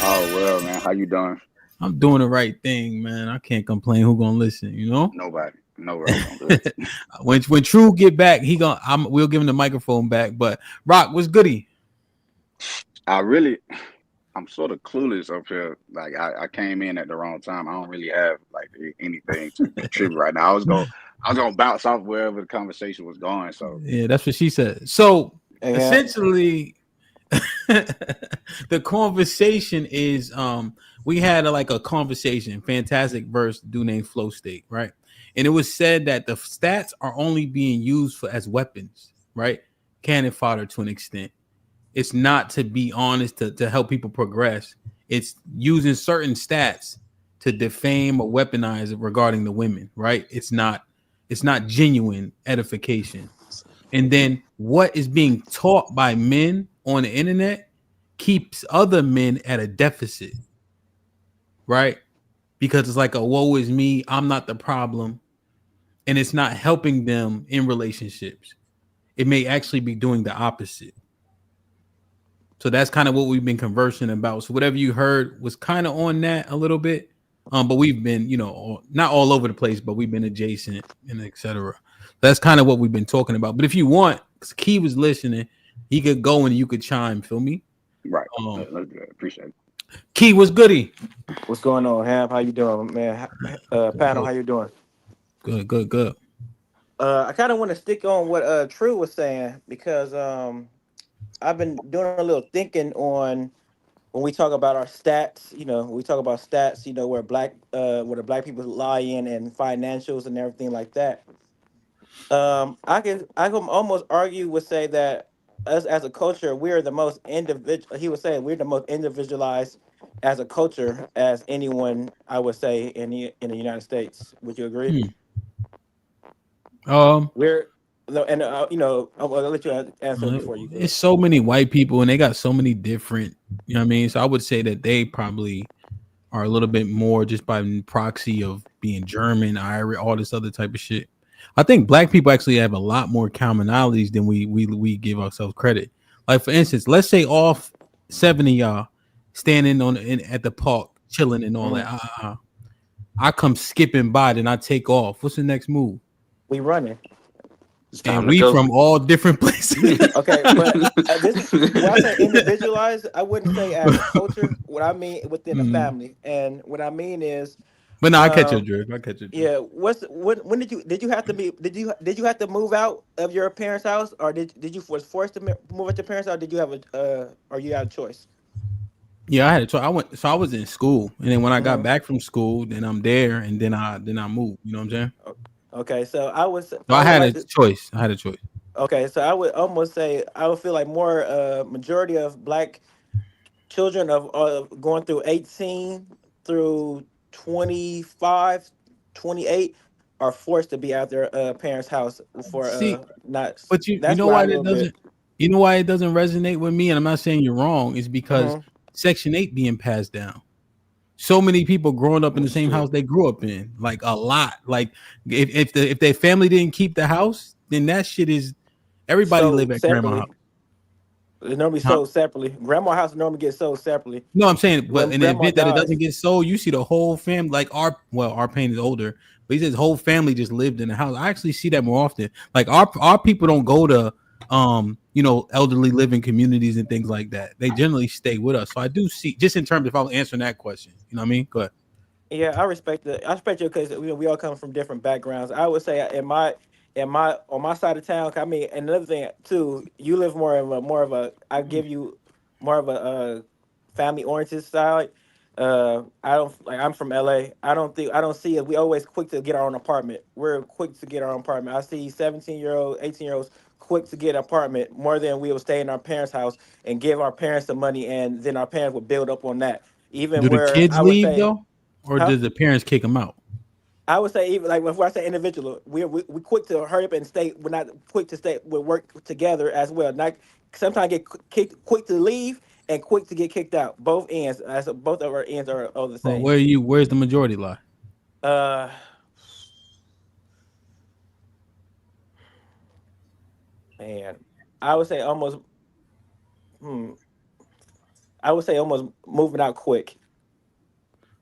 Oh well, man. How you doing? I'm doing the right thing, man. I can't complain. Who gonna listen? You know. Nobody. Nobody gonna listen. when True get back, we'll give him the microphone back. But Rock, what's goody? I'm sort of clueless up here. Like I came in at the wrong time. I don't really have like anything to contribute right now. I was gonna bounce off wherever the conversation was going. So Yeah, that's what she said. So Yeah. essentially, the conversation is we had a conversation, fantastic verse, dude named Flow State, right? And it was said that the stats are only being used as weapons, right? Cannon fodder to an extent. It's not to be honest to help people progress. It's using certain stats to defame or weaponize it regarding the women, right? It's not genuine edification. And then what is being taught by men on the internet keeps other men at a deficit, right? Because it's like a woe is me, I'm not the problem, and it's not helping them in relationships. It may actually be doing the opposite. So that's kind of what we've been conversing about. So whatever you heard was kind of on that a little bit. But we've been, not all over the place, but we've been adjacent and etc. That's kind of what we've been talking about. But if you want, because Key was listening, he could go and you could chime. Feel me? right. That's good. Appreciate it. Key, what's goody? What's going on, Ham? How you doing, man? Panel, how you doing? Good. I kind of want to stick on what True was saying because I've been doing a little thinking on when we talk about our stats. We talk about stats. Where where the black people lie in and financials and everything like that. I can almost argue would say that us as a culture, we're the most individual. He would say we're the most individualized as a culture as anyone. I would say in the United States. Would you agree? We're and I'll let you answer before you go. It's so many white people and they got so many different, you know what I mean? So I would say that they probably are a little bit more just by proxy of being German, Irish, all this other type of shit. I think black people actually have a lot more commonalities than we give ourselves credit. Like for instance, let's say all 7 of y'all standing at the park chilling and all that. I come skipping by, then I take off. What's the next move? We running. And we from all different places. Okay, but when I say individualized, I wouldn't say as a culture. What I mean within a family, and what I mean is. But no, I catch your drift. Yeah. When did you have to be? Did you have to move out of your parents' house, or did you was forced to move out your parents' house? Did you have or you had a choice? Yeah, I had a choice. I was in school, and then when I got back from school, then I'm there, and then I moved. You know what I'm saying? Okay, so I was. So I had a choice. Okay, so I would almost say I would feel like more majority of black children of going through 18 through 25, 28 are forced to be out their parents' house for not. But you know why that doesn't. You know why it doesn't resonate with me, and I'm not saying you're wrong. Is because Section 8 being passed down. So many people growing up in the same house they grew up in, like a lot. Like if their family didn't keep the house, then that shit is everybody live at grandma's house. It normally sold separately. Grandma's house normally gets sold separately. No, I'm saying, but in the event that it doesn't get sold, you see the whole family. Like our pain is older, but he says whole family just lived in the house. I actually see that more often. Like our people don't go to elderly living communities and things like that. They generally stay with us. So I do see, just in terms of if I was answering that question, you know what I mean? Go ahead. Yeah, I respect you because we all come from different backgrounds. I would say on my side of town. I mean, another thing too, you live more of a. I give you more of a family oriented style. I don't like. I'm from LA. I don't see it. We always quick to get our own apartment. We're quick to get our own apartment. I see 17-year-old, 18-year-olds quick to get an apartment more than we would stay in our parents' house and give our parents the money, and then our parents would build up on that. Even do the where kids I would leave say, though, or does the parents kick them out? I would say even like if I say individual, we quick to hurry up and stay. We're not quick to stay. We work together as well. Not sometimes get quick to leave and quick to get kicked out. Both ends, as both of our ends are the Well, same. where's the majority lie? Man, I would say almost. I would say almost moving out quick.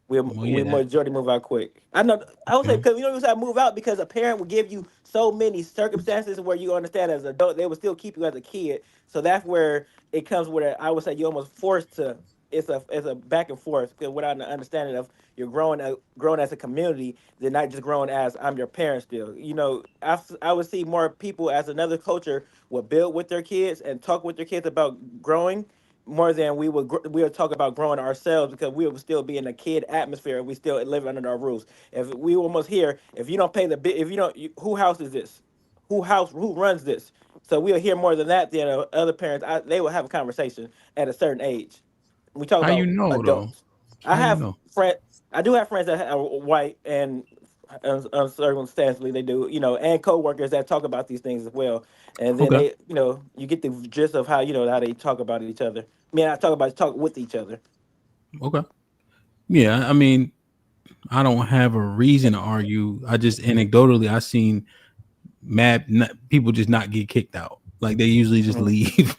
We majority move out quick. I know. I would say because you know you move out because a parent will give you so many circumstances where you understand as an adult they will still keep you as a kid. So that's where it comes where I would say you almost forced to. It's a back and forth because without an understanding of you're growing as a community, they're not just growing as I'm your parent still. You know, I would see more people as another culture will build with their kids and talk with their kids about growing more than we would talk about growing ourselves because we would still be in a kid atmosphere and we still live under our roofs. If we almost here, if you don't pay the bill, if you don't, who house is this? Who runs this? So we'll hear more than that than other parents. They will have a conversation at a certain age. We talk How you about know though? adults. I How you have know? friend. I do have friends that are white and circumstantially they do, and coworkers that talk about these things as well. And then Okay. they, you get the gist of how how they talk about each other. I mean, I talk with each other. Okay. Yeah, I mean, I don't have a reason to argue. I just anecdotally I seen people just not get kicked out. Like they usually just leave,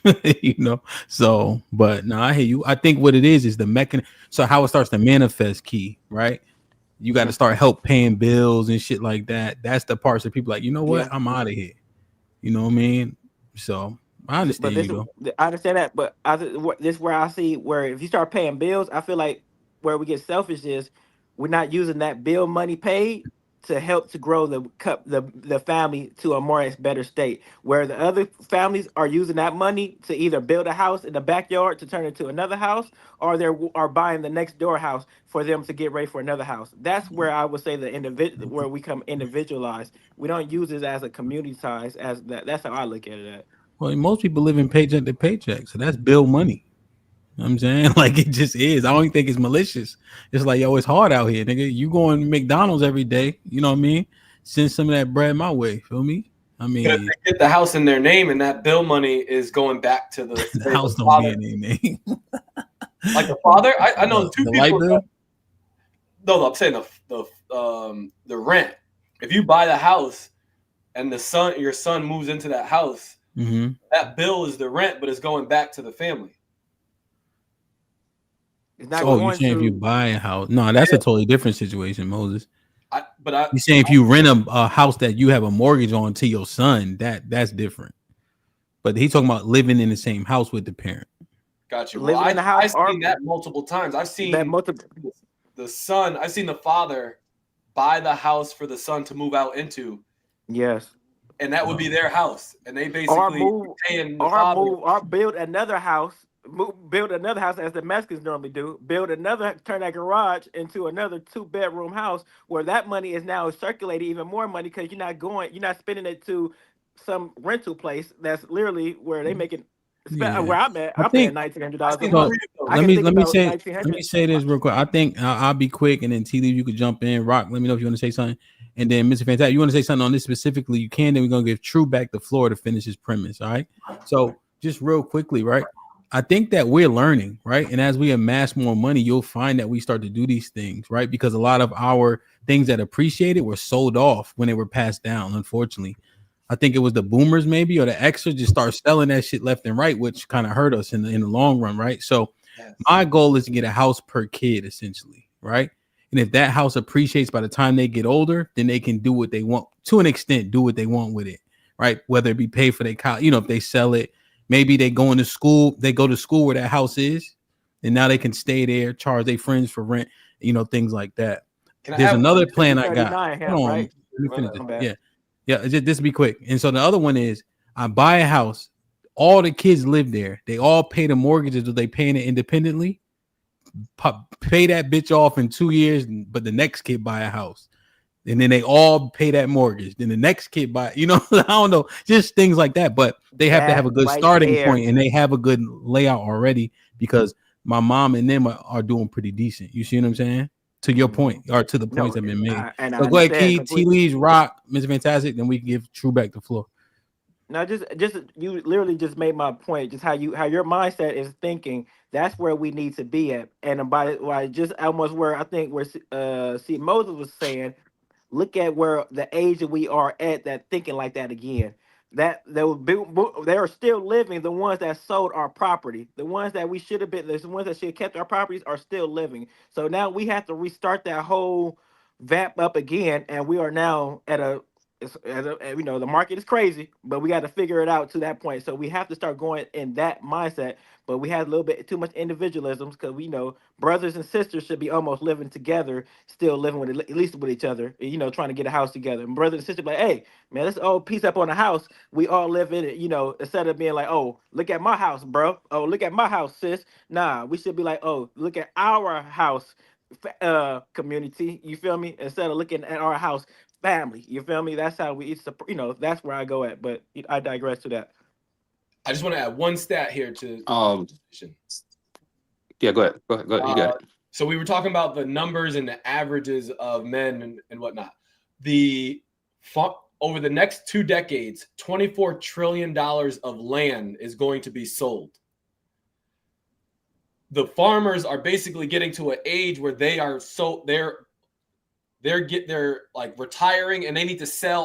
So, but no, I hear you. I think what it is the mechanism. So how it starts to manifest, key, right? You got to start help paying bills and shit like that. That's the parts that people like. You know what? Yeah. I'm out of here. You know what I mean? So I But understand you though. I understand that, but this where I see where if you start paying bills, I feel like where we get selfish is we're not using that bill money paid to help to grow the family to a more better state. Where the other families are using that money to either build a house in the backyard to turn into another house, or are buying the next door house for them to get ready for another house. That's where I would say the individual where we come individualized. We don't use it as a community size as that. That's how I look at it. Well, most people live in paycheck to paycheck, so that's bill money. You know what I'm saying, like it just is. I don't even think it's malicious. It's like, yo, it's hard out here, nigga. You going to McDonald's every day, you know what I mean? Send some of that bread my way. Feel me? I But if mean, they get the house in their name and that bill money is going back to the house don't father, be in their name. like the father, I know two the people. light bill? No, I'm saying the rent. If you buy the house and your son moves into that house, that bill is the rent, but it's going back to the family. You're saying if you buy a house? No, that's a totally different situation, Moses. You're saying if you rent a house that you have a mortgage on to your son, that's different. But he's talking about living in the same house with the parent. Got you. Well, I've seen that multiple times. I've seen the son. I've seen the father buy the house for the son to move out into. Yes. And that would be their house, and they basically paying the father. Or build another house. Build another house as the Mexicans normally do. Turn that garage into another 2-bedroom house where that money is now circulating even more money because you're not spending it to some rental place that's literally where they making. Where I'm at, I'm paying $1,900 a month. Let me say this real quick. I think I'll be quick, and then T. Lee, you could jump in. Rock, let me know if you want to say something, and then Mr. Fantastic, you want to say something on this specifically, you can. Then we're gonna give True back the floor to finish his premise. All right. So just real quickly, right? I think that we're learning, right? And as we amass more money, you'll find that we start to do these things, right? Because a lot of our things that appreciated were sold off when they were passed down, unfortunately. I think it was the boomers maybe or the extras just start selling that shit left and right, which kind of hurt us in the long run, right? So my goal is to get a house per kid essentially, right? And if that house appreciates by the time they get older, then they can do what they want to an extent, do what they want with it, right? Whether it be paid for their college, if they sell it, maybe they go to school where that house is, and now they can stay there, charge their friends for rent, things like that. There's another plan I got. Hold on, right? Let me finish it. Yeah, just be quick. And so the other one is I buy a house, all the kids live there, they all pay the mortgages, or they paying it independently, pay that bitch off in 2 years, but the next kid buy a house. And then they all pay that mortgage. Then the next kid buy, I don't know, just things like that. But they have to have a good starting point, and they have a good layout already because my mom and them are doing pretty decent. You see what I'm saying? To your point, or to the points that have been made. So go ahead, T. Lee's Rock, Mr. Fantastic, then we can give True back the floor. No, just you literally just made my point. Just how your mindset is thinking. That's where we need to be at. And by just almost where I think where Moses was saying, look at where the age that we are at that thinking like that again. that they are still living. The ones that sold our property, the ones that we should have been, the ones that should have kept our properties are still living. So now we have to restart that whole vamp up again, and we are now at a, you know, the market is crazy, but we got to figure it out to that point. So we have to start going in that mindset. But we have a little bit too much individualism because we know brothers and sisters should be almost living together, still living with at least with each other. You know, trying to get a house together. And brothers and sisters be like, hey man, let's all piece up on a house. We all live in it. You know, instead of being like, oh, look at my house, bro. Oh, look at my house, sis. Nah, we should be like, oh, look at our house, community. You feel me? Instead of looking at our house family. You feel me? That's how we, you know, that's where I go at. But I digress to that. I just want to add one stat here to yeah, go ahead. You got it. So we were talking about the numbers and the averages of men and whatnot. Over the next 2 decades, $24 trillion of land is going to be sold. The farmers are basically getting to an age where they're like retiring, and they need to sell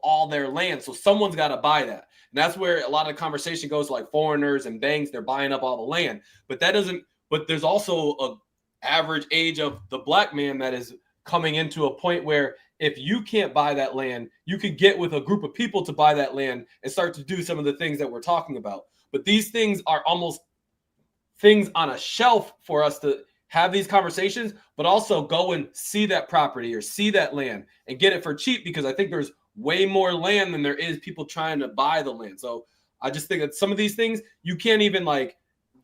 all their land. So someone's got to buy that. And that's where a lot of the conversation goes, like foreigners and banks, they're buying up all the land. But there's also a average age of the black man that is coming into a point where if you can't buy that land, you could get with a group of people to buy that land and start to do some of the things that we're talking about. But these things are almost things on a shelf for us to have these conversations, but also go and see that property or see that land and get it for cheap, because I think there's way more land than there is people trying to buy the land. So I just think that some of these things you can't even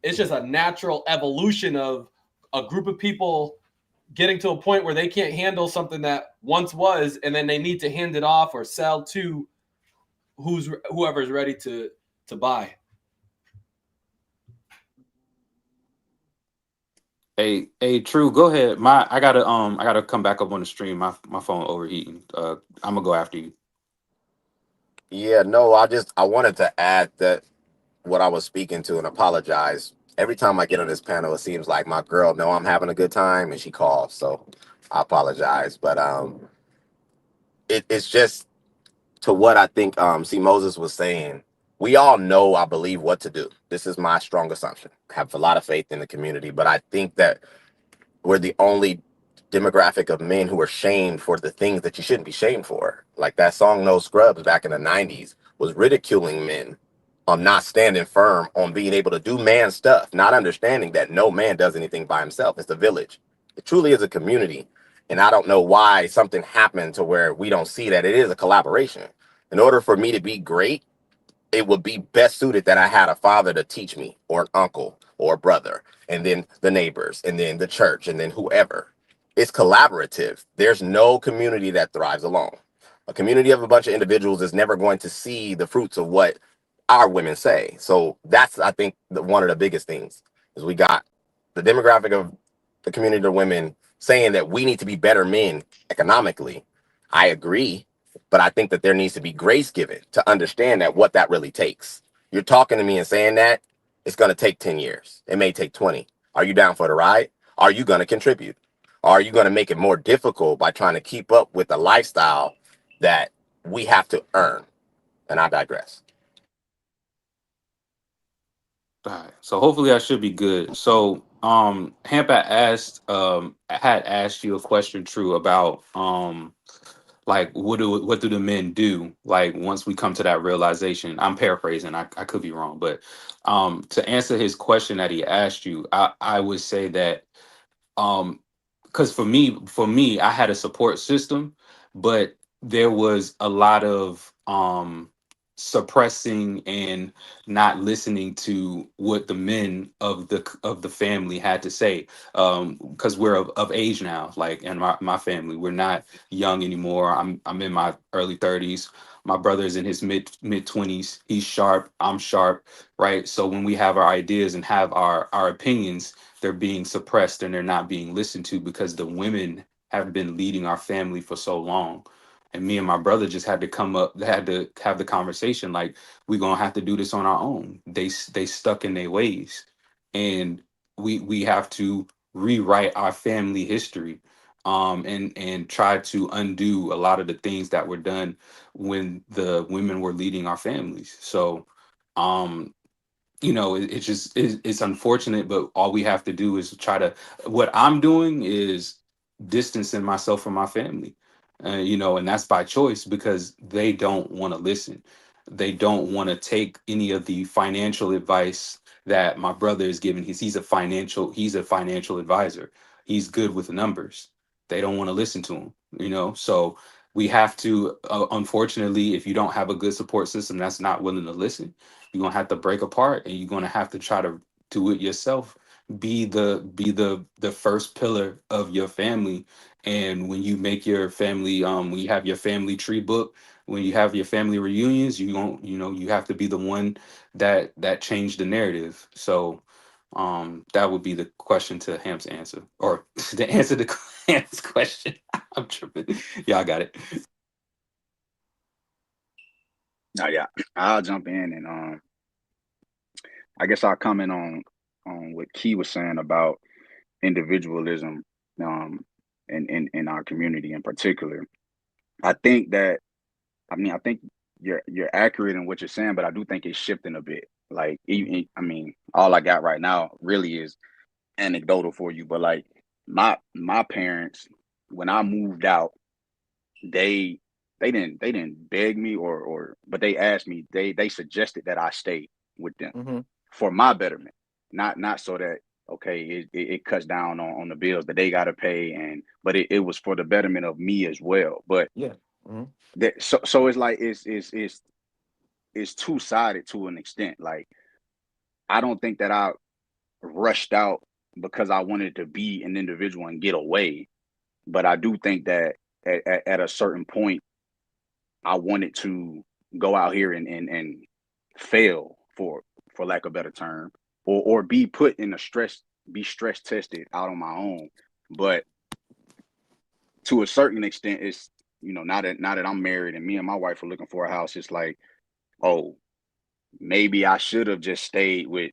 it's just a natural evolution of a group of people getting to a point where they can't handle something that once was, and then they need to hand it off or sell to whoever's ready to buy. Hey, True, go ahead. I gotta come back up on the stream. My phone overheating. I'm gonna go after you. Yeah, no, I wanted to add that what I was speaking to and apologize. Every time I get on this panel, it seems like my girl know I'm having a good time and she calls, so I apologize. But it's just to what I think C. Moses was saying. We all know, I believe, what to do. This is my strong assumption. I have a lot of faith in the community, but I think that we're the only demographic of men who are shamed for the things that you shouldn't be shamed for. Like that song No Scrubs back in the 90s was ridiculing men on not standing firm on being able to do man stuff, not understanding that no man does anything by himself. It's a village. It truly is a community. And I don't know why something happened to where we don't see that it is a collaboration. In order for me to be great, it would be best suited that I had a father to teach me, or an uncle or a brother, and then the neighbors, and then the church, and then whoever. It's collaborative. There's no community that thrives alone. A community of a bunch of individuals is never going to see the fruits of what our women say. So that's, I think, one of the biggest things is we got the demographic of the community of women saying that we need to be better men economically. I agree. But I think that there needs to be grace given to understand that what that really takes. You're talking to me and saying that it's going to take 10 years. It may take 20. Are you down for the ride? Are you going to contribute? Are you going to make it more difficult by trying to keep up with the lifestyle that we have to earn? And I digress. All right. So hopefully I should be good. So Hampa had asked you a question, True, about like what do the men do like once we come to that realization. I'm paraphrasing, I could be wrong, but to answer his question that he asked you, I would say that because for me I had a support system, but there was a lot of suppressing and not listening to what the men of the family had to say, because we're of age now, like, and my family, we're not young anymore. I'm in my early 30s. My brother's in his mid 20s. He's sharp, I'm sharp, right? So when we have our ideas and have our opinions, they're being suppressed and they're not being listened to because the women have been leading our family for so long. And me and my brother just had to have the conversation, like, we're gonna have to do this on our own. They stuck in their ways, and we have to rewrite our family history. and try to undo a lot of the things that were done when the women were leading our families. So, um, it's just it's unfortunate, but all we have to do is try to. What I'm doing is distancing myself from my family, and that's by choice because they don't want to listen. They don't want to take any of the financial advice that my brother is giving. He's a financial advisor. He's good with numbers. They don't want to listen to him. So we have to, unfortunately, if you don't have a good support system that's not willing to listen, you're gonna have to break apart, and you're gonna have to try to do it yourself. Be the first pillar of your family. And when you make your family, when you have your family tree book, when you have your family reunions, you have to be the one that changed the narrative. So that would be the question to Ham's answer, or the answer to Ham's question. I'm tripping. Y'all got it. No, yeah, I'll jump in and I guess I'll comment on what Key was saying about individualism in our community in particular. I think that I think you're accurate in what you're saying, but I do think it's shifting a bit. Like even all I got right now really is anecdotal for you, but like my parents, when I moved out, they they didn't beg me but they asked me, they suggested that I stay with them Mm-hmm. for my betterment, not so that okay it cuts down on the bills that they got to pay, but it was for the betterment of me as well. But Yeah. Mm-hmm. so it's like it's two-sided to an extent. Like I don't think that I rushed out because I wanted to be an individual and get away, but I do think that at a certain point I wanted to go out here and fail, for lack of a better term, or be put in be stress tested out on my own. But to a certain extent, it's now that I'm married and me and my wife are looking for a house, it's like, oh, maybe I should have just stayed with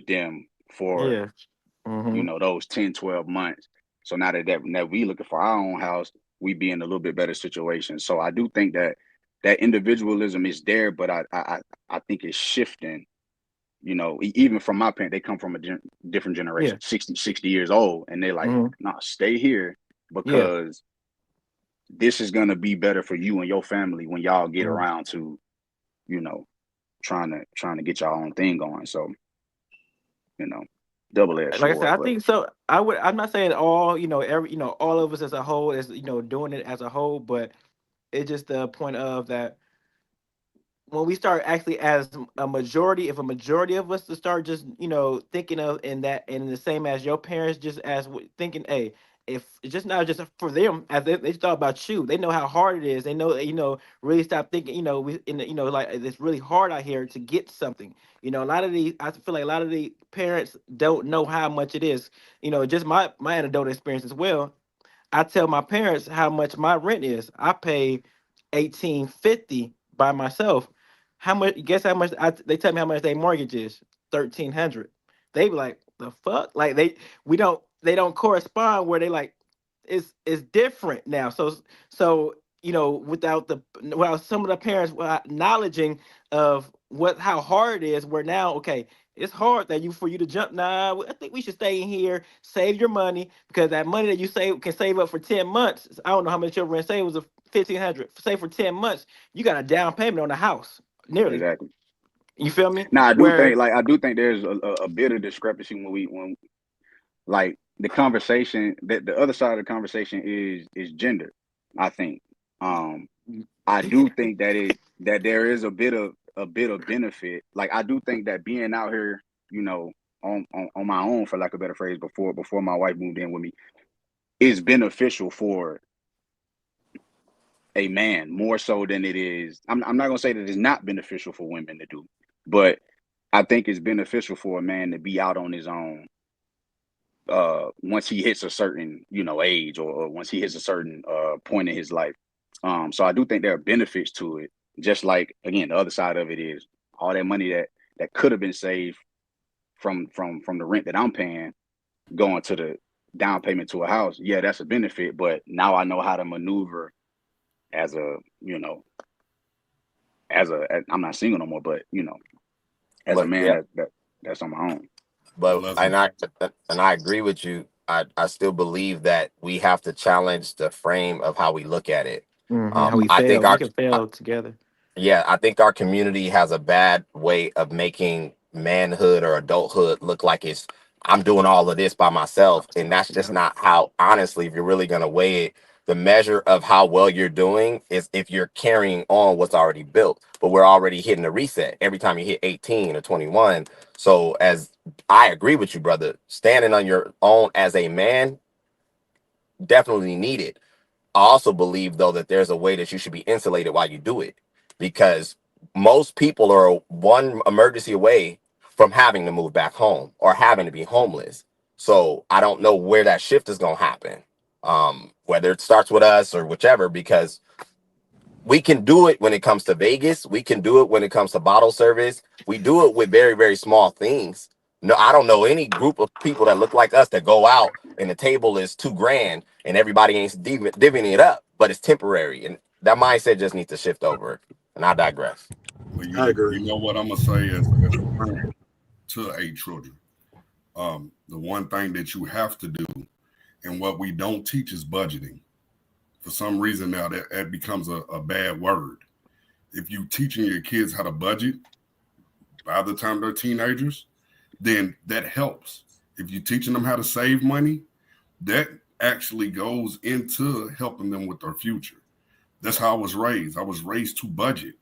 them for Yeah. Mm-hmm. those 10-12 months. So now that we looking for our own house, we be in a little bit better situation. So I do think that individualism is there, but I think it's shifting. Even from my parents, they come from a different Yeah. generation, 60 years old, and they're like, Mm-hmm. nah, stay here Yeah. because this is gonna be better for you and your family when y'all get Mm-hmm. around to, you know, trying to get y'all own thing going. So, you know, double-edged Like I said, sword, I but think so. I'm not saying all, all of us as a whole is, doing it as a whole, but it's just the point of that when we start actually as a majority, if a majority of us to start just thinking of in the same as your parents, just as thinking, hey, if it's just not just for them, as they thought about you, they know how hard it is. They know, really stop thinking, we in the, like it's really hard out here to get something. A lot of these, I feel like a lot of the parents don't know how much it is. Just my anecdotal experience as well. I tell my parents how much my rent is. I pay 1850 by myself. How much? Guess how much? They tell me how much their mortgage is. 1300. They be like, the fuck? Like they don't correspond. Where they like, it's different now. So without some of the parents acknowledging of how hard it is. Where now, okay, it's hard that for you to jump. Nah, I think we should stay in here, save your money, because that money that you save can save up for 10 months. I don't know how much your rent save was, 1500. Say for 10 months, you got a down payment on the house, nearly. exactly. You feel me? Now Where I do think there's a bit of discrepancy when like the conversation, that the other side of the conversation is gender. I think I do think that there is a bit of benefit. Like I do think that being out here, on my own, for lack of a better phrase, before my wife moved in with me, is beneficial for a man more so than it is. I'm not gonna say that it's not beneficial for women to do, but I think it's beneficial for a man to be out on his own once he hits a certain age, or once he hits a certain point in his life. So I do think there are benefits to it. Just like, again, the other side of it is all that money that could have been saved from the rent that I'm paying going to down payment to a house, yeah, that's a benefit. But now I know how to maneuver as a, you know, I'm not single no more, but you know, as a man that's on my own. But and I agree with you. I still believe that we have to challenge the frame of how we look at it. How we I think fail. We can fail together. yeah, I think our community has a bad way of making manhood or adulthood look like it's I'm doing all of this by myself. And that's just not how, honestly, if you're really going to weigh it, the measure of how well you're doing is if you're carrying on what's already built. But we're already hitting a reset every time you hit 18 or 21. So as I agree with you, brother, standing on your own as a man, definitely needed. I also believe, though, that there's a way that you should be insulated while you do it, because most people are one emergency away from having to move back home or having to be homeless. So I don't know where that shift is going to happen, whether it starts with us or whichever, because we can do it when it comes to Vegas. We can do it when it comes to bottle service. We do it with very, very small things. No, I don't know any group of people that look like us that go out and the table is $2,000 and everybody ain't divvying it up, but it's temporary. And that mindset just needs to shift over. And I digress. Well, you know what I'm gonna say as a parent to 8 children. The one thing that you have to do, and what we don't teach, is budgeting. For some reason now that becomes a bad word. If you teaching your kids how to budget by the time they're teenagers, then that helps. If you're teaching them how to save money, that actually goes into helping them with their future. That's how I was raised. I was raised to budget.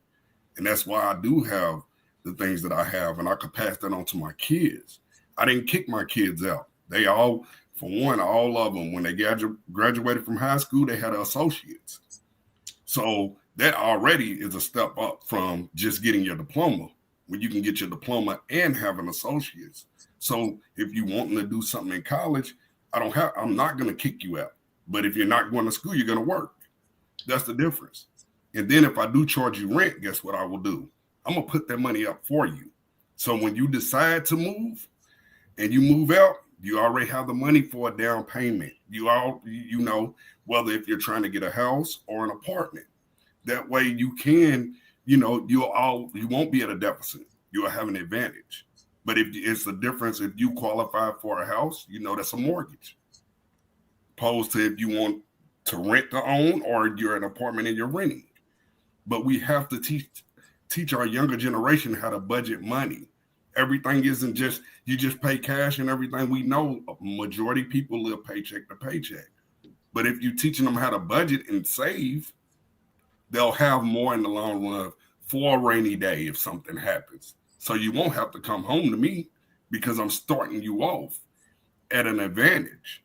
And that's why I do have the things that I have, and I could pass that on to my kids. I didn't kick my kids out. They all, for one, all of them, when they graduated from high school, they had associates. So that already is a step up from just getting your diploma, when you can get your diploma and have an associate's. So if you want to do something in college, I'm not going to kick you out. But if you're not going to school, you're going to work. That's the difference. And then if I do charge you rent, guess what I will do? I'm going to put that money up for you. So when you decide to move and you move out, you already have the money for a down payment. You know, whether if you're trying to get a house or an apartment. That way you can, you know, you won't be at a deficit. You'll have an advantage. But if it's the difference, if you qualify for a house, you know, that's a mortgage. Opposed to if you want to rent to own, or you're an apartment and you're renting. But we have to teach our younger generation how to budget money. Everything isn't just, you just pay cash and everything. We know a majority of people live paycheck to paycheck. But if you're teaching them how to budget and save, they'll have more in the long run for a rainy day if something happens. So you won't have to come home to me because I'm starting you off at an advantage.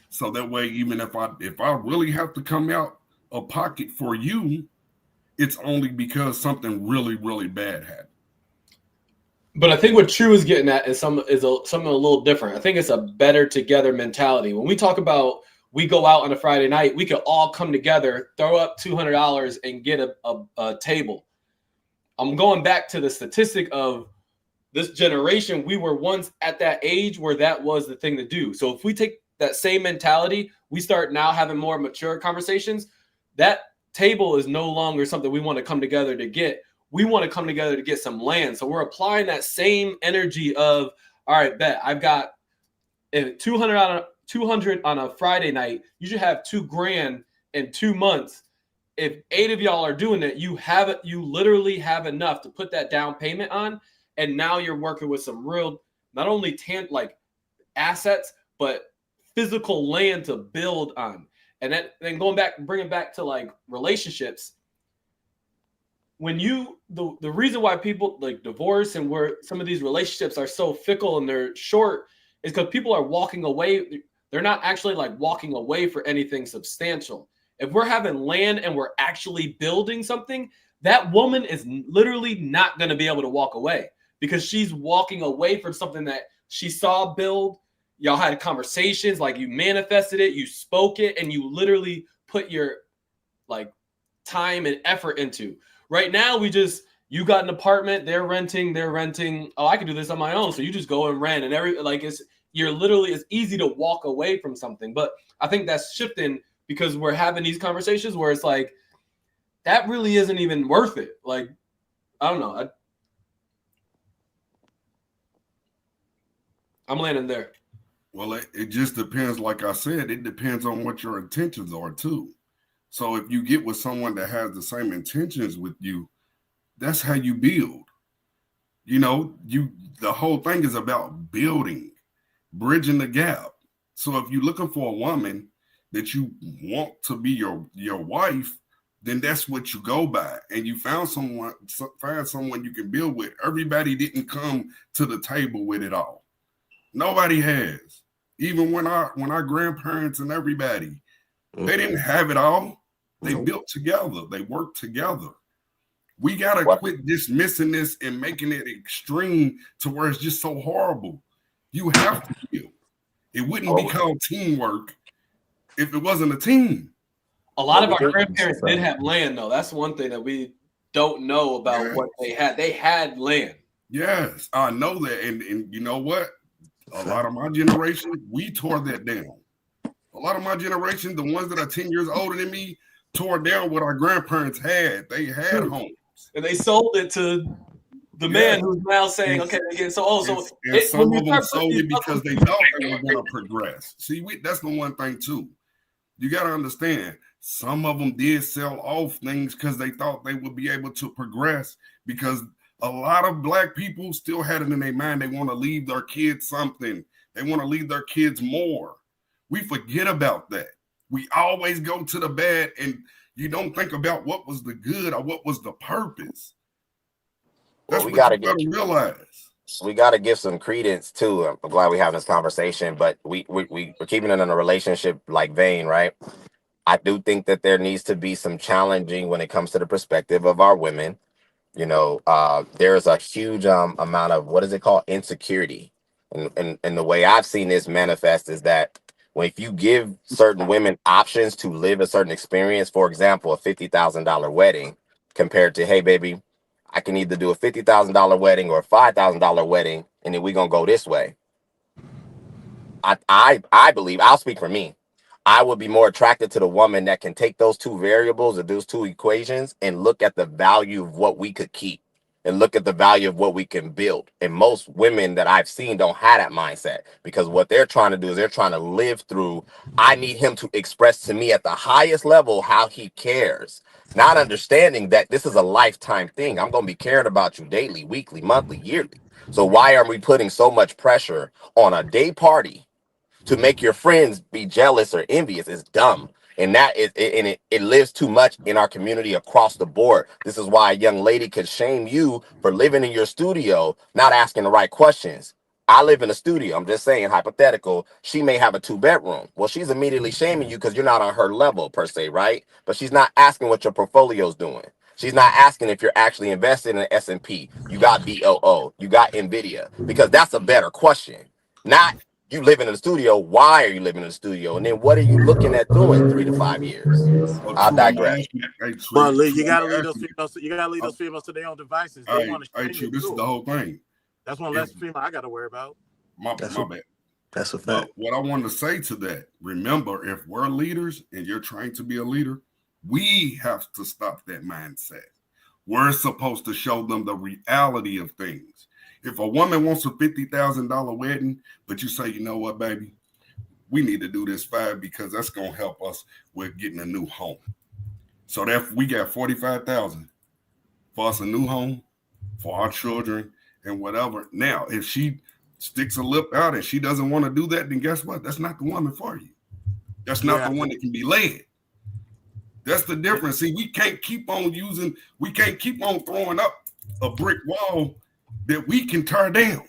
So that way, even if I really have to come out of pocket for you, it's only because something really, really bad happened. But I think what True is getting at is something a little different. I think it's a better together mentality. When we talk about we go out on a Friday night, we could all come together, throw up $200 and get a table. I'm going back to the statistic of this generation. We were once at that age where that was the thing to do. So if we take that same mentality, we start now having more mature conversations. That table is no longer something we want to come together to get. We want to come together to get some land. So we're applying that same energy of, all right, bet I've got 200 on a Friday night. You should have $2,000 in 2 months. If 8 of y'all are doing it, you literally have enough to put that down payment on. And now you're working with some real, not only like assets, but physical land to build on. And then bringing back to like relationships. When the reason why people like divorce and where some of these relationships are so fickle and they're short is because people are walking away. They're not actually like walking away for anything substantial. If we're having land and we're actually building something, that woman is literally not going to be able to walk away because she's walking away from something that she saw build. Y'all had conversations, like you manifested it, you spoke it, and you literally put your like time and effort into. Right now, you got an apartment, they're renting. Oh, I can do this on my own. So you just go and rent, and you're literally, it's easy to walk away from something. But I think that's shifting because we're having these conversations where it's like, that really isn't even worth it. Like, I don't know. I'm landing there. Well, it just depends. Like I said, it depends on what your intentions are too. So if you get with someone that has the same intentions with you, that's how you build. You know, the whole thing is about building, bridging the gap. So if you're looking for a woman that you want to be your wife, then that's what you go by. And you find someone you can build with. Everybody didn't come to the table with it all. Nobody has. Even when our grandparents and everybody, they didn't have it all. They built together. They worked together. We got to quit dismissing this and making it extreme to where it's just so horrible. You have to build. It wouldn't be called teamwork if it wasn't a team. A lot of our grandparents did have land, though. That's one thing that we don't know about what they had. They had land. Yes, I know that. And you know what? A lot of my generation, we tore that down. A lot of my generation, the ones that are 10 years older than me, tore down what our grandparents had. They had homes. And they sold it to the man who's now saying, okay, again, some of them sold it because they thought they were going to progress. See, that's the one thing too. You got to understand, some of them did sell off things because they thought they would be able to progress, because a lot of Black people still had it in their mind. They want to leave their kids something. They want to leave their kids more. We forget about that. We always go to the bad, and you don't think about what was the good or what was the purpose. That's Well, what you got to realize. We got to give some credence too. I'm glad we're having this conversation, but we're keeping it in a relationship like vein, right? I do think that there needs to be some challenging when it comes to the perspective of our women. You know, there's a huge amount of, what is it called, insecurity, and the way I've seen this manifest is that if you give certain women options to live a certain experience, for example, a $50,000 wedding, compared to, hey, baby, I can either do a $50,000 wedding or a $5,000 wedding, and then we're going to go this way. I believe, I'll speak for me, I would be more attracted to the woman that can take those two variables or those two equations and look at the value of what we could keep and look at the value of what we can build. And most women that I've seen don't have that mindset, because what they're trying to do is they're trying to live through, I need him to express to me at the highest level how he cares, not understanding that this is a lifetime thing. I'm going to be caring about you daily, weekly, monthly, yearly. So why are we putting so much pressure on a day party to make your friends be jealous or envious? Is dumb. And that is, and it lives too much in our community across the board. This is why a young lady could shame you for living in your studio, not asking the right questions. I live in a studio. I'm just saying, hypothetical. She may have a 2-bedroom. Well, she's immediately shaming you because you're not on her level per se, right? But she's not asking what your portfolio's doing. She's not asking if you're actually invested in an S&P. You got BOO. You got NVIDIA. Because that's a better question. Not, you living in the studio, why are you living in the studio? And then what are you looking at doing 3 to 5 years? I'll digress. Well, Lee, you gotta leave those females. You gotta leave those females to their own devices. They want to. Hey, this is the whole thing. That's one less female I got to worry about. My bad. That's a fact. But what I wanted to say to that, remember, if we're leaders and you're trying to be a leader, we have to stop that mindset. We're supposed to show them the reality of things. If a woman wants a $50,000 wedding, but you say, you know what, baby, we need to do this 5 because that's going to help us with getting a new home. So that we got $45,000 for us a new home, for our children and whatever. Now, if she sticks her lip out and she doesn't want to do that, then guess what? That's not the woman for you. That's not the one that can be led. That's the difference. See, we can't keep on throwing up a brick wall that we can tear down.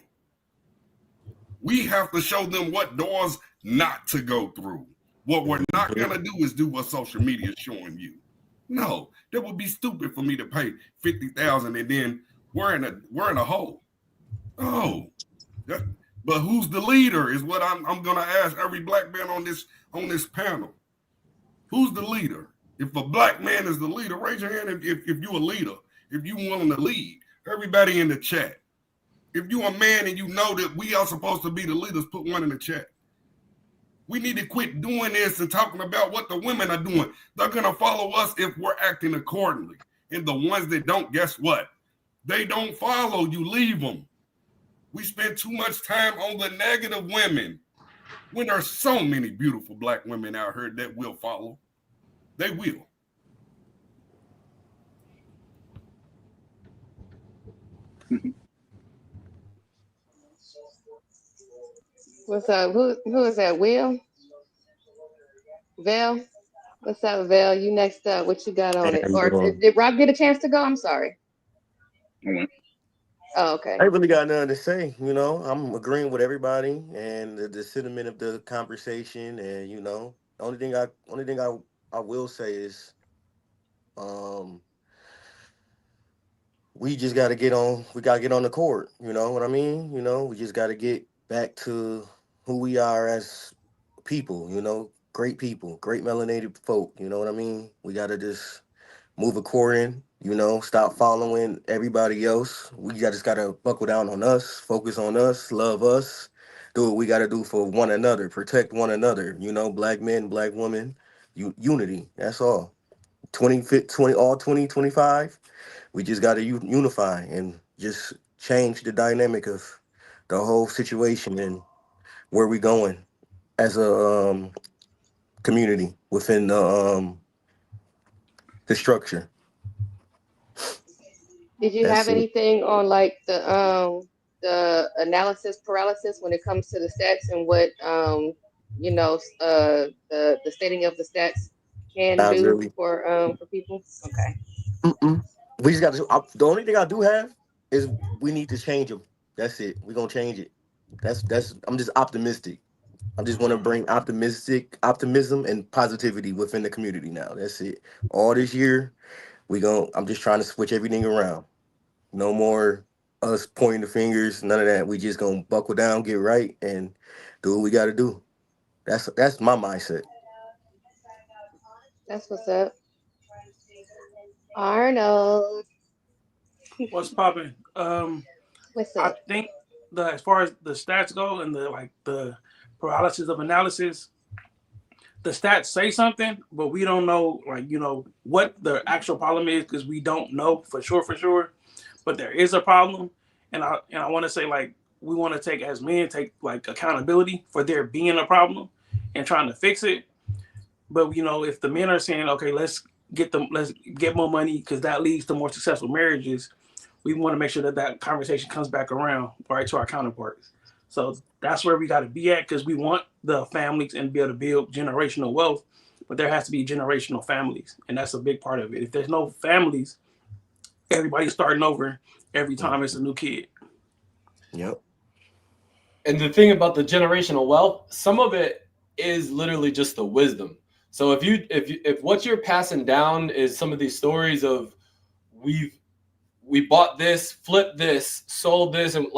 We have to show them what doors not to go through. What we're not going to do is do what social media is showing you. No, that would be stupid for me to pay $50,000 and then we're in a hole. Oh, but who's the leader is what I'm going to ask every black man on this panel. Who's the leader? If a black man is the leader, raise your hand if you're a leader, if you're willing to lead. Everybody in the chat. If you a man and you know that we are supposed to be the leaders, put one in the chat. We need to quit doing this and talking about what the women are doing. They're going to follow us if we're acting accordingly. And the ones that don't, guess what? They don't follow. You leave them. We spend too much time on the negative women when there's so many beautiful black women out here that will follow. They will. What's up? Who is that? Will? Val? What's up, Val? You next up. What you got on Hey, it? how you Or doing? did Rob get a chance to go? I'm sorry. Oh, I okay. ain't really got nothing to say. You know, I'm agreeing with everybody and the sentiment of the conversation. And you know, the only thing I will say is, um, we just got to get on. We got to get on the court. You know what I mean? You know, we just got to get back to who we are as people. You know, great people, great melanated folk. You know what I mean? We got to just move according, you know, stop following everybody else. Just gotta buckle down on us, focus on us, love us, do what we gotta do for one another, protect one another, you know, black men, black women, unity. That's all. 20, all 2025. We just gotta unify and just change the dynamic of the whole situation and where we going as a community within the structure. Did you have That's it. anything on like the analysis paralysis when it comes to the stats and what the stating of the stats can Not do really. for people? Okay. Mm-mm. We just got to. The only thing I do have is we need to change them. That's it. We're gonna change it. That's. I'm just optimistic. I just want to bring optimism and positivity within the community now. That's it. All this year, I'm just trying to switch everything around. No more us pointing the fingers. None of that. We just gonna buckle down, get right, and do what we got to do. That's my mindset. That's what's up. Arnold. What's popping? What's I up? think as far as the stats go and the paralysis of analysis, the stats say something, but we don't know what the actual problem is because we don't know for sure. But there is a problem, and I want to say we want to take as men take accountability for there being a problem and trying to fix it. But if the men are saying, okay, let's get more money because that leads to more successful marriages, we want to make sure that conversation comes back around, right, to our counterparts. So that's where we got to be at because we want the families and be able to build generational wealth, but there has to be generational families, and that's a big part of it. If there's no families, everybody's starting over every time it's a new kid. Yep. And the thing about the generational wealth, some of it is literally just the wisdom. So if what you're passing down is some of these stories of we bought this, flipped this, sold this, and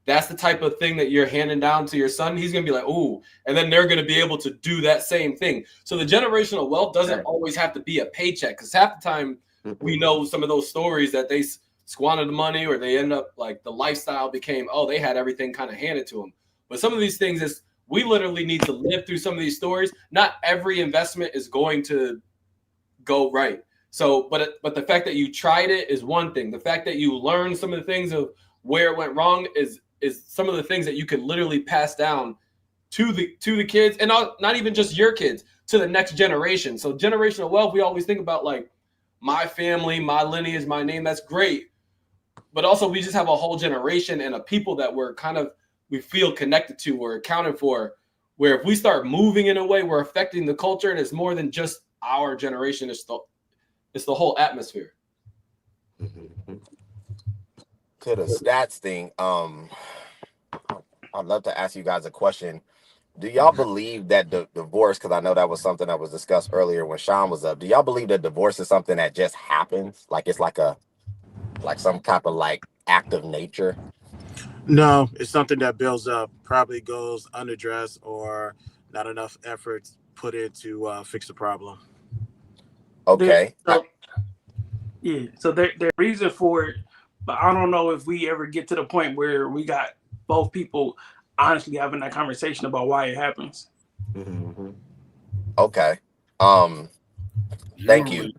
that's the type of thing that you're handing down to your son, he's gonna be like, ooh, and then they're gonna be able to do that same thing. So the generational wealth doesn't always have to be a paycheck, because half the time we know some of those stories that they squandered the money or they end up the lifestyle became, they had everything kind of handed to them. But some of these things is we literally need to live through some of these stories. Not every investment is going to go right. So, but the fact that you tried it is one thing. The fact that you learned some of the things of where it went wrong is some of the things that you can literally pass down to the kids, and not even just your kids, to the next generation. So generational wealth, we always think about my family, my lineage, my name. That's great, but also we just have a whole generation and a people that we feel connected to or accounted for. Where if we start moving in a way, we're affecting the culture, and it's more than just our generation. It's the whole atmosphere. To the stats thing, I'd love to ask you guys a question. Do y'all believe that the divorce, because I know that was something that was discussed earlier when Sean was up, do y'all believe that divorce is something that just happens? It's like some type of act of nature? No, it's something that builds up, probably goes unaddressed or not enough efforts put in to fix the problem. Okay. So the reason for it But I don't know if we ever get to the point where we got both people honestly having that conversation about why it happens. Mm-hmm. Okay. Thank you.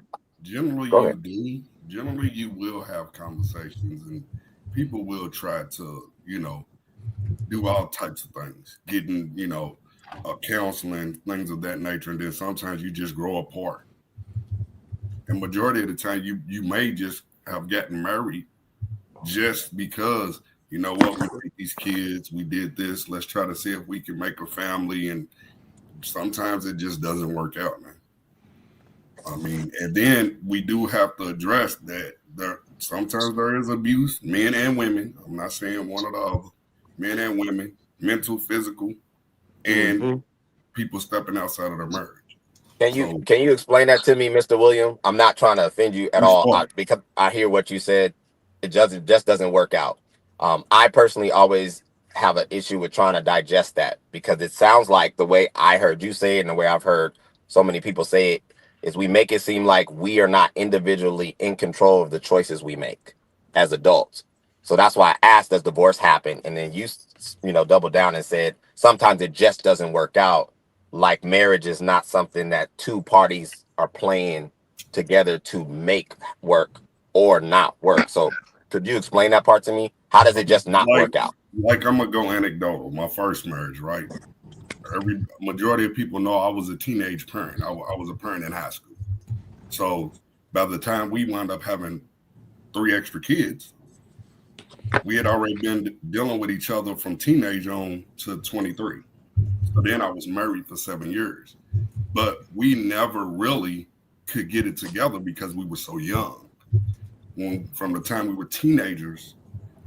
Generally, Go you ahead. do. Generally, you will have conversations, and people will try to, do all types of things, getting, counseling, things of that nature, and then sometimes you just grow apart. And majority of the time, you may just have gotten married just because, you know what, we made these kids, we did this, let's try to see if we can make a family, and sometimes it just doesn't work out, man. I mean, and then we do have to address that sometimes there is abuse, men and women. I'm not saying one or the other, men and women, mental, physical, and Mm-hmm. people stepping outside of their marriage. So Can you explain that to me, Mr. William? I'm not trying to offend you at which all. part? Because I hear what you said. It just doesn't work out. I personally always have an issue with trying to digest that because it sounds like the way I heard you say it and the way I've heard so many people say it is we make it seem like we are not individually in control of the choices we make as adults. So that's why I asked, does divorce happen? And then you doubled down and said sometimes it just doesn't work out, like marriage is not something that two parties are playing together to make work or not work. So could you explain that part to me? How does it just not Like, work out? like I'm gonna go anecdotal. My first marriage, right? Every majority of people know I was a teenage parent. I was a parent in high school. So by the time we wound up having 3 extra kids, we had already been dealing with each other from teenage on to 23. So then I was married for 7 years. But we never really could get it together because we were so young. From the time we were teenagers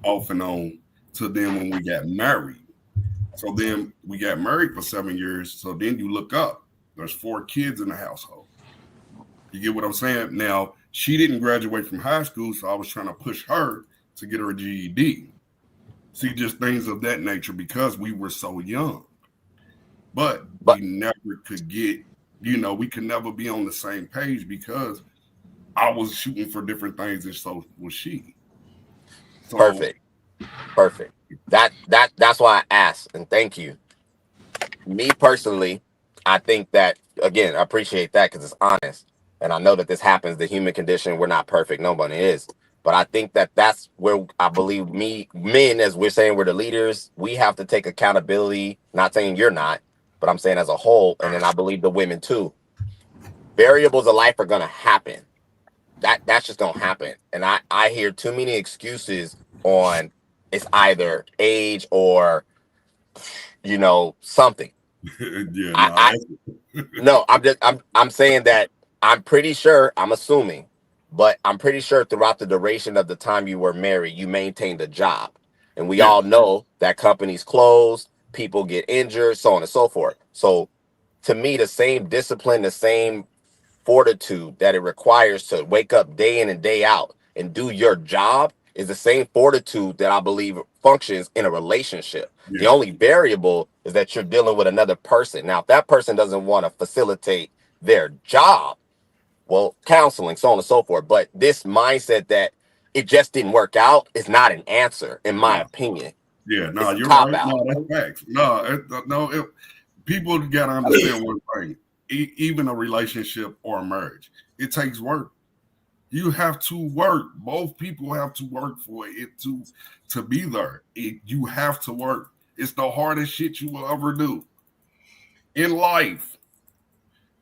off and on to then when we got married. So then we got married for 7 years. So then you look up, there's 4 kids in the household. You get what I'm saying? Now, she didn't graduate from high school, so I was trying to push her to get her a GED. See, just things of that nature because we were so young. But we never could get, we could never be on the same page because I was shooting for different things and so was she. So Perfect. That's why I asked, and thank you. Me personally, I think that again, I appreciate that because it's honest, and I know that this happens. The human condition, we're not perfect, nobody is, but I think that that's where I believe men, as we're saying, we're the leaders. We have to take accountability. Not saying you're not, but I'm saying as a whole, and then I believe the women too. Variables of life are gonna happen. That's just gonna happen, and I hear too many excuses on it's either age or something. Yeah, I no, I'm saying that I'm pretty sure, I'm assuming, but I'm pretty sure throughout the duration of the time you were married, you maintained a job. And we yeah, all know that companies close, people get injured, so on and so forth. So to me, the same discipline, the same fortitude that it requires to wake up day in and day out and do your job is the same fortitude that I believe functions in a relationship. The yeah. only variable is that you're dealing with another person. Now, if that person doesn't want to facilitate their job, well, counseling, so on and so forth. But this mindset that it just didn't work out is not an answer, in my No, opinion. yeah, no, It's a you're cop right. out. No, that's facts. No, people got to understand one thing. Even a relationship or a marriage, it takes work. You have to work. Both people have to work for it to be there. You have to work. It's the hardest shit you will ever do in life.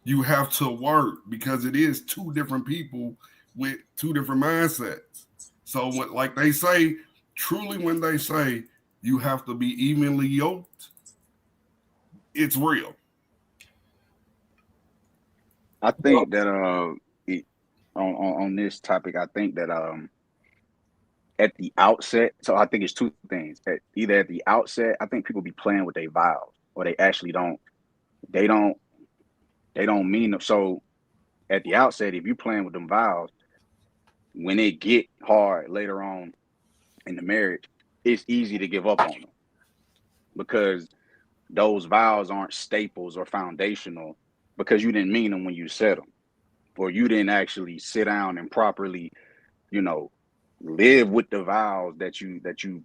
You have to work because it is 2 different people with 2 different mindsets. So, like they say, truly, when they say you have to be evenly yoked, it's real. I think that on this topic, I think that at the outset, so I think it's 2 things. Either at the outset, I think people be playing with their vows, or they actually don't. They don't. They don't mean them. So at the outset, if you playing with them vows, when it get hard later on in the marriage, it's easy to give up on them because those vows aren't staples or foundational because you didn't mean them when you said them, or you didn't actually sit down and properly, you know, live with the vows that you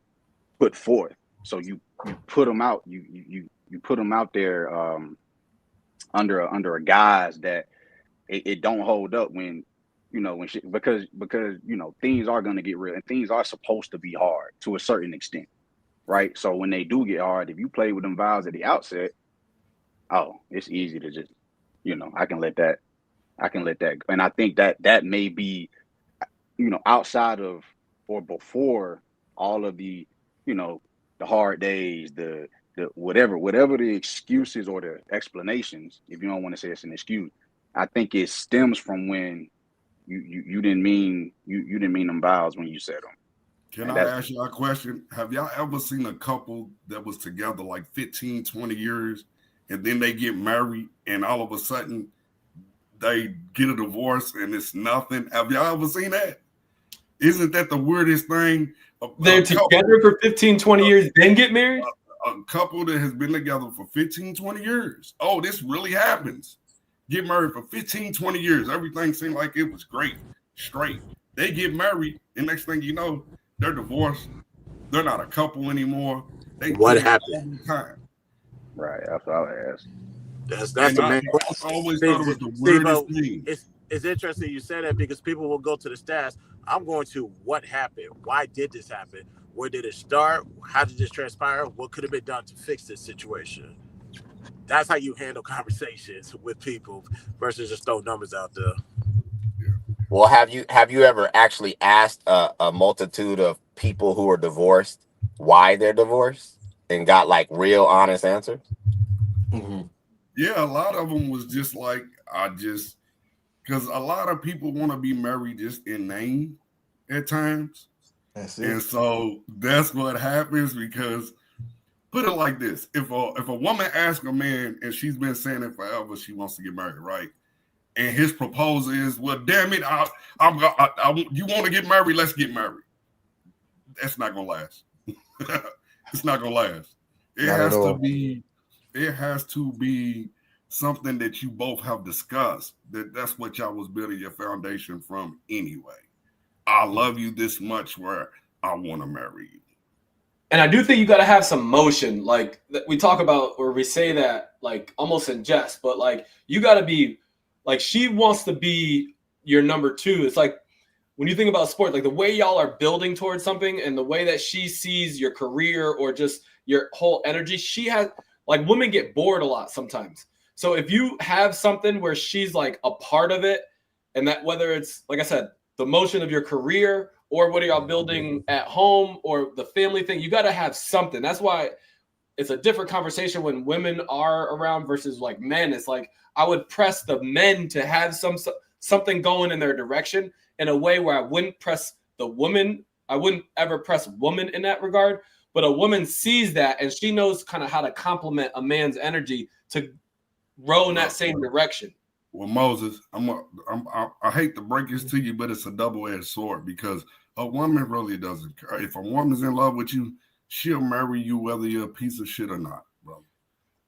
put forth. So you put them out, you put them out there under a guise that it don't hold up when when shit, because things are going to get real and things are supposed to be hard to a certain extent, right? So when they do get hard, if you play with them vows at the outset, oh, it's easy to just I can let that and I think that may be outside of or before all of the the hard days, the whatever the excuses or the explanations, if you don't want to say it's an excuse, I think it stems from when you didn't mean you didn't mean them vows when you said them. Can I ask you a question? Have y'all ever seen a couple that was together like 15, 20 years and then they get married and all of a sudden they get a divorce and it's nothing? Have y'all ever seen that? Isn't that the weirdest thing? They're together for 15, 20 years, then get married? A couple that has been together for 15, 20 years. Oh, this really happens. Get married for 15, 20 years. Everything seemed like it was great, straight. They get married, and next thing you know, they're divorced. They're not a couple anymore. What happened? Right, that's what I would ask. That's the main question. I always thought it was the weirdest thing. It's interesting you said that because people will go to the stats. I'm going to what happened? Why did this happen? Where did it start? How did this transpire? What could have been done to fix this situation? That's how you handle conversations with people versus just throw numbers out there. Well, have you ever actually asked a multitude of people who are divorced why they're divorced and got like real honest answers? Mm-hmm. Yeah, a lot of them was just like, because a lot of people want to be married just in name at times. That's it. And so that's what happens because, put it like this, if a woman asks a man and she's been saying it forever, she wants to get married, right? And his proposal is, well, damn it, you want to get married, let's get married. That's not going to last. It's not going to last. It has to be something that you both have discussed. That's what y'all was building your foundation from anyway. I love you this much where I want to marry you. And I do think you got to have some motion. Like we talk about, or we say that like almost in jest, but like you got to be like, she wants to be your number two. It's like when you think about sport, like the way y'all are building towards something and the way that she sees your career or just your whole energy, she has like women get bored a lot sometimes. So if you have something where she's like a part of it, and that whether it's, like I said, the motion of your career or what are y'all building at home or the family thing, you got to have something. That's why it's a different conversation when women are around versus like men. It's like I would press the men to have something going in their direction in a way where I wouldn't press the woman. I wouldn't ever press woman in that regard. But a woman sees that and she knows kind of how to complement a man's energy to row in that same direction. Well, Moses, I hate to break this to you, but it's a double-edged sword because a woman really doesn't care. If a woman's in love with you, she'll marry you whether you're a piece of shit or not, bro.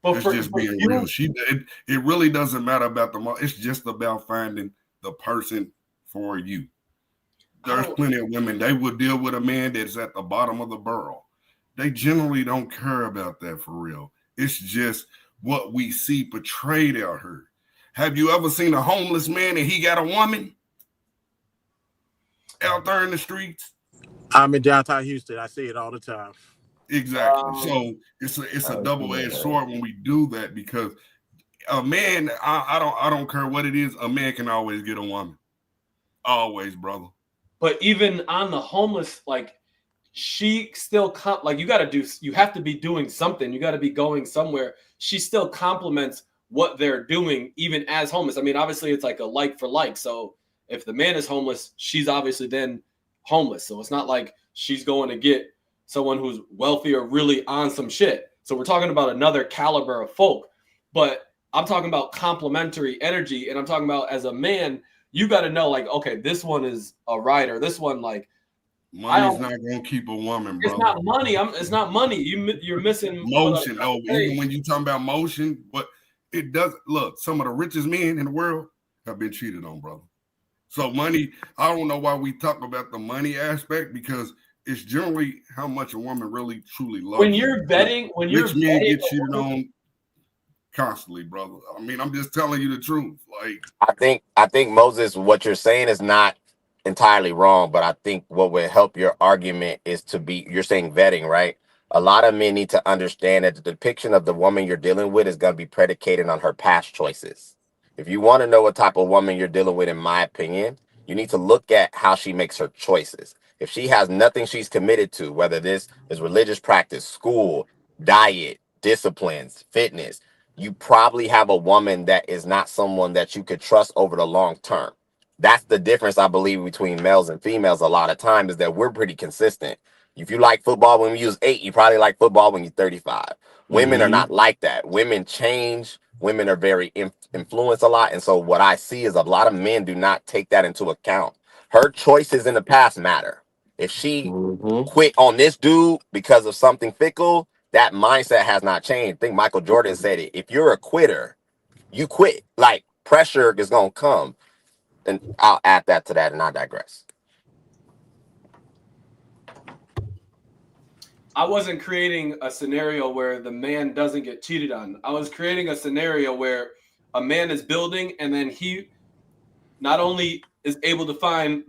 It's just being real. It really doesn't matter about it's just about finding the person for you. There's plenty of women, they would deal with a man that's at the bottom of the barrel. They generally don't care about that for real. It's just what we see portrayed out here. Have you ever seen a homeless man and he got a woman out there in the streets? I'm in downtown Houston. I see it all the time. Exactly. So it's a double-edged sword when we do that because a man, I don't care what it is, a man can always get a woman. Always, brother. But even on the homeless, like she still like you have to be doing something. You got to be going somewhere. She still compliments what they're doing, even as homeless. I mean, obviously it's like a like for like. So if the man is homeless, she's obviously then homeless. So it's not like she's going to get someone who's wealthy or really on some shit. So we're talking about another caliber of folk. But I'm talking about complementary energy. And I'm talking about as a man, you got to know like, okay, this one is a rider. This one, like, money's not gonna keep a woman, bro. It's not money. It's not money. You're missing motion. Oh, even when you talking about motion, but it doesn't look. Some of the richest men in the world have been cheated on, brother. So money, I don't know why we talk about the money aspect, because it's generally how much a woman really truly loves When you. you're vetting, when you're Rich men vetting get a cheated woman, on constantly, brother. I mean, I'm just telling you the truth. Like, I think Moses, what you're saying is not entirely wrong, but I think what would help your argument is to be, you're saying vetting, right? A lot of men need to understand that the depiction of the woman you're dealing with is going to be predicated on her past choices. If you want to know what type of woman you're dealing with, in my opinion, you need to look at how she makes her choices. If she has nothing she's committed to, whether this is religious practice, school, diet, disciplines, fitness, you probably have a woman that is not someone that you could trust over the long term. That's the difference, I believe, between males and females a lot of time, is that we're pretty consistent. If you like football when you was 8, you probably like football when you're 35. Women are not like that. Women change. Women are very influenced a lot. And so what I see is a lot of men do not take that into account. Her choices in the past matter. If she quit on this dude because of something fickle, that mindset has not changed. I think Michael Jordan said it. If you're a quitter, you quit. Like, pressure is going to come. And I'll add that to that, and I digress. I wasn't creating a scenario where the man doesn't get cheated on. I was creating a scenario where a man is building, and then he not only is able to find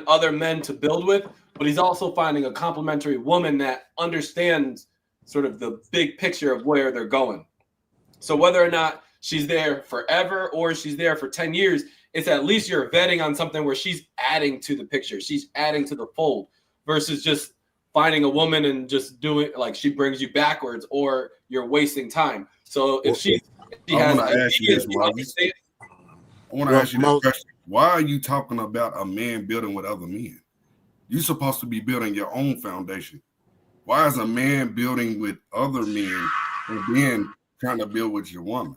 other men to build with, but he's also finding a complementary woman that understands sort of the big picture of where they're going. So whether or not she's there forever or she's there for 10 years, it's at least you're vetting on something where she's adding to the picture. She's adding to the fold versus just finding a woman and just doing like she brings you backwards, or you're wasting time. So if she has I want to ask you this, question. Why are you talking about a man building with other men? You're supposed to be building your own foundation. Why is a man building with other men and then trying to build with your woman?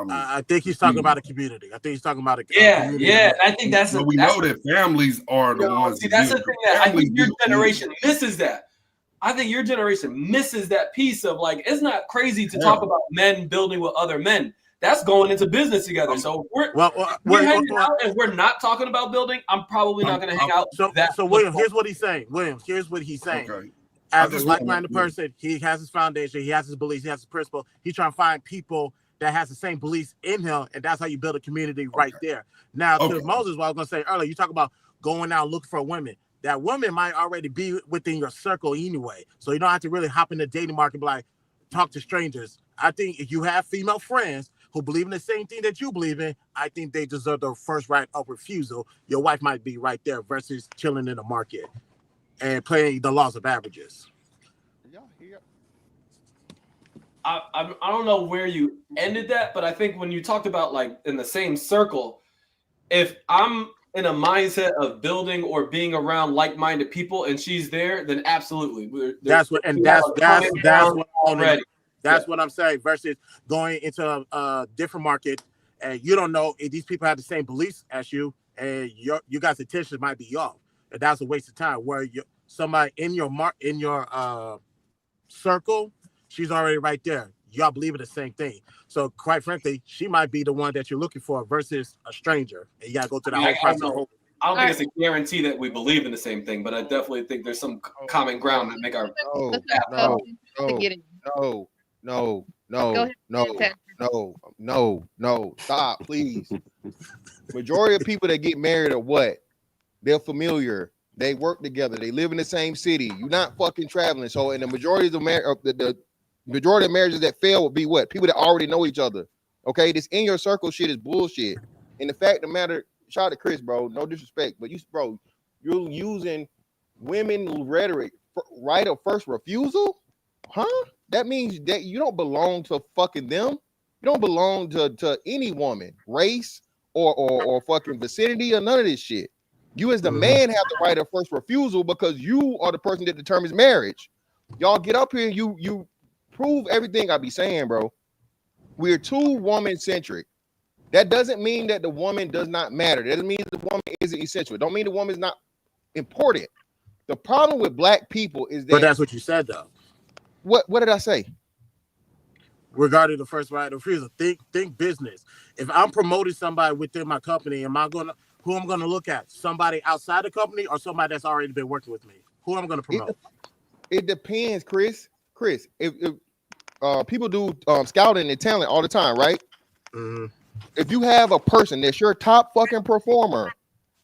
I think he's talking about a community. I think he's talking about a community. Yeah. I think that's. We know that families are the ones. See, that's the thing that I think your generation misses that. I think your generation misses that piece of like, it's not crazy to talk about men building with other men. That's going into business together. So we're hanging out and we're not talking about building. I'm probably not going to hang out. So William, here's what he's saying. Okay. As a like-minded person, he has his foundation, he has his beliefs, he has his principle. He's trying to find people that has the same beliefs in him, and that's how you build a community right there. Now, to Moses, what I was going to say earlier, you talk about going out looking for women. That woman might already be within your circle anyway, so you don't have to really hop in the dating market and be like, talk to strangers. I think if you have female friends who believe in the same thing that you believe in, I think they deserve their first right of refusal. Your wife might be right there versus chilling in the market and playing the laws of averages. I don't know where you ended that, but I think when you talked about like in the same circle, if I'm in a mindset of building or being around like-minded people and she's there, then absolutely. That's what I'm saying. Versus going into a different market and you don't know if these people have the same beliefs as you, and you guys' attention might be off, and that's a waste of time. Where somebody in your circle, she's already right there. Y'all believe in the same thing. So quite frankly, she might be the one that you're looking for versus a stranger. And you gotta go through that whole process. I don't think it's a guarantee that we believe in the same thing, but I definitely think there's some common ground that make our No. Stop, please. Majority of people that get married are what? They're familiar. They work together. They live in the same city. You're not fucking traveling. So, in the majority of the majority of marriages that fail would be what? People that already know each other. Okay, this in your circle shit is bullshit. And the fact of the matter, shout out to Chris, bro. No disrespect, but you're using women rhetoric, right of first refusal, huh? That means that you don't belong to fucking them. You don't belong to any woman, race, or fucking vicinity, or none of this shit. You as the man have the right of first refusal because you are the person that determines marriage. Y'all get up here and you prove everything I be saying, bro. We're too woman-centric. That doesn't mean that the woman does not matter. That doesn't mean the woman isn't essential. It don't mean the woman is not important. The problem with black people is that. But that's what you said, though. What did I say? Regarding the first right of refusal, think business. If I'm promoting somebody within my company, am I gonna who I'm going to look at? Somebody outside the company or somebody that's already been working with me? Who I'm going to promote? It depends, Chris. If people do scouting and talent all the time, right? Mm-hmm. If you have a person that's your top fucking performer,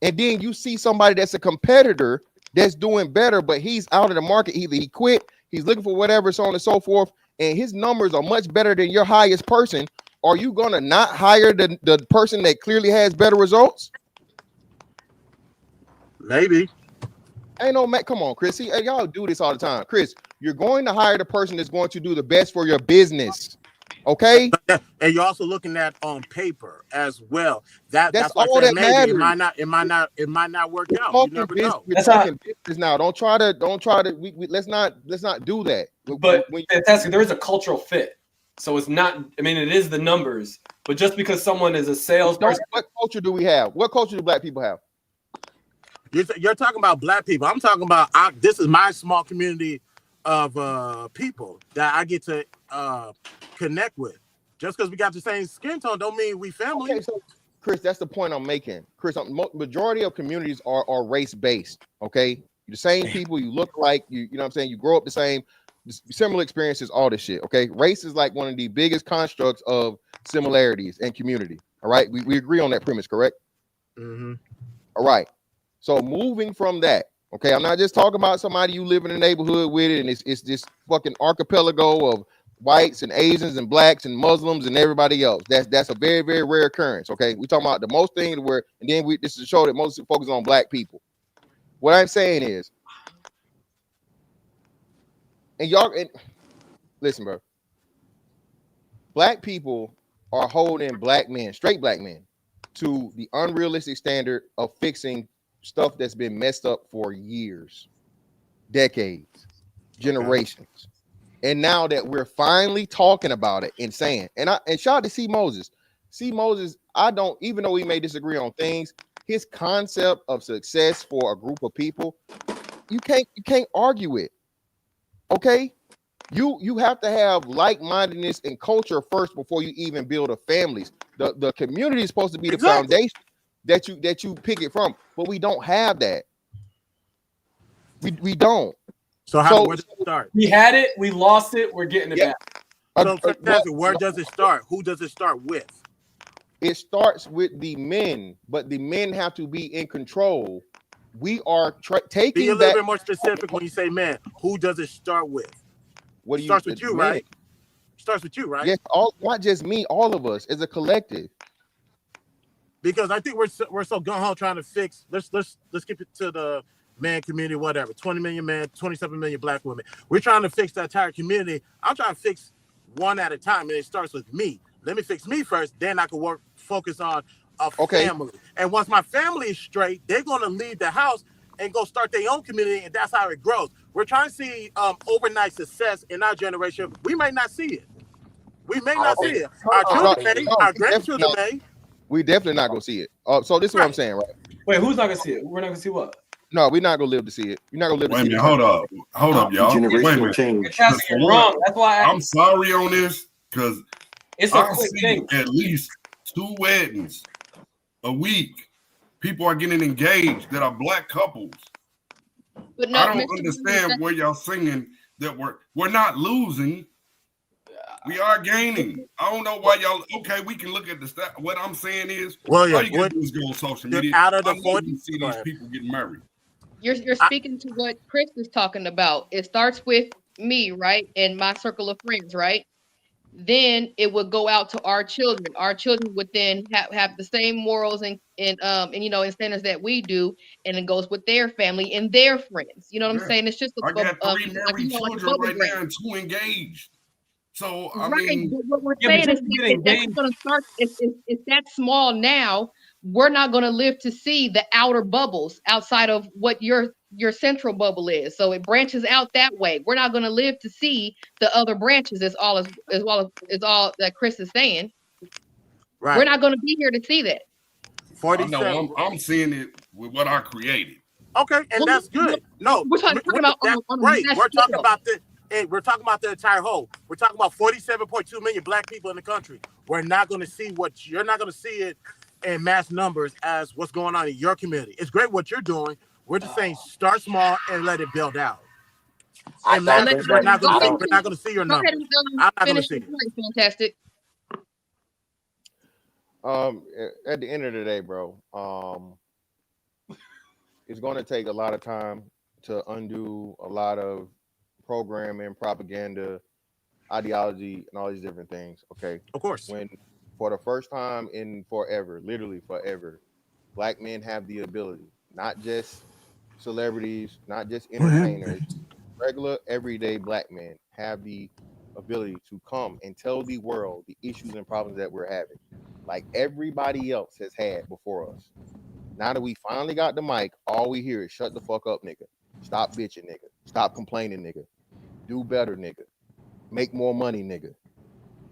and then you see somebody that's a competitor that's doing better, but he's out of the market, either he quit, he's looking for whatever, so on and so forth, and his numbers are much better than your highest person, are you gonna not hire the person that clearly has better results? Maybe. Ain't no man. Come on, Chris. See, y'all do this all the time. Chris, you're going to hire the person that's going to do the best for your business. Okay. And you're also looking at on paper as well. That's all what I that said, maybe matters. it might not work out. We're You never talking know. business now. Don't try to. Let's not do that. But fantastic. There is a cultural fit. So it's not. I mean, it is the numbers. But just because someone is a salesperson, what culture do we have? What culture do black people have? You're talking about black people. I'm talking about this is my small community of people that I get to connect with. Just because we got the same skin tone don't mean we family. Okay, so Chris, that's the point I'm making. Chris, majority of communities are race based. Okay, the same people, you look like, you know what I'm saying, you grow up the same, similar experiences, all this shit. Okay, race is like one of the biggest constructs of similarities and community. All right, we agree on that premise, correct? Mm-hmm. All right. So moving from that, okay, I'm not just talking about somebody you live in a neighborhood with, and it's this fucking archipelago of whites and Asians and blacks and Muslims and everybody else. That's a very, very rare occurrence. Okay, we talking about the most things where, and then this is a show that mostly focuses on black people. What I'm saying is, listen, bro, black people are holding black men, straight black men, to the unrealistic standard of fixing stuff that's been messed up for years, decades, generations. And now that we're finally talking about it and saying, and shout out to C. Moses. C. Moses, even though we may disagree on things, his concept of success for a group of people, you can't argue it. Okay? You have to have like-mindedness and culture first before you even build a families. The community is supposed to be the foundation that you pick it from, but we don't have that. We don't. So where does it start? We had it, we lost it, we're getting it back. So where does it start? Who does it start with? It starts with the men, but the men have to be in control. We are taking. Be a little bit more specific when you say men. Who does it start with? What starts with you, right? Starts with you, right? Yes, not just me, all of us as a collective. Because I think we're so gung-ho trying to fix. Let's keep it to the man community, whatever. 20 million men, 27 million black women. We're trying to fix the entire community. I'm trying to fix one at a time, and it starts with me. Let me fix me first, then I can focus on a family. And once my family is straight, they're gonna leave the house and go start their own community, and that's how it grows. We're trying to see overnight success in our generation. We may not see it. We may not see it. Our children may, our grandchildren may. We definitely not gonna see it. So this is what I'm saying, right? Wait, who's not gonna see it? We're not gonna see what? No, we're not gonna live to see it. You're not gonna live to see it. Wait a minute, hold up, y'all. Wait a minute. You're wrong. That's why I'm sorry on this, because it's I see at least 2 weddings a week. People are getting engaged that are black couples. But no, I don't understand where y'all singing that we're not losing. We are gaining. I don't know why y'all. Okay, we can look at the stat. What I'm saying is, all you gotta do is go on social media. Out of the 40, see these people getting married. You're speaking to what Chris is talking about. It starts with me, right, and my circle of friends, right. Then it would go out to our children. Our children would then have the same morals and standards that we do, and it goes with their family and their friends. You know what I'm saying? It's just I got 3 married children right now and 2 engaged. So I mean, but what we're saying is that's going to start. It's that small now. We're not going to live to see the outer bubbles outside of what your central bubble is. So it branches out that way. We're not going to live to see the other branches. As all that Chris is saying. Right. We're not going to be here to see that. 47. I'm seeing it with what I created. Okay, and that's good. No, we're talking about right. We're talking about the. And we're talking about the entire whole. We're talking about 47.2 million black people in the country. We're not going to see what you're not going to see it in mass numbers as what's going on in your community. It's great what you're doing. We're just saying start small and let it build out. And mass, we're not going to see your Go ahead numbers. and I'm not going to finish see your it. point. Fantastic. At the end of the day, bro, it's going to take a lot of time to undo a lot of programming, propaganda, ideology, and all these different things. Okay, of course. When for the first time in forever, literally forever, Black men have the ability, not just celebrities, not just entertainers, regular everyday Black men have the ability to come and tell the world the issues and problems that we're having, like everybody else has had before us. Now that we finally got the mic, all we hear is shut the fuck up, nigga. Stop bitching, nigga. Stop complaining, nigga. Do better, nigga. Make more money, nigga.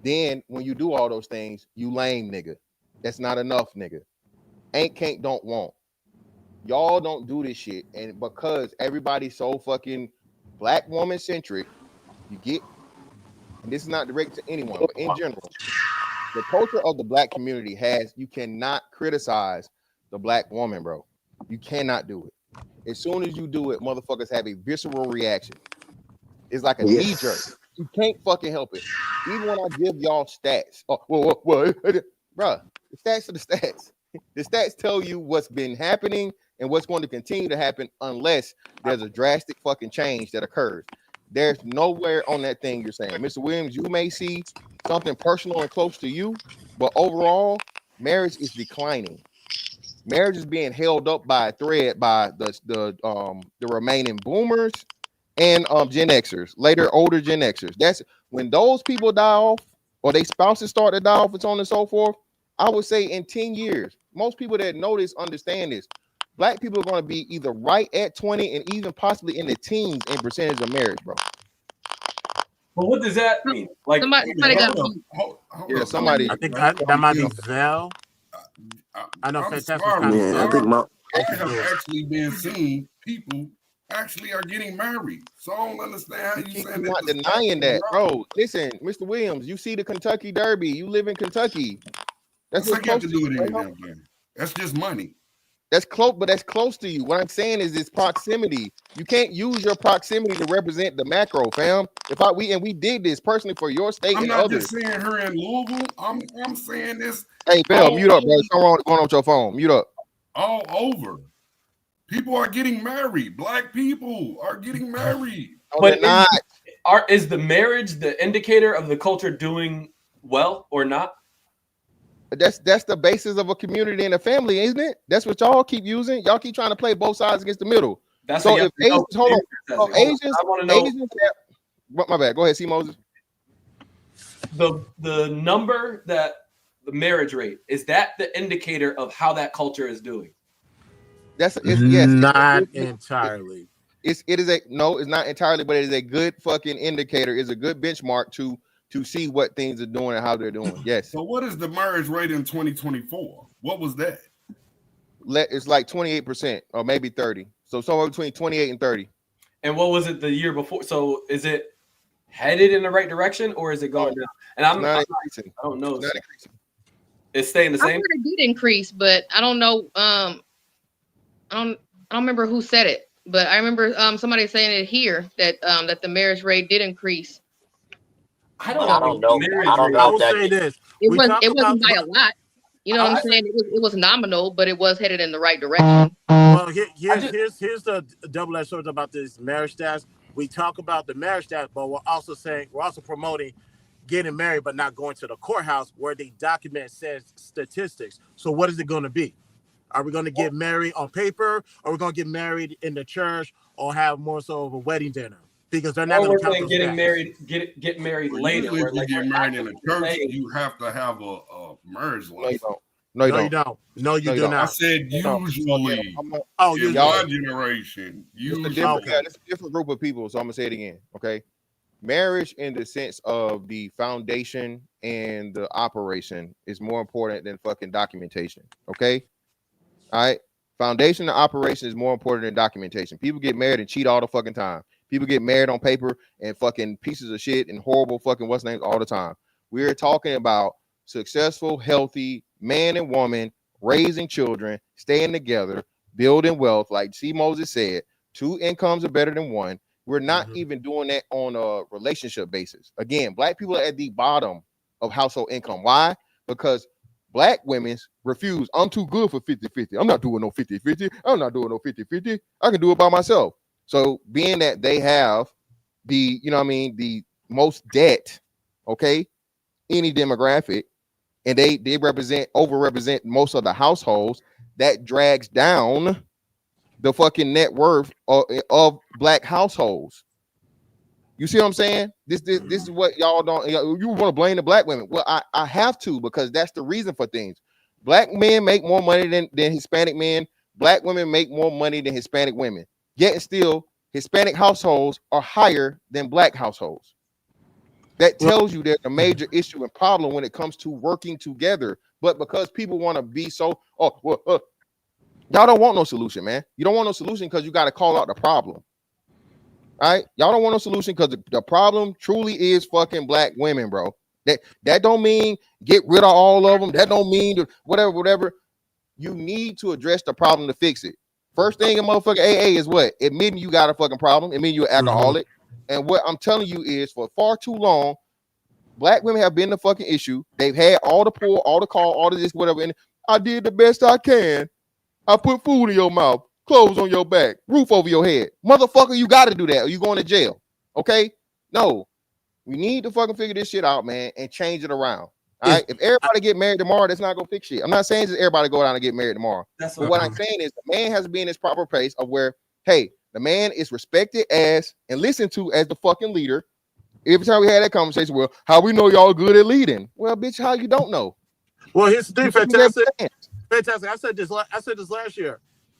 Then when you do all those things, you lame, nigga. That's not enough, nigga. Ain't, can't, don't, won't. Y'all don't do this shit. And because everybody's so fucking Black woman centric, you get, and this is not directed to anyone, but in general, the culture of the Black community has, you cannot criticize the Black woman, bro. You cannot do it. As soon as you do it, motherfuckers have a visceral reaction. It's like a knee jerk. You can't fucking help it. Even when I give y'all stats, well, bro, the stats are the stats. The stats tell you what's been happening and what's going to continue to happen unless there's a drastic fucking change that occurs. There's nowhere on that thing you're saying. Mr. Williams, you may see something personal and close to you, but overall, marriage is declining. Marriage is being held up by a thread by the remaining boomers and Gen Xers, later older Gen Xers. That's when those people die off or they spouses start to die off and so on and so forth. I would say in 10 years, most people that know this understand this. Black people are going to be either right at 20 and even possibly in the teens in percentage of marriage, bro. But what does that mean? Like somebody got somebody. I think that might be Vel. I know, fantastic. I have actually been seeing people actually are getting married. So I don't understand how you saying not denying that, bro. Listen, Mr. Williams, you see the Kentucky Derby. You live in Kentucky. That's what got to do with anything. That's just money. That's close, but that's close to you. What I'm saying is this proximity. You can't use your proximity to represent the macro, fam. We did this personally for your state I'm and not others. just saying her in Louisville. I'm saying this. Hey, Bill, mute up, bro. Something wrong going on with your phone. Mute up. All over. People are getting married. Black people are getting married. But is the marriage the indicator of the culture doing well or not? That's the basis of a community and a family, isn't it? That's what y'all keep using. Y'all keep trying to play both sides against the middle. That's so what if Asians, hold on. Asians, I want to know. Asians, my bad. Go ahead, see Moses. The number that the marriage rate, is that the indicator of how that culture is doing? Yes, not entirely. It's not entirely, but it is a good fucking indicator. It's a good benchmark to see what things are doing and how they're doing. Yes. So what is the marriage rate in 2024? What was that? It's like 28% or maybe 30. So somewhere between 28 and 30. And what was it the year before? So is it headed in the right direction or is it going down? And I don't know. It's not increasing. It's staying the same. I heard it did increase, but I don't know. I don't remember who said it, but I remember somebody saying it here that that the marriage rate did increase. I don't know. I will say this. It wasn't by a lot. You know what I'm saying? It was nominal, but it was headed in the right direction. Well, here's the double-edged sword about this marriage stats. We talk about the marriage stats, but we're also promoting getting married, but not going to the courthouse where the document says statistics. So what is it going to be? Are we going to get married on paper? Or are we going to get married in the church or have more so of a wedding dinner? Because they're not going to count those getting stats. married. Get married later. If you get married in a church, you have to have a marriage license. No, you don't. No, you do not. I said usually. In my generation, usually. It's a different group of people. So I'm gonna say it again. Okay, marriage in the sense of the foundation and the operation is more important than fucking documentation. Okay, all right. Foundation and operation is more important than documentation. People get married and cheat all the fucking time. People get married on paper and fucking pieces of shit and horrible fucking what's names all the time. We're talking about successful, healthy man and woman raising children, staying together, building wealth. Like C. Moses said, 2 incomes are better than 1. We're not even doing that on a relationship basis. Again, black people are at the bottom of household income. Why? Because black women refuse. I'm too good for 50-50. I'm not doing no 50-50. I'm not doing no 50-50. I can do it by myself. So being that they have the, you know what I mean, the most debt, okay, any demographic, and they overrepresent most of the households, that drags down the fucking net worth of black households. You see what I'm saying? This is what y'all don't. You want to blame the black women? Well, I have to, because that's the reason for things. Black men make more money than Hispanic men. Black women make more money than Hispanic women. Yet and still, Hispanic households are higher than black households. That tells you there's a major issue and problem when it comes to working together. But because people want to be so, y'all don't want no solution, man. You don't want no solution because you got to call out the problem. All right, y'all don't want no solution because the problem truly is fucking black women, bro. That don't mean get rid of all of them. That don't mean whatever. You need to address the problem to fix it. First thing in motherfucking AA is what? Admitting you got a fucking problem. Admitting you're an alcoholic. And what I'm telling you is, for far too long, black women have been the fucking issue. They've had all the pull, all the call, all of this, whatever. And I did the best I can. I put food in your mouth, clothes on your back, roof over your head. Motherfucker, you got to do that or you going to jail. Okay? No. We need to fucking figure this shit out, man, and change it around. All right? If everybody get married tomorrow, that's not going to fix shit. I'm not saying just everybody go down and get married tomorrow. But what I'm saying is the man has to be in his proper place of where, hey, the man is respected as and listened to as the fucking leader. Every time we had that conversation, well, how we know y'all good at leading? Well, bitch, how you don't know? Well, here's the thing, fantastic. Fantastic. I said this last year.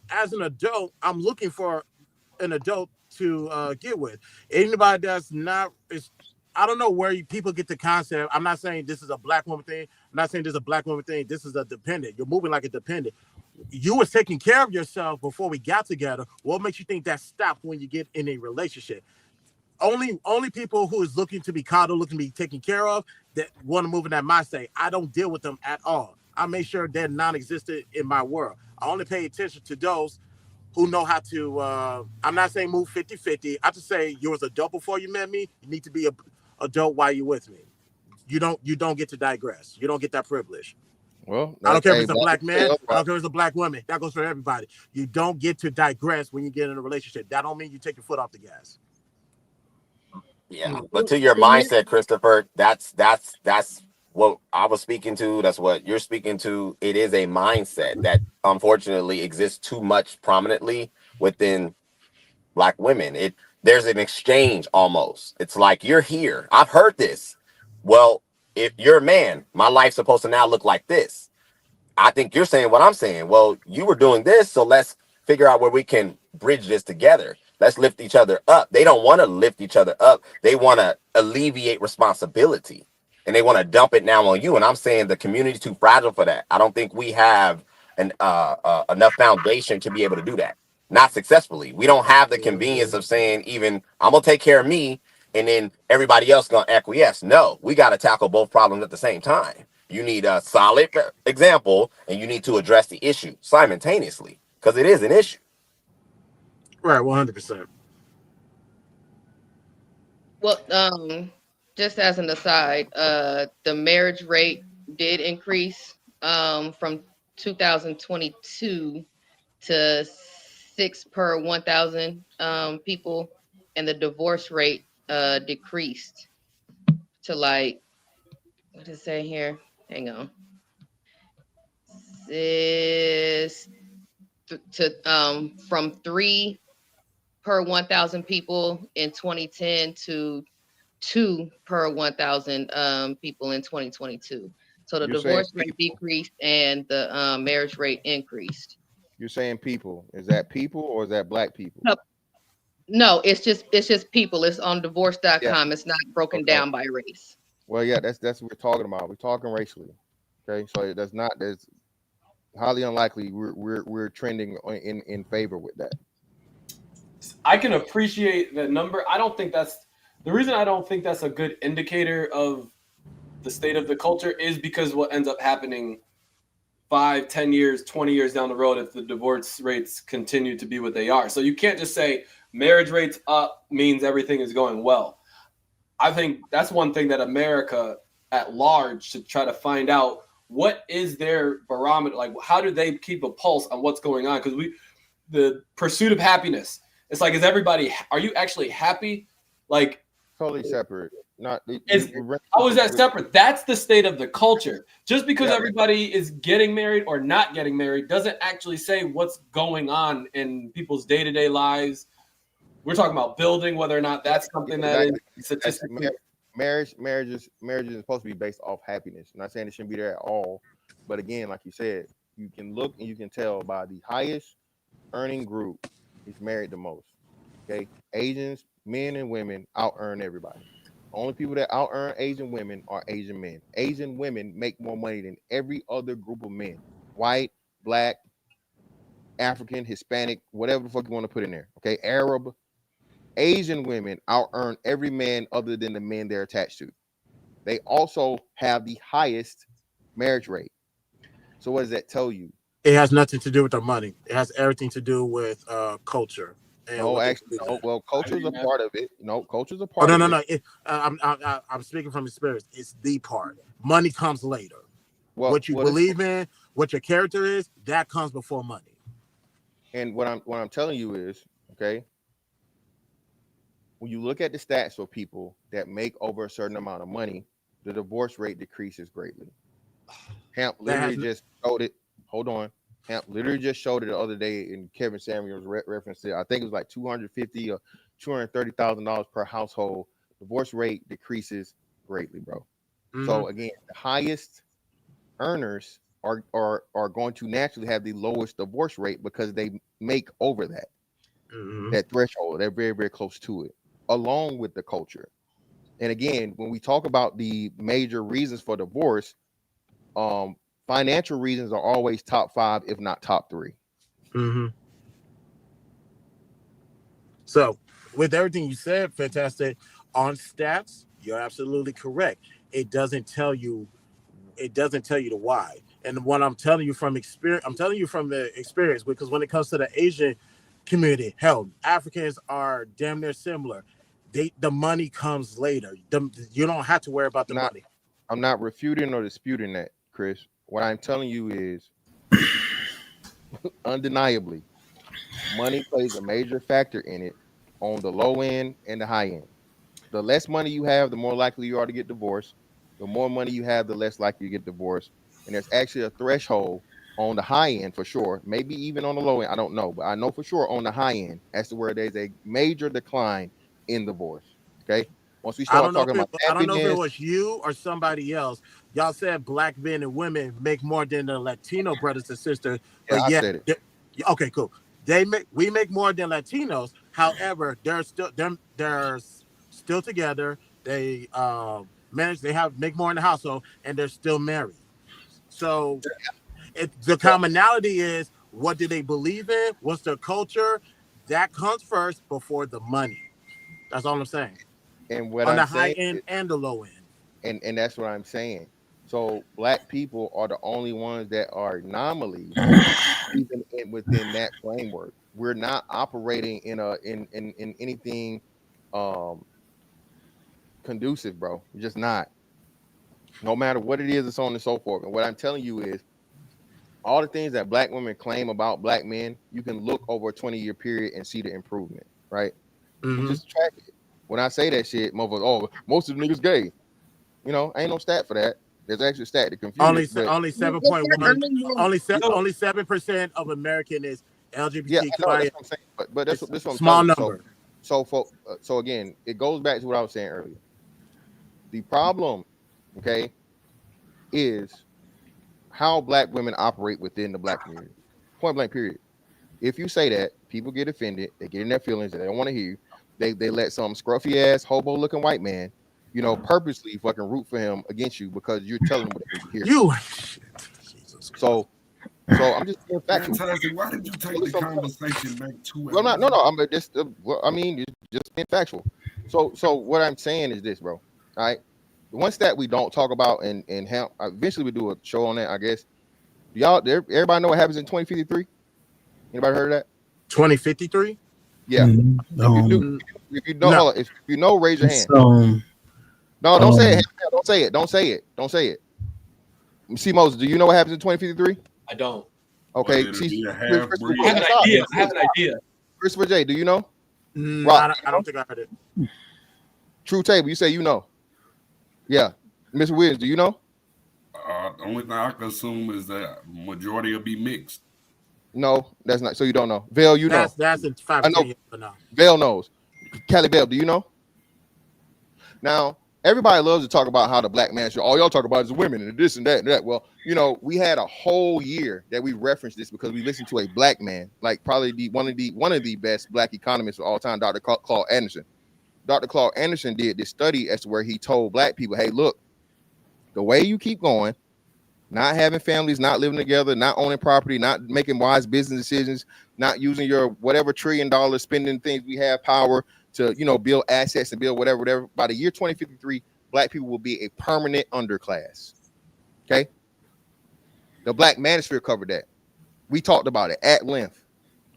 As an adult, I'm looking for an adult to get with. Anybody that's not, I don't know where people get the concept. I'm not saying this is a black woman thing. I'm not saying this is a black woman thing. This is a dependent. You're moving like a dependent. You was taking care of yourself before we got together. What makes you think that stopped when you get in a relationship? Only people who is looking to be coddled, looking to be taken care of, that want to move in that mindset. I don't deal with them at all. I make sure they're non-existent in my world. I only pay attention to those who know how to, I'm not saying move 50-50. I just say you was adult before you met me. You need to be a adult while you're with me. You don't get to digress. You don't get that privilege. Well, I don't care if it's a black man. I don't care if it's a black woman. That goes for everybody. You don't get to digress when you get in a relationship. That don't mean you take your foot off the gas. Yeah, but to your mindset, Christopher, that's what I was speaking to. That's what you're speaking to. It is a mindset that unfortunately exists too much prominently within black women. There's an exchange almost. It's like, you're here. I've heard this. Well, if you're a man, my life's supposed to now look like this. I think you're saying what I'm saying. Well, you were doing this, so let's figure out where we can bridge this together. Let's lift each other up. They don't want to lift each other up. They want to alleviate responsibility, and they want to dump it now on you. And I'm saying the community's too fragile for that. I don't think we have enough foundation to be able to do that. Not successfully. We don't have the convenience of saying, even, I'm going to take care of me, and then everybody else going to acquiesce. No, we got to tackle both problems at the same time. You need a solid example, and you need to address the issue simultaneously, because it is an issue. Right, 100%. Well, just as an aside, the marriage rate did increase from 2022 to 6 per 1,000 people, and the divorce rate decreased to, like, what does it say here? Hang on. From 3 per 1,000 people in 2010 to 2 per 1,000 people in 2022. So the divorce rate decreased and the marriage rate increased. You're saying people. Is that people or is that black people? No, it's just people. It's on divorce.com. Yeah. It's not broken down by race. Well, yeah, that's what we're talking about. We're talking racially. Okay, so there's highly unlikely we're trending in favor with that. I can appreciate the number. I don't think that's the reason. I don't think that's a good indicator of the state of the culture, is because what ends up happening 5, 10 years, 20 years down the road if the divorce rates continue to be what they are. So you can't just say marriage rates up means everything is going well. I think that's one thing that America at large should try to find out. What is their barometer? Like, how do they keep a pulse on what's going on? Because the pursuit of happiness, it's like, are you actually happy? Like, totally separate. How is that separate? That's the state of the culture. Just because everybody is getting married or not getting married doesn't actually say what's going on in people's day-to-day lives. We're talking about building, whether or not that's something that is statistically. Marriage is supposed to be based off happiness. I'm not saying it shouldn't be there at all, but again, like you said, you can look and you can tell by the highest earning group is married the most. Okay, Asians, men and women out earn everybody. Only people that out earn Asian women are Asian men. Asian women make more money than every other group of men. White, black, African, Hispanic, whatever the fuck you want to put in there. Okay, Arab. Asian women out earn every man other than the men they're attached to. They also have the highest marriage rate. So what does that tell you? It has nothing to do with their money. It has everything to do with culture. No, actually, no. Well, culture's a part of it. No, culture's a part of it. I'm speaking from experience. It's the part. Money comes later. Well, what you believe in, what your character is, that comes before money. And what I'm telling you is, okay, when you look at the stats for people that make over a certain amount of money, the divorce rate decreases greatly. Hamp literally just showed it. Hold on. Hamp literally just showed it the other day, in Kevin Samuels referenced it. I think it was like $250,000 or $230,000 per household. Divorce rate decreases greatly, bro. Mm-hmm. So again, the highest earners are going to naturally have the lowest divorce rate because they make over that threshold. They're very, very close to it, along with the culture. And again, when we talk about the major reasons for divorce, financial reasons are always top 5, if not top 3. Mm-hmm. So, with everything you said, fantastic. On stats, you're absolutely correct. It doesn't tell you the why. And what I'm telling you from experience, because when it comes to the Asian community, hell, Africans are damn near similar. The money comes later. You don't have to worry about the money. I'm not refuting or disputing that, Chris. What I'm telling you is, undeniably, money plays a major factor in it on the low end and the high end. The less money you have, the more likely you are to get divorced. The more money you have, the less likely you get divorced. And there's actually a threshold on the high end for sure, maybe even on the low end. I don't know, but I know for sure on the high end as to where there's a major decline in divorce. Okay. Once we start talking about happiness, I don't know if it was you or somebody else. Y'all said black men and women make more than the Latino brothers and sisters. Yeah, I said it. Okay, cool. We make more than Latinos. However, they're still together. They make more in the household, and they're still married. So the commonality is, what do they believe in? What's their culture? That comes first before the money. That's all I'm saying. And what on the I'm high saying end and the low end. And that's what I'm saying. So black people are the only ones that are anomalies even within that framework. We're not operating in anything conducive, bro. We're just not. No matter what it is, it's on and so forth. And what I'm telling you is, all the things that black women claim about black men, you can look over a 20-year period and see the improvement, right? Mm-hmm. Just track it. When I say that shit, motherfuckers, most of the niggas gay. You know, ain't no stat for that. There's actually a stat to confuse. Only 7.1. Only 7% of American is LGBTQIA. Yeah, that's what I'm saying. But that's what I'm small number. So again, it goes back to what I was saying earlier. The problem, okay, is how black women operate within the black community. Point blank, period. If you say that, people get offended. They get in their feelings. They don't want to hear you. They let some scruffy ass hobo looking white man, you know, purposely fucking root for him against you because you're telling them what they need to hear. So I'm just being factual. Why did you take the conversation back to it? Well, I'm just just being factual. So what I'm saying is this, bro. All right. The one stat we don't talk about and eventually we do a show on that, I guess. Everybody know what happens in 2053? Anybody heard of that? 2053? Yeah. If you know, hold on. If you know, raise your hand. No, don't say it. Don't say it. Don't say it. Don't say it. See, Moses, do you know what happens in 2053? I don't. Okay. Well, See, I have an idea. I have an idea. Christopher J, do you know? I don't think I heard it. True Table, you say you know. Yeah. Mr. Williams, do you know? The only thing I can assume is that majority will be mixed. No, that's not. So you don't know. Vale, you know. That's in 5 I know. years from now. Vale knows. Cali Vale, do you know? Now, everybody loves to talk about how the black man should. All y'all talk about is women and this and that and that. Well, you know, we had a whole year that we referenced this because we listened to a black man, like probably one of the best black economists of all time, Dr. Claude Anderson. Dr. Claude Anderson did this study as to where he told black people, hey, look, the way you keep going, not having families, not living together, not owning property, not making wise business decisions, not using your whatever $1 trillion spending things we have power to, you know, build assets and build whatever. By the year 2053, black people will be a permanent underclass. Okay. The Black Manosphere covered that. We talked about it at length.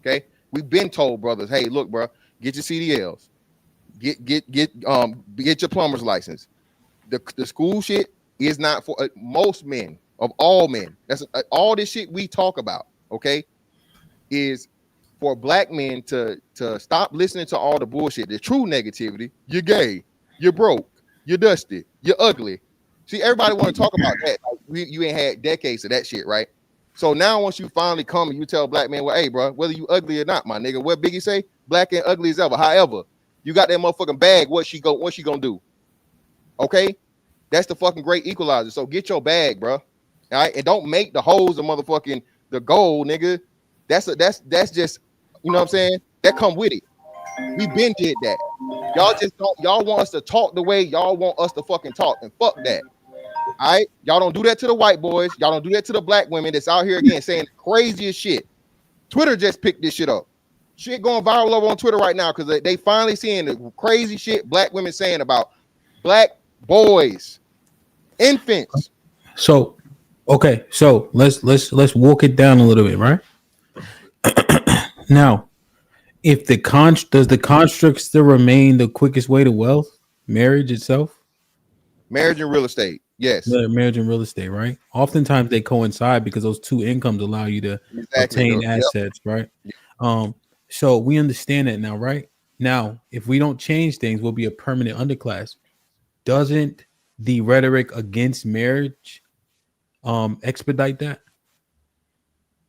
Okay. We've been told, brothers, hey, look, bro, get your CDLs, get your plumber's license. The school shit is not for most men. Of all men, that's all this shit we talk about, okay, is for black men to stop listening to all the bullshit, the true negativity. You're gay, you're broke, you're dusty, you're ugly. See, everybody want to talk about that. Like, you ain't had decades of that shit, right? So now once you finally come and you tell black men, well, hey, bro, whether you ugly or not, my nigga, what Biggie say? Black and ugly as ever. However, you got that motherfucking bag. What she gonna do? Okay, that's the fucking great equalizer. So get your bag, bro. All right, and don't make the hoes the motherfucking the goal, nigga. That's just, you know what I'm saying? That come with it. We been did that. Y'all just don't. Y'all want us to talk the way y'all want us to fucking talk, and fuck that. All right, y'all don't do that to the white boys. Y'all don't do that to the black women that's out here again saying the craziest shit. Twitter just picked this shit up. Shit going viral over on Twitter right now because they finally seeing the crazy shit black women saying about black boys, infants. So. Okay, so let's walk it down a little bit, right? Now, if does the construct still remain the quickest way to wealth? Marriage itself? Marriage and real estate, yes. Yeah, marriage and real estate, right? Oftentimes they coincide because those two incomes allow you to obtain assets, right? Yep. So we understand that now, right? Now, if we don't change things, we'll be a permanent underclass. Doesn't the rhetoric against marriage expedite that?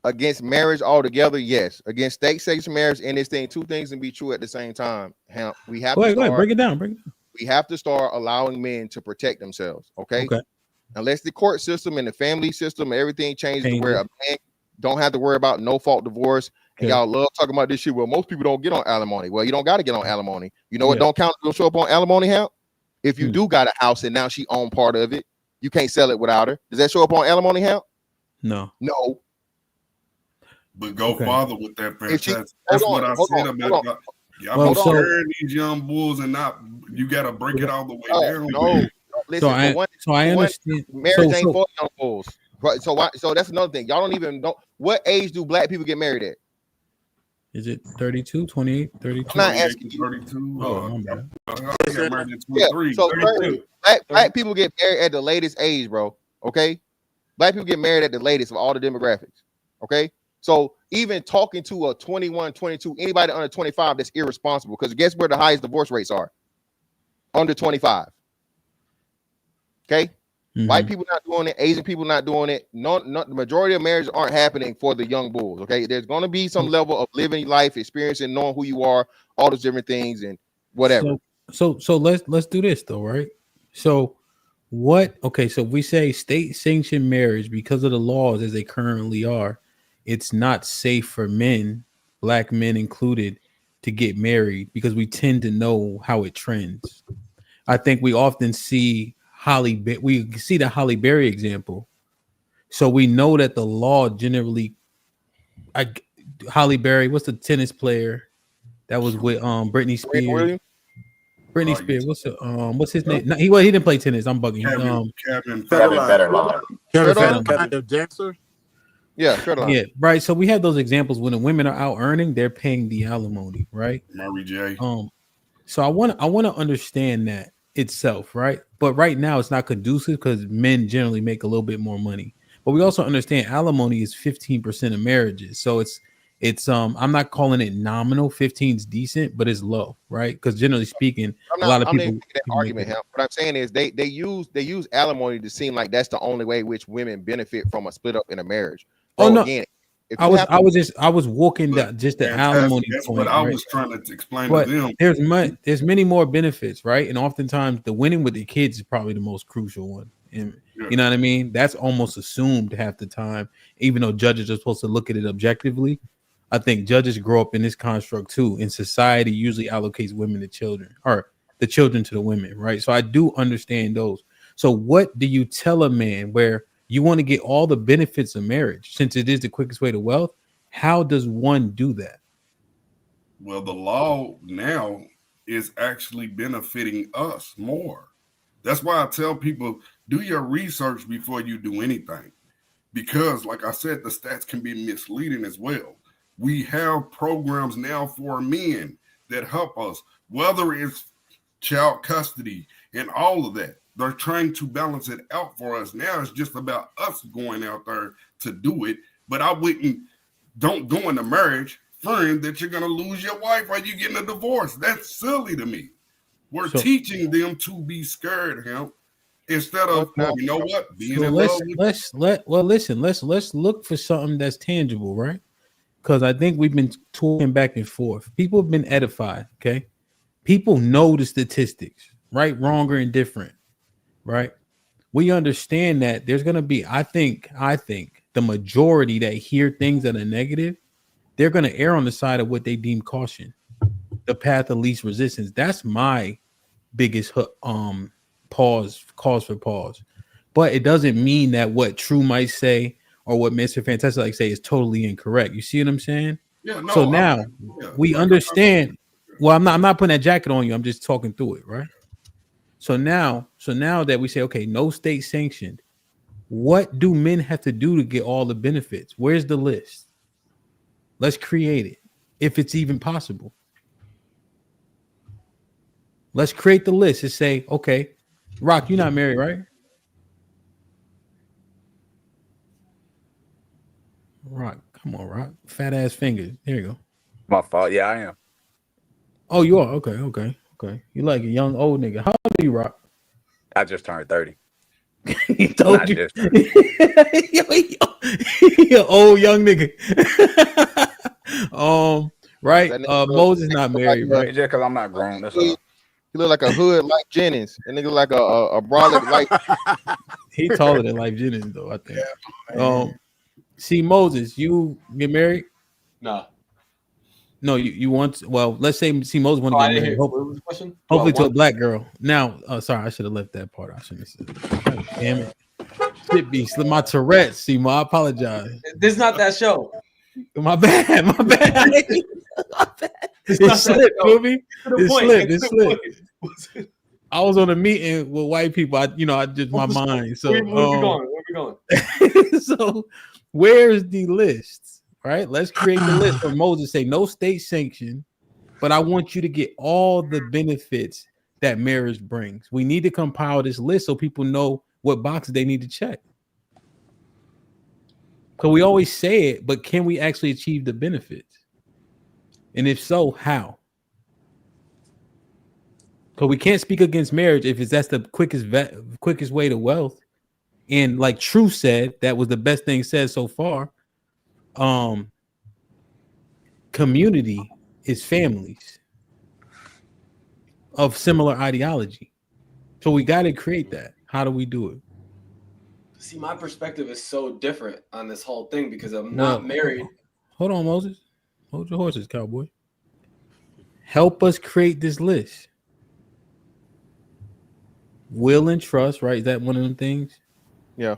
Against marriage altogether, yes. Against state-sanctioned marriage and this thing, two things can be true at the same time. We have to start, break it down. We have to start allowing men to protect themselves. Okay. Unless the court system and the family system and everything changes to where a man don't have to worry about no fault divorce. And y'all love talking about this shit. Well, most people don't get on alimony. Well, you don't got to get on alimony. You know what? Don't show up on alimony. How? If you do got a house and now she own part of it, you can't sell it without her. Does that show up on alimony, Hemp? No. But go farther with that, fantastic. That's what I said about y'all scaring these young bulls and not. You got to break it all the way down. No, listen. So I understand. Marriage ain't for young bulls. Right. So that's another thing. Y'all don't even know what age do black people get married at? Is it 32, 28, 32? I'm not asking you. 32. I got married at 23. So black people get married at the latest age, bro. Okay. Black people get married at the latest of all the demographics. Okay. So even talking to a 21, 22, anybody under 25 that's irresponsible, because guess where the highest divorce rates are? Under 25. Okay. Mm-hmm. White people not doing it, Asian people not doing it. The majority of marriages aren't happening for the young bulls. Okay, there's going to be some level of living life, experiencing, knowing who you are, all those different things, and whatever. So let's do this though, right? So what? Okay, so we say state sanctioned marriage because of the laws as they currently are. It's not safe for men, black men included, to get married because we tend to know how it trends. I think we often see. We see the Halle Berry example, so we know that the law generally. Halle Berry, what's the tennis player that was with Britney Spears? Britney Spears. What's his name? No, he didn't play tennis. I'm bugging. Kevin Federline. Kevin Federline, the dancer. Yeah, straight line. Yeah, right. So we have those examples when the women are out earning, they're paying the alimony, right? Mary J. So I want to understand that itself, right? But right now it's not conducive because men generally make a little bit more money. But we also understand alimony is 15% of marriages. So it's I'm not calling it nominal. 15 is decent, but it's low, right? Because generally speaking, a lot of I'm not people making that make argument. that. What I'm saying is they use alimony to seem like that's the only way which women benefit from a split up in a marriage. Oh Bro, no, again, if I you was have I to, was just I was walking that just the Fantastic. alimony That's what point, I right? was trying to explain to But them. there's many more benefits, right? And oftentimes the winning with the kids is probably the most crucial one. And Yeah. you know what I mean? That's almost assumed half the time, even though judges are supposed to look at it objectively. I think judges grow up in this construct too. And society usually allocates women to children or the children to the women, right? So I do understand those. So what do you tell a man where you want to get all the benefits of marriage since it is the quickest way to wealth? How does one do that? Well, the law now is actually benefiting us more. That's why I tell people do your research before you do anything. Because, like I said, the stats can be misleading as well. We have programs now for men that help us, whether it's child custody and all of that. They're trying to balance it out for us. Now it's just about us going out there to do it. But don't go into marriage fearing that you're going to lose your wife or you getting a divorce. That's silly to me. We're teaching them to be scared, instead of, you know what, being So in love with let's look for something that's tangible, right? Because I think we've been talking back and forth. People have been edified, okay? People know the statistics, right, wrong, or indifferent, right? We understand that there's gonna be, I think the majority that hear things that are negative, they're gonna err on the side of what they deem caution, the path of least resistance. That's my biggest cause for pause. But it doesn't mean that what True might say or what Mr. Fantastic like say is totally incorrect. You see what I'm saying? Yeah, no, So now we understand. Well, I'm not putting that jacket on you. I'm just talking through it, right? So now that we say, okay, no state sanctioned, what do men have to do to get all the benefits? Where's the list? Let's create it, if it's even possible. Let's create the list and say, okay, Rock, you're not married, right? Rock, come on, Rock. Fat ass fingers. There you go. My fault. Yeah, I am. Oh, you are? Okay. You like a young old nigga. How old are you, Rock? I just turned 30. He told Not you. just You old young nigga. Right. Moses not married, right? Just because I'm not grown. That's all. He look like a hood like Jennings, and nigga like a brolic like. He taller than Life Jennings though, I think. See, Moses, you get married? No, you want to, well, let's say see Moses want to get married. What was the question? Hopefully to a black girl. Now, sorry, I should have left that part. I shouldn't have said. God damn it. Shit be slip my Tourette's, Seymour. I apologize. This is not that show. My bad. It slipped, feel me? It slipped. I was on a meeting with white people. I just my mind. So where we going? So where's the list? Right? Let's create the list for Moses. Say no state sanction, but I want you to get all the benefits that marriage brings. We need to compile this list so people know what boxes they need to check. Because we always say it, but can we actually achieve the benefits? And if so, how? Because we can't speak against marriage if that's the quickest way to wealth. And like True said, that was the best thing said so far. Community is families of similar ideology. So we got to create that. How do we do it? See, my perspective is so different on this whole thing because I'm not married. Hold on, Moses. Hold your horses, cowboy. Help us create this list. Will and trust, right? Is that one of them things? Yeah.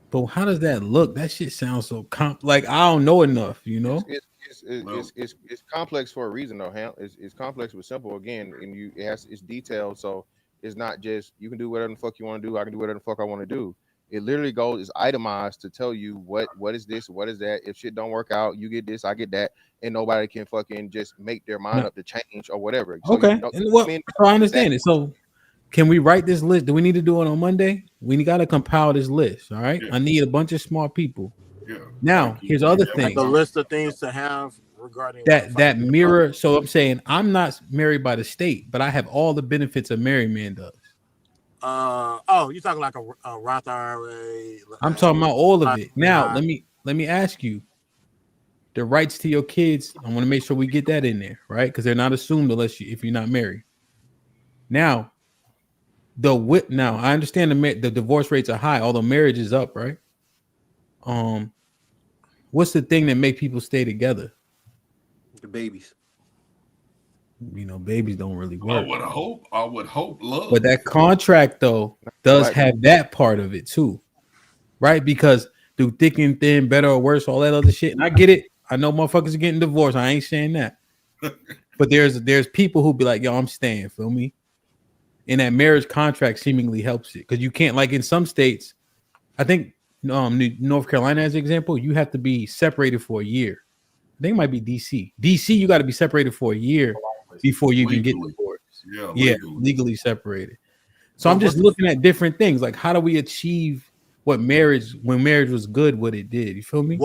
But how does that look? That shit sounds so like I don't know enough, you know. It's complex for a reason though, Ham. It's complex but simple again, and it's detailed, so it's not just you can do whatever the fuck you want to do. I can do whatever the fuck I want to do. It literally goes, it's itemized to tell you what is this, what is that. If shit don't work out, you get this, I get that, and nobody can fucking just make their mind No. up to change or whatever. So Okay, you know, and what? I mean, So I understand it. So can we write this list? Do we need to do it on Monday? We got to compile this list. All right. Yeah. I need a bunch of smart people. Yeah. Now, here's other Like things the list of things to have regarding that mirror. So I'm saying I'm not married by the state, but I have all the benefits a married man does. Oh, you're talking like a Roth IRA. I'm talking about all of it. Now, let me ask you. The rights to your kids, I want to make sure we get that in there, right? Because they're not assumed if you're not married. Now, I understand the divorce rates are high, although marriage is up, right? What's the thing that make people stay together? The babies. You know, babies don't really work. I would hope love. But that contract though does have that part of it too, right? Because through thick and thin, better or worse, all that other shit. And I get it. I know motherfuckers are getting divorced. I ain't saying that. But there's people who be like, yo, I'm staying, feel me? And that marriage contract seemingly helps it. Because you can't, like in some states, I think North Carolina as an example, you have to be separated for a year. I think it might be DC. DC, you got to be separated for a year before you can get divorced. Yeah, legally separated. So I'm just looking at different things. Like, how do we achieve when marriage was good, what it did? You feel me?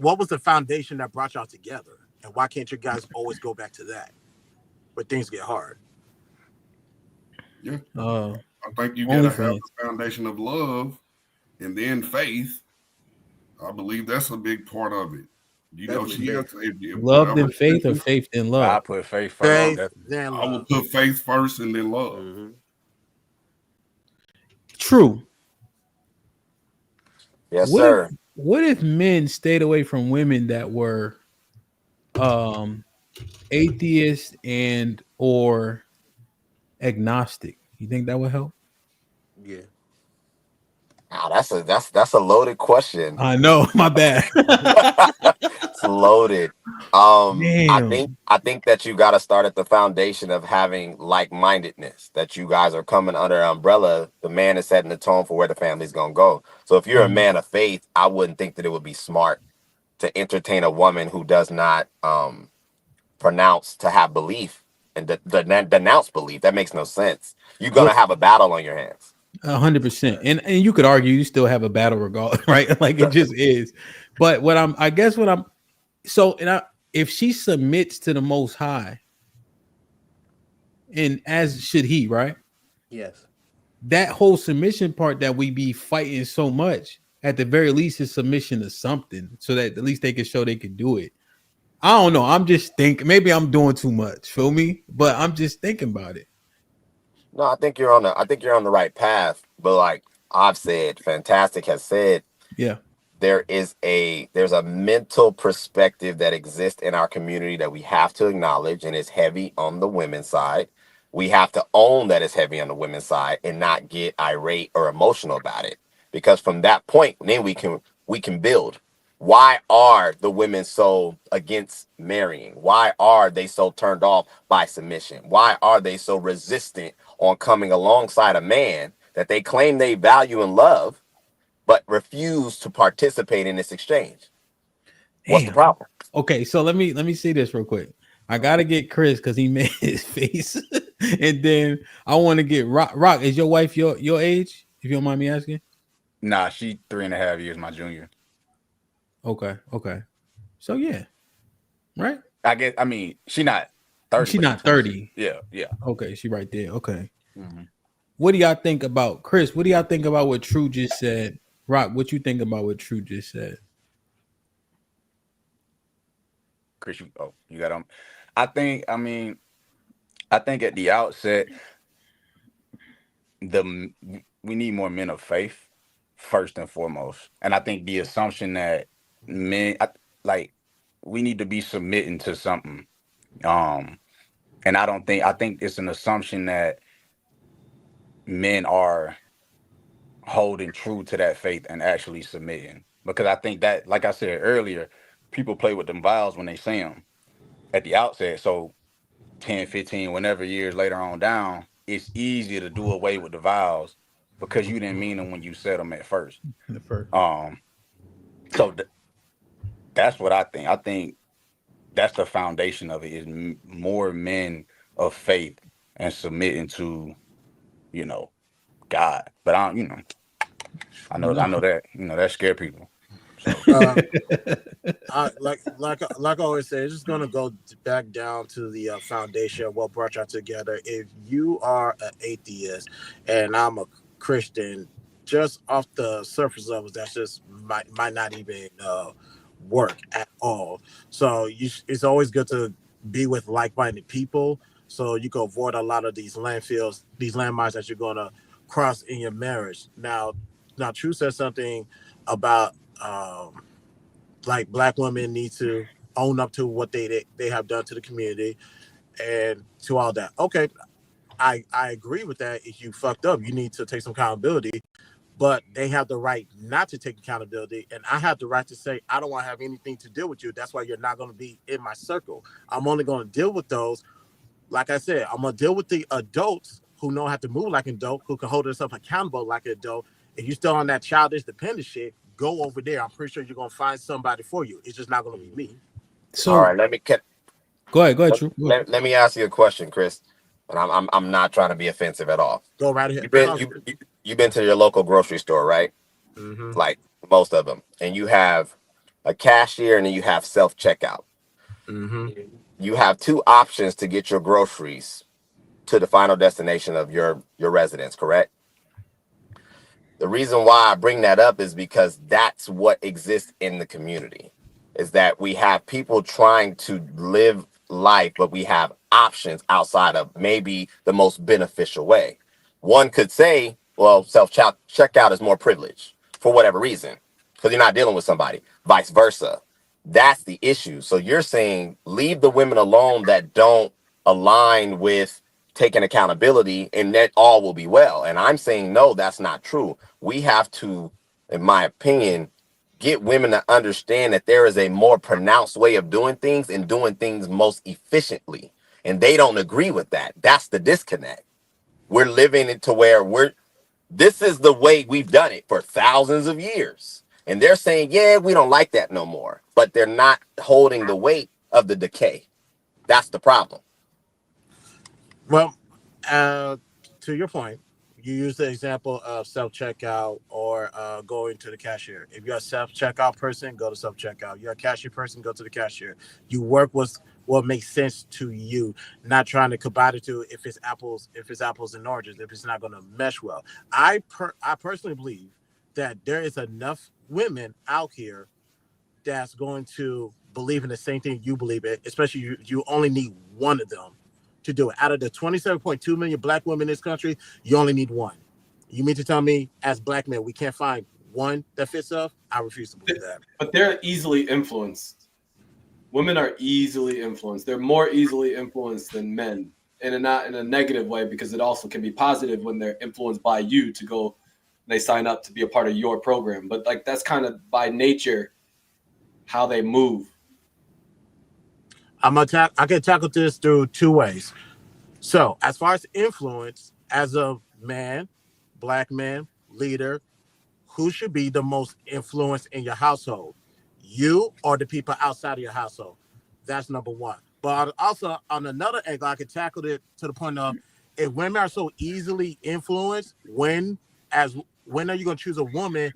What was the foundation that brought y'all together? And why can't you guys always go back to that when things get hard? Yeah. I think you gotta have the foundation of love and then faith. I believe that's a big part of it. You know, she has love then faith or faith then love. I put faith first. I will put faith first and then love. Mm-hmm. True. Yes, sir. What if men stayed away from women that were atheist and or agnostic? You think that would help? Yeah. Wow, that's a loaded question. I know, my bad. It's loaded. I think that you got to start at the foundation of having like-mindedness, that you guys are coming under an umbrella. The man is setting the tone for where the family's gonna go. So if you're a man of faith, I wouldn't think that it would be smart to entertain a woman who does not pronounce to have belief and denounce belief. That makes no sense. You're gonna have a battle on your hands. 100%. And you could argue you still have a battle regard, right? Like it just is. But if she submits to the Most High, and as should he, right? Yes. That whole submission part that we be fighting so much, at the very least, is submission to something, so that at least they can show they can do it. I don't know. I'm just thinking. Maybe I'm doing too much. Feel me? But I'm just thinking about it. No, I think you're on the right path. But like I've said, Fantastic has said, yeah, there's a mental perspective that exists in our community that we have to acknowledge, and it's heavy on the women's side. We have to own that it's heavy on the women's side and not get irate or emotional about it. Because from that point, then we can build. Why are the women so against marrying? Why are they so turned off by submission? Why are they so resistant on coming alongside a man that they claim they value and love, but refuse to participate in this exchange? What's the problem? Okay, so let me see this real quick. I gotta get Chris because he made his face, and then I want to get Rock. Rock, is your wife your age? If you don't mind me asking. Nah, she 3.5 years my junior. Okay. So yeah, right. I mean, she not 30. She's not 30. Yeah. Okay, she right there. Okay. Mm-hmm. What do y'all think about Chris? What do y'all think about what True just said? Rock, what you think about what True just said? Chris, you got him. I think at the outset, we need more men of faith first and foremost, and I think the assumption that men we need to be submitting to something, and I think it's an assumption that men are holding true to that faith and actually submitting, because I think that, like I said earlier, people play with them vows when they say them at the outset. So 10, 15, whenever years later on down, it's easier to do away with the vows because you didn't mean them when you said them at first. First. So that's what I think. I think that's the foundation of it is more men of faith and submitting to, you know, God. But I know that that scare people. So like I always say, it's just gonna go back down to the foundation of what brought y'all together. If you are an atheist and I'm a Christian, just off the surface levels, that's just might not even work at all. So it's always good to be with like-minded people, so you can avoid a lot of these landfills, these landmines that you're gonna cross in your marriage. Now, True said something about. Like Black women need to own up to what they have done to the community and to all that. Okay, I agree with that. If you fucked up, you need to take some accountability. But they have the right not to take accountability, and I have the right to say I don't want to have anything to deal with you. That's why you're not going to be in my circle. I'm only going to deal with those. Like I said, I'm going to deal with the adults who know how to move like an adult, who can hold themselves accountable like an adult. If you're still on that childish dependent shit, go over there. I'm pretty sure you're gonna find somebody for you. It's just not gonna be me. So all right, go ahead, True. Let me ask you a question, Chris. And I'm not trying to be offensive at all. Go right ahead. You've been to your local grocery store, right? Mm-hmm. Like most of them, and you have a cashier and then you have self-checkout. Mm-hmm. You have two options to get your groceries to the final destination of your residence, correct? The reason why I bring that up is because that's what exists in the community, is that we have people trying to live life, but we have options outside of maybe the most beneficial way. One could say, well, self-checkout is more privilege for whatever reason, because you're not dealing with somebody, vice versa. That's the issue. So you're saying leave the women alone that don't align with taking accountability and that all will be well. And I'm saying, no, that's not true. We have to, in my opinion, get women to understand that there is a more pronounced way of doing things and doing things most efficiently. And they don't agree with that. That's the disconnect. We're living it to where this is the way we've done it for thousands of years. And they're saying, yeah, we don't like that no more. But they're not holding the weight of the decay. That's the problem. Well, to your point, you use the example of self-checkout or going to the cashier. If you're a self-checkout person, go to self-checkout. You're a cashier person, go to the cashier. You work with what makes sense to you, not trying to combine it to if it's apples and oranges, if it's not going to mesh well. I personally believe that there is enough women out here that's going to believe in the same thing you believe in, especially you only need one of them to do it. Out of the 27.2 million Black women in this country, you only need one. You mean to tell me, as Black men, we can't find one that fits us? I refuse to believe that. But they're easily influenced. Women are easily influenced. They're more easily influenced than men, and not in a negative way, because it also can be positive when they're influenced by you to go. They sign up to be a part of your program. But like that's kind of by nature how they move. I can tackle this through two ways. So, as far as influence, as a man, Black man, leader, who should be the most influence in your household? You or the people outside of your household? That's number one. But also, on another angle, I could tackle it to the point of, if women are so easily influenced, when are you going to choose a woman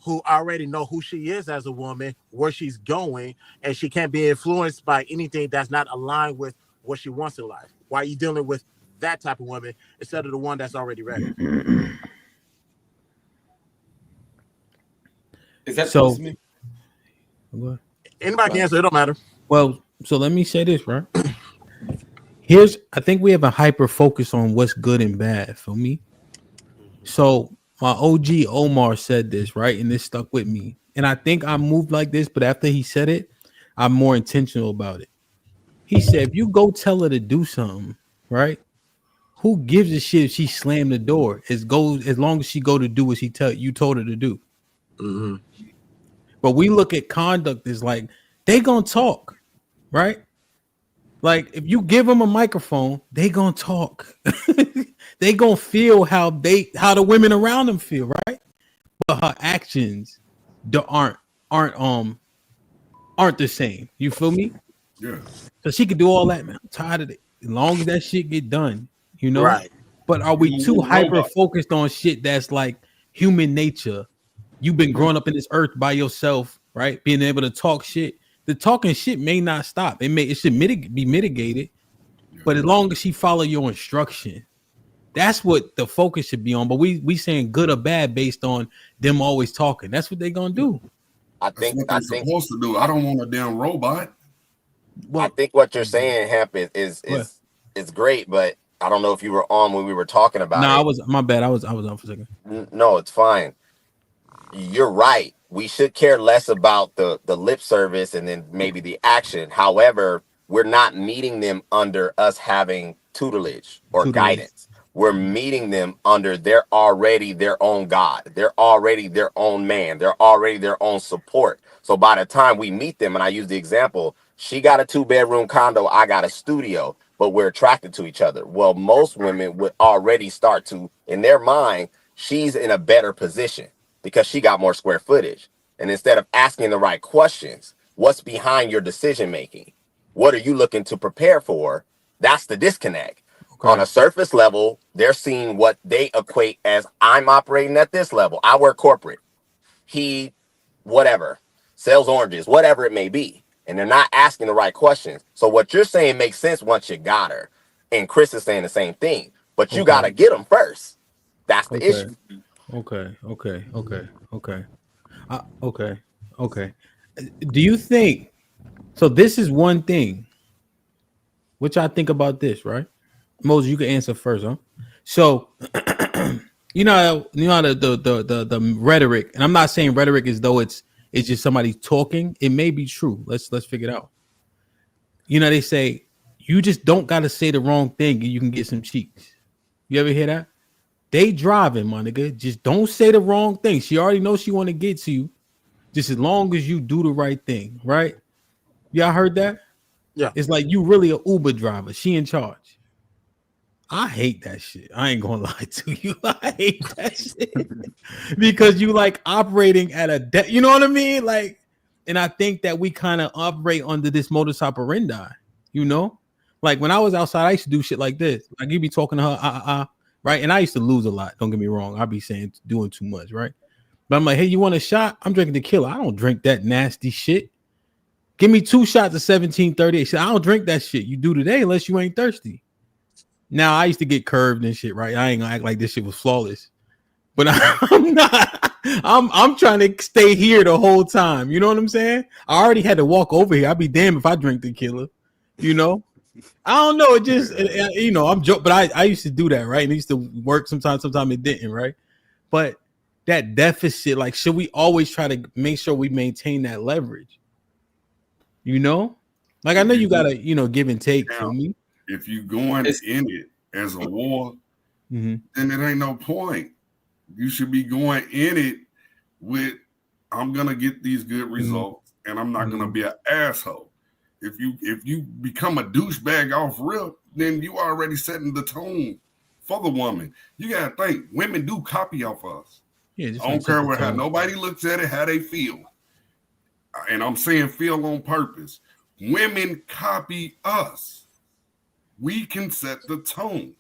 who already know who she is as a woman, where she's going, and she can't be influenced by anything that's not aligned with what she wants in life? Why are you dealing with that type of woman instead of the one that's already ready? Is that so? Anybody can answer. It don't matter. Well, so let me say this, right? I think we have a hyper focus on what's good and bad for me. So my OG Omar said this, right? And this stuck with me. And I think I moved like this, but after he said it, I'm more intentional about it. He said, if you go tell her to do something, right? Who gives a shit if she slammed the door? As long as she go to do what you told her to do. Mm-hmm. But we look at conduct as like, they gonna talk, right? Like if you give them a microphone, they gonna talk. They gonna feel how the women around them feel, right? But her actions aren't the same. You feel me? Yeah. So she could do all that, man. I'm tired of it. As long as that shit get done, you know. Right. But are You we don't too want a hyper robot. focused on shit that's like human nature? You've been growing up in this earth by yourself, right? Being able to talk shit. The talking shit may not stop. It should be mitigated. But as long as she follow your instruction, that's what the focus should be on. But we saying good or bad based on them always talking. That's what they're gonna do. That's what they're supposed to do. I don't want a damn robot. I think what you're saying, Hemp, is great, but I don't know if you were on when we were talking about I it. was my bad. I was on for a second. No, it's fine. You're right. We should care less about the lip service and then maybe the action. However, we're not meeting them under us having tutelage or guidance. We're meeting them under they're already their own God. They're already their own man. They're already their own support. So by the time we meet them, and I use the example, she got a 2-bedroom condo, I got a studio, but we're attracted to each other. Well, most women would already start to, in their mind, she's in a better position because she got more square footage. And instead of asking the right questions, what's behind your decision making? What are you looking to prepare for? That's the disconnect. Okay. On a surface level, they're seeing what they equate as I'm operating at this level. I work corporate. He, whatever, sells oranges, whatever it may be. And they're not asking the right questions. So what you're saying makes sense once you got her. And Chris is saying the same thing. But you got to get them first. That's the issue. Okay. Do you think so? This is one thing. Which I think about this, right? Moses, you can answer first, huh? So you know the rhetoric, and I'm not saying rhetoric as though it's just somebody talking. It may be true. Let's figure it out. You know, they say you just don't gotta say the wrong thing and you can get some cheeks. You ever hear that? They driving, my nigga. Just don't say the wrong thing. She already knows she want to get to you. Just as long as you do the right thing, right? Y'all heard that? Yeah. It's like you really an Uber driver. She in charge. I hate that shit. I ain't gonna lie to you. I hate that shit because you like operating at a you know what I mean? Like, and I think that we kind of operate under this modus operandi. You know, like when I was outside, I used to do shit like this. Like you be talking to her, right? And I used to lose a lot. Don't get me wrong. I'd be saying doing too much, right? But I'm like, hey, you want a shot? I'm drinking tequila. I don't drink that nasty shit. Give me 2 shots of 1738. I don't drink that shit. You do today unless you ain't thirsty. Now I used to get curved and shit, right? I ain't gonna act like this shit was flawless, but I'm not. I'm trying to stay here the whole time. You know what I'm saying? I already had to walk over here. I'd be damned if I drink tequila. You know, I don't know. It just you know I'm joking, but I used to do that, right? And it used to work sometimes. Sometimes it didn't, right? But that deficit, like, should we always try to make sure we maintain that leverage? You know, like I know you gotta, give and take. For me, if you going in it as a war, then it ain't no point. You should be going in it with, I'm gonna get these good results, and I'm not gonna be an asshole. If you become a douchebag off rip, then you already setting the tone for the woman. You gotta think, women do copy off us. Yeah, I don't care how nobody looks at it, how they feel. And I'm saying feel on purpose. Women copy us. We can set the tone.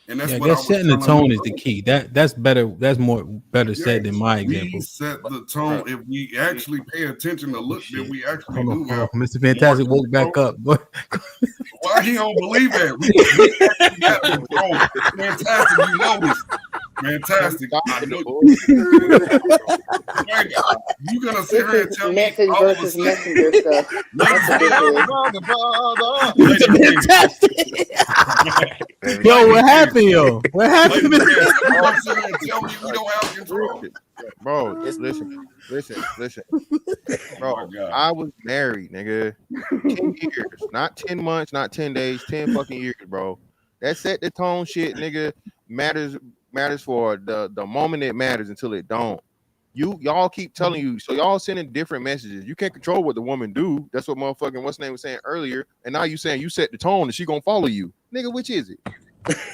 And that's what I was setting the tone is the key. That's better. That's better said than my example. We set the tone. If we actually pay attention to look, then we actually do have. Mr. Fantastic woke back up. Why he don't believe that? We actually got control. Fantastic, you know this. Fantastic. I know. You gonna sit here and tell message me versus messenger stuff. Fantastic. Yo, what happened, yo? What happened? Bro, listen. Bro, I was married, nigga. 10 years, not 10 months, not 10 days, 10 fucking years, bro. That set the tone shit, nigga, matters for the moment it matters until it don't. y'all keep telling you, so y'all sending different messages. You can't control what the woman do. That's what motherfucking what's name was saying earlier. And now you saying you set the tone and she gonna follow you, nigga. Which is it?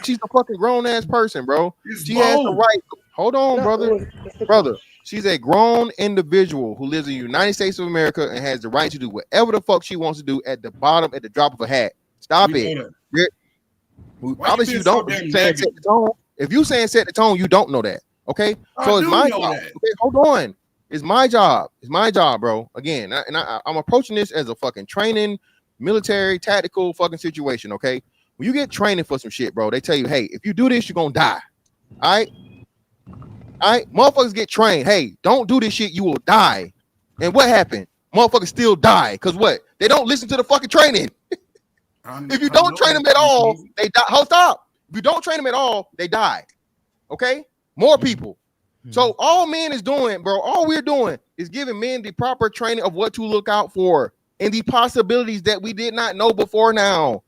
She's a fucking grown ass person, bro. She has the right. Hold on, brother. She's a grown individual who lives in the United States of America and has the right to do whatever the fuck she wants to do at the drop of a hat. Stop it. Obviously, you don't. If you saying set the tone, if you saying set the tone, you don't know that. Okay, so it's my job. Okay, hold on. It's my job. It's my job, bro. Again, I'm approaching this as a fucking training, military, tactical fucking situation. Okay, when you get training for some shit, bro, they tell you, hey, if you do this, you're gonna die. All right, motherfuckers get trained. Hey, don't do this shit, you will die. And what happened? Motherfuckers still die because what? They don't listen to the fucking training. If you don't train them at all, they die. Hold stop. If you don't train them at all, they die. Okay, more people. So all men is doing, bro, all we're doing is giving men the proper training of what to look out for and the possibilities that we did not know before now.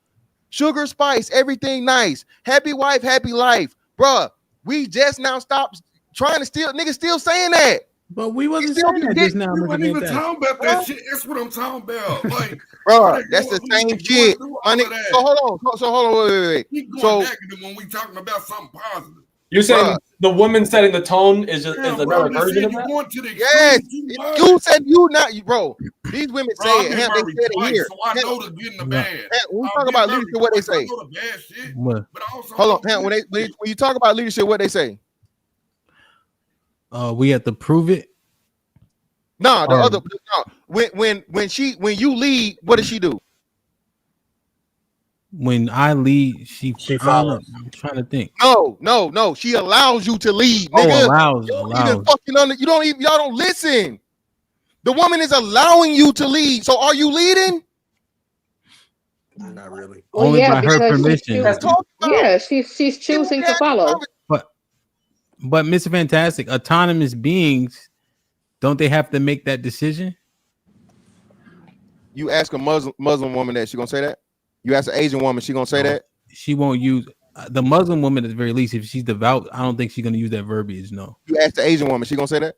Sugar, spice, everything nice. Happy wife, happy life. Bruh, we just now stopped trying to steal. Niggas still saying that. But we wasn't saying that just now. We wasn't even talking about that shit. That's what I'm talking about. Like, bro, that's the same shit. My nigga, so hold on. Wait. Keep going negative when we talking about something positive. You're saying the woman setting the tone is just is another version of that? Yes, you said you not, bro. These women say it. They said it here. So I know to get in the bad. When we talk about leadership, what they say? What? Hold on, when you talk about leadership, what they say? We have to prove it. No, when you lead, what does she do? When I lead, she follows. I'm trying to think. No. She allows you to lead. Nigga. Allows. Y'all don't listen. The woman is allowing you to lead. So are you leading? Not really. Well, Only by her permission. She's choosing to follow. But Mr. Fantastic, autonomous beings, don't they have to make that decision? You ask a Muslim woman that, she gonna say that? You ask an Asian woman, she gonna say that? She won't use the Muslim woman at the very least. If she's devout, I don't think she's gonna use that verbiage. No. You ask the Asian woman, she gonna say that?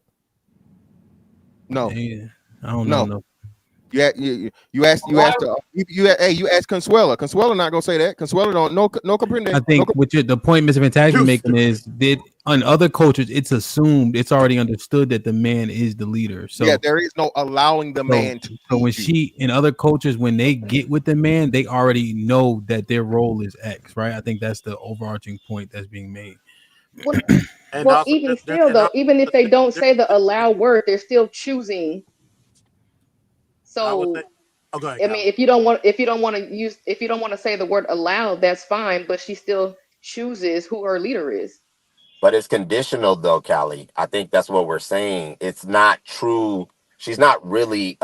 No. Yeah, I don't know. You ask Consuela. Consuela not gonna say that. Consuela don't no comprehend. I think the point Mr. Fantastic is making is that in other cultures it's assumed, it's already understood that the man is the leader. So yeah, there is no allowing the man to. So when in other cultures, when they get with the man, they already know that their role is X, right? I think that's the overarching point that's being made. Well, even still though, even if they don't say the allow word, they're still choosing. So I mean, if you don't want to say the word allow, that's fine. But she still chooses who her leader is. But it's conditional, though, Callie. I think that's what we're saying. It's not true. She's not really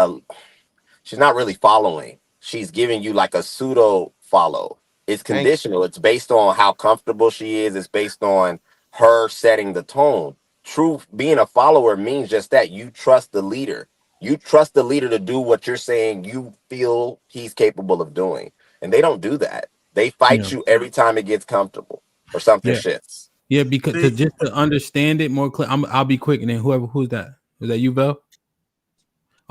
following. She's giving you like a pseudo follow. It's conditional. It's based on how comfortable she is. It's based on her setting the tone. True, being a follower means just that. You trust the leader. You trust the leader to do what you're saying you feel he's capable of doing. And they don't do that. They fight you every time it gets comfortable or something shifts. Yeah, because just to understand it more clear, I'll be quick, and then who's that? Was that you, Vel?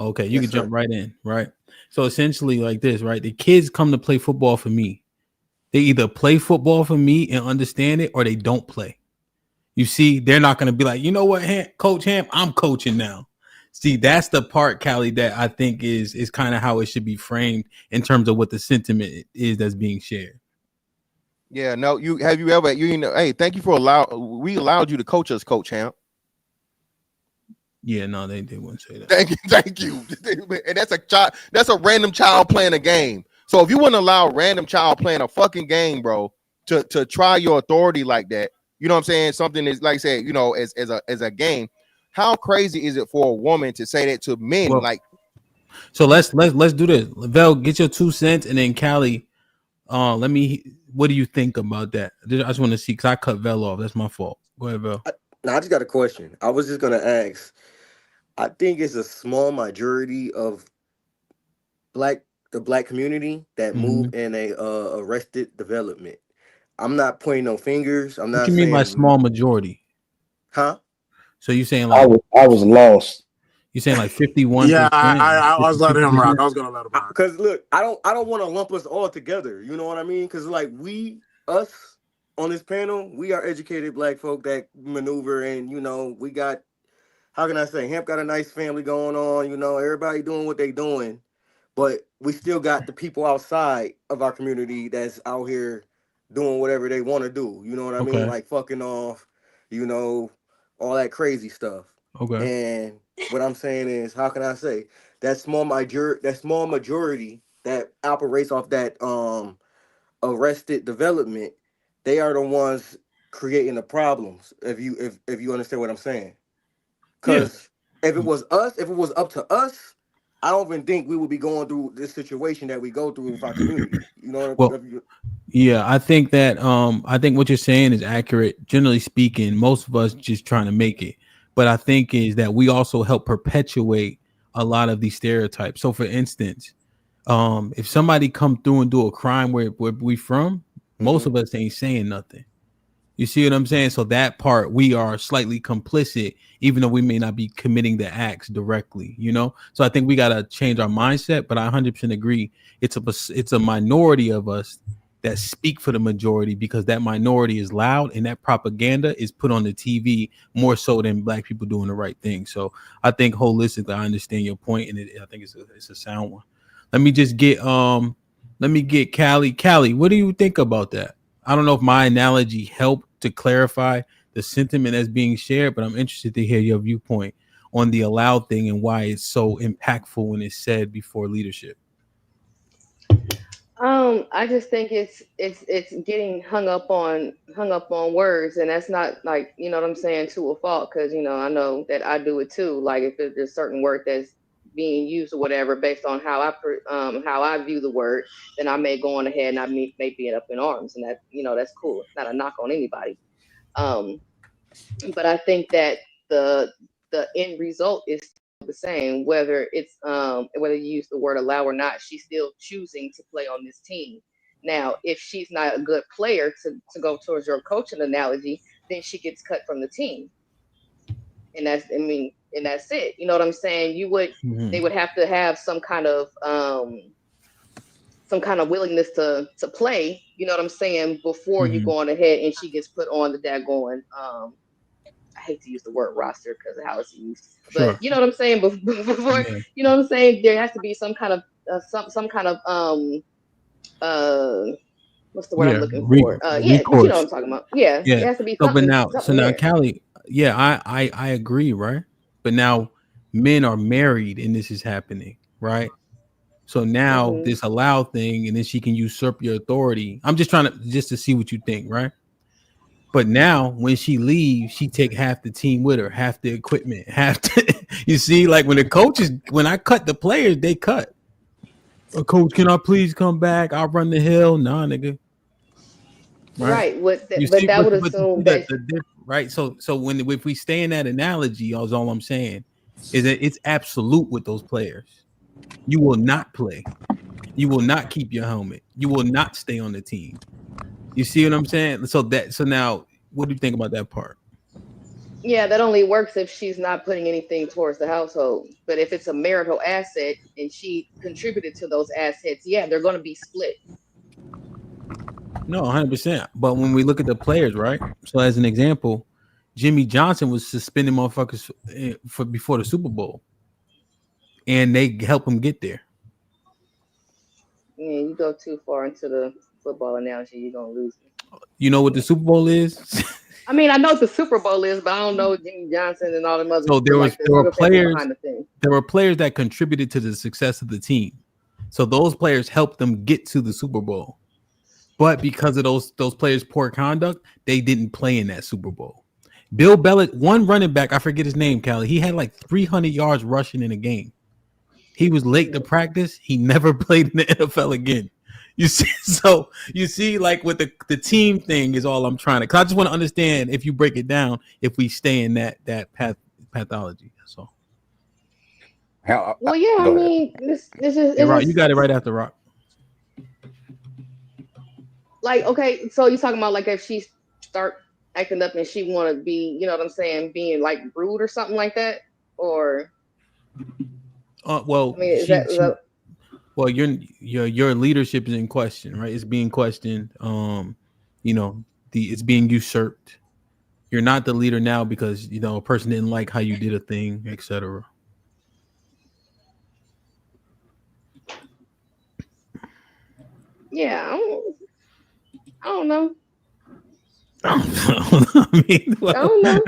Okay, you can jump right in, right? So essentially like this, right? The kids come to play football for me. They either play football for me and understand it, or they don't play. You see, they're not going to be like, you know what, Coach Ham, I'm coaching now. See, that's the part, Callie, that I think is kind of how it should be framed in terms of what the sentiment is that's being shared. Yeah, no, hey, thank you for we allowed you to coach us, Coach Ham. Yeah, no, they wouldn't say that. Thank you. And that's a random child playing a game. So if you wouldn't allow a random child playing a fucking game, bro, to try your authority like that, you know what I'm saying? Something is like say, as a game. How crazy is it for a woman to say that to men? Well, so let's do this. Vel, get your 2 cents, and then Callie, what do you think about that? I just want to see, because I cut Vel off. That's my fault. Go ahead, Vel. I just got a question. I was just gonna ask. I think it's a small majority of the black community that move in a arrested development. I'm not pointing no fingers. I'm not. What you mean by small majority? Huh? So you saying I like was lost. you saying like 51%? Yeah, I was letting him rock. I was gonna let him rock. Because look, I don't want to lump us all together. You know what I mean? Because like us on this panel, we are educated black folk that maneuver, and we got, how can I say, Hemp got a nice family going on. Everybody doing what they doing, but we still got the people outside of our community that's out here doing whatever they want to do. You know what I mean? Okay. Like fucking off, all that crazy stuff. Okay. And what I'm saying is, how can I say, that small majority that operates off that arrested development, they are the ones creating the problems. If you understand what I'm saying, Yeah. because if it was up to us, I don't even think we would be going through this situation that we go through with our community. Well, yeah, I think that I think what you're saying is accurate. Generally speaking, most of us just trying to make it. But I think is that we also help perpetuate a lot of these stereotypes. So for instance, if somebody come through and do a crime where we from, most of us ain't saying nothing. You see what I'm saying? So that part, we are slightly complicit, even though we may not be committing the acts directly, So I think we got to change our mindset, but I 100% agree. It's a minority of us that speak for the majority, because that minority is loud and that propaganda is put on the TV more so than black people doing the right thing. So I think holistically, I understand your point, and I think it's a sound one. Let me get Callie. Callie, what do you think about that? I don't know if my analogy helped to clarify the sentiment that's being shared, but I'm interested to hear your viewpoint on the allowed thing and why it's so impactful when it's said before leadership. I just think it's getting hung up on words, and that's not, like, what I'm saying, to a fault, because I know that I do it too. Like, if there's certain word that's being used or whatever based on how I view the word, then I may go on ahead and I may be up in arms, and that that's cool. It's not a knock on anybody. But I think that the end result is the same, whether it's whether you use the word allow or not. She's still choosing to play on this team. Now, if she's not a good player, to go towards your coaching analogy, then she gets cut from the team. And that's it. You know what I'm saying? They would have to have some kind of willingness to play, you know what I'm saying, before you go on ahead and she gets put on the daggone I hate to use the word roster because of how it's used, but you know what I'm saying. Before, you know what I'm saying, there has to be some kind of some kind of what's the word I'm looking for? Yeah, but you know what I'm talking about. Yeah, it has to be something. So now, Callie, I agree, right? But now men are married and this is happening, right? So now this allowed thing, and then she can usurp your authority. I'm just trying to see what you think, right? But now when she leaves, she take half the team with her, half the equipment, you see, like when I cut the players, they cut. Coach, can I please come back? I'll run the hill. Nah, nigga. Right. But that would assume that right. So if we stay in that analogy, all I'm saying is that it's absolute with those players. You will not play. You will not keep your helmet. You will not stay on the team. You see what I'm saying? So now, what do you think about that part? Yeah, that only works if she's not putting anything towards the household. But if it's a marital asset and she contributed to those assets, yeah, they're going to be split. No, 100%. But when we look at the players, right? So as an example, Jimmy Johnson was suspending motherfuckers for before the Super Bowl, and they help him get there. Yeah, you go too far into the football analogy, you're gonna lose me. You know what the Super Bowl is? I mean, I know what the Super Bowl is, but I don't know Jimmy Johnson and all the others. So there were players. There were players that contributed to the success of the team. So those players helped them get to the Super Bowl. But because of those players' poor conduct, they didn't play in that Super Bowl. Bill Belichick, one running back, I forget his name, Callie. He had like 300 yards rushing in a game. He was late to practice. He never played in the NFL again. You see, like with the team thing is all I'm trying to. Cause I just want to understand, if you break it down, if we stay in that pathology. So. Well, yeah, I mean, this is. Rock, you got it right after Rock. Like, okay, so you're talking about like if she start acting up and she want to be, you know what I'm saying, being like rude or something like that, or Well, I mean, is that well, your leadership is in question, right? It's being questioned. You know, it's being usurped. You're not the leader now because you know a person didn't like how you did a thing, etc. yeah, I don't know. I mean, well, I don't know.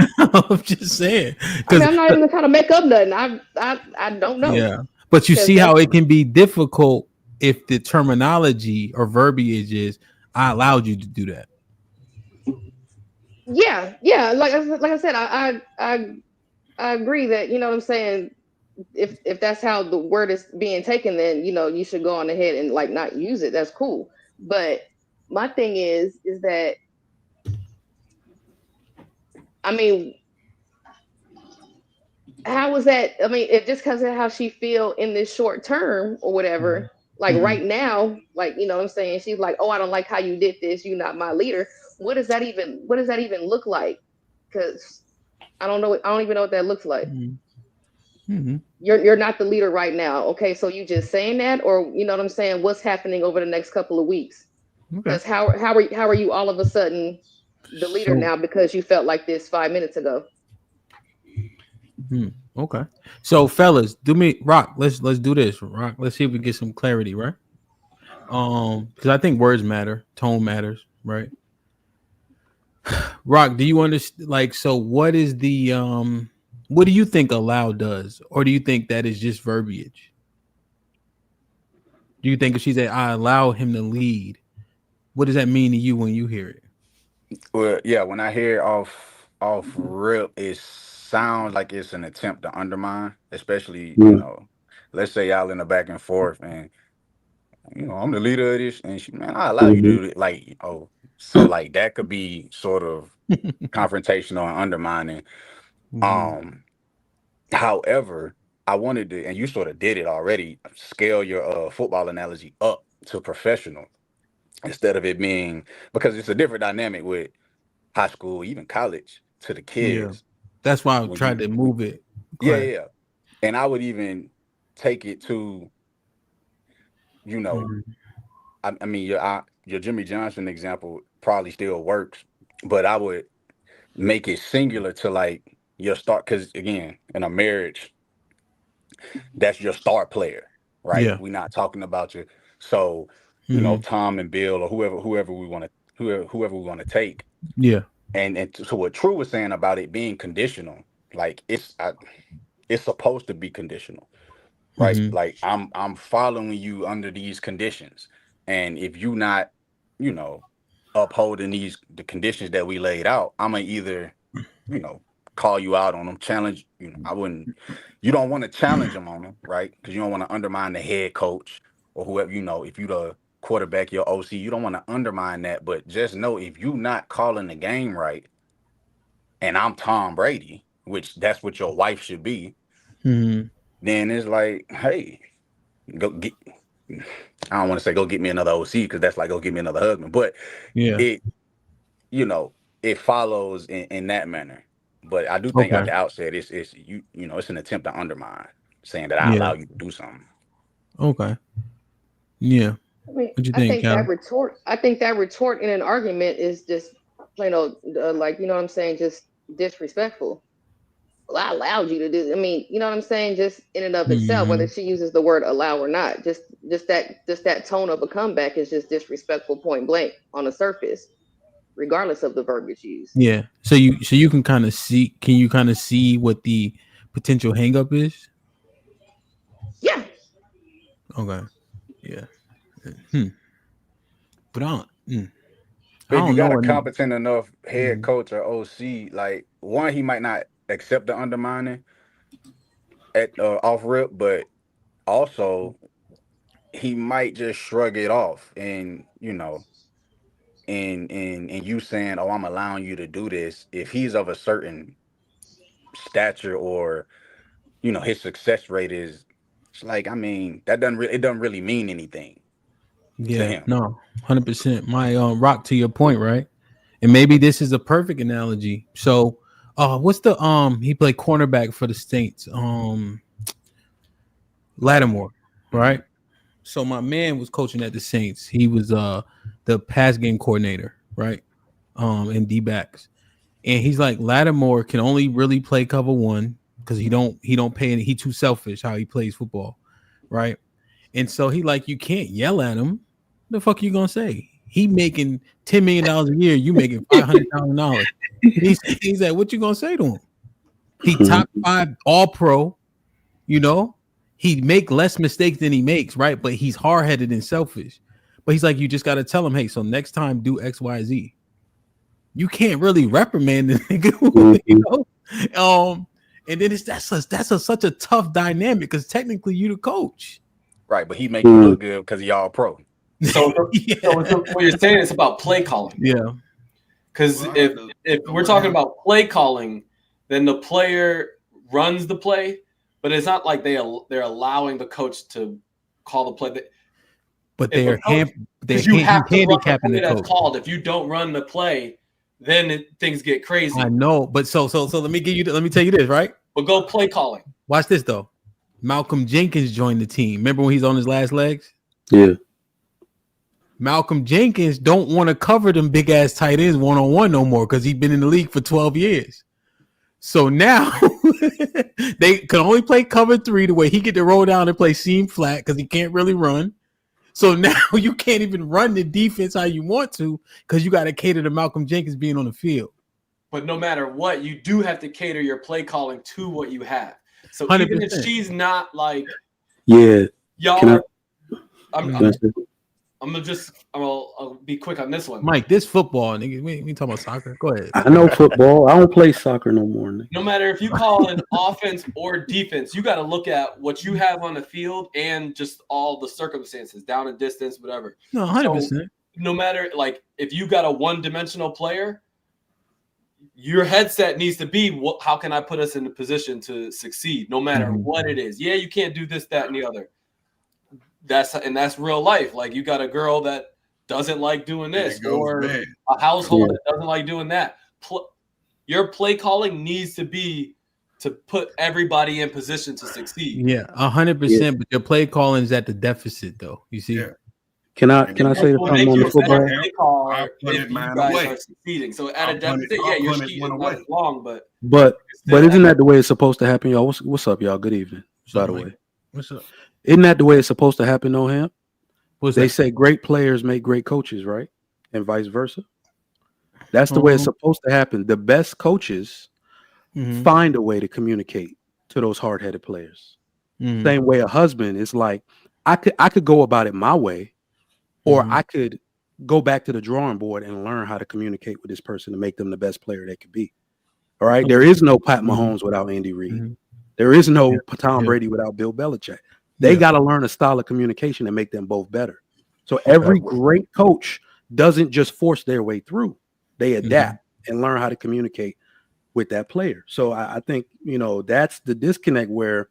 I'm just saying I because mean, I'm not even trying to make up nothing. I don't know. yeah, but you Because see how it can be difficult if the terminology or verbiage is "I allowed you to do that." yeah. Like I said, I agree that, you know what I'm saying. If that's how the word is being taken, then you know you should go on ahead and like not use it. That's cool. But my thing is that I mean, how was that? I mean, if just because of how she feel in this short term or whatever, like right now, like you know what I'm saying, she's like, oh, I don't like how you did this. You're not my leader. What does that even look like? Because I don't know. I don't even know what that looks like. Mm-hmm. You're not the leader right now. Okay, so you just saying that, or you know what I'm saying? What's happening over the next couple of weeks? Okay. Because how are you all of a sudden the leader So, now because you felt like this 5 minutes ago? okay. So, fellas, do me Rock. Let's do this. Rock. Let's see if we get some clarity, right? Because I think words matter, tone matters, right? Rock, do you understand? Like, so what is the what do you think allow does, or do you think that is just verbiage? Do you think if she said I allow him to lead, what does that mean to you when you hear it? Well, yeah, when I hear off rip, it sounds like it's an attempt to undermine, especially, let's say y'all in the back and forth and I'm the leader of this and man, I allow you to do it. Like, so like that could be sort of confrontational and undermining. However, I wanted to, and you sort of did it already, scale your football analogy up to professional instead of it being, because it's a different dynamic with high school, even college, to the Yeah, kids. that's why I When tried to move it. yeah. And I would even take it to, I mean, your Jimmy Johnson example probably still works, but I would make it singular to like your start, because again, in a marriage, that's your star player, right? Yeah. We're not talking about you. So, Tom and Bill or whoever we want to take. Yeah. And so what True was saying about it being conditional, like it's supposed to be conditional, right? Like I'm following you under these conditions, and if you not, upholding the conditions that we laid out, I'm gonna either, call you out on them, challenge. I wouldn't. You don't want to challenge them on them, right? Because you don't want to undermine the head coach or whoever. If you the quarterback, your OC, you don't want to undermine that. But just know if you not calling the game right, and I'm Tom Brady, which that's what your wife should be, then it's like, hey, go get. I don't want to say go get me another OC because that's like go get me another husband, but Yeah. it follows in that manner. But I do think at the outset, it's it's an attempt to undermine, saying that I Yeah. allow you to do something. Okay. Yeah. I mean, What you I think, think that Callie? retort. I think that retort in an argument is just plain old, like you know what I'm saying, just disrespectful. Well, I allowed you to do. I mean, you know what I'm saying, just in and of itself, whether she uses the word allow or not, just that tone of a comeback is just disrespectful, point blank on the surface, regardless of the verbiage used. Yeah. So you can kind of see. Can you kind of see what the potential hangup is? Yeah. Okay. Yeah. But I But if you don't got a know. competent enough head coach or OC, like one, he might not accept the undermining at off rip, but also he might just shrug it off, and and you saying, "Oh, I'm allowing you to do this." If he's of a certain stature or his success rate is, it's like, I mean, it doesn't really mean anything to Yeah. him. No. 100%. My Rock, to your point, right? And maybe this is a perfect analogy. So, what's the he played cornerback for the Saints, Lattimore, right? So my man was coaching at the Saints. He was the pass game coordinator, right? And D backs. And he's like, Lattimore can only really play cover one because he don't pay any, he too selfish how he plays football, right? And so he like, you can't yell at him. The fuck you gonna say? He making $10 million a year, you making $500,000. He's like, what you gonna say to him? He top 5 all pro, you know. He make less mistakes than he makes, right? But he's hard-headed and selfish. But he's like, you just got to tell him, hey, so next time do X, Y, Z. You can't really reprimand the nigga, you know? And then that's such a tough dynamic because technically you the coach. Right, but he make you look good because y'all pro. So what you're saying is about play calling. Yeah. Because if we're talking about play calling, then the player runs the play. But it's not like they're allowing the coach to call the play. But they're you have to run the play the that's coach. called. If you don't run the play, then things get crazy. I know, but so let me tell you this, right? But go play calling. Watch this though. Malcolm Jenkins joined the team. Remember when he's on his last legs? Yeah. Malcolm Jenkins don't want to cover them big ass tight ends one-on-one no more because he's been in the league for 12 years. So now they can only play cover 3 the way he get to roll down and play seam flat because he can't really run. So now you can't even run the defense how you want to because you got to cater to Malcolm Jenkins being on the field. But no matter what, you do have to cater your play calling to what you have. So 100%. even if she's not like, Yeah. y'all, I'll be quick on this one. Mike, this football, nigga. We talking about soccer. Go ahead. I know football. I don't play soccer no more. Nigga. No matter if you call an offense or defense, you got to look at what you have on the field and just all the circumstances, down and distance, whatever. No, 100%. So, no matter, like, if you got a one-dimensional player, your headset needs to be, how can I put us in a position to succeed, no matter what it is? Yeah, you can't do this, that, and the other. That's real life. Like, you got a girl that doesn't like doing this, or a household that doesn't like doing that. Your play calling needs to be to put everybody in position to succeed. Yeah, 100%. But your play calling is at the deficit, though. You see? Yeah. Can I say something on the football? I put it mine away. Succeeding. So at a deficit, your ski is not as long, but isn't that the way it's supposed to happen, y'all? What's up, y'all? Good evening. By the way, what's up? Isn't that the way it's supposed to happen, though, Ham? They say great players make great coaches, right? And vice versa. That's the way it's supposed to happen. The best coaches find a way to communicate to those hard-headed players. Same way a husband is like, I could go about it my way, or I could go back to the drawing board and learn how to communicate with this person to make them the best player they could be. All right. There is no Pat Mahomes without Andy Reid. There is no Tom Brady without Bill Belichick. They got to learn a style of communication and make them both better. So every great coach doesn't just force their way through. They adapt and learn how to communicate with that player. So I think, that's the disconnect where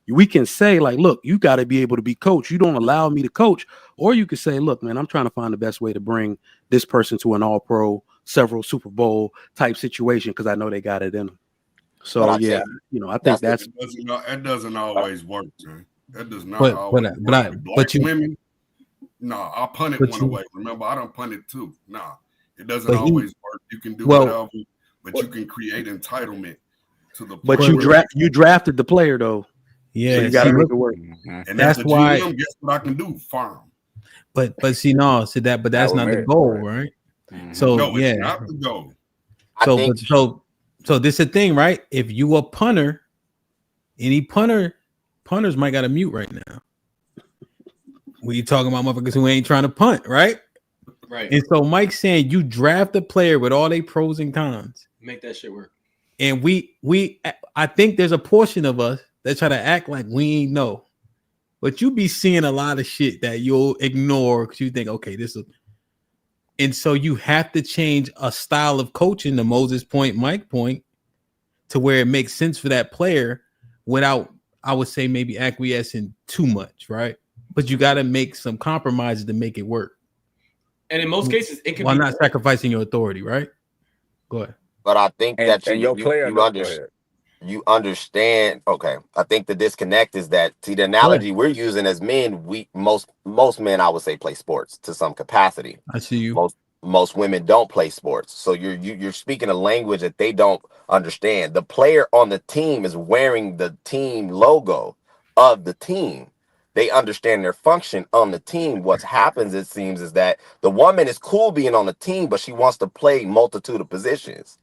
we can say, like, look, you got to be able to be coached. You don't allow me to coach. Or you could say, look, man, I'm trying to find the best way to bring this person to an all-pro, several Super Bowl type situation because I know they got it in them. So, I think that doesn't always work, man. That does not always work. Women, I'll punt it one away. Remember, I don't punt it too. It doesn't always work. You can do whatever, but you can create entitlement to the player. But you drafted the player, though. Yeah, so you got to make it work. And that's why. GM, guess what I can do? Farm. But that's not the goal, right? So it's not the goal. So this is the thing, right? If you a punter, any punters might got a mute right now. When you talking about motherfuckers who ain't trying to punt, right? Right. And so Mike's saying you draft a player with all their pros and cons. Make that shit work. And I think there's a portion of us that try to act like we ain't know. But you be seeing a lot of shit that you'll ignore because you think, okay, this is. And so you have to change a style of coaching, to Moses' point, Mike's point, to where it makes sense for that player without, I would say, maybe acquiescing too much, right? But you got to make some compromises to make it work. And in most cases, it can while be not sacrificing your authority, right? Go ahead. But I think And that and your player, go ahead. you understand. Okay, I think the disconnect is that, see, the analogy we're using as men, most men, I would say, play sports to some capacity. I see you. Most women don't play sports, so you're speaking a language that they don't understand. The player on the team is wearing the team logo of the team. They understand their function on the team. What happens, it seems, is that the woman is cool being on the team, but she wants to play multitude of positions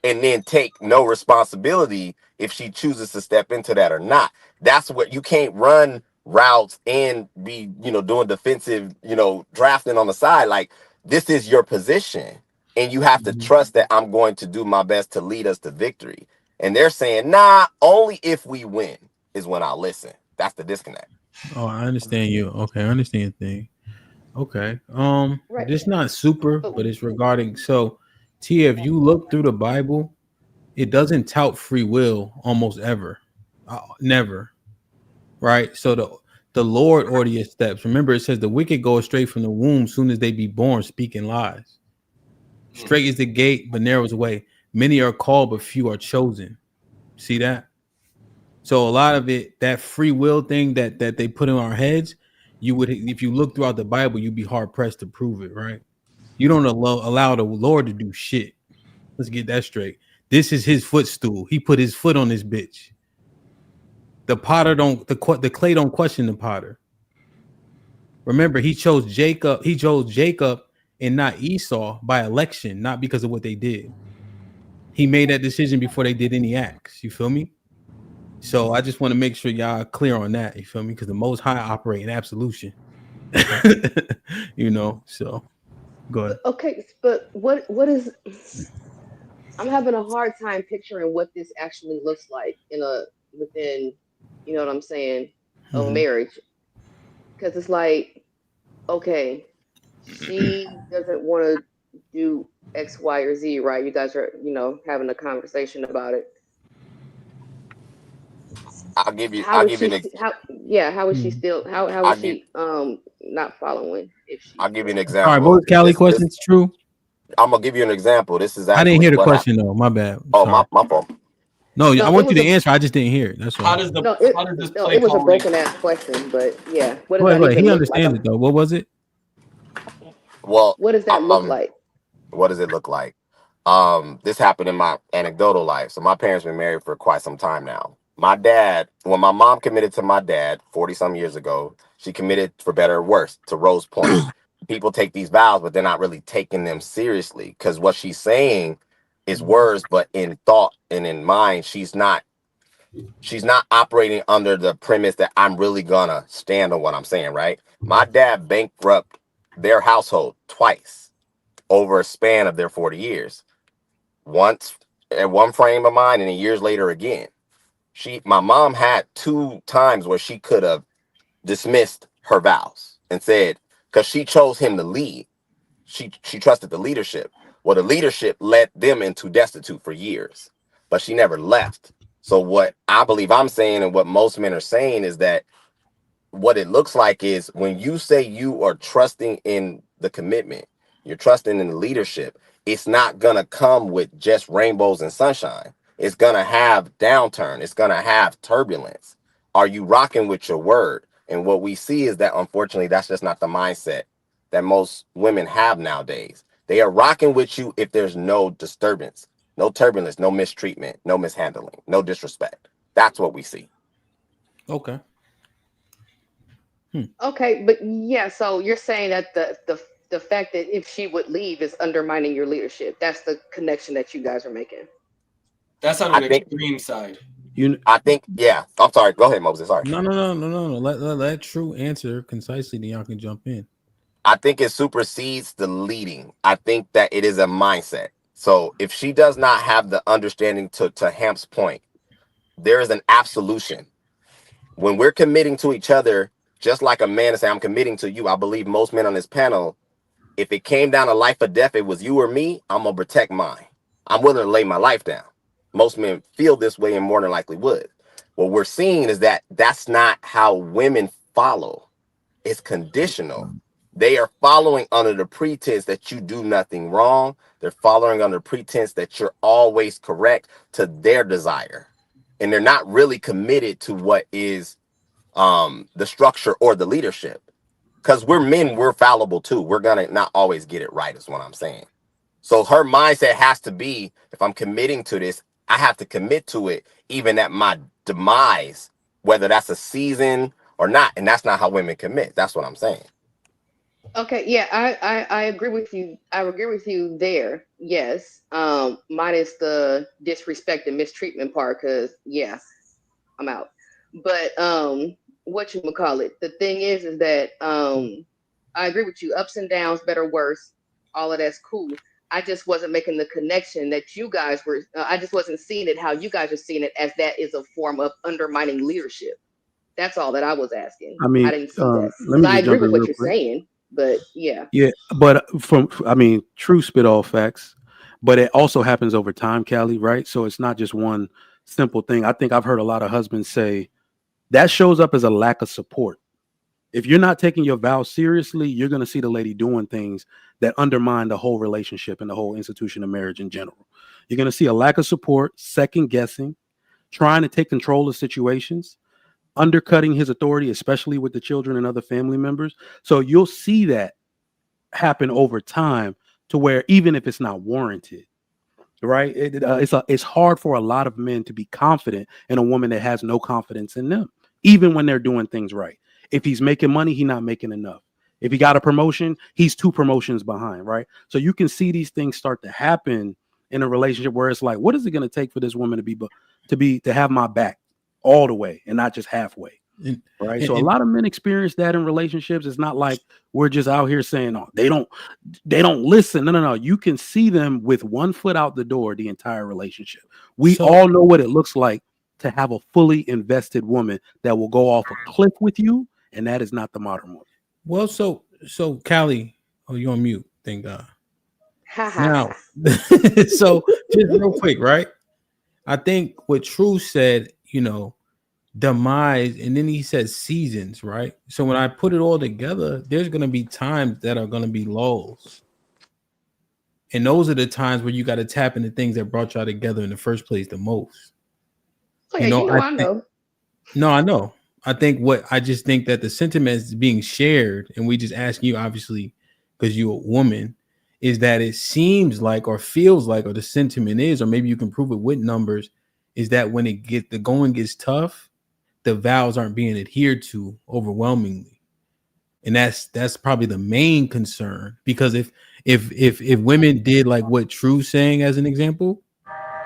and then take no responsibility if she chooses to step into that or not. That's what you can't run routes and be, doing defensive, drafting on the side. Like, this is your position, and you have to trust that I'm going to do my best to lead us to victory. And they're saying, nah, only if we win is when I'll listen. That's the disconnect. Oh, I understand you. Okay, I understand your thing. Okay. Right. This not super, but it's regarding. So, Tia, if you look through the Bible, it doesn't tout free will almost ever. Never. Right. So the Lord order your steps. Remember, it says the wicked go astray from the womb soon as they be born, speaking lies. Straight is the gate, but narrow is the way. Many are called, but few are chosen. See that? So a lot of it, that free will thing that they put in our heads, you would, if you look throughout the Bible, you'd be hard pressed to prove it, right? You don't allow the Lord to do shit. Let's get that straight. This is his footstool. He put his foot on this bitch. The potter the clay don't question the potter. Remember, he chose Jacob and not Esau by election, not because of what they did. He made that decision before they did any acts. You feel me? So I just want to make sure y'all are clear on that. You feel me? Because the Most High operate in absolution. So go ahead. Okay, but what is? I'm having a hard time picturing what this actually looks like within, you know what I'm saying, of marriage. Because it's like, okay, she doesn't want to do X, Y, or Z, right? You guys are, having a conversation about it. I'll give you How an is she still not following? I'll give you an example. All right, both Cali questions true. I'm gonna give you an example. This is I didn't hear the question though. My bad. Oh, my fault. No, I want you to answer. I just didn't hear it. That's all. How does this play it was a broken ass question, but yeah. What does Wait, that even he look understands like? it though. What was it? Well, what does that look like? What does it look like? This happened in my anecdotal life. So my parents been married for quite some time now. My dad, when my mom committed to my dad 40 some years ago, she committed, for better or worse, to Rose Point. People take these vows, but they're not really taking them seriously, because what she's saying is words, but in thought and in mind, she's not operating under the premise that I'm really gonna stand on what I'm saying, right? My dad bankrupted their household twice over a span of their 40 years. Once at one frame of mind, and then years later again. My mom had 2 times where she could have dismissed her vows and said, because she chose him to lead. She trusted the leadership. Well, the leadership led them into destitute for years, but she never left. So what I believe I'm saying, and what most men are saying, is that what it looks like is when you say you are trusting in the commitment, you're trusting in the leadership, it's not going to come with just rainbows and sunshine. It's going to have downturn. It's going to have turbulence. Are you rocking with your word? And what we see is that, unfortunately, that's just not the mindset that most women have nowadays. They are rocking with you if there's no disturbance, no turbulence, no mistreatment, no mishandling, no disrespect. That's what we see. Okay. Okay, but yeah, so you're saying that the fact that if she would leave is undermining your leadership. That's the connection that you guys are making. That's on an extreme side. I think, yeah. I'm sorry. Go ahead, Moses. Sorry. No. Let True answer concisely, then y'all can jump in. I think it supersedes the leading. I think that it is a mindset. So if she does not have the understanding, to Hamp's point, there is an absolution. When we're committing to each other, just like a man is saying, I'm committing to you. I believe most men on this panel, if it came down to life or death, it was you or me, I'm going to protect mine. I'm willing to lay my life down. Most men feel this way and more than likely would. What we're seeing is that that's not how women follow. It's conditional. They are following under the pretense that you do nothing wrong. They're following under pretense that you're always correct to their desire. And they're not really committed to what is the structure or the leadership. Because we're men, we're fallible too. We're gonna not always get it right, is what I'm saying. So her mindset has to be, if I'm committing to this, I have to commit to it, even at my demise, whether that's a season or not. And that's not how women commit. That's what I'm saying. Okay, yeah, I agree with you. I agree with you there. Yes. Minus the disrespect and mistreatment part, because yeah, I'm out. But what you call it? The thing is that I agree with you. Ups and downs, better, worse, all of that's cool. I just wasn't making the connection that you guys were. I just wasn't seeing it how you guys are seeing it, as that is a form of undermining leadership. That's all that I was asking. I mean, I didn't see that. let me I just agree jump in with what real you're quick. saying, but yeah. Yeah, but true spit all facts, but it also happens over time, Callie, right? So it's not just one simple thing. I think I've heard a lot of husbands say that shows up as a lack of support. If you're not taking your vows seriously, you're going to see the lady doing things that undermine the whole relationship and the whole institution of marriage in general. You're going to see a lack of support, second guessing, trying to take control of situations, undercutting his authority, especially with the children and other family members. So you'll see that happen over time, to where even if it's not warranted, right? It's hard for a lot of men to be confident in a woman that has no confidence in them, even when they're doing things right. If he's making money, he's not making enough. If he got a promotion, he's 2 promotions behind, right? So you can see these things start to happen in a relationship where it's like, what is it going to take for this woman to have my back all the way and not just halfway? Right. So a lot of men experience that in relationships. It's not like we're just out here saying, oh, they don't listen. No. You can see them with one foot out the door the entire relationship. We all know what it looks like to have a fully invested woman that will go off a cliff with you. And that is not the modern woman. Well, so Callie, oh, you're on mute. Thank God. Now, so just real quick, right? I think what True said, demise, and then he said seasons, right? So when I put it all together, there's going to be times that are going to be lulls, and those are the times where you got to tap into things that brought y'all together in the first place the most. Oh, yeah, I know. No, I know. I just think that the sentiment is being shared, and we just ask you, obviously, because you're a woman, is that it seems like, or feels like, or the sentiment is, or maybe you can prove it with numbers, is that when the going gets tough, the vows aren't being adhered to overwhelmingly. And that's probably the main concern, because if women did like what True's saying as an example,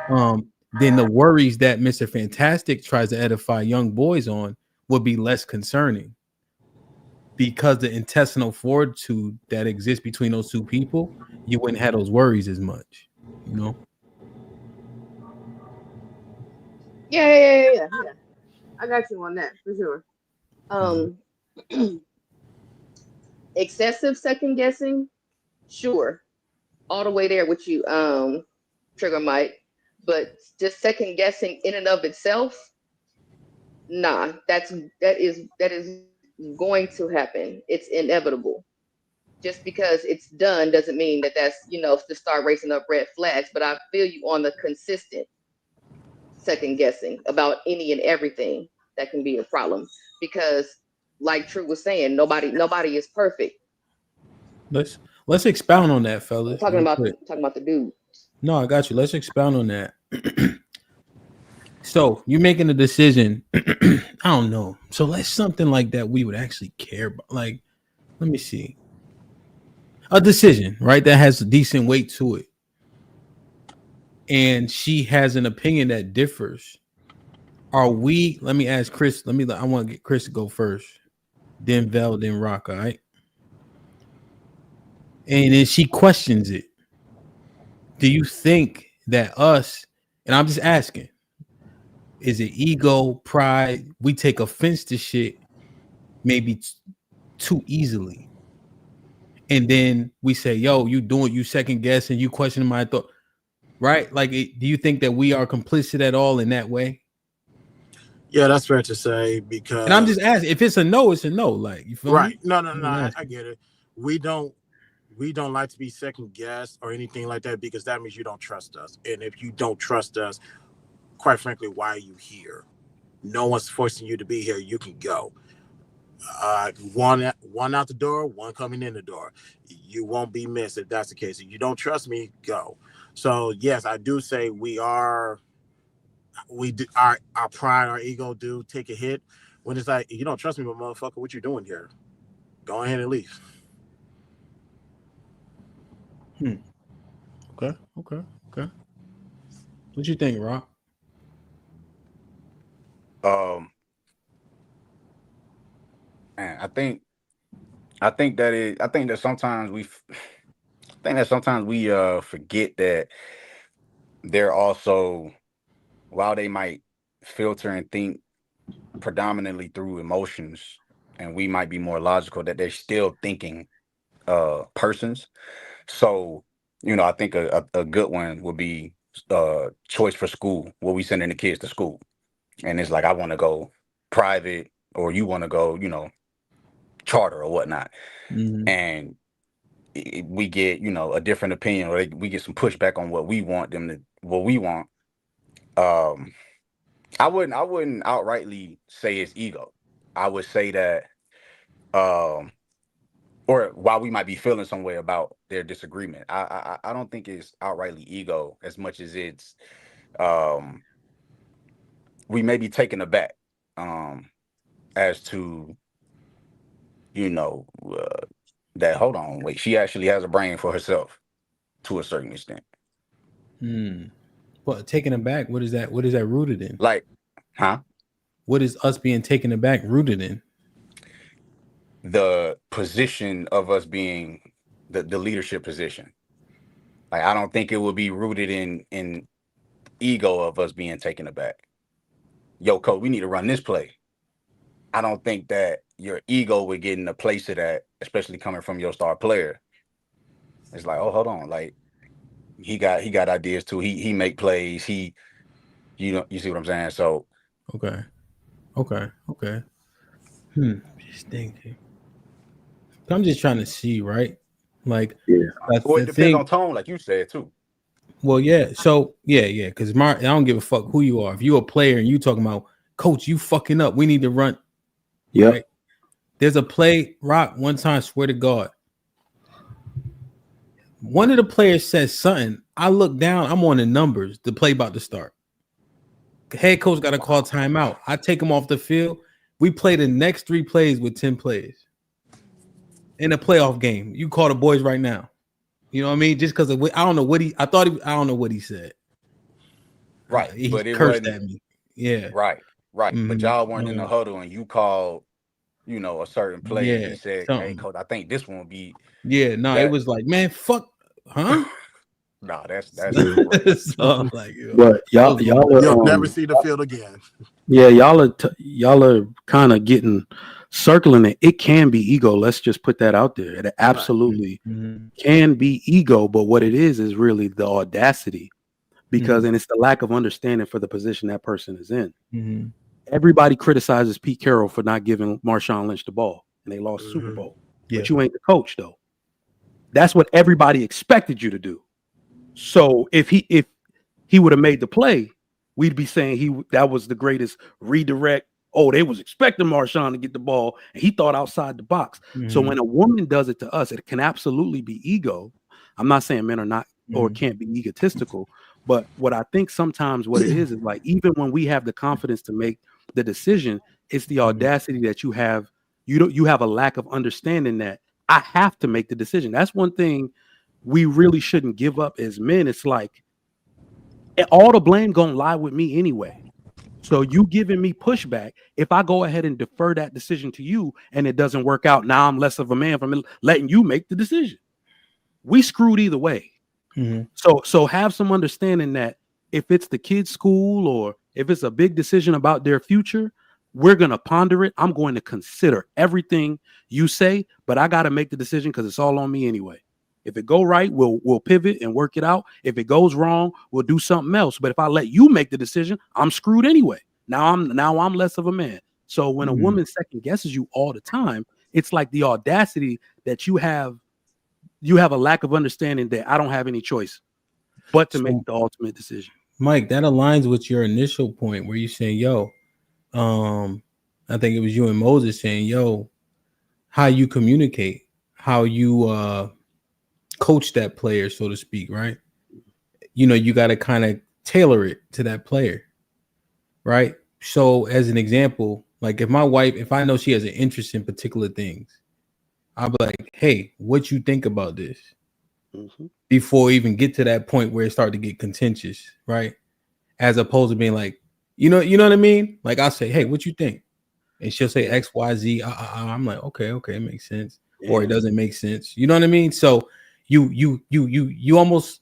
then the worries that Mr. Fantastic tries to edify young boys on would be less concerning, because the intestinal fortitude that exists between those two people, you wouldn't have those worries as much, Yeah. I got you on that for sure. Excessive second guessing, sure, all the way there with you, Trigger Mike. But just second guessing in and of itself, nah, that is going to happen. It's inevitable. Just because it's done doesn't mean that's to start raising up red flags. But I feel you on the consistent second guessing about any and everything. That can be a problem, because like True was saying, nobody is perfect. Let's expound on that, fellas. I'm talking about the dude. No, I got you. Let's expound on that. So you're making a decision. I don't know. So let's something like that we would actually care about. Like, let me see. A decision, right? That has a decent weight to it. And she has an opinion that differs. Let me ask Chris, I want to get Chris to go first. Then Vel, then Rock, all right? And then she questions it. Do you think that us, and I'm just asking, is it ego, pride? We take offense to shit maybe too easily. And then we say, yo, you second guessing, you questioning my thought, right? Like, do you think that we are complicit at all in that way? Yeah, that's fair to say, because. And I'm just asking, if it's a no, it's a no. Like, you feel right? me? No, I get it. we don't like to be second guessed or anything like that, because that means you don't trust us. And if you don't trust us, quite frankly, why are you here? No one's forcing you to be here. You can go. One out the door, one coming in the door. You won't be missed if that's the case. If you don't trust me, go. So yes, I do say our pride, our ego do take a hit when it's like, you don't trust me, but motherfucker, what you doing here? Go ahead and leave. Okay. What you think, Rob? Man, I think that sometimes we forget that they're also, while they might filter and think predominantly through emotions, and we might be more logical, that they're still thinking persons. So, I think a good one would be choice for school, where we sending the kids to school. And it's like, I want to go private, or you want to go, charter or whatnot. And we get, a different opinion, or we get some pushback on what we want. I wouldn't outrightly say it's ego. I would say that, or while we might be feeling some way about their disagreement, I don't think it's outrightly ego as much as it's we may be taken aback as to, that, hold on, wait, she actually has a brain for herself to a certain extent. But taken aback, what is that rooted in? Like, huh? What is us being taken aback rooted in? The position of us being the leadership position. Like, I don't think it would be rooted in ego of us being taken aback. Yo, coach, we need to run this play. I don't think that your ego would get in the place of that, especially coming from your star player. It's like, oh, hold on, like he got ideas too. He make plays. You see what I'm saying? So okay. Just thinking. I'm just trying to see, right? Like, well, it depends on tone, like you said too. Well, yeah. So yeah, because I don't give a fuck who you are. If you're a player and you talking about, coach, you fucking up, we need to run. Yeah. Right? There's a play, Rock, one time, swear to God. One of the players says something. I look down, I'm on the numbers. The play about to start. The head coach got to call timeout. I take him off the field. We play the next 3 plays with 10 plays in a playoff game. You call the boys right now. You know what I mean? Just because I don't know what I don't know what he said. Right. He but it cursed wasn't at me. Yeah. Right. But y'all weren't in the huddle and you called, a certain play. Yeah, And he said, something. hey, coach, I think this one will be. Yeah, no, it was like, man, fuck, huh? No, that's so, like, but y'all you'll never see the field again. Yeah, y'all are kind of circling it. It can be ego. Let's just put that out there. It absolutely can be ego, but what it is really the audacity, because and it's the lack of understanding for the position that person is in. Everybody criticizes Pete Carroll for not giving Marshawn Lynch the ball, and they lost the Super Bowl. But you ain't the coach, though. That's what everybody expected you to do. So if he would have made the play, we'd be saying that was the greatest redirect. Oh, they was expecting Marshawn to get the ball, and he thought outside the box. So when a woman does it to us, it can absolutely be ego. I'm not saying men are not or can't be egotistical, but what I think sometimes what it is like, even when we have the confidence to make the decision, it's the audacity that you have. You have a lack of understanding that I have to make the decision. That's one thing we really shouldn't give up as men. It's like all the blame gonna lie with me anyway. So you giving me pushback. If I go ahead and defer that decision to you and it doesn't work out, now I'm less of a man from letting you make the decision. We screwed either way. So have some understanding that if it's the kid's school or if it's a big decision about their future, we're going to ponder it. I'm going to consider everything you say, but I got to make the decision because it's all on me anyway. If it go right, we'll pivot and work it out. If it goes wrong, we'll do something else. But if I let you make the decision, I'm screwed anyway. Now I'm less of a man. So when a woman second guesses you all the time, it's like the audacity that you have a lack of understanding that I don't have any choice but to make the ultimate decision. Mike, that aligns with your initial point where you saying, yo, I think it was you and Moses saying, yo, how you communicate, how you coach that player, so to speak, right? You know, you got to kind of tailor it to that player, right? So as an example, like if I know she has an interest in particular things, I'll be like, hey, what you think about this? Before we even get to that point where it started to get contentious, right? As opposed to being like, you know what I mean? Like I'll say, hey, what you think? And she'll say X, Y, Z. I'm like, okay, it makes sense, or it doesn't make sense. You know what I mean? So you almost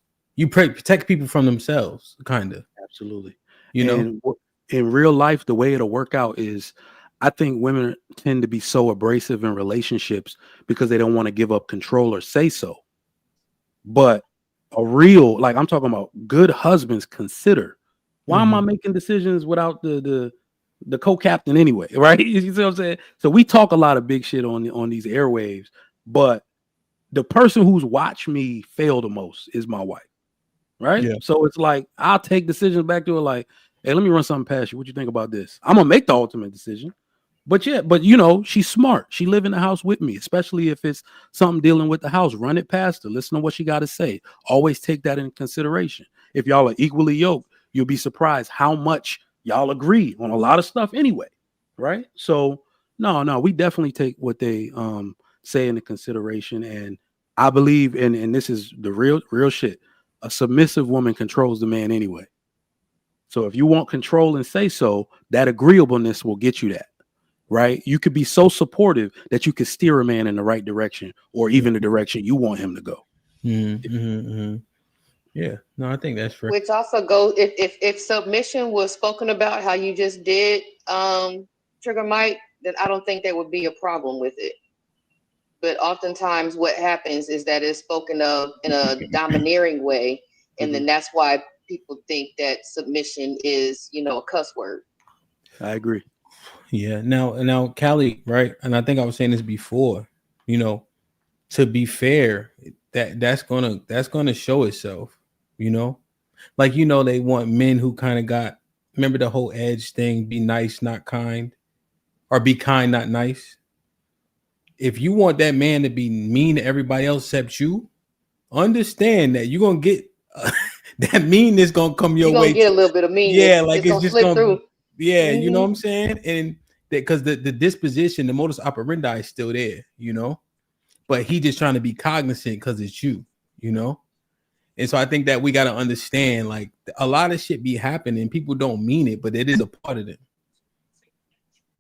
protect people from themselves, kind of. Absolutely. You know, and in real life, the way it'll work out is, I think women tend to be so abrasive in relationships because they don't want to give up control or say so. But a real, like I'm talking about, good husbands consider, why am I making decisions without the co-captain anyway, right? You see what I'm saying? So we talk a lot of big shit on these airwaves, but the person who's watched me fail the most is my wife, right? Yeah. So it's like I'll take decisions back to her, like, hey, let me run something past you. What you think about this? I'm gonna make the ultimate decision. But you know, she's smart. She live in the house with me, especially if it's something dealing with the house. Run it past her. Listen to what she got to say. Always take that into consideration. If y'all are equally yoked, you'll be surprised how much y'all agree on a lot of stuff anyway, right? So no, we definitely take what they say into consideration. And I believe and this is the real shit. A submissive woman controls the man anyway. So if you want control and say so, that agreeableness will get you that. Right? You could be so supportive that you could steer a man in the right direction or even the direction you want him to go. Yeah, no, I think that's fair. Which also goes, if submission was spoken about how you just did, Trigger Mike, then I don't think there would be a problem with it. But oftentimes what happens is that it's spoken of in a domineering way, and then that's why people think that submission is, a cuss word. I agree. Yeah. Now, Callie, right? And I think I was saying this before. To be fair, that's gonna show itself. Like they want men who kind of got. Remember the whole Edge thing: be nice, not kind, or be kind, not nice. If you want that man to be mean to everybody else except you, understand that you're gonna get that meanness gonna come your way. You're gonna get a little bit of meanness. Yeah, like it's just slip through. Yeah, you know what I'm saying? And because the disposition, the modus operandi is still there, but he just trying to be cognizant because it's you. And so I think that we got to understand, like, a lot of shit be happening. People don't mean it, but it is a part of them.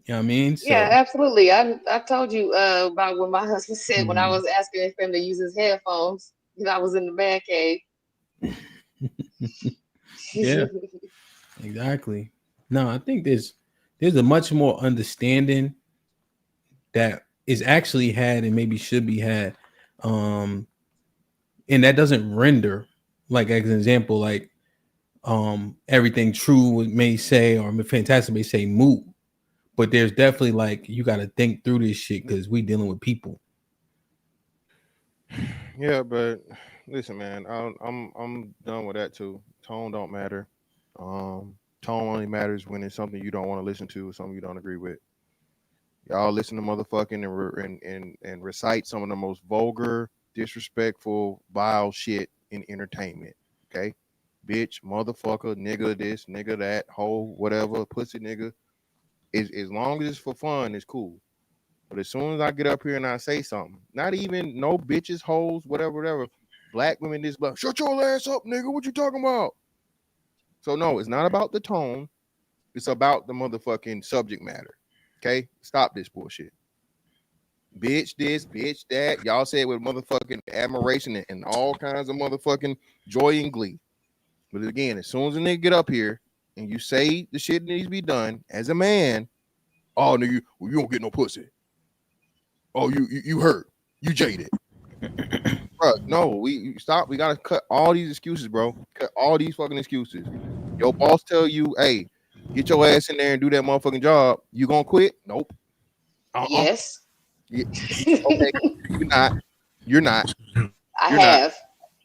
You know what I mean? So, yeah, absolutely. I told you about what my husband said when I was asking him to use his headphones. I was in the man cave. Yeah, exactly. No, I think there's a much more understanding that is actually had and maybe should be had. And that doesn't render, like, as an example, like everything True may say or Fantastic may say moot. But there's definitely, like, you got to think through this shit because we dealing with people. Yeah, but listen, man, I'm done with that too. Tone don't matter. Tone only matters when it's something you don't want to listen to or something you don't agree with. Y'all listen to motherfucking and recite some of the most vulgar, disrespectful, vile shit in entertainment. Okay, bitch, motherfucker, nigga, this, nigga, that, hoe, whatever, pussy, nigga. As long as it's for fun, it's cool. But as soon as I get up here and I say something, not even no bitches, hoes, whatever, black women, this, black, shut your ass up, nigga. What you talking about? So no, it's not about the tone. It's about the motherfucking subject matter. Okay, stop this bullshit. Bitch this, bitch that. Y'all say it with motherfucking admiration and all kinds of motherfucking joy and glee. But again, as soon as a nigga get up here and you say the shit needs to be done as a man, oh nigga, you don't get no pussy. Oh, you hurt. You jaded. Bro, no, we stop. We gotta cut all these excuses, bro. Cut all these fucking excuses. Your boss tell you, hey, get your ass in there and do that motherfucking job. You gonna quit? Nope. Yes. Yeah, okay, you're not. I You're not. have.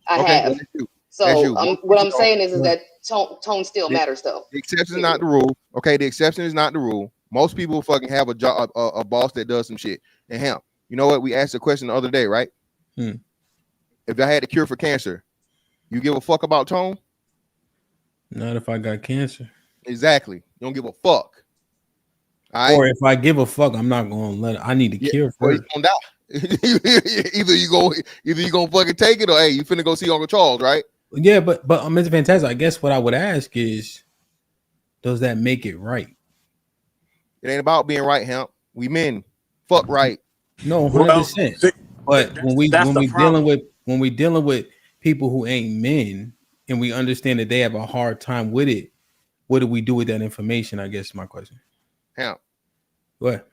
I Okay, well, have. that's you. That's So you. what I'm So, saying is that tone still the, matters though. the exception is not Period. the rule. Okay, the exception is not the rule. Most people fucking have a job, a boss that does some shit. And him, you know what? We asked a question the other day, right? If I had the cure for cancer, you give a fuck about tone? Not if I got cancer. Exactly. You don't give a fuck. All right? Or if I give a fuck, I'm not gonna let it. I need to cure Or he's first. gonna die. either you gonna fucking take it, or hey, you finna go see Uncle Charles, right? Yeah, but Mr. Fantastic, I guess what I would ask is, does that make it right? It ain't about being right, Hemp. We men. Fuck right. No, Well, 100%. But that's the problem. when we dealing with people who ain't men, and we understand that they have a hard time with it, what do we do with that information? I guess is my question. Hemp. What?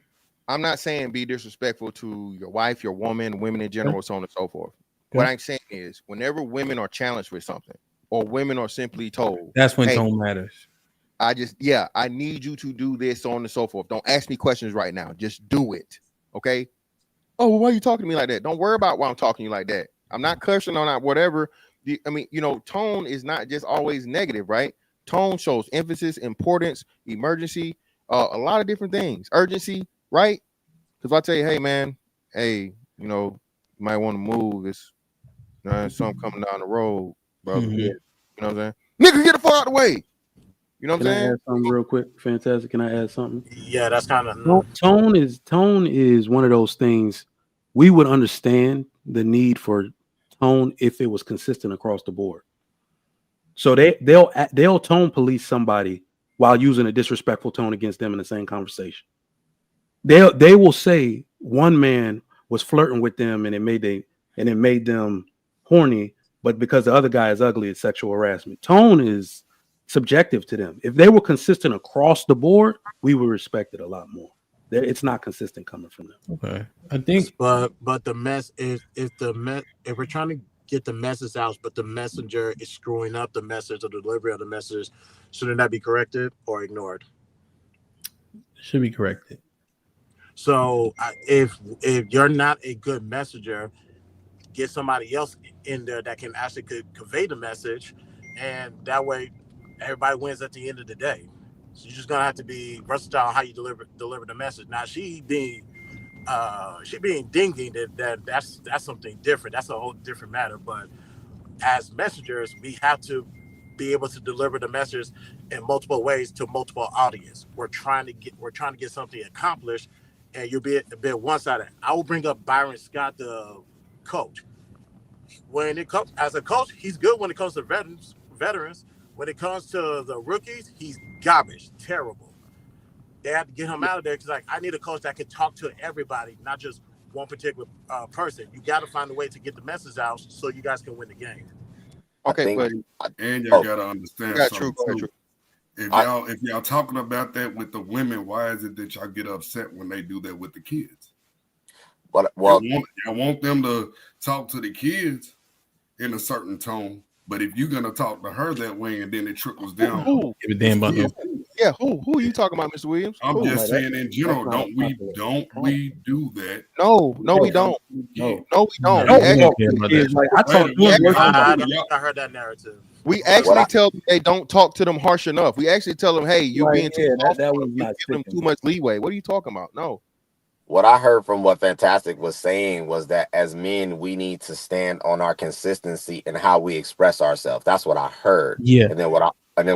I'm not saying be disrespectful to your wife, your woman, women in general, so on and so forth. Okay. What I'm saying is, whenever women are challenged with something, or women are simply told, That's when hey, tone matters. I need you to do this, so on and so forth. Don't ask me questions right now. Just do it. Okay. Oh, well, why are you talking to me like that? Don't worry about why I'm talking to you like that. I'm not cursing on that, whatever. I mean, tone is not just always negative, right? Tone shows emphasis, importance, emergency, a lot of different things, urgency, right? Because if I tell you, hey, man, hey, you might want to move. It's something coming down the road, brother. Mhm. You know what I'm saying? Nigga, get the fuck out of the way. You know what Can I'm I saying? add something real quick? Fantastic. Can I add something? Yeah, that's kind of Tone is one of those things. We would understand the need for tone if it was consistent across the board. So they'll tone police somebody while using a disrespectful tone against them in the same conversation. They will say one man was flirting with them and it made them horny, but because the other guy is ugly, it's sexual harassment. Tone is subjective to them. If they were consistent across the board, we would respect it a lot more. It's not consistent coming from them. Okay, I think, but the mess is if we're trying to get the message out, but the messenger is screwing up the message or the delivery of the message, shouldn't that be corrected or ignored? Should be corrected. So if you're not a good messenger, get somebody else in there that can actually convey the message, and that way everybody wins at the end of the day. So you're just gonna have to be versatile on how you deliver the message. Now she being dingy, that's something different. That's a whole different matter. But as messengers, we have to be able to deliver the message in multiple ways to multiple audience. We're trying to get something accomplished, and you'll be a bit one-sided. I will bring up Byron Scott, the coach. When it comes as a coach, he's good when it comes to veterans. When it comes to the rookies, he's garbage, terrible. They have to get him out of there because, like, I need a coach that can talk to everybody, not just one particular person. You got to find a way to get the message out so you guys can win the game. Okay, but and y'all gotta understand something true. too. If y'all talking about that with the women, why is it that y'all get upset when they do that with the kids? Well, y'all want them to talk to the kids in a certain tone, but if you're gonna talk to her that way and then it trickles down, give a damn about her. Yeah, who are you talking about, Mr. Williams? I'm just saying in general, don't we do that? No, we don't. No, we don't. I heard that narrative. We actually tell them they don't talk to them harsh enough. We actually tell them, hey, you're being too soft. That was you not give them too much leeway. What are you talking about? No. What I heard from what Fantastic was saying was that as men, we need to stand on our consistency and how we express ourselves. That's what I heard. Yeah. And then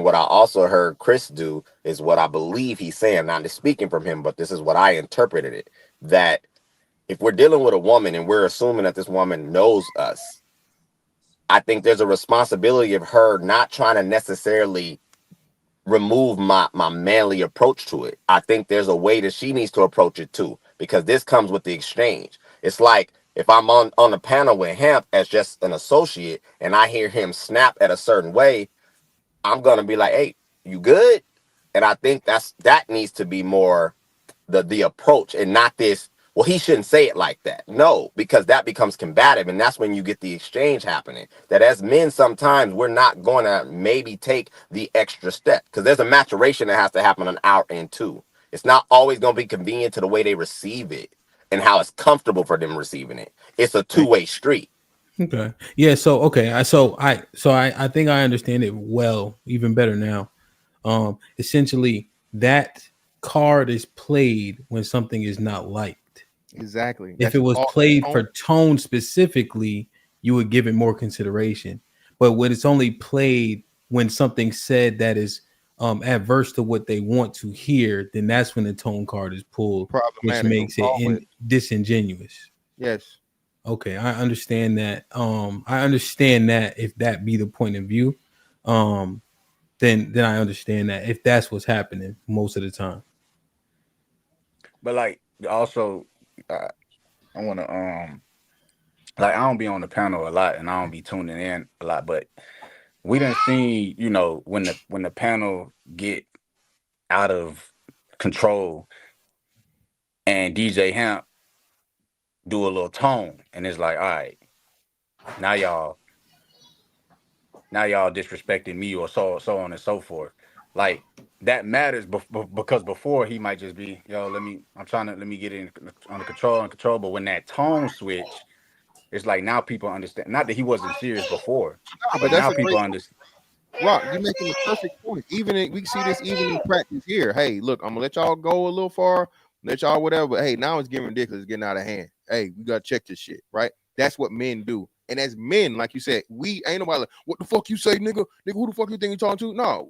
what I also heard Chris do is what I believe he's saying. Not speaking from him, but this is what I interpreted it. That if we're dealing with a woman and we're assuming that this woman knows us, I think there's a responsibility of her not trying to necessarily remove my manly approach to it. I think there's a way that she needs to approach it too, because this comes with the exchange. It's like if I'm on the panel with Hemp as just an associate and I hear him snap at a certain way, I'm gonna be like, hey, you good? And I think that needs to be more the approach and not this, well, he shouldn't say it like that. No, because that becomes combative, and that's when you get the exchange happening. That as men, sometimes we're not going to maybe take the extra step because there's a maturation that has to happen on our end too. It's not always going to be convenient to the way they receive it. and how it's comfortable for them receiving it. It's a two-way street. Okay. Yeah. So okay. I think I understand it well, even better now. Essentially, that card is played when something is not liked. Exactly. If it was played for tone specifically, you would give it more consideration. But when it's only played when something's said that is adverse to what they want to hear, then that's when the tone card is pulled, which makes it disingenuous. Yes. Okay, I understand that. I understand that if that be the point of view, then I understand that if that's what's happening most of the time. But like also, I want to like I don't be on the panel a lot, and I don't be tuning in a lot, but we done seen, you know, when the panel get out of control and DJ Hamp do a little tone, and it's like, all right, now y'all disrespecting me, or so on and so forth. Like that matters because before he might just be, yo, let me get it under control. But when that tone switch, it's like now people understand. Not that he wasn't serious before, but now people understand. Rock, you're making the perfect point. We see this even in practice here. Hey, look, I'm gonna let y'all go a little far, let y'all whatever. But hey, now it's getting ridiculous, it's getting out of hand. Hey, we gotta check this shit, right? That's what men do. And as men, like you said, we ain't nobody like, what the fuck you say, nigga? Nigga, who the fuck you think you talking to? No,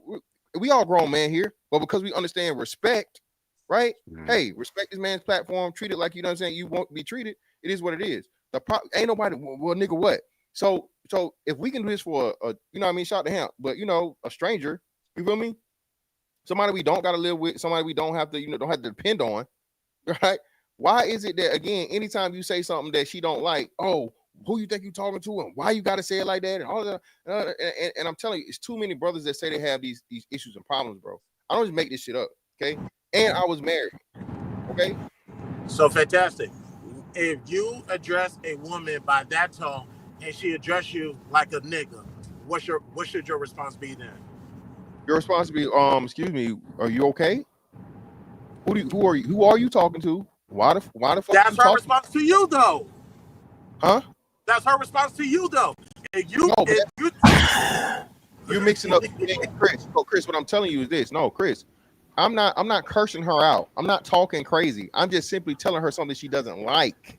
we all grown man here, but because we understand respect, right? Mm-hmm. Hey, respect this man's platform, treat it like, you know what I'm saying, you won't be treated. It is what it is. Ain't nobody, well, nigga, what? So if we can do this for a you know what I mean, shout to him, but you know, a stranger, you feel me? Somebody we don't gotta live with, somebody we don't have to, you know, don't have to depend on, right? Why is it that again, anytime you say something that she don't like, oh, who you think you talking to, and why you gotta say it like that, and all that, and I'm telling you, it's too many brothers that say they have these issues and problems, bro. I don't just make this shit up, okay? And I was married, okay? So fantastic. If you address a woman by that tone and she address you like a nigga, what should your response be then? Your response would be, excuse me, are you okay? Who are you talking to? Why the fuck? That's her response to you, though. Huh? That's her response to you, though. And you're mixing up, Chris. Oh, Chris, what I'm telling you is this. No, Chris, I'm not cursing her out. I'm not talking crazy. I'm just simply telling her something she doesn't like.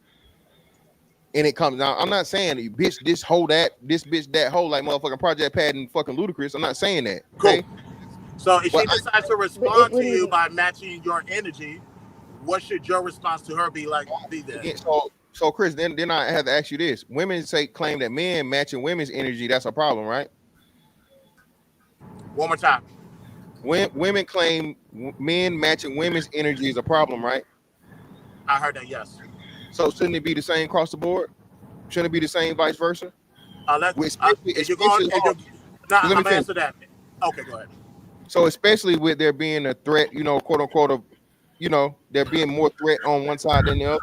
And it comes out. I'm not saying bitch this hoe that, this bitch that hoe, like motherfucking Project Pat and fucking Ludacris. I'm not saying that. Okay. Cool. So if she decides to respond to you by matching your energy, what should your response to her be like? So Chris, then I have to ask you this: women claim that men matching women's energy, that's a problem, right? One more time. When women claim men matching women's energy is a problem, right? I heard that, yes. So shouldn't it be the same across the board? Shouldn't it be the same vice versa? Let me answer that. Okay, go ahead. So especially with there being a threat, you know, quote unquote, of, you know, there being more threat on one side than the other.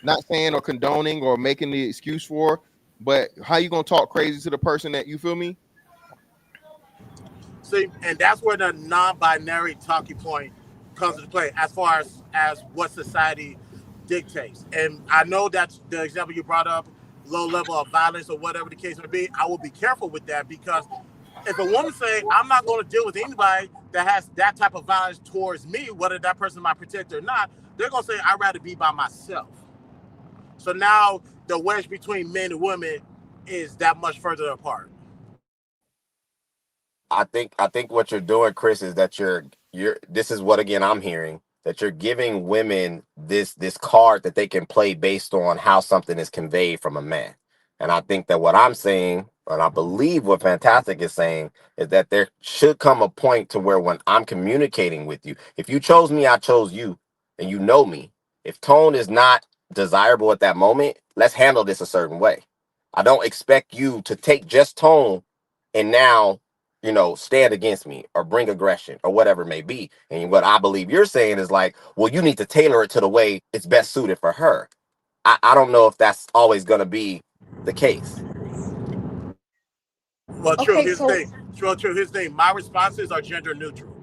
Not saying or condoning or making the excuse for, but how you gonna talk crazy to the person that, you feel me? See, and that's where the non-binary talking point comes into play as far as what society dictates. And I know that's the example you brought up, low level of violence or whatever the case may be. I will be careful with that, because if a woman say, I'm not going to deal with anybody that has that type of violence towards me, whether that person might protect or not, they're going to say, I'd rather be by myself. So now the wedge between men and women is that much further apart. I think what you're doing, Chris, is that you're this is what, again, I'm hearing, that you're giving women this card that they can play based on how something is conveyed from a man. And I think that what I'm saying, and I believe what Fantastic is saying, is that there should come a point to where when I'm communicating with you, if you chose me, I chose you, and you know me. If tone is not desirable at that moment, let's handle this a certain way. I don't expect you to take just tone and now, you know, stand against me or bring aggression or whatever it may be. And what I believe you're saying is like, well, you need to tailor it to the way it's best suited for her. I don't know if that's always going to be the case. Well, true. Okay, true. His thing. My responses are gender neutral.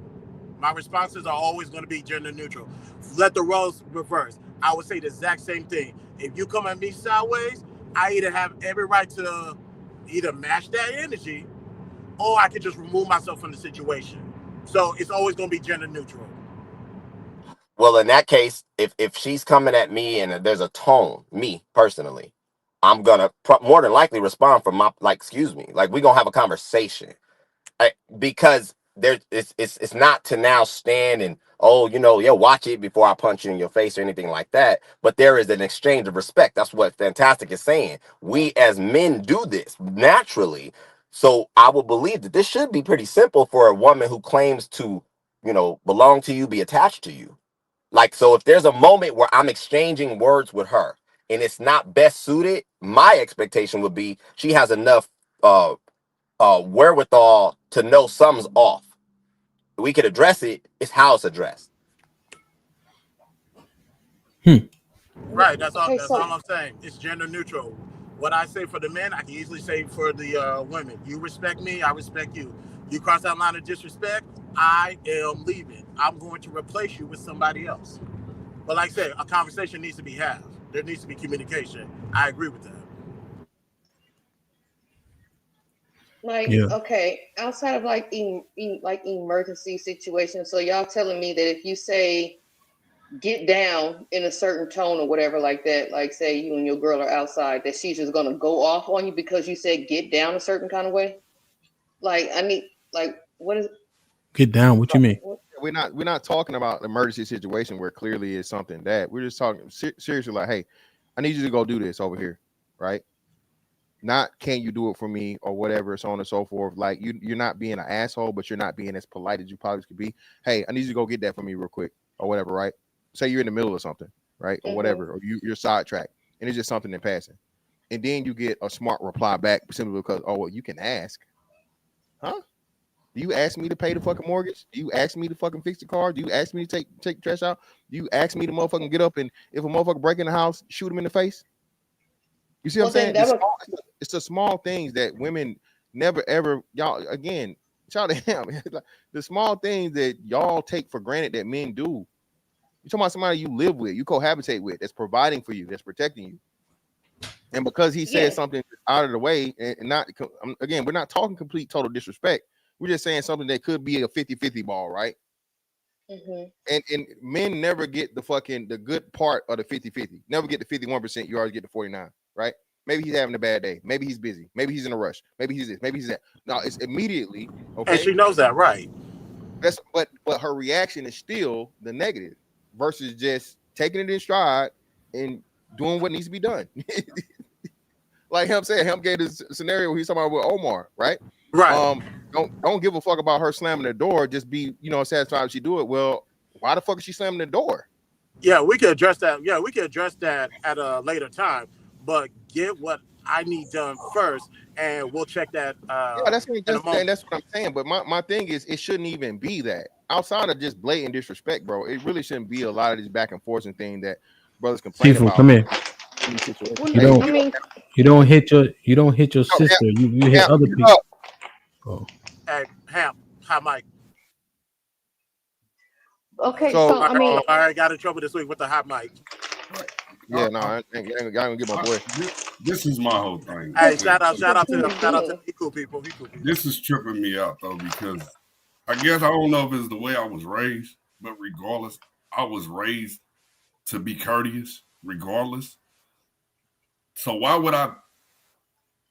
My responses are always going to be gender neutral. Let the roles reverse. I would say the exact same thing. If you come at me sideways, I either have every right to either match that energy, or I could just remove myself from the situation. So it's always going to be gender neutral. Well, in that case, if she's coming at me and there's a tone, me personally, I'm gonna more than likely respond from my like, excuse me, like we gonna have a conversation, because there's it's not to now stand and watch it before I punch you in your face or anything like that. But there is an exchange of respect. That's what Fantastic is saying. We as men do this naturally, so I would believe that this should be pretty simple for a woman who claims to belong to you, be attached to you. Like, so if there's a moment where I'm exchanging words with her and it's not best suited, my expectation would be she has enough wherewithal to know something's off. We could address it. It's how it's addressed. Right. That's all. Okay, That's so all I'm saying. It's gender neutral. What I say for the men, I can easily say for the women. You respect me, I respect you. You cross that line of disrespect, I am leaving. I'm going to replace you with somebody else. But like I said, a conversation needs to be had. There needs to be communication. I agree with that. like, okay, outside of like like emergency situations, so y'all telling me that if you say get down in a certain tone or whatever like that, like say you and your girl are outside, that she's just gonna go off on you because you said get down a certain kind of way? Like, I need, like, what is Get down? What you mean? We're not talking about emergency situation where clearly it's something that we're just talking seriously. Like, hey, I need you to go do this over here, right? Not can you do it for me or whatever, so on and so forth. Like you're not being an asshole, but you're not being as polite as you probably could be. Hey, I need you to go get that for me real quick or whatever, right? Say you're in the middle of something, right? Or whatever, or you're sidetracked and it's just something in passing. And then you get a smart reply back simply because, oh, well, you can ask. Huh? Do you ask me to pay the fucking mortgage? Do you ask me to fucking fix the car? Do you ask me to take trash out? Do you ask me to motherfucking get up and if a motherfucker break in the house, shoot him in the face? You see what I'm saying? It's the small things that women never ever, y'all, again, shout out to him. The small things that y'all take for granted that men do. You're talking about somebody you live with, you cohabitate with, that's providing for you, that's protecting you. And because he said something out of the way, and not, again, we're not talking complete total disrespect. We're just saying something that could be a 50-50 ball, right? And men never get the good part of the 50-50. Never get the 51%. You always get the 49, right? Maybe he's having a bad day. Maybe he's busy. Maybe he's in a rush. Maybe he's this. Maybe he's that. No, it's immediately okay. And she knows that, right? That's but her reaction is still the negative versus just taking it in stride and doing what needs to be done. Like him saying, him gave this scenario where he's talking about with Omar, right? Right. Don't give a fuck about her slamming the door. Just be, satisfied if she do it. Well, why the fuck is she slamming the door? Yeah, we could address that. Yeah, we could address that at a later time. But get what I need done first, and we'll check that. That's what I'm saying. But my thing is, it shouldn't even be that. Outside of just blatant disrespect, bro, it really shouldn't be a lot of this back and forth and thing that brothers complain about. Come here. You don't hit your sister. You hit other people. Oh. Hey, hi, Mike. Okay, so I mean, I got in trouble this week with the hot mic. Yeah, no, I ain't gonna get my boy. This is my whole thing. Hey, shout out to the cool people. This is tripping me out though, because I guess I don't know if it's the way I was raised, but regardless, I was raised to be courteous, regardless. So why would I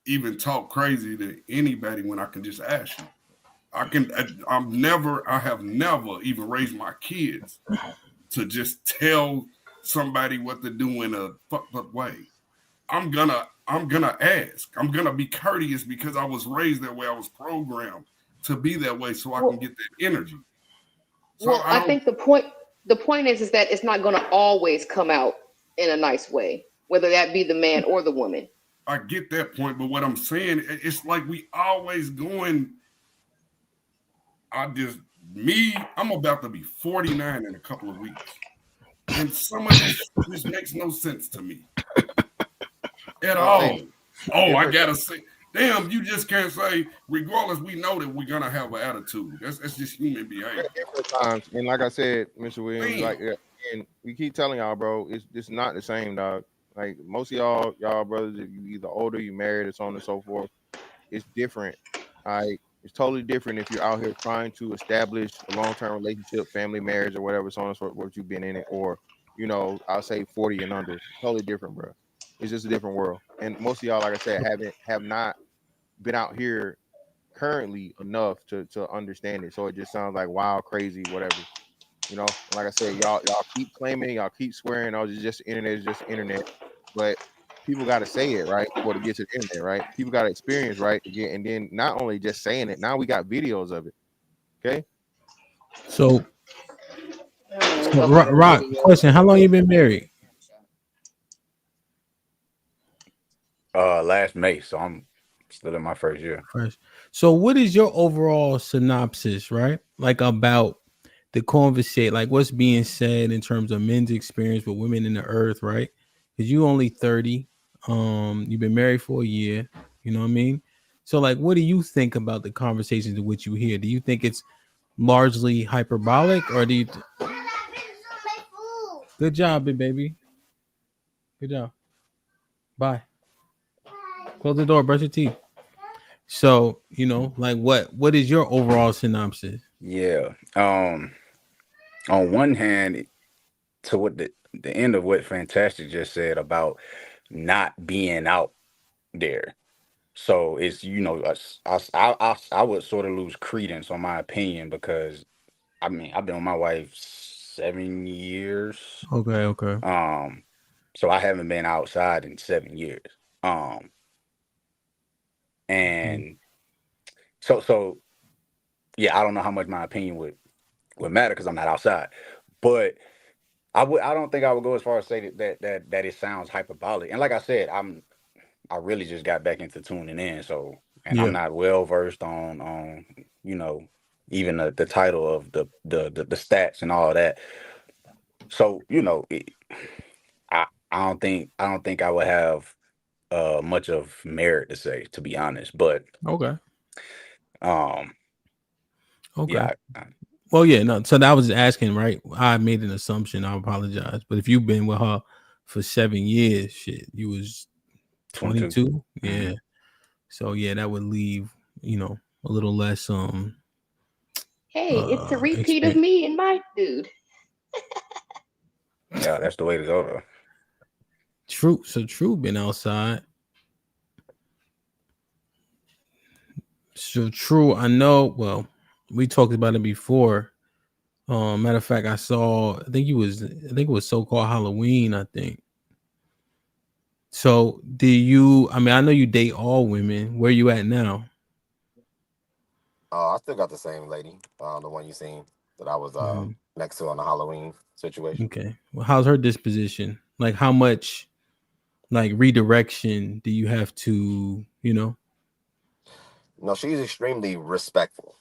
even talk crazy to anybody when I can just ask you? I have never even raised my kids to just tell somebody what to do in a fucked up way. I'm gonna ask. I'm gonna be courteous because I was raised that way. I was programmed to be that way so I can get that energy. So I think the point is that it's not gonna always come out in a nice way, whether that be the man or the woman. I get that point, but what I'm saying, it's like we always going. I'm about to be 49 in a couple of weeks. And some of this makes no sense to me at all. Oh, I gotta say, damn, you just can't say, regardless, we know that we're gonna have an attitude. That's just human behavior. Times. And like I said, Mr. Williams, like And we keep telling y'all, bro, it's not the same, dog. Like most of y'all brothers, if you either older, you married, or so on and so forth, it's different. It's totally different if you're out here trying to establish a long-term relationship, family, marriage, or whatever, so on and so forth, you've been in it, or I'll say 40 and under. Totally different, bro. It's just a different world. And most of y'all, like I said, have not been out here currently enough to understand it. So it just sounds like wild, crazy, whatever. Like I said, y'all keep claiming, y'all keep swearing, oh, it's just internet, it's just internet. But people got to say it right before to get to the internet, right? People got to experience right to get, and then not only just saying it, now we got videos of it. Okay. So Rock, question: how long you been married? Last May, so I'm still in my first year. So what is your overall synopsis, right? Like about the conversation, like what's being said in terms of men's experience with women in the earth, right? Because you only 30, you've been married for a year, you know what I mean? So like, what do you think about the conversations in which you hear? Do you think it's largely hyperbolic, or do you? Good job, big baby. Good job. Bye. Close the door. Brush your teeth. So like what is your overall synopsis? Yeah. On one hand, to what the end of what Fantastic just said about not being out there. So it's I would sort of lose credence on my opinion, because I mean I've been with my wife 7 years. Okay. So I haven't been outside in 7 years. And so yeah, I don't know how much my opinion would matter because I'm not outside. But I don't think I would go as far as say that it sounds hyperbolic. And like I said, I really just got back into tuning in, I'm not well versed on even the title of the stats and all that. So I don't think I would have much of merit to say, to be honest. But okay. Yeah. Well, yeah, no. So that was asking, right? I made an assumption. I apologize, but if you've been with her for 7 years, shit, you was 22. Yeah. Mm-hmm. So yeah, that would leave a little less Hey, it's a repeat of me and my dude. Yeah, that's the way to go, though. True. So True been outside. So True, I know. Well, we talked about it before. Matter of fact, I think it was so-called Halloween, I think. So do you, I know you date all women. Where you at now? I still got the same lady, the one you seen that I was next to on the Halloween situation. Okay. Well, how's her disposition? Like how much like redirection do you have to, No, she's extremely respectful.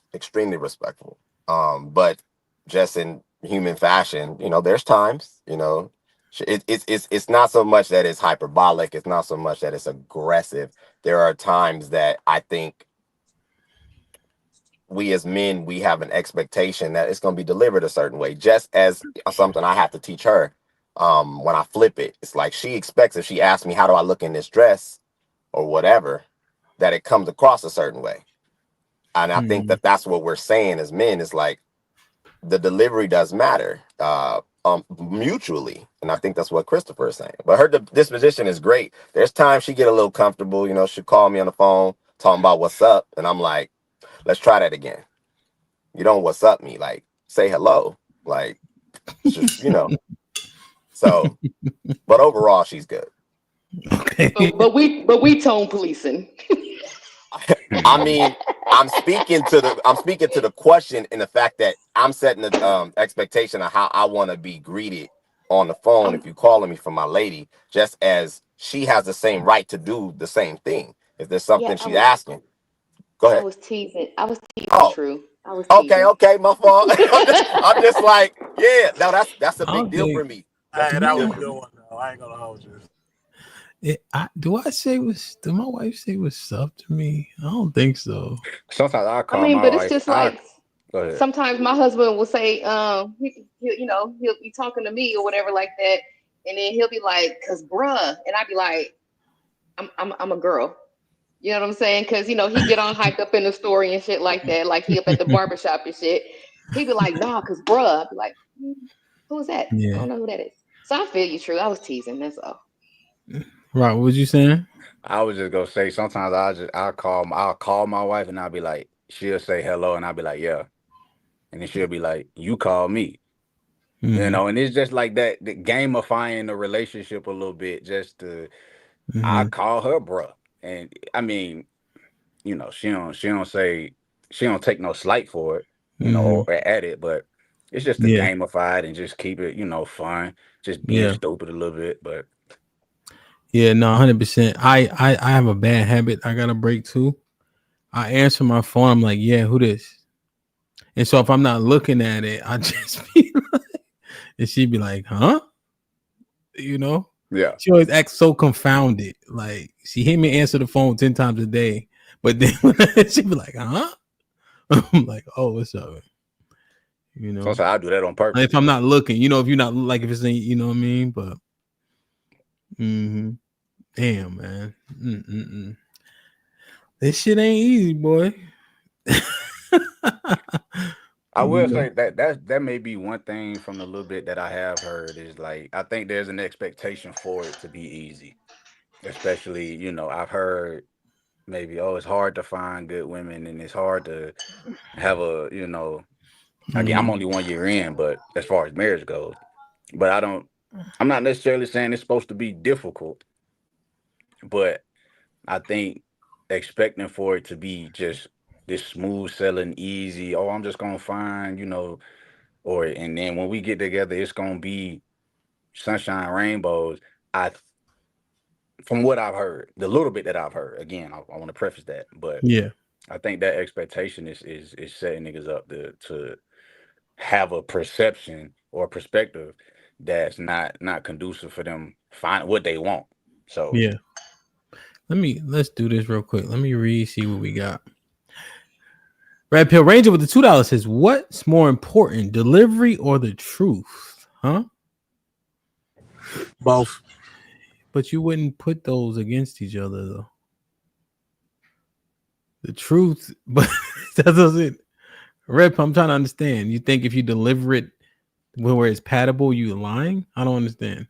But just in human fashion, there's times, it's not so much that it's hyperbolic. It's not so much that it's aggressive. There are times that I think we as men, we have an expectation that it's going to be delivered a certain way, just as something I have to teach her. When I flip it, it's like she expects, if she asks me, how do I look in this dress or whatever, that it comes across a certain way. And I think that that's what we're saying as men, is like the delivery does matter mutually. And I think that's what Christopher is saying. But her disposition is great. There's times she get a little comfortable, she'll call me on the phone talking about what's up. And I'm like, let's try that again. You don't what's up me, like say hello. Like, just, So, but overall she's good. Okay. But we tone policing. I mean, I'm speaking to the question, in the fact that I'm setting the expectation of how I want to be greeted on the phone if you calling me from my lady, just as she has the same right to do the same thing. If there's something she's asking, go ahead. I was teasing. Oh, True. I was teasing. Okay, my fault. I'm just like, yeah, no, that's a big deal for me. That's a big That deal was a for good me. one, though. I ain't gonna hold you. Did my wife say what's up to me? I don't think so. Sometimes I call but it's just like, sometimes my husband will say, he'll be talking to me or whatever like that, and then he'll be like, "Cause bruh," and I'd be like, "I'm a girl." You know what I'm saying? Because he get on hyped up in the story and shit like that, like he up at the barbershop and shit. He'd be like, "Nah, cause bruh," I'd be like, "Who's that? I don't know who that is." So I feel you, True. I was teasing. That's all. Right. What was you saying? I was just gonna say sometimes I'll call my wife and I'll be like, she'll say hello and I'll be like, yeah. And then she'll be like, you call me. And it's just like that, the gamifying the relationship a little bit, just to I call her bruh. And I mean, she don't take no slight for it, or at it, but it's just to gamify it and just keep it, fun, just being stupid a little bit. But yeah, no, 100%. I have a bad habit I gotta break too. I answer my phone, I'm like, yeah, who this? And so if I'm not looking at it, I just be like, and she'd be like, huh? Yeah. She always acts so confounded. Like she hear me answer the phone 10 times a day, but then she'd be like, huh? I'm like, oh, what's up? Sometimes I do that on purpose. If I'm not looking, if you're not like, if it's in, you know what I mean? But damn, man. This shit ain't easy, boy. I will say that may be one thing from the little bit that I have heard is like, I think there's an expectation for it to be easy, especially, I've heard maybe, it's hard to find good women and it's hard to have again, I'm only 1 year in, but as far as marriage goes, but I'm not necessarily saying it's supposed to be difficult, but I think expecting for it to be just this smooth selling, easy, I'm just gonna find, and then when we get together, it's gonna be sunshine, rainbows. From what I've heard, the little bit that I've heard, again, I want to preface that, but yeah, I think that expectation is setting niggas up to have a perception or perspective that's not conducive for them find what they want. So yeah. Let's do this real quick. Let me see what we got. Red Pill Ranger with the $2 says, what's more important, delivery or the truth? Huh? Both. But you wouldn't put those against each other though. The truth, but that doesn't. Red Pill, I'm trying to understand. You think if you deliver it where it's patable, you lying? I don't understand.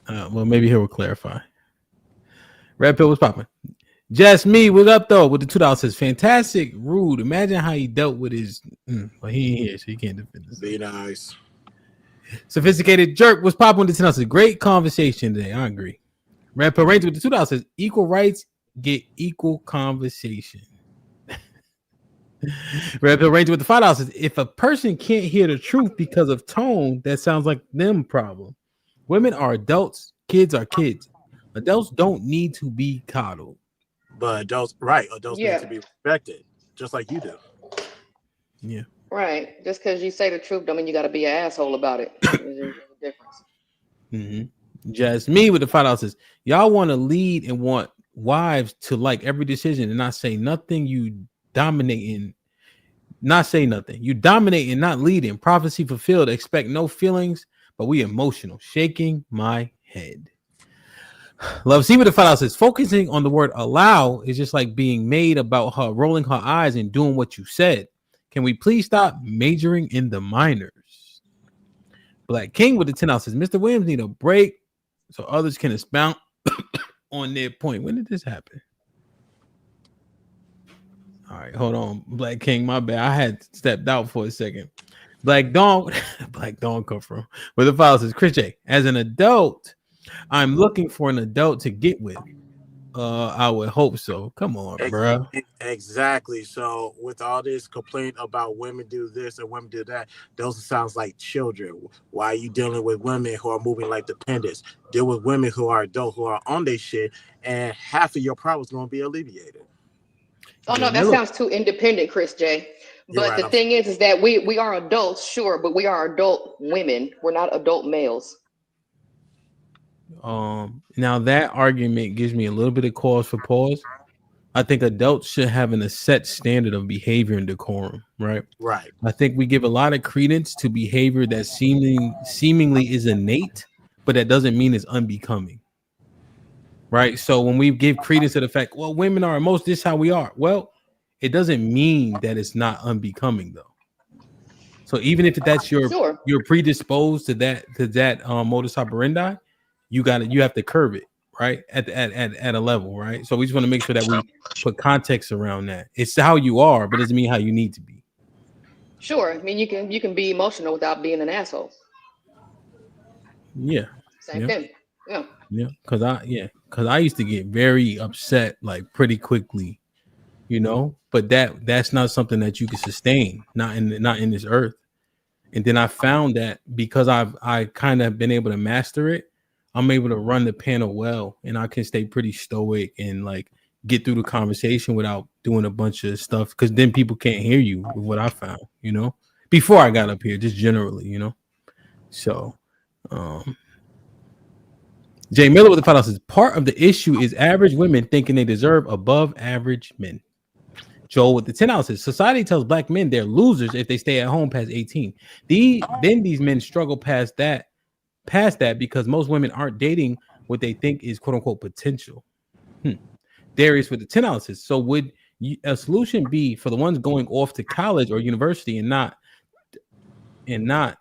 Well, maybe he will clarify. Red Pill was popping. Just me, what up though? With the $2 says, fantastic, rude. Imagine how he dealt with his. Well, he ain't here, so he can't defend himself. Be nice. Sophisticated jerk was popping with the $10. Great conversation today. I agree. Red Pill Ranger with the $2 says, equal rights get equal conversation. Red Pill Ranger with the $5 says, if a person can't hear the truth because of tone, that sounds like them problem. Women are adults, kids are kids. Adults don't need to be coddled. But adults need to be respected, just like you do. Yeah. Right. Just because you say the truth don't mean you got to be an asshole about it. There's a difference. Just me with the $5 says, y'all want to lead and want wives to like every decision and not say nothing. You dominating, not say nothing. You dominate and not leading. Prophecy fulfilled. Expect no feelings, but we emotional. Shaking my head. Love C with the $5 says, focusing on the word allow is just like being made about her rolling her eyes and doing what you said. Can we please stop majoring in the minors? Black King with the $10 says, Mr. Williams need a break so others can expound on their point. When did this happen? All right, hold on. Black King, my bad. I had stepped out for a second. Black Dawn come from. Where the $5 says, Chris J, as an adult, I'm looking for an adult to get with. I would hope so. Come on, bro. Exactly. So with all this complaint about women do this and women do that, those sounds like children. Why are you dealing with women who are moving like dependents? Deal with women who are adult, who are on their shit, and half of your problems going to be alleviated. Oh no, that sounds too independent, Chris J. But right, the thing is that we are adults, sure, but we are adult women. We're not adult males. Now that argument gives me a little bit of cause for pause, I think adults should have a set standard of behavior and decorum, right? Right. I think we give a lot of credence to behavior that seemingly is innate, but that doesn't mean it's unbecoming. Right. So when we give credence to the fact, well, women are most, this is how we are. Well, it doesn't mean that it's not unbecoming though. So even if that's you're predisposed to that modus operandi, you have to curb it, right? At a level, right? So we just want to make sure that we put context around that. It's how you are, but it doesn't mean how you need to be. Sure. I mean, you can be emotional without being an asshole. Yeah. Same thing. Yeah. Yeah. Because I used to get very upset like pretty quickly, you know, but that's not something that you can sustain, not in this earth. And then I found that because I kind of been able to master it, I'm able to run the panel well, and I can stay pretty stoic and like get through the conversation without doing a bunch of stuff. Because then people can't hear you. With what I found, you know, before I got up here, just generally, you know. So, Jay Miller with the $5 says part of the issue is average women thinking they deserve above average men. Joel with the $10 says society tells black men they're losers if they stay at home past 18. Then these men struggle past that because most women aren't dating what they think is quote unquote potential. Darius with the $10 says, so would a solution be for the ones going off to college or university and not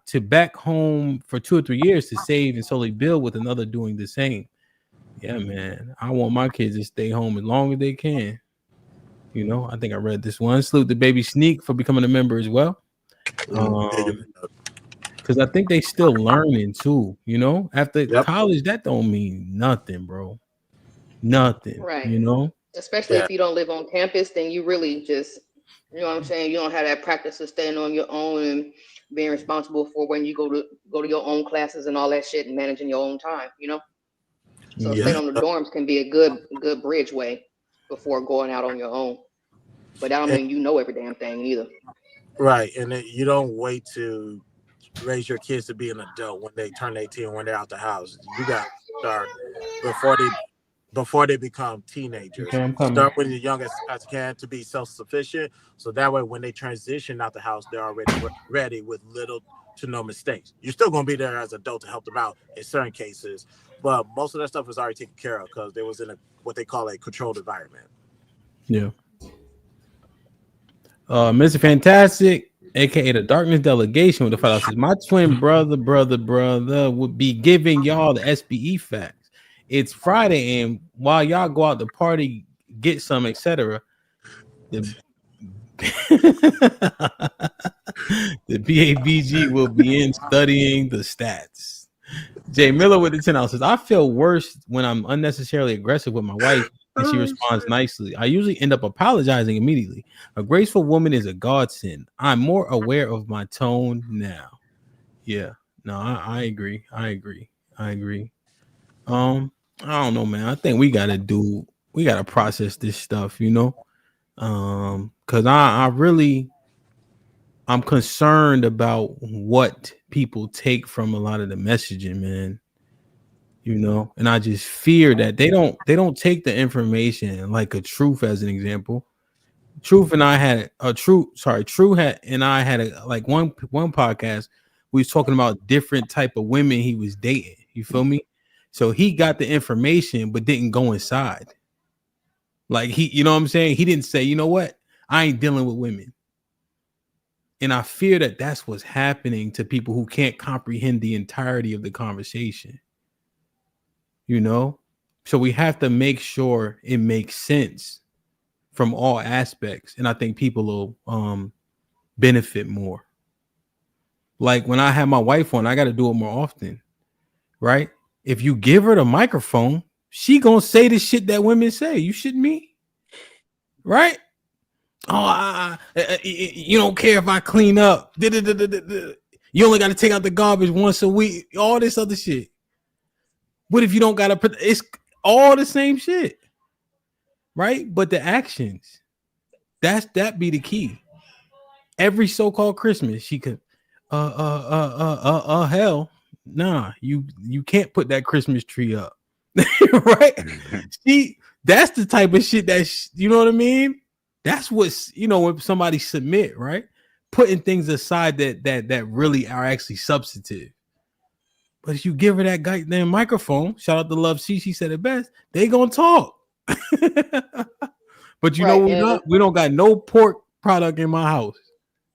to back home for 2 or 3 years to save and slowly build with another doing the same? Yeah, man. I want my kids to stay home as long as they can. You know, I think I read this one. Salute the baby Sneak for becoming a member as well. Because I think they still learning too, you know. After college, that don't mean nothing, bro. Nothing. Right. You know. Especially if you don't live on campus, then you really just, you know what I'm saying? You don't have that practice of staying on your own and being responsible for when you go to your own classes and all that shit and managing your own time, you know? So staying on the dorms can be a good bridge way before going out on your own. But that don't mean you know every damn thing either. Right. And you don't wait to raise your kids to be an adult when they turn 18, when they're out the house. You got to start before they become teenagers. Okay, start when you're young as you can to be self-sufficient. So that way when they transition out the house, they're already ready with little to no mistakes. You're still going to be there as an adult to help them out in certain cases. But most of that stuff is already taken care of because they was in what they call a controlled environment. Yeah. Mr. Fantastic, aka the Darkness Delegation with the $5 says, my twin brother would be giving y'all the SBE facts. It's Friday, and while y'all go out to party, get some, etc., the BABG will be in studying the stats. Jay Miller with the $10 says, I feel worse when I'm unnecessarily aggressive with my wife and she responds nicely. I usually end up apologizing immediately. A graceful woman is a godsend. I'm more aware of my tone now. Yeah, no, I agree. I don't know, man. I think we gotta process this stuff, you know. Because I'm concerned about what people take from a lot of the messaging, man. You know, and I just fear that they don't take the information like a Truth as an example. True and I had one podcast. We was talking about different type of women he was dating. You feel me? So he got the information but didn't go inside. Like you know what I'm saying? He didn't say, you know what? I ain't dealing with women. And I fear that that's what's happening to people who can't comprehend the entirety of the conversation. You know? So we have to make sure it makes sense from all aspects. And I think people will benefit more. Like when I have my wife on, I got to do it more often. Right? If you give her the microphone, she gonna say the shit that women say. You shouldn't me? Right? Oh, you don't care if I clean up. You only got to take out the garbage once a week. All this other shit. What if you don't got to? It's all the same shit, right? But the actions, that be the key. Every so-called Christmas, she could, hell, nah, you can't put that Christmas tree up, right? That's the type of shit you know what I mean? That's what's, when somebody submit, right? Putting things aside that really are actually substantive. But if you give her that goddamn microphone, shout out to Love C, she said it best, they gonna talk. But you know what we don't got no pork product in my house.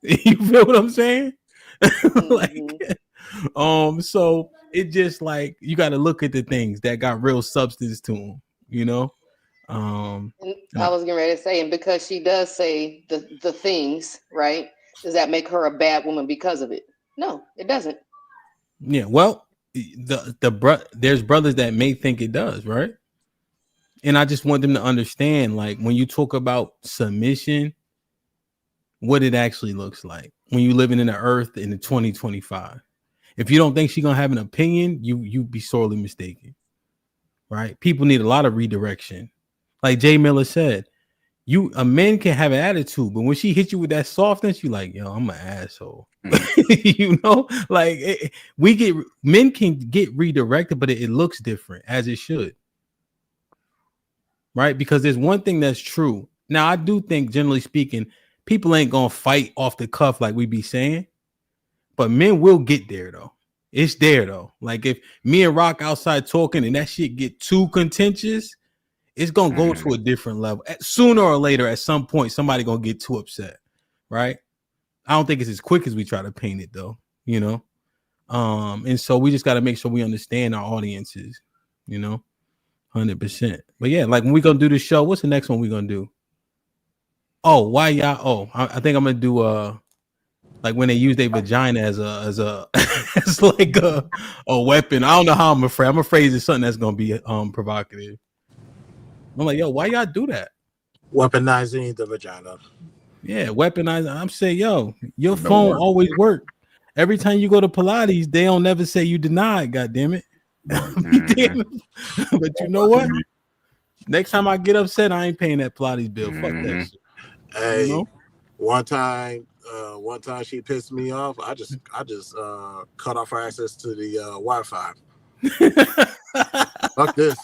You feel what I'm saying? So it just like you got to look at the things that got real substance to them, And I was getting ready to say, and because she does say the things, right? Does that make her a bad woman because of it? No, it doesn't. Yeah, well, there's brothers that may think it does, right? And I just want them to understand, like, when you talk about submission, what it actually looks like when you living in the earth in the 2025. If you don't think she's gonna have an opinion, you be sorely mistaken. Right? People need a lot of redirection. Like Jay Miller said, a man can have an attitude, but when she hits you with that softness, you like, yo, I'm an asshole. Like men can get redirected, but it looks different, as it should. Right? Because there's one thing that's true. Now, I do think, generally speaking, people ain't gonna fight off the cuff like we be saying, but men will get there though. It's there though. Like if me and Rock outside talking and that shit get too contentious, it's gonna go to a different level. Sooner or later, at some point, somebody gonna get too upset, right? I don't think it's as quick as we try to paint it though, and so we just got to make sure we understand our audiences, 100%. But yeah, like when we gonna do the show, what's the next one we gonna do? Oh, why y'all? Oh, I think I'm gonna do like when they use their vagina as as like a weapon. I don't know how I'm afraid it's something that's gonna be provocative. I'm like, yo, why y'all do that? Weaponizing the vagina. Yeah, weaponizing. I'm saying, yo, your phone always work. Every time you go to Pilates, they don't never say you denied. God damn it. But you know what? Next time I get upset, I ain't paying that Pilates bill. Fuck that shit. Hey, one time she pissed me off. I just cut off her access to the Wi-Fi. Fuck this.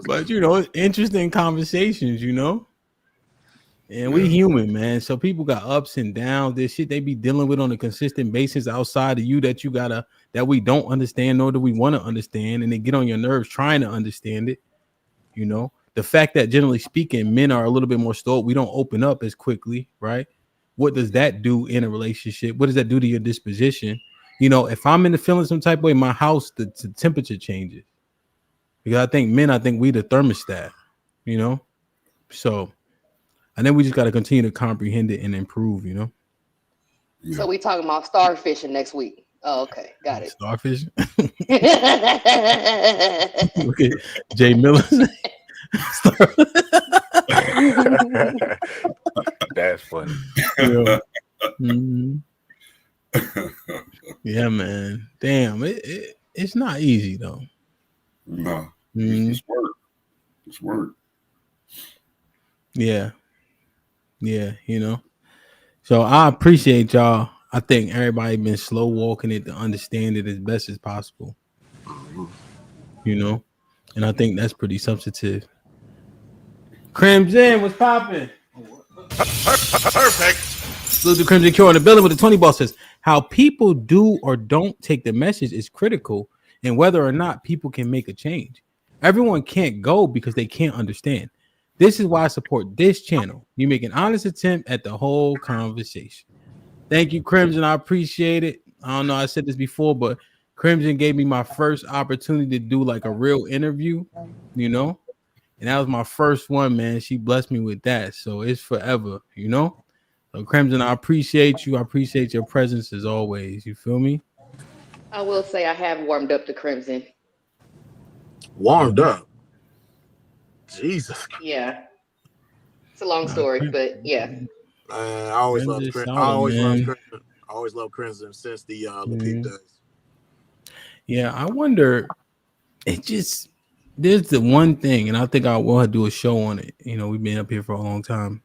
But interesting conversations, and we human, man. So people got ups and downs. This shit they be dealing with on a consistent basis outside of you that we don't understand, nor do we want to understand, and they get on your nerves trying to understand it. The fact that generally speaking, men are a little bit more stoic. We don't open up as quickly, right? What does that do in a relationship? What does that do to your disposition? If I'm in the feeling some type of way, my house, the temperature changes. Because I think we the thermostat, So I think we just got to continue to comprehend it and improve, So we talking about starfishing next week. Oh, okay. Got it. Starfishing? Look at Jay Miller. That's funny. Yeah. Mm-hmm. Yeah, man. Damn, it's not easy though. No, it's work. It's work. Yeah. So I appreciate y'all. I think everybody been slow walking it to understand it as best as possible. And I think that's pretty substantive. Crimson, what's popping? Perfect. Salute to Crimson Cure on the building with the 20 ball says, how people do or don't take the message is critical in whether or not people can make a change. Everyone can't go because they can't understand. This is why I support this channel. You make an honest attempt at the whole conversation. Thank you, Crimson. I appreciate it. I don't know, I said this before, but Crimson gave me my first opportunity to do like a real interview, and that was my first one, man. She blessed me with that. So it's forever, So Crimson, I appreciate you. I appreciate your presence as always. You feel me? I will say I have warmed up to Crimson. Warmed up? Jesus. Yeah. It's a long story, but yeah. I always love Crimson. I always love Crimson since the Lapeep days. Yeah, I wonder. There's the one thing, and I think I will do a show on it. We've been up here for a long time.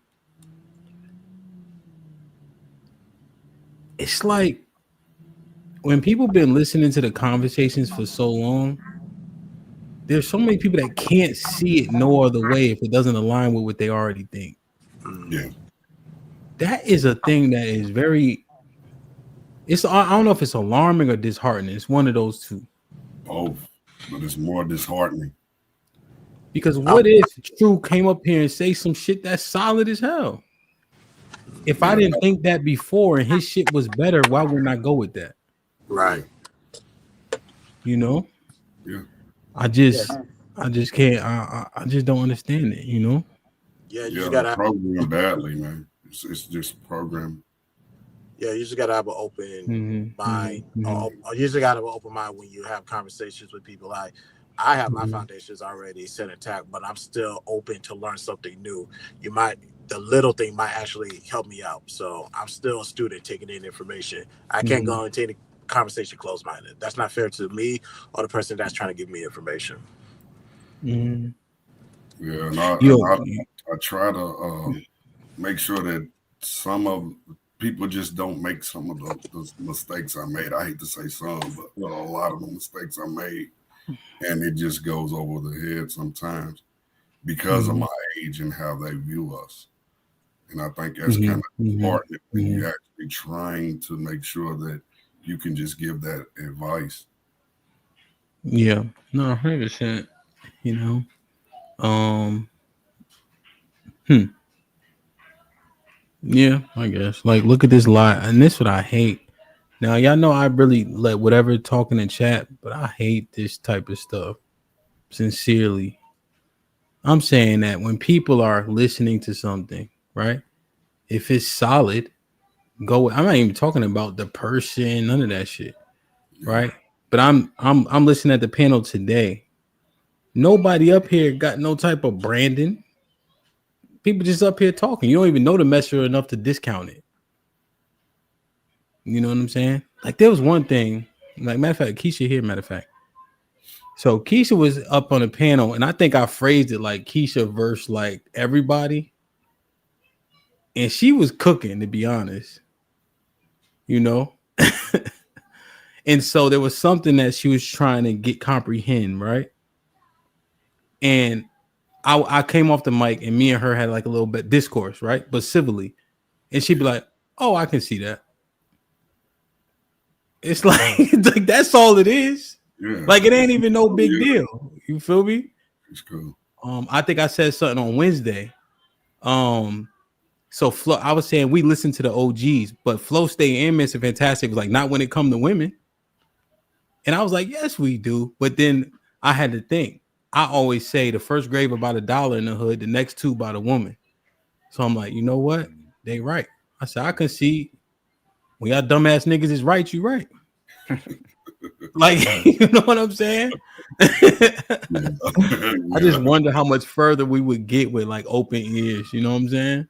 It's like when people been listening to the conversations for so long, there's so many people that can't see it no other way if it doesn't align with what they already think. Yeah. That is a thing that is very. I don't know if it's alarming or disheartening. It's one of those two. Both, but it's more disheartening. Because what if True came up here and say some shit that's solid as hell? If I didn't think that before and his shit was better, why wouldn't I go with that? Right. You know? Yeah. I just can't. I just don't understand it. You know? Yeah, you Yeah, just gotta program badly, man. It's just program. Yeah, you just gotta have an open mind. You just gotta have an open mind when you have conversations with people. I have my foundations already set intact, but I'm still open to learn something new. The little thing might actually help me out. So I'm still a student taking in information. I can't go into any conversation closed-minded. That's not fair to me or the person that's trying to give me information. Yeah, and I try to make sure that some of people just don't make some of the mistakes I made. I hate to say some, but a lot of the mistakes I made, and it just goes over the head sometimes because of my age and how they view us. And I think that's kind of important when you're actually trying to make sure that you can just give that advice. Yeah, no, 100%. You know, yeah, I guess. Like, look at this lie, and this is what I hate. Now, y'all know I really let whatever talking in chat, but I hate this type of stuff. Sincerely, I'm saying that when people are listening to something, right? If it's solid, go. I'm not even talking about the person, none of that shit, right? But I'm listening at the panel today. Nobody up here got no type of branding. People just up here talking. You don't even know the messenger enough to discount it. You know what I'm saying? Like, there was one thing, like, matter of fact, Keisha here, matter of fact. So Keisha was up on a panel, and I think I phrased it like Keisha versus like everybody. And she was cooking, to be honest. You know? And so there was something that she was trying to comprehend, right? And I came off the mic, and me and her had like a little bit discourse, right? But civilly. And she'd be like, "Oh, I can see that." It's like that's all it is. Yeah. Like, it ain't even no big deal. You feel me? It's cool. I think I said something on Wednesday. So Flo, I was saying we listen to the OGs, but Flow State and Mr. Fantastic was like, not when it come to women. And I was like, yes, we do. But then I had to think. I always say the first grave about $1 in the hood, the next two about a woman. So I'm like, you know what? They right. I said, I can see when y'all dumbass niggas is right, you right. Like, you know what I'm saying? I just wonder how much further we would get with like open ears, you know what I'm saying?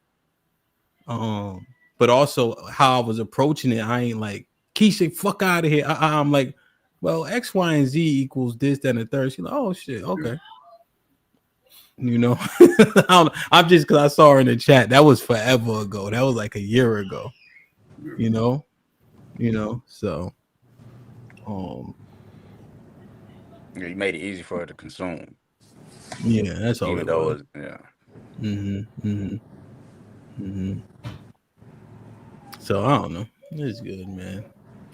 But also how I was approaching it, I ain't like, Keisha, fuck out of here. I'm like, well, X, Y, and Z equals this, that, and the third. She's like, oh shit, okay. You know, I'm just because I saw her in the chat. That was forever ago. That was like a year ago. You know, so Yeah, you made it easy for her to consume. Yeah, that's all. Even though it was, So I don't know. It's good, man.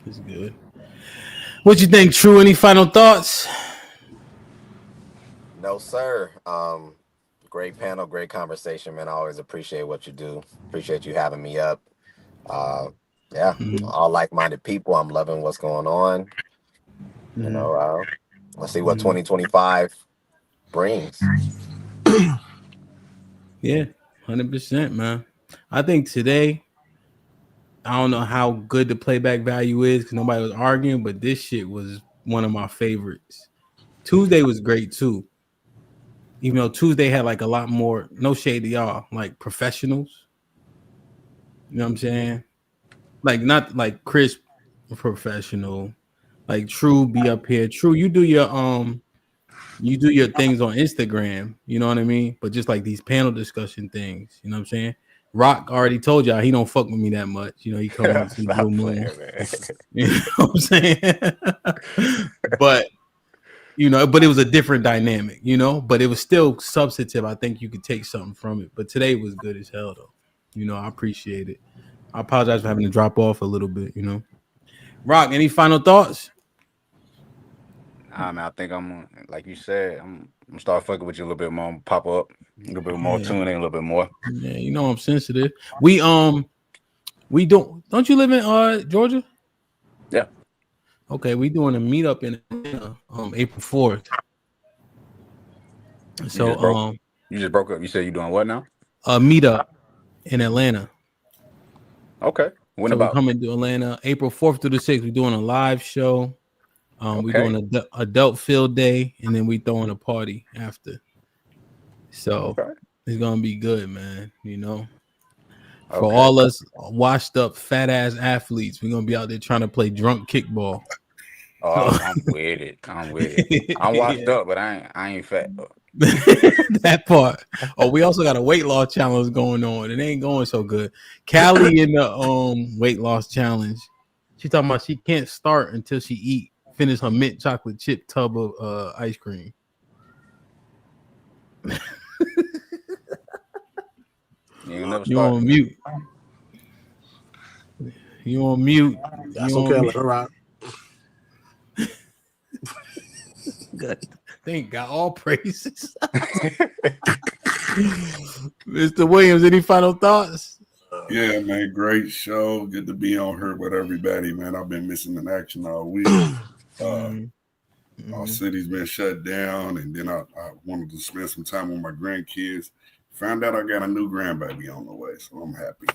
It's good. What you think, True? Any final thoughts? No, sir. Great panel, great conversation, man. I always appreciate what you do. Appreciate you having me up. Yeah, all like-minded people. I'm loving what's going on. You know, let's see what 2025 brings. Yeah, 100%, man. I think today, I don't know how good the playback value is because nobody was arguing, but this shit was one of my favorites. Tuesday was great too. Even though Tuesday had like a lot more, no shade to y'all, like professionals. You know what I'm saying? Like, not like Chris professional, like True be up here. True, you do your things on Instagram, you know what I mean? But just like these panel discussion things, you know what I'm saying? Rock already told y'all he don't fuck with me that much. You know, he come on to Blue Moon. You know what I'm saying? But You know, but it was a different dynamic, you know, but it was still substantive. I think you could take something from it. But today was good as hell, though. You know, I appreciate it. I apologize for having to drop off a little bit, you know. Rock, any final thoughts? Man, I think I'm like you said. I'm gonna start fucking with you a little bit more. Pop up a little bit more, tune in a little bit more. Yeah, you know I'm sensitive. We don't you live in Georgia? Yeah. Okay, we doing a meetup in Atlanta, April 4th. So you just broke up. You said you doing what now? A meetup in Atlanta. Okay. When so about? we're coming to Atlanta April 4th through the 6th. We're doing a live show. We're doing a adult field day, and then we throwing a party after. So it's gonna be good, man. You know, for all us washed up fat ass athletes, we're gonna be out there trying to play drunk kickball. Oh, I'm with it. I'm with it. I'm washed up, but I ain't fat. That part. Oh, we also got a weight loss challenge going on. It ain't going so good. Callie in the weight loss challenge. She talking about she can't start until she finish her mint chocolate chip tub of ice cream. You on mute. You on mute. That's okay. Let her rock. Good. Thank God. All praises. Mr. Williams, any final thoughts? Yeah, man, great show. Good to be on here with everybody, man. I've been missing in action all week. Our city's been shut down, and then I wanted to spend some time with my grandkids. Found out I got a new grandbaby on the way, so I'm happy.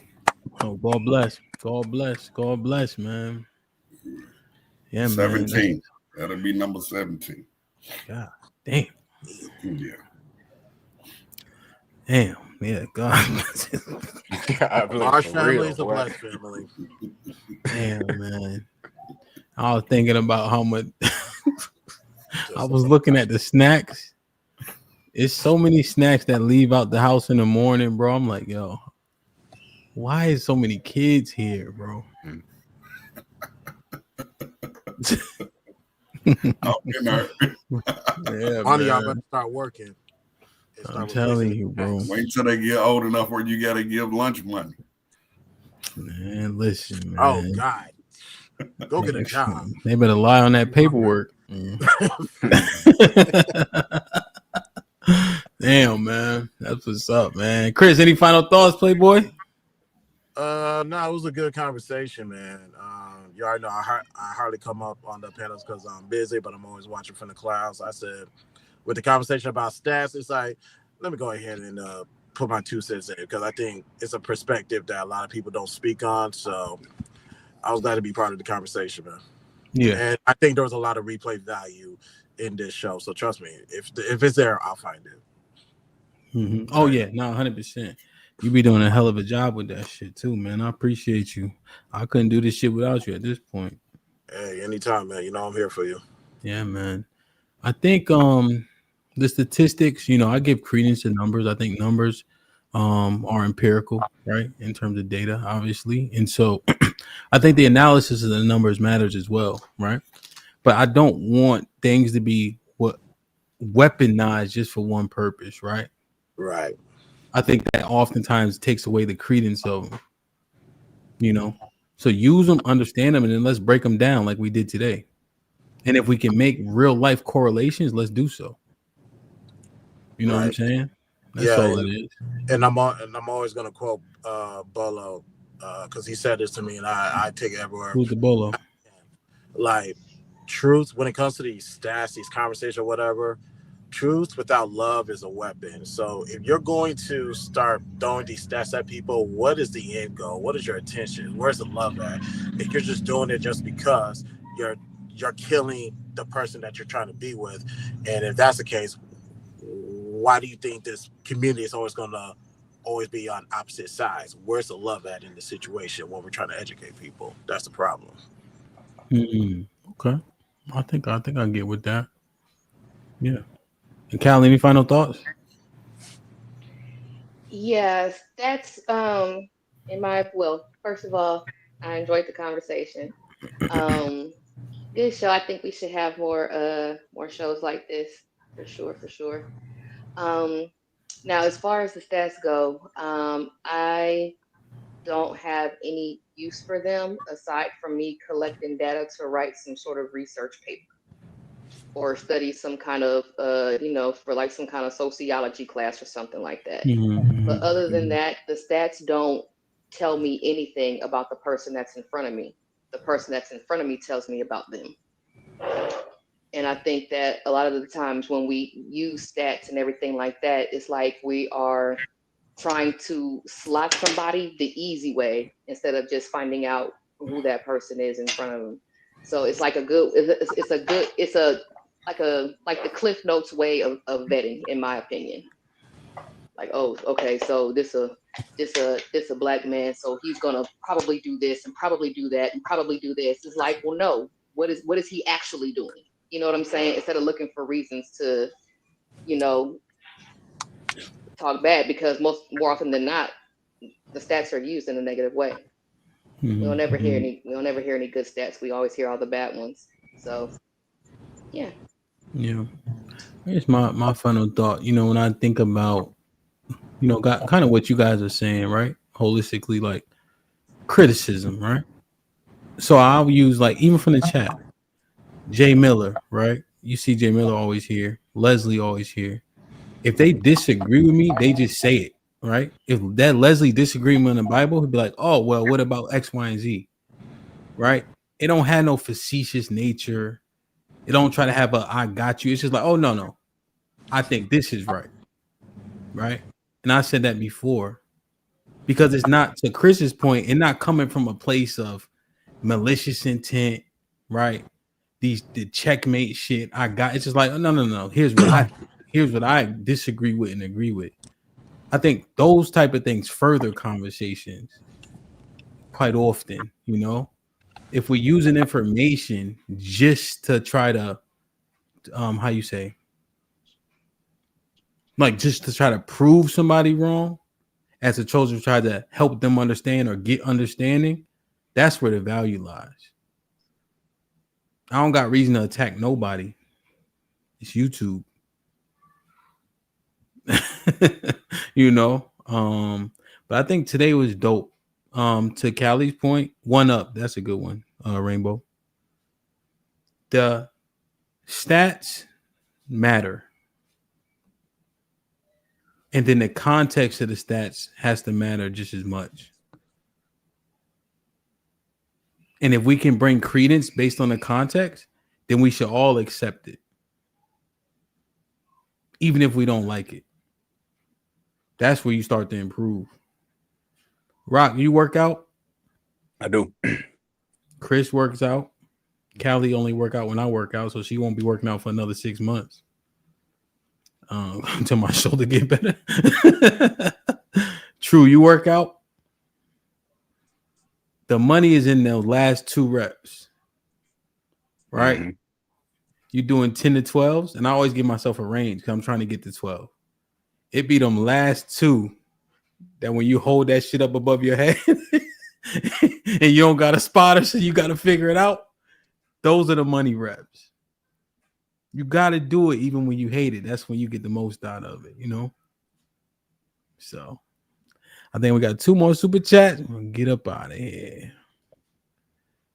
Oh, God bless. God bless. God bless, man. Yeah, 17. Man. That'll be number 17. God damn. Yeah. Damn. Yeah, God. Large family is a blessed family. Damn, man. I was thinking about how much I was looking at the snacks. It's so many snacks that leave out the house in the morning, bro. I'm like, yo, why is so many kids here, bro? Yeah, honey, y'all better start working. I'm telling you, bro. Wait till they get old enough where you got to give lunch money. Man, listen, man. Oh, God. Go get a job. They better lie on that paperwork. Damn, man. That's what's up, man. Chris, any final thoughts, Playboy? No, it was a good conversation, man. You already know I hardly come up on the panels because I'm busy, but I'm always watching from the clouds. I said, with the conversation about stats, it's like, let me go ahead and put my 2 cents in because I think it's a perspective that a lot of people don't speak on. So I was glad to be part of the conversation, man. Yeah. And I think there was a lot of replay value in this show. So trust me, if it's there, I'll find it. Mm-hmm. Oh, yeah. No, 100%. You be doing a hell of a job with that shit too, man. I appreciate you. I couldn't do this shit without you at this point. Hey, anytime, man. You know I'm here for you. Yeah, man. I think the statistics, you know, I give credence to numbers. I think numbers are empirical, right? In terms of data, obviously. And so I think the analysis of the numbers matters as well, right? But I don't want things to be weaponized just for one purpose, right? Right. I think that oftentimes takes away the credence of them, you know? So use them, understand them, and then let's break them down like we did today. And if we can make real life correlations, let's do so. You know what I'm saying? That's all it is. And I'm always gonna quote Bolo because he said this to me, and I take it everywhere. Who's the Bolo? Like truth when it comes to these stats, these conversations, or whatever. Truth without love is a weapon. So if you're going to start throwing these stats at people, what is the end goal? What is your intention? Where's the love at? If you're just doing it just because you're killing the person that you're trying to be with, and if that's the case, why do you think this community is always going to be on opposite sides? Where's the love at in the situation when we're trying to educate people? That's the problem. Okay, I think I get with that. Yeah. And Cal, any final thoughts? Yes, that's first of all, I enjoyed the conversation. Good show. I think we should have more shows like this for sure, for sure. Um, Now, as far as the stats go, I don't have any use for them aside from me collecting data to write some sort of research paper or study some kind of, for like some kind of sociology class or something like that. But other than that, the stats don't tell me anything about the person that's in front of me. The person that's in front of me tells me about them. And I think that a lot of the times when we use stats and everything like that, it's like we are trying to slot somebody the easy way instead of just finding out who that person is in front of them. So it's like like the Cliff Notes way of vetting, in my opinion. Like, oh, okay, so this a black man, so he's gonna probably do this and probably do that and probably do this. It's like, well, no, what is he actually doing? You know what I'm saying? Instead of looking for reasons to, you know, talk bad, because more often than not, the stats are used in a negative way. We don't ever hear any good stats. We always hear all the bad ones. So yeah. Yeah. Here's my final thought. When I think about, got kind of what you guys are saying, right? Holistically, like criticism, right? So I'll use, like, even from the chat, Jay Miller, right? You see Jay Miller always here, Leslie always here. If they disagree with me, they just say it, right? If that Leslie disagreement in the Bible, he'd be like, oh, well, what about X, Y, and Z? Right? It don't have no facetious nature. It don't try to have a I got you. It's just like, oh, no. I think this is right. Right? And I said that before. Because it's not, to Chris's point, it's not coming from a place of malicious intent, right? The checkmate shit I got. It's just like, oh, no. Here's what I disagree with and agree with. I think those type of things further conversations quite often, if we're using information just to try to, how you say, like, just to try to prove somebody wrong, as a chosen try to help them understand or get understanding, that's where the value lies. I don't got reason to attack nobody. It's YouTube. But I think today was dope. To Callie's point, one up. That's a good one, Rainbow. The stats matter. And then the context of the stats has to matter just as much. And if we can bring credence based on the context, then we should all accept it. Even if we don't like it. That's where you start to improve. Rock, you work out? I do. Chris works out. Callie only work out when I work out, so she won't be working out for another 6 months. Until my shoulder get better. True, you work out? The money is in the last 2 reps. Right? Mm-hmm. You're doing 10 to 12s, and I always give myself a range because I'm trying to get to 12. It be them last 2 that when you hold that shit up above your head and you don't got a spotter, so you got to figure it out. Those are the money reps. You got to do it even when you hate it. That's when you get the most out of it, So I think we got 2 more super chats. We'll get up out of here.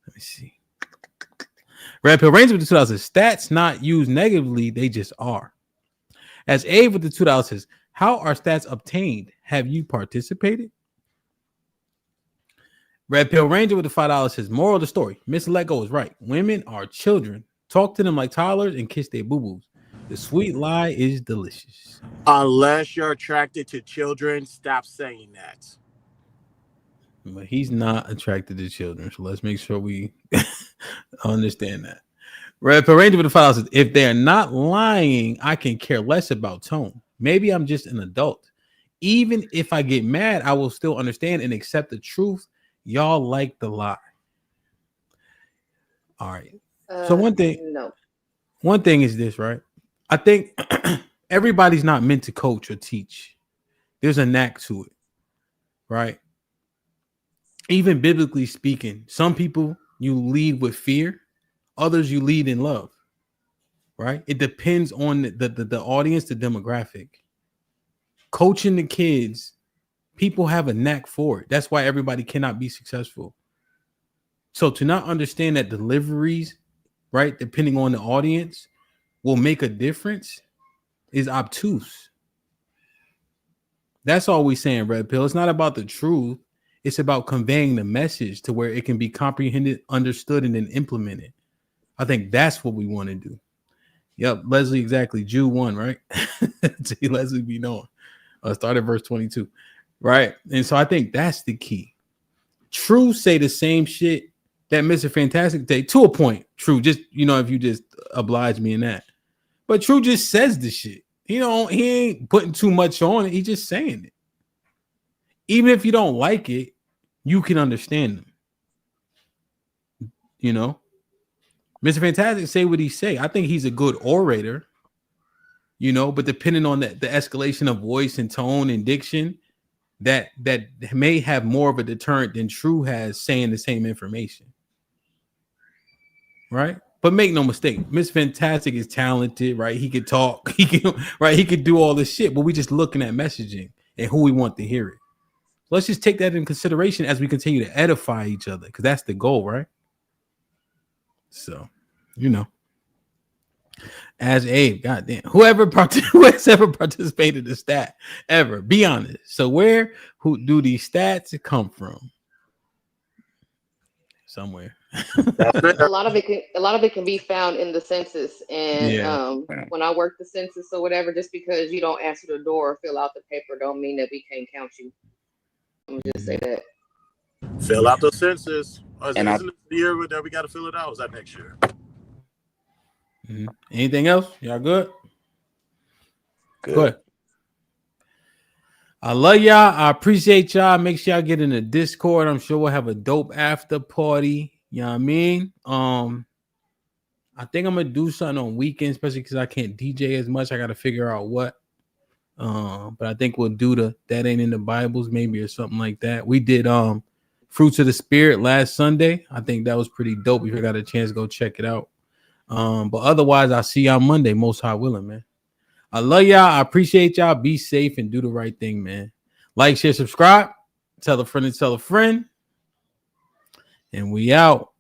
Let me see. Red Pill Ranger with the $2 says, stats not used negatively, they just are. As Abe with the $2 says, how are stats obtained? Have you participated? Red Pill Ranger with the $5 says, moral of the story, Miss Lego is right. Women are children. Talk to them like toddlers and kiss their boo-boos. The sweet lie is delicious. Unless you're attracted to children, stop saying that. But he's not attracted to children, so let's make sure we understand that. Red Pill Ranger with the $5 says, if they're not lying, I can care less about tone. Maybe I'm just an adult. Even if I get mad, I will still understand and accept the truth. Y'all like the lie. All right. So one thing is this, right? I think everybody's not meant to coach or teach. There's a knack to it, right? Even biblically speaking, some people you lead with fear, others you lead in love. Right? It depends on the audience, the demographic. Coaching the kids, people have a knack for it. That's why everybody cannot be successful. So to not understand that deliveries, right, depending on the audience, will make a difference is obtuse. That's all we're saying, Red Pill. It's not about the truth. It's about conveying the message to where it can be comprehended, understood, and then implemented. I think that's what we want to do. Yep, Leslie, exactly. Jew 1, right? See, Leslie be knowing. Start at verse 22, right? And so I think that's the key. True say the same shit that Mr. Fantastic say to a point. True, just, if you just oblige me in that. But True just says the shit. He ain't putting too much on it. He's just saying it. Even if you don't like it, you can understand them. Mr. Fantastic say what he say. I think he's a good orator, but depending on the escalation of voice and tone and diction, that may have more of a deterrent than True has saying the same information. Right? But make no mistake, Mr. Fantastic is talented, right? He could talk, he could do all this shit, but we just looking at messaging and who we want to hear it. Let's just take that in consideration as we continue to edify each other, because that's the goal, right? So, as Abe, goddamn, who has ever participated in the stat ever? Be honest. So, who do these stats come from? Somewhere. A lot of it can be found in the census, and when I work the census or whatever, just because you don't answer the door or fill out the paper, don't mean that we can't count you. I'm gonna just say that. Fill out the census. And isn't it the year that we got to fill it out? Or is that next year? Mm-hmm. Anything else? Y'all good? Good. I love y'all. I appreciate y'all. Make sure y'all get in the Discord. I'm sure we'll have a dope after party. You know what I mean? I think I'm gonna do something on weekends, especially because I can't DJ as much. I got to figure out what. But I think we'll do that ain't in the Bibles, maybe, or something like that. We did Fruits of the Spirit last Sunday. I think that was pretty dope. If you got a chance, go check it out. But otherwise, I'll see y'all Monday, most high willing, man. I love y'all. I appreciate y'all. Be safe and do the right thing, man. Like, share, subscribe. Tell a friend and tell a friend. And we out.